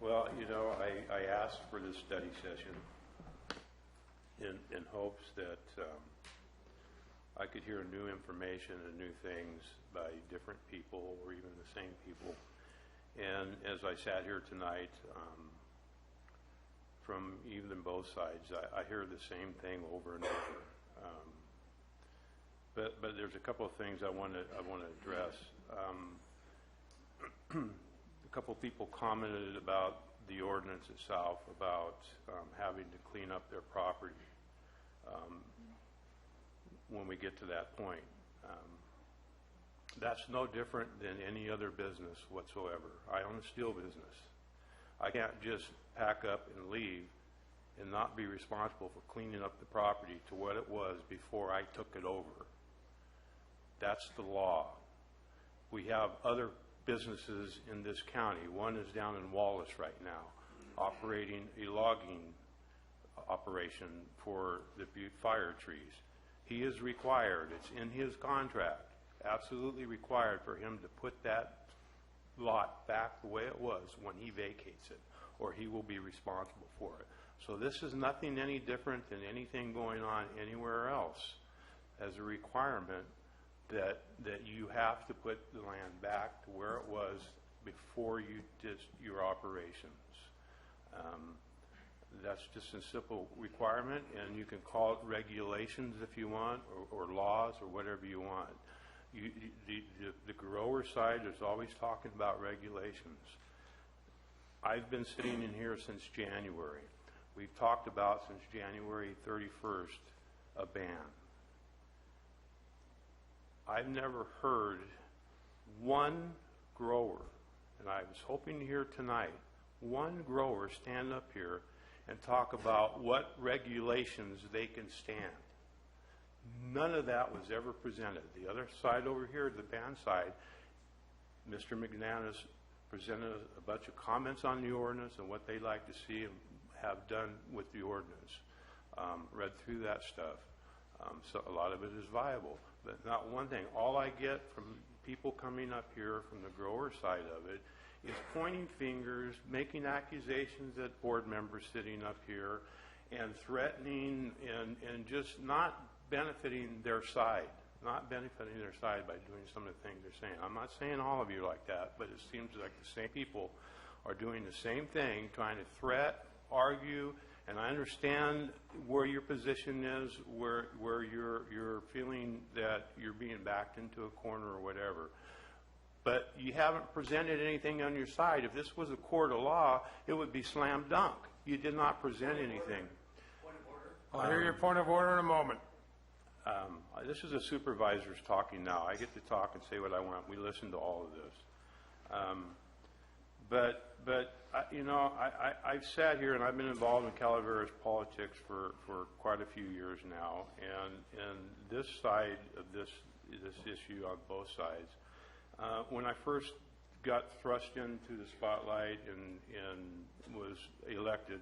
Well, I asked for this study session in hopes that I could hear new information and new things by different people or even the same people. And as I sat here tonight, from even both sides, I hear the same thing over and over. But there's a couple of things I want to address. A couple of people commented about the ordinance itself, about having to clean up their property when we get to that point. That's no different than any other business whatsoever. I own a steel business. I can't just pack up and leave and not be responsible for cleaning up the property to what it was before I took it over. That's the law. We have other businesses in this county. One is down in Wallace right now, operating a logging operation for the Butte fire trees. He is required, it's in his contract, absolutely required for him to put that lot back the way it was when he vacates it, or he will be responsible for it. So this is nothing any different than anything going on anywhere else as a requirement that you have to put the land back to where it was before you did your operations. That's just a simple requirement, and you can call it regulations if you want, or laws, or whatever you want. The grower side is always talking about regulations. I've been sitting in here since January. We've talked about since January 31st a ban. I've never heard one grower, and I was hoping to hear tonight, one grower stand up here and talk about what regulations they can stand. None of that was ever presented. The other side over here, the ban side, Mr. McNanus presented a bunch of comments on the ordinance and what they'd like to see and have done with the ordinance. Read through that stuff. So a lot of it is viable. But not one thing. All I get from people coming up here from the grower side of it is pointing fingers, making accusations at board members sitting up here, and threatening and just not benefiting their side. Not benefiting their side by doing some of the things they're saying. I'm not saying all of you are like that, but it seems like the same people are doing the same thing, trying to threat, argue, and I understand where your position is, where you're feeling that you're being backed into a corner or whatever. But you haven't presented anything on your side. If this was a court of law, it would be slam dunk. You did not present anything. Point of order. I'll hear your point of order in a moment. This is a supervisor's talking now. I get to talk and say what I want. We listen to all of this. But I've sat here and I've been involved in Calaveras politics for quite a few years now, and this side of this issue on both sides. When I first got thrust into the spotlight and was elected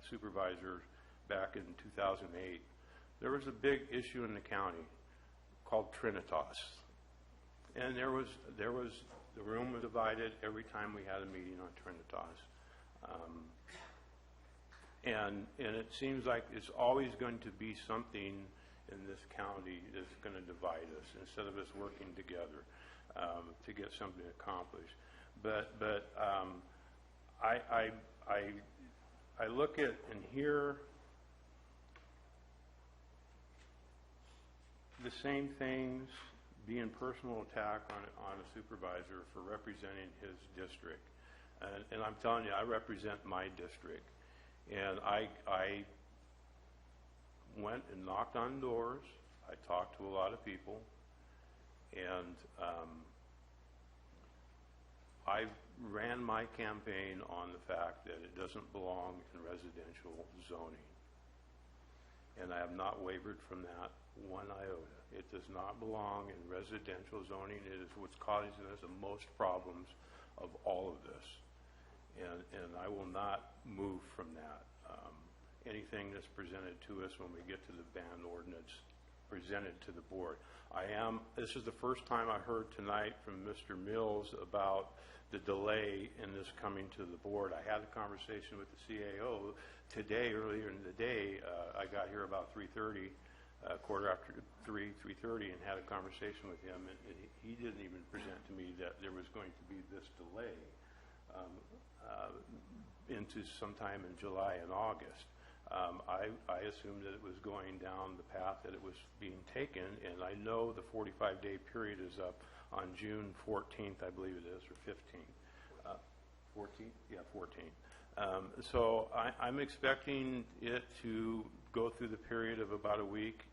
supervisor back in 2008, there was a big issue in the county called Trinitas, and there was the room was divided every time we had a meeting on Trinitas. And it seems like it's always going to be something in this county that's going to divide us instead of us working together to get something accomplished. But I look at and hear the same things being personal attack on a supervisor for representing his district. And I'm telling you, I represent my district. And I went and knocked on doors. I talked to a lot of people. And I ran my campaign on the fact that it doesn't belong in residential zoning. And I have not wavered from that one iota. It does not belong in residential zoning. It is what's causing us the most problems of all of this. And I will not move from that. Anything that's presented to us when we get to the ban ordinance presented to the board. This is the first time I heard tonight from Mr. Mills about the delay in this coming to the board. I had a conversation with the CAO today, earlier in the day. I got here about 3:30, quarter after 3:30, and had a conversation with him. And he didn't even present to me that there was going to be this delay into sometime in July and August. I assumed that it was going down the path that it was being taken, and I know the 45-day period is up on June 14th, I believe it is, or 15th. 14th? Yeah, 14th. So I'm expecting it to go through the period of about a week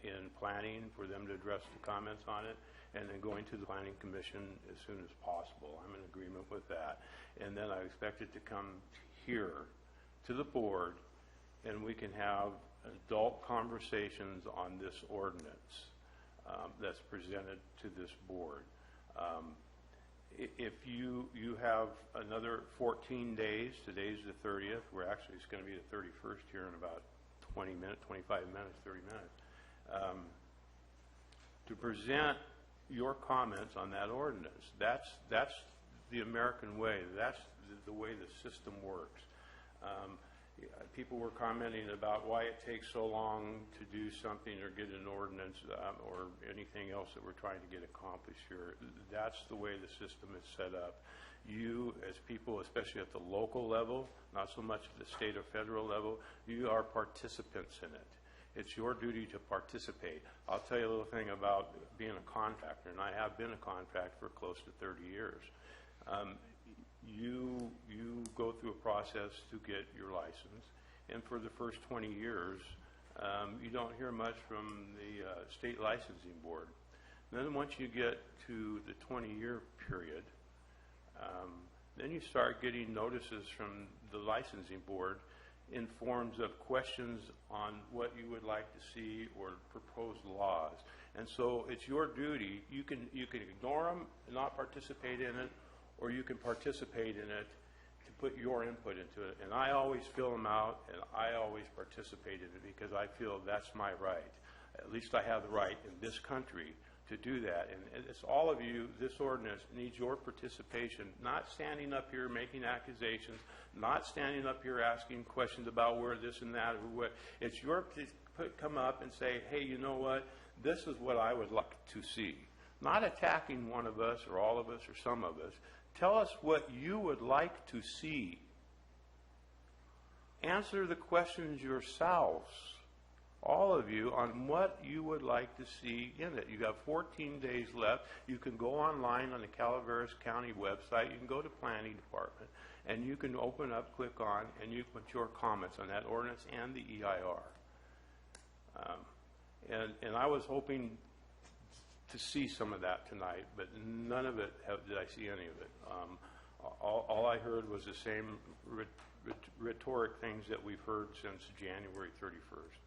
in planning for them to address the comments on it, and then going to the Planning Commission as soon as possible. I'm in agreement with that. And then I expect it to come here to the board, and we can have adult conversations on this ordinance that's presented to this board. If you have another 14 days, today's the 30th, it's going to be the 31st here in about 20 minutes, 25 minutes, 30 minutes, to present your comments on that ordinance. That's the American way. That's the way the system works. People were commenting about why it takes so long to do something or get an ordinance or anything else that we're trying to get accomplished here. That's the way the system is set up. You, as people, especially at the local level, not so much at the state or federal level, you are participants in it. It's your duty to participate. I'll tell you a little thing about being a contractor, and I have been a contractor for close to 30 years. You go through a process to get your license, and for the first 20 years, you don't hear much from the state licensing board. Then once you get to the 20-year period, then you start getting notices from the licensing board in forms of questions on what you would like to see or proposed laws. And so it's your duty. You can ignore them and not participate in it, or you can participate in it to put your input into it. And I always fill them out, and I always participate in it because I feel that's my right. At least I have the right in this country to do that. And it's all of you. This ordinance needs your participation, not standing up here making accusations, not standing up here asking questions about where this and that or what. It's your come up and say, hey, you know what? This is what I would like to see. Not attacking one of us or all of us or some of us. Tell us what you would like to see. Answer the questions yourselves, all of you, on what you would like to see in it. You have 14 days left. You can go online on the Calaveras County website. You can go to Planning Department, and you can open up, click on, and you put your comments on that ordinance and the EIR. And I was hoping to see some of that tonight, but none of it did I see any of it. All I heard was the same rhetoric things that we've heard since January 31st.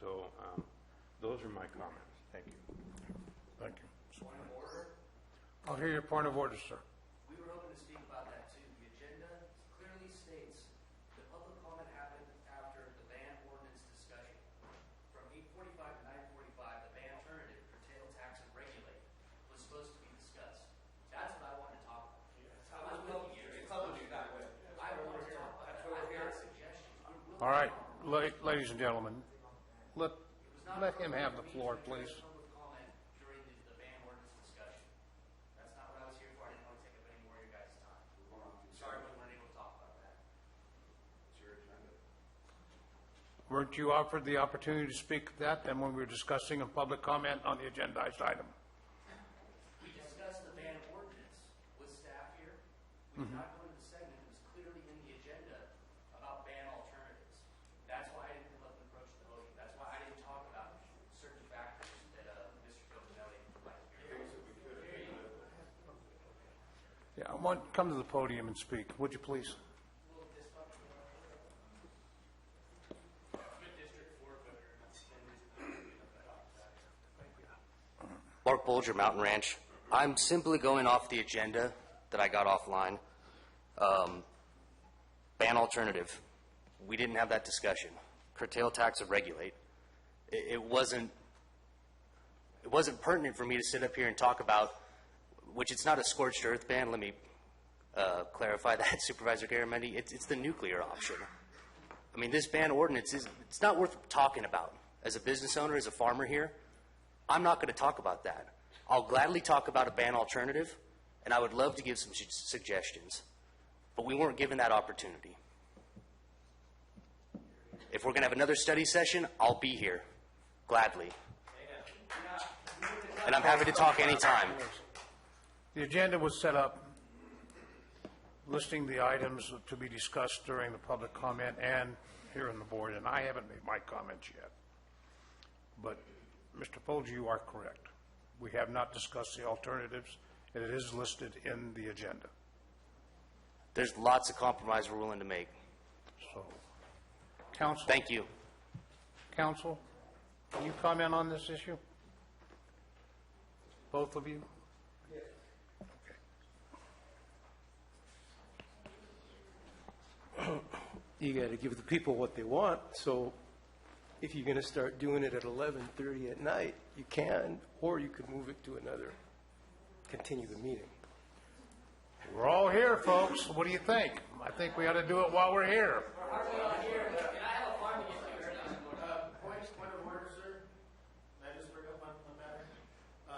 So those are my comments. Thank you. Thank you. Point of order? I'll hear your point of order, sir. We were hoping to speak about that too. The agenda clearly states the public comment happened after the ban ordinance discussion. From 8:45 to 9:45, the ban alternative, curtail, tax, and regulate, was supposed to be discussed. That's what I wanted to talk about. I was with you. I wanted to talk about. I've got suggestions. We're All right, ladies and gentlemen, let him have the floor, please. During the ban ordinance discussion. That's not what I was here for. I didn't want to take up any more of your guys' time. Sorry we weren't able to talk about that. Weren't you offered the opportunity to speak to that then when we were discussing a public comment on the agendized item? We discussed the ban ordinance with staff here. We did not go into the segment. It was clearly in the agenda about ban alternatives. That's why I didn't let them approach the voting. That's why I didn't talk about certain factors that Mr. Cofinelli might hear. Yeah, I want, come to the podium and speak, would you please? Mark Bolger, Mountain Ranch. I'm simply going off the agenda that I got offline. Ban alternative. We didn't have that discussion. Curtail tax or regulate. It wasn't pertinent for me to sit up here and talk about, which it's not a scorched earth ban. Let me clarify that, Supervisor Garamendi. It's the nuclear option. I mean, this ban ordinance it's not worth talking about. As a business owner, as a farmer here, I'm not going to talk about that. I'll gladly talk about a ban alternative, and I would love to give some suggestions, but we weren't given that opportunity. If we're going to have another study session, I'll be here, gladly. And I'm happy to talk anytime. The agenda was set up listing the items to be discussed during the public comment and here in the board, and I haven't made my comments yet. But Mr. Folger, you are correct. We have not discussed the alternatives, and it is listed in the agenda. There's lots of compromise we're willing to make. So, Council. Thank you. Council, can you comment on this issue? Both of you? You got to give the people what they want. So if you're going to start doing it at 11:30 at night, you can, or you could move it to continue the meeting. We're all here, folks. What do you think? I think we ought to do it while we're here.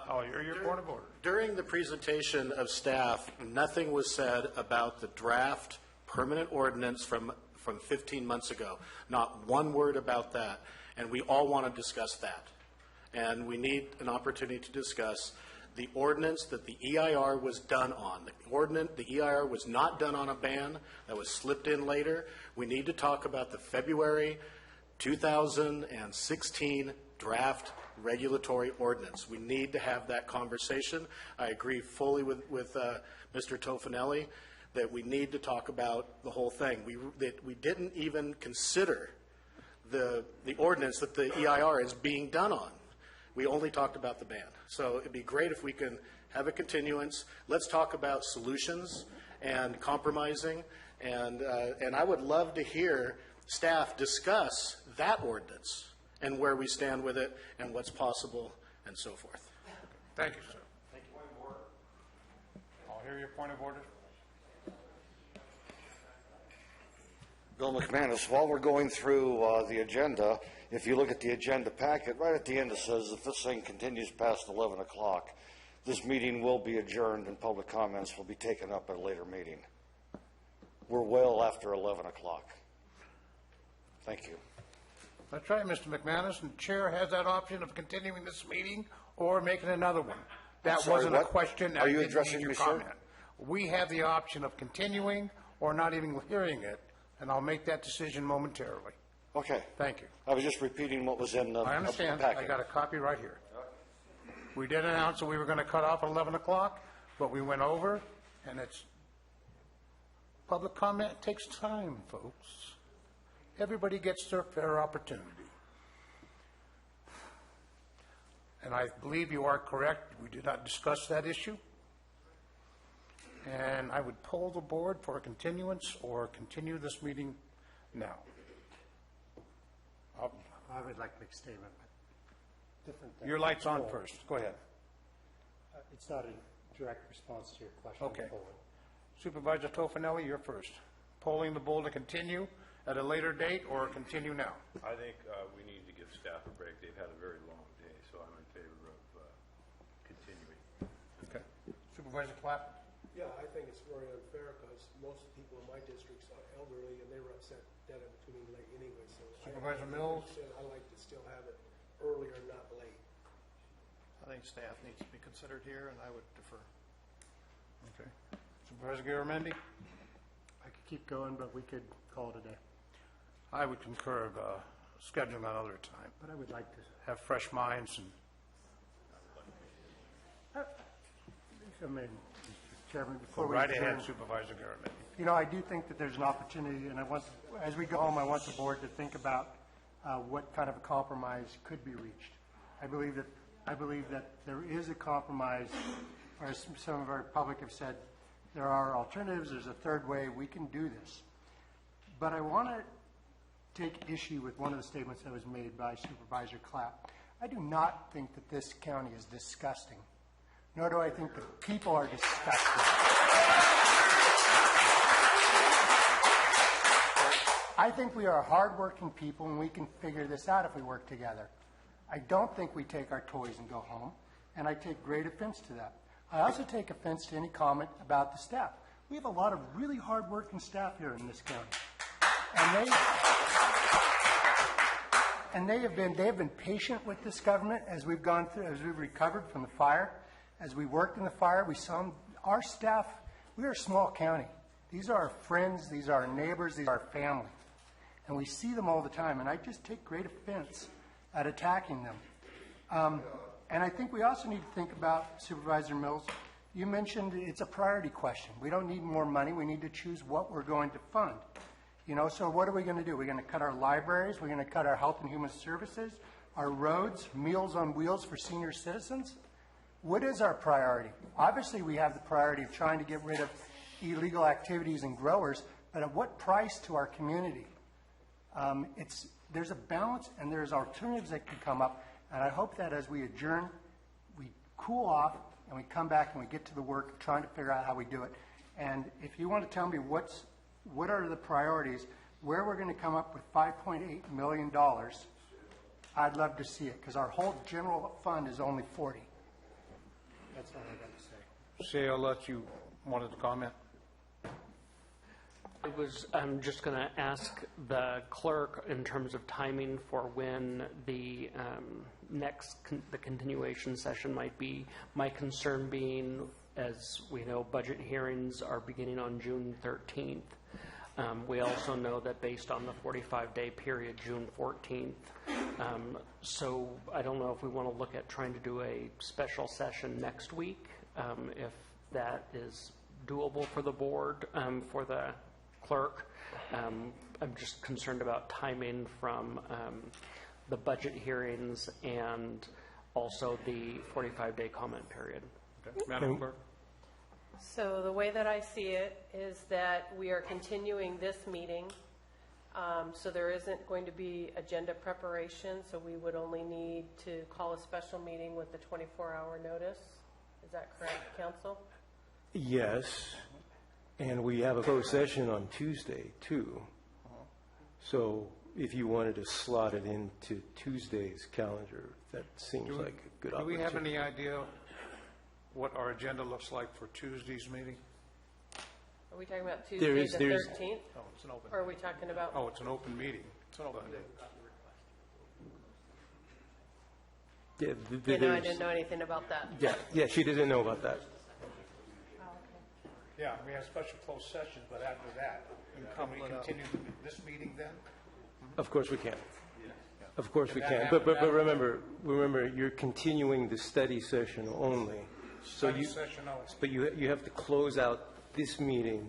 Oh, your point of order. During the presentation of staff, nothing was said about the draft permanent ordinance from 15 months ago. Not one word about that. And we all want to discuss that. And we need an opportunity to discuss the ordinance that the EIR was done on. The EIR was not done on a ban. That was slipped in later. We need to talk about the February 2016 draft regulatory ordinance. We need to have that conversation. I agree fully with Mr. Tofinelli that we need to talk about the whole thing. We didn't even consider the ordinance that the EIR is being done on. We only talked about the ban. So it'd be great if we can have a continuance. Let's talk about solutions and compromising. And I would love to hear staff discuss that ordinance and where we stand with it and what's possible and so forth. Thank you, sir. Thank you. Point of order. I'll hear your point of order. Bill McManus, while we're going through the agenda, if you look at the agenda packet, right at the end it says if this thing continues past 11 o'clock, this meeting will be adjourned and public comments will be taken up at a later meeting. We're well after 11 o'clock. Thank you. That's right, Mr. McManus, and the chair has that option of continuing this meeting or making another one. That Sorry, wasn't what? a question. Are you I didn't addressing need your me, sir? comment. We have the option of continuing or not even hearing it, and I'll make that decision momentarily. Okay. Thank you. I was just repeating what was in the I understand. packet. I got a copy right here. We did announce that we were going to cut off at 11 o'clock, but we went over, and it's public comment takes time, folks. Everybody gets their fair opportunity. And I believe you are correct. We did not discuss that issue. And I would poll the board for a continuance or continue this meeting now. I would like to make a statement. Different than Your light's on poll. first. Go ahead. It's not a direct response to your question. Okay. on polling. Supervisor Tofinelli, you're first. Polling the board to continue at a later date or continue now? I think we need to give staff a break. They've had a very long day, so I'm in favor of continuing. Okay. Supervisor Clapp? Yeah, I think it's very unfair because most people in my districts are elderly and they were upset that it was going to be late anyway. So Supervisor Mills? I like to still have it earlier, not late. I think staff needs to be considered here, and I would defer. Okay. Supervisor Garamendi? I could keep going, but we could call it a day. I would concur of scheduling another time. But I would like to. Have fresh minds and I mean, Mr. Chairman, before go we right adjourn, ahead, Supervisor Garamendi. you know, I do think that there's an opportunity, and I want, as we go home, I want the board to think about what kind of a compromise could be reached. I believe that there is a compromise, or as some of our public have said, there are alternatives, there's a third way, we can do this. But I want to take issue with one of the statements that was made by Supervisor Clapp. I do not think that this county is disgusting, nor do I think that people are disgusting. I think we are hardworking people and we can figure this out if we work together. I don't think we take our toys and go home, and I take great offense to that. I also take offense to any comment about the staff. We have a lot of really hardworking staff here in this county. And they have been patient with this government as we've gone through, as we've recovered from the fire. As we worked in the fire, we saw our staff. We are a small county. These are our friends. These are our neighbors. These are our family. And we see them all the time. And I just take great offense at attacking them. And I think we also need to think about, Supervisor Mills, you mentioned it's a priority question. We don't need more money. We need to choose what we're going to fund. You know, so what are we going to do? We're going to cut our libraries. We're going to cut our health and human services, our roads, Meals on Wheels for senior citizens. What is our priority? Obviously, we have the priority of trying to get rid of illegal activities and growers, but at what price to our community? There's a balance, and there's alternatives that can come up, and I hope that as we adjourn, we cool off, and we come back and we get to the work of trying to figure out how we do it. And if you want to tell me what are the priorities, where we're going to come up with $5.8 million, I'd love to see it, because our whole general fund is only 40. That's all I got to say. Say, I'll let you wanted to comment. I'm just going to ask the clerk in terms of timing for when the the continuation session might be. My concern being, as we know, budget hearings are beginning on June 13th. We also know that based on the 45-day period, June 14th. So I don't know if we want to look at trying to do a special session next week, if that is doable for the board, for the clerk. I'm just concerned about timing from the budget hearings and also the 45-day comment period. Okay. Madam Clerk? So the way that I see it is that we are continuing this meeting, so there isn't going to be agenda preparation, so we would only need to call a special meeting with the 24-hour notice. Is that correct, Council? Yes, and we have a closed session on Tuesday, too. So if you wanted to slot it into Tuesday's calendar, that seems like a good opportunity. Do we have any idea what our agenda looks like for Tuesday's meeting? Are we talking about Tuesday the 13th? Oh, it's an open. Or are we talking about? Oh, it's an open meeting. It's an open day. You know, I didn't know anything about that. Yeah, she doesn't know about that. Yeah, we have special closed sessions, but after that, can we continue this meeting then? Of course we can. Of course we can. But remember, you're continuing the study session only. Study session only. But you have to close out this meeting.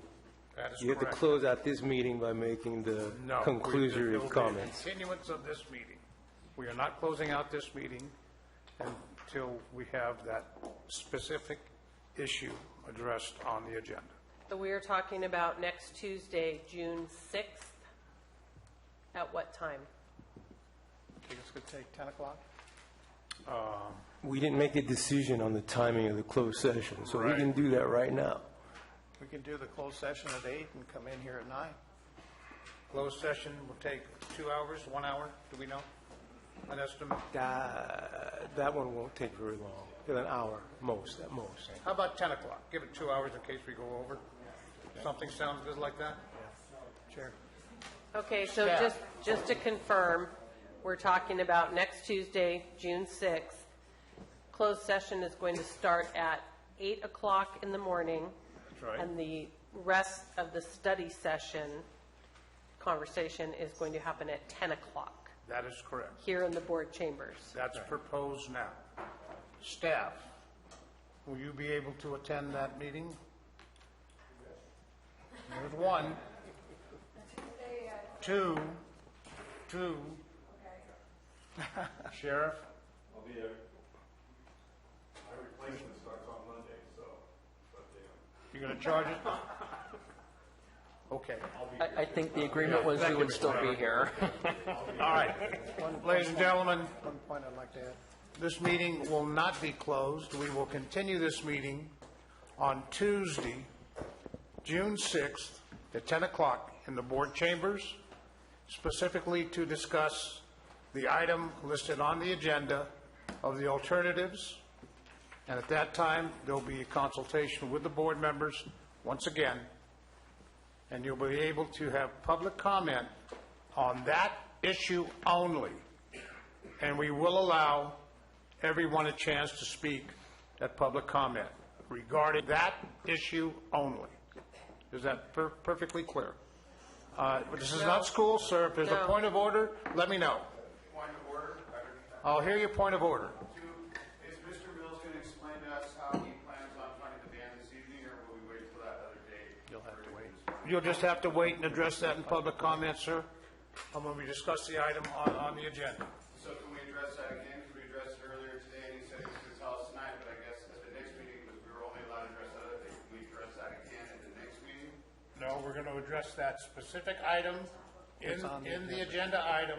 That is You have to correct. close out this meeting by making the No. conclusory There will be a comments. continuance of this meeting. We are not closing out this meeting until we have that specific issue addressed on the agenda. So we are talking about next Tuesday, June 6th. At what time? I think it's going to take 10 o'clock. We didn't make a decision on the timing of the closed session, so we Right. can do that right now. We can do the closed session at 8 and come in here at 9. Closed session will take 2 hours, 1 hour, do we know? An estimate? That one won't take very long, an hour, most, at most. How about 10 o'clock? Give it 2 hours in case we go over. Something sounds good like that? Chair. Okay, so Staff. just to confirm, we're talking about next Tuesday, June 6th. Closed session is going to start at 8 o'clock in the morning. That's right. And the rest of the study session conversation is going to happen at 10 o'clock That is correct. here in the board chambers. That's proposed now. Staff, will you be able to attend that meeting? There's one. Two. Sheriff? I'll be there. My replacement starts on Monday, so, You going to charge it? Okay. I think the agreement was you would still be here. All right. Ladies and gentlemen, One point I'd like to add. this meeting will not be closed. We will continue this meeting on Tuesday, June 6th at 10 o'clock in the board chambers, specifically to discuss the item listed on the agenda of the alternatives. And at that time, there'll be a consultation with the board members once again, and you'll be able to have public comment on that issue only. And we will allow everyone a chance to speak at public comment regarding that issue only. Is that perfectly clear? This is not school, sir. If there's a No. point of order, let me know. Point of order. I'll hear your point of order. Is Mr. Mills going to explain to us how he plans on funding the band this evening, or will we wait till that other date? You'll have to wait. You'll just have to wait and address that in public comment, sir, when we discuss the item on the agenda. So can we address that again? Because we addressed it earlier today, and he said he was going to tell us tonight, but I guess at the next meeting, because we were only allowed to address that other thing, can we address that again at the next meeting? No, we're going to address that specific item in the agenda item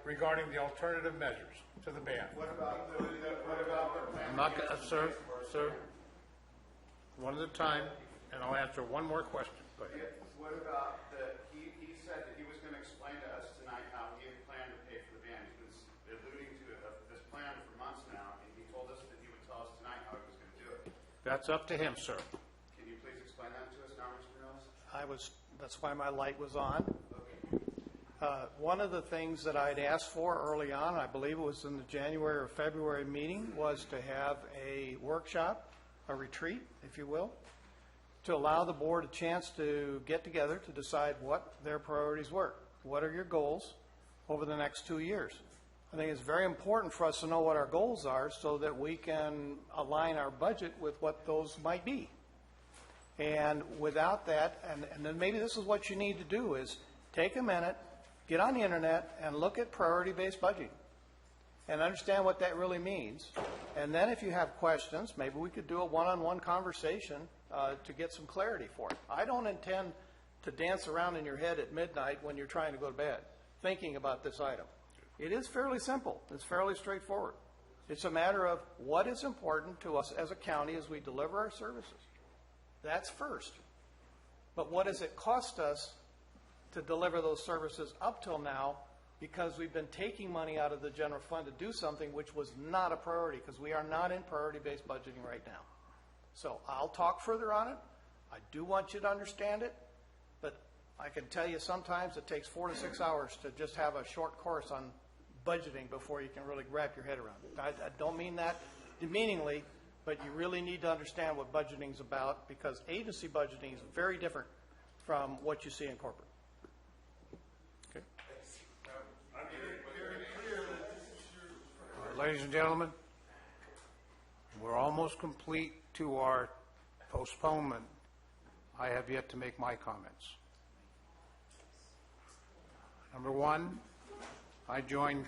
regarding the alternative measures to the ban. What about the I'm not, sir, one at a time, and I'll answer one more question. Go ahead. What about he said that he was going to explain to us tonight how he had planned to pay for the band. He's been alluding to this plan for months now, and he told us that he would tell us tonight how he was going to do it. That's up to him, sir. Can you please explain that to us now, Mr. Mills? That's why my light was on. One of the things that I'd asked for early on, I believe it was in the January or February meeting, was to have a workshop, a retreat, if you will, to allow the board a chance to get together to decide what their priorities were. What are your goals over the next 2 years? I think it's very important for us to know what our goals are so that we can align our budget with what those might be. And without that, and then maybe this is what you need to do, is take a minute, get on the internet, and look at priority-based budgeting and understand what that really means. And then if you have questions, maybe we could do a one-on-one conversation to get some clarity for it. I don't intend to dance around in your head at midnight when you're trying to go to bed thinking about this item. It is fairly simple. It's fairly straightforward. It's a matter of what is important to us as a county as we deliver our services. That's first. But what does it cost us to deliver those services up till now, because we've been taking money out of the general fund to do something which was not a priority, because we are not in priority-based budgeting right now. So I'll talk further on it. I do want you to understand it, but I can tell you sometimes it takes 4 to 6 hours to just have a short course on budgeting before you can really wrap your head around it. I don't mean that demeaningly, but you really need to understand what budgeting is about, because agency budgeting is very different from what you see in corporate. Okay. All right, ladies and gentlemen, we're almost complete to our postponement. I have yet to make my comments. Number one, I joined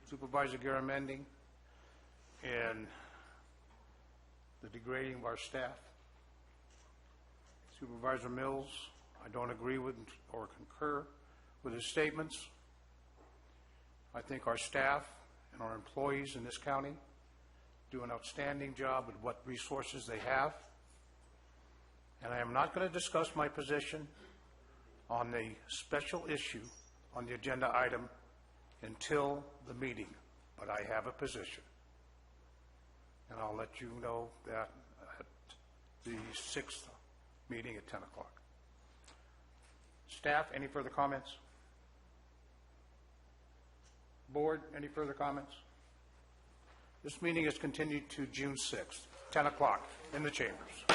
Supervisor Garamendi in the degrading of our staff. Supervisor Mills, I don't agree with or concur with his statements. I think our staff and our employees in this county do an outstanding job with what resources they have. And I am not going to discuss my position on the special issue on the agenda item until the meeting, but I have a position. And I'll let you know that at the 6th meeting at 10 o'clock. Staff, any further comments? Board, any further comments? This meeting is continued to June 6th, 10 o'clock in the chambers.